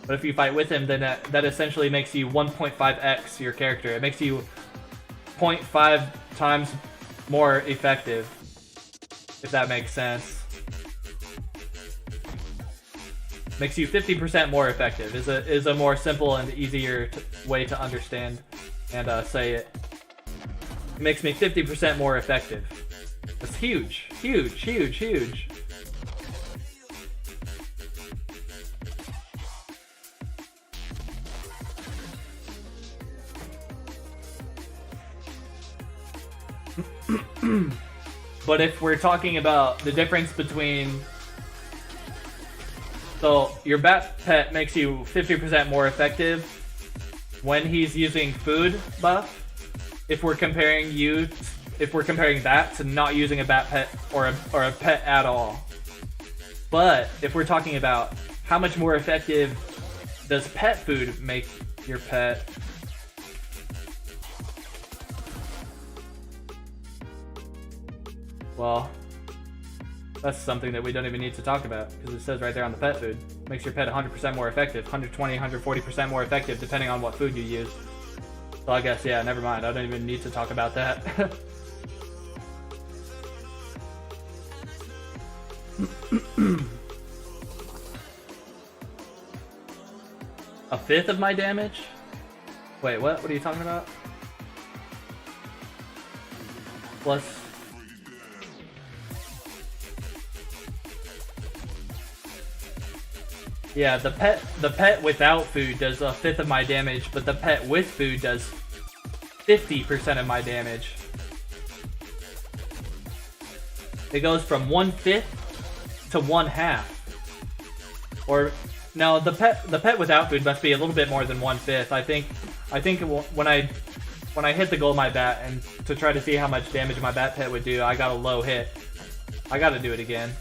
But if you fight with him, then that essentially makes you 1.5x your character. It makes you 0.5 times more effective, if that makes sense. Makes you 50% more effective is a more simple and easier way to understand and say it. It makes me 50% more effective. That's huge, huge, huge, huge. But if we're talking about the difference between... So, your bat pet makes you 50% more effective when he's using food buff. If we're comparing that to not using a bat pet or a pet at all. But if we're talking about how much more effective does pet food make your pet, well, that's something that we don't even need to talk about, because it says right there on the pet food. Makes your pet 100% more effective, 120, 140% more effective, depending on what food you use. So I guess, yeah, never mind. I don't even need to talk about that. A fifth of my damage? Wait, what? What are you talking about? Plus... Yeah, the pet without food does a fifth of my damage, but the pet with food does 50% of my damage. It goes from 1/5 to 1/2. Or no, the pet without food must be a little bit more than 1/5. I think when I hit the goal of my bat and to try to see how much damage my bat pet would do, I got a low hit. I got to do it again.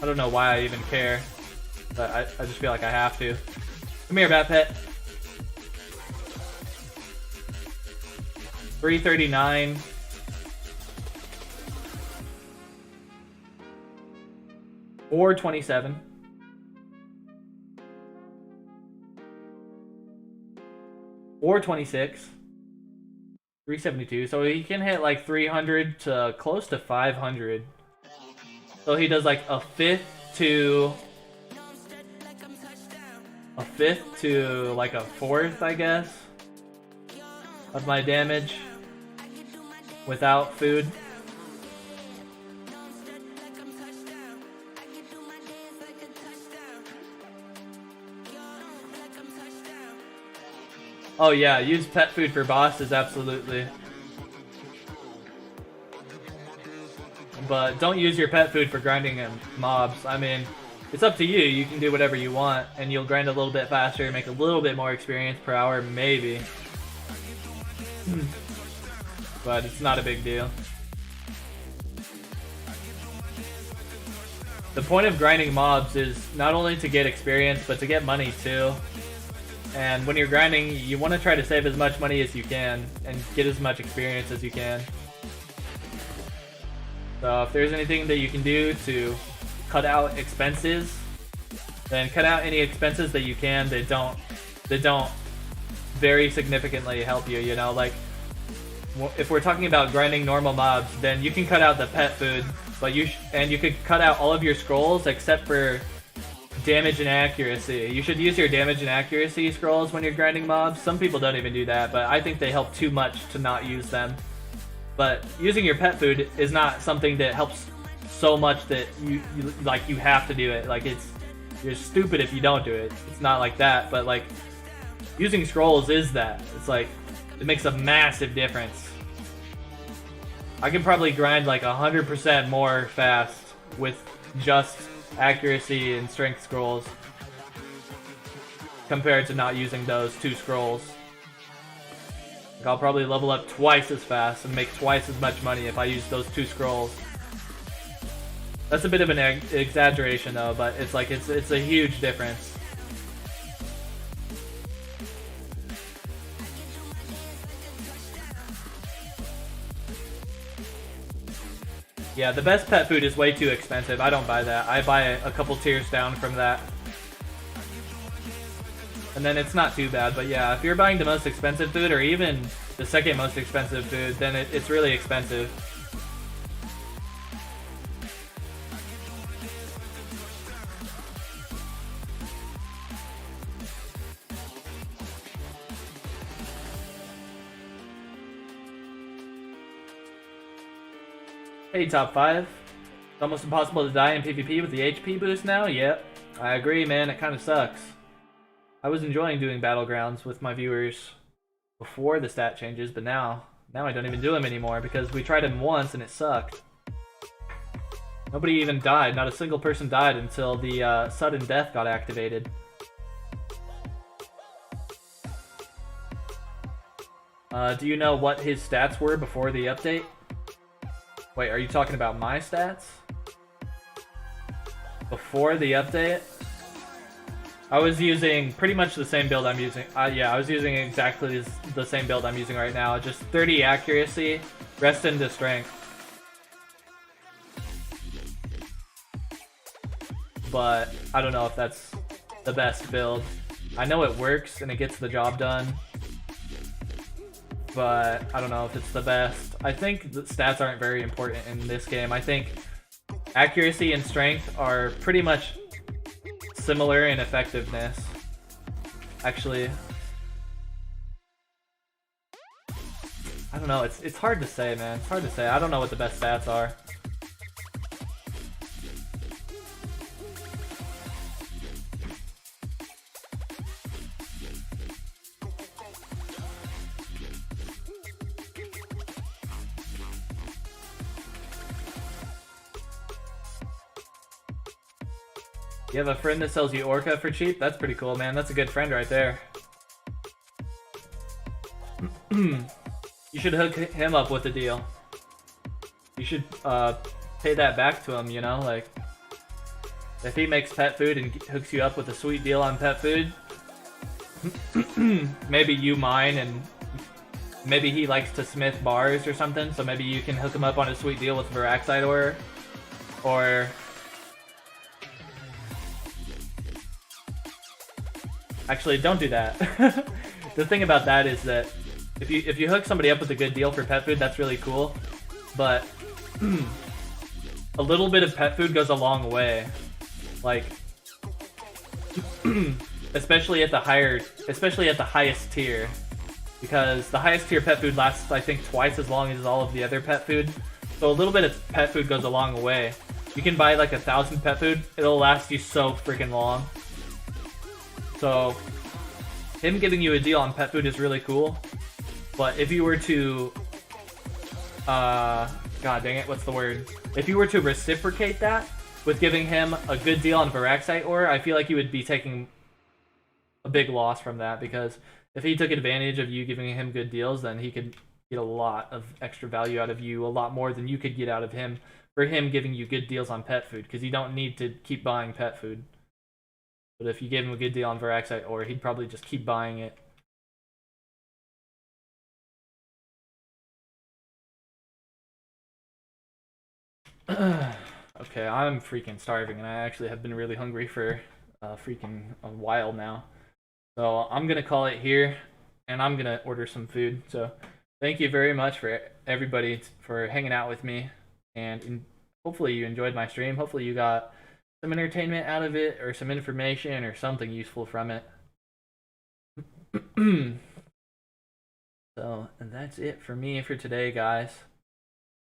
I don't know why I even care. But I just feel like I have to. Come here, bat pet. 339. Or 27. Or 26. 372. So he can hit like 300 to close to 500. So he does like a fifth to like a fourth, I guess, of my damage without food. Oh yeah, use pet food for bosses, absolutely. But don't use your pet food for grinding mobs. I mean, it's up to you. You can do whatever you want, and you'll grind a little bit faster, make a little bit more experience per hour, maybe. But it's not a big deal. The point of grinding mobs is not only to get experience, but to get money too. And when you're grinding, you want to try to save as much money as you can, and get as much experience as you can. So if there's anything that you can do to cut out expenses, then cut out any expenses that you can that don't very significantly help you, you know, like if we're talking about grinding normal mobs, then you can cut out the pet food, but you could cut out all of your scrolls except for damage and accuracy. You should use your damage and accuracy scrolls when you're grinding mobs. Some people don't even do that, but I think they help too much to not use them. But using your pet food is not something that helps so much that you have to do it. Like, you're stupid if you don't do it. It's not like that, but like using scrolls is that. It's like it makes a massive difference. I can probably grind like 100% more fast with just accuracy and strength scrolls compared to not using those two scrolls. Like, I'll probably level up twice as fast and make twice as much money if I use those two scrolls. That's a bit of an exaggeration though, but it's like it's a huge difference. Yeah, the best pet food is way too expensive. I don't buy that. I buy a couple tiers down from that. And then it's not too bad, but yeah, if you're buying the most expensive food or even the second most expensive food, then it's really expensive. Hey, top 5. It's almost impossible to die in PvP with the HP boost now? Yep. I agree, man. It kind of sucks. I was enjoying doing Battlegrounds with my viewers before the stat changes, but now Now I don't even do him anymore because we tried him once and it sucked. Nobody even died. Not a single person died until the sudden death got activated. Do you know what his stats were before the update? Wait, are you talking about my stats? Before the update? I was using pretty much the same build I'm using. Yeah, I was using exactly the same build I'm using right now. Just 30 accuracy, rest into strength. But I don't know if that's the best build. I know it works and it gets the job done, but I don't know if it's the best. I think the stats aren't very important in this game. I think accuracy and strength are pretty much similar in effectiveness. Actually, I don't know. It's hard to say, man. It's hard to say. I don't know what the best stats are. You have a friend that sells you Orca for cheap? That's pretty cool, man. That's a good friend right there. You should hook him up with a deal. You should pay that back to him, you know? Like, if he makes pet food and hooks you up with a sweet deal on pet food, maybe you mine, and maybe he likes to smith bars or something, so maybe you can hook him up on a sweet deal with Varaxite ore, or actually, don't do that. The thing about that is that if you hook somebody up with a good deal for pet food, that's really cool. But a little bit of pet food goes a long way. Like, especially at the highest tier, because the highest tier pet food lasts, I think, twice as long as all of the other pet food. So a little bit of pet food goes a long way. You can buy like 1,000 pet food; it'll last you so freaking long. So, him giving you a deal on pet food is really cool, but if you were to, god dang it, what's the word? If you were to reciprocate that with giving him a good deal on Varaxite ore, I feel like you would be taking a big loss from that, because if he took advantage of you giving him good deals, then he could get a lot of extra value out of you, a lot more than you could get out of him for him giving you good deals on pet food, because you don't need to keep buying pet food. But if you gave him a good deal on Varaxite ore, he'd probably just keep buying it. Okay, I'm freaking starving, and I actually have been really hungry for freaking a while now. So I'm gonna call it here, and I'm gonna order some food. So thank you very much for everybody for hanging out with me, and hopefully you enjoyed my stream. Hopefully you got some entertainment out of it, or some information, or something useful from it. So, and that's it for me for today, guys.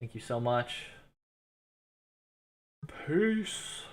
Thank you so much. Peace.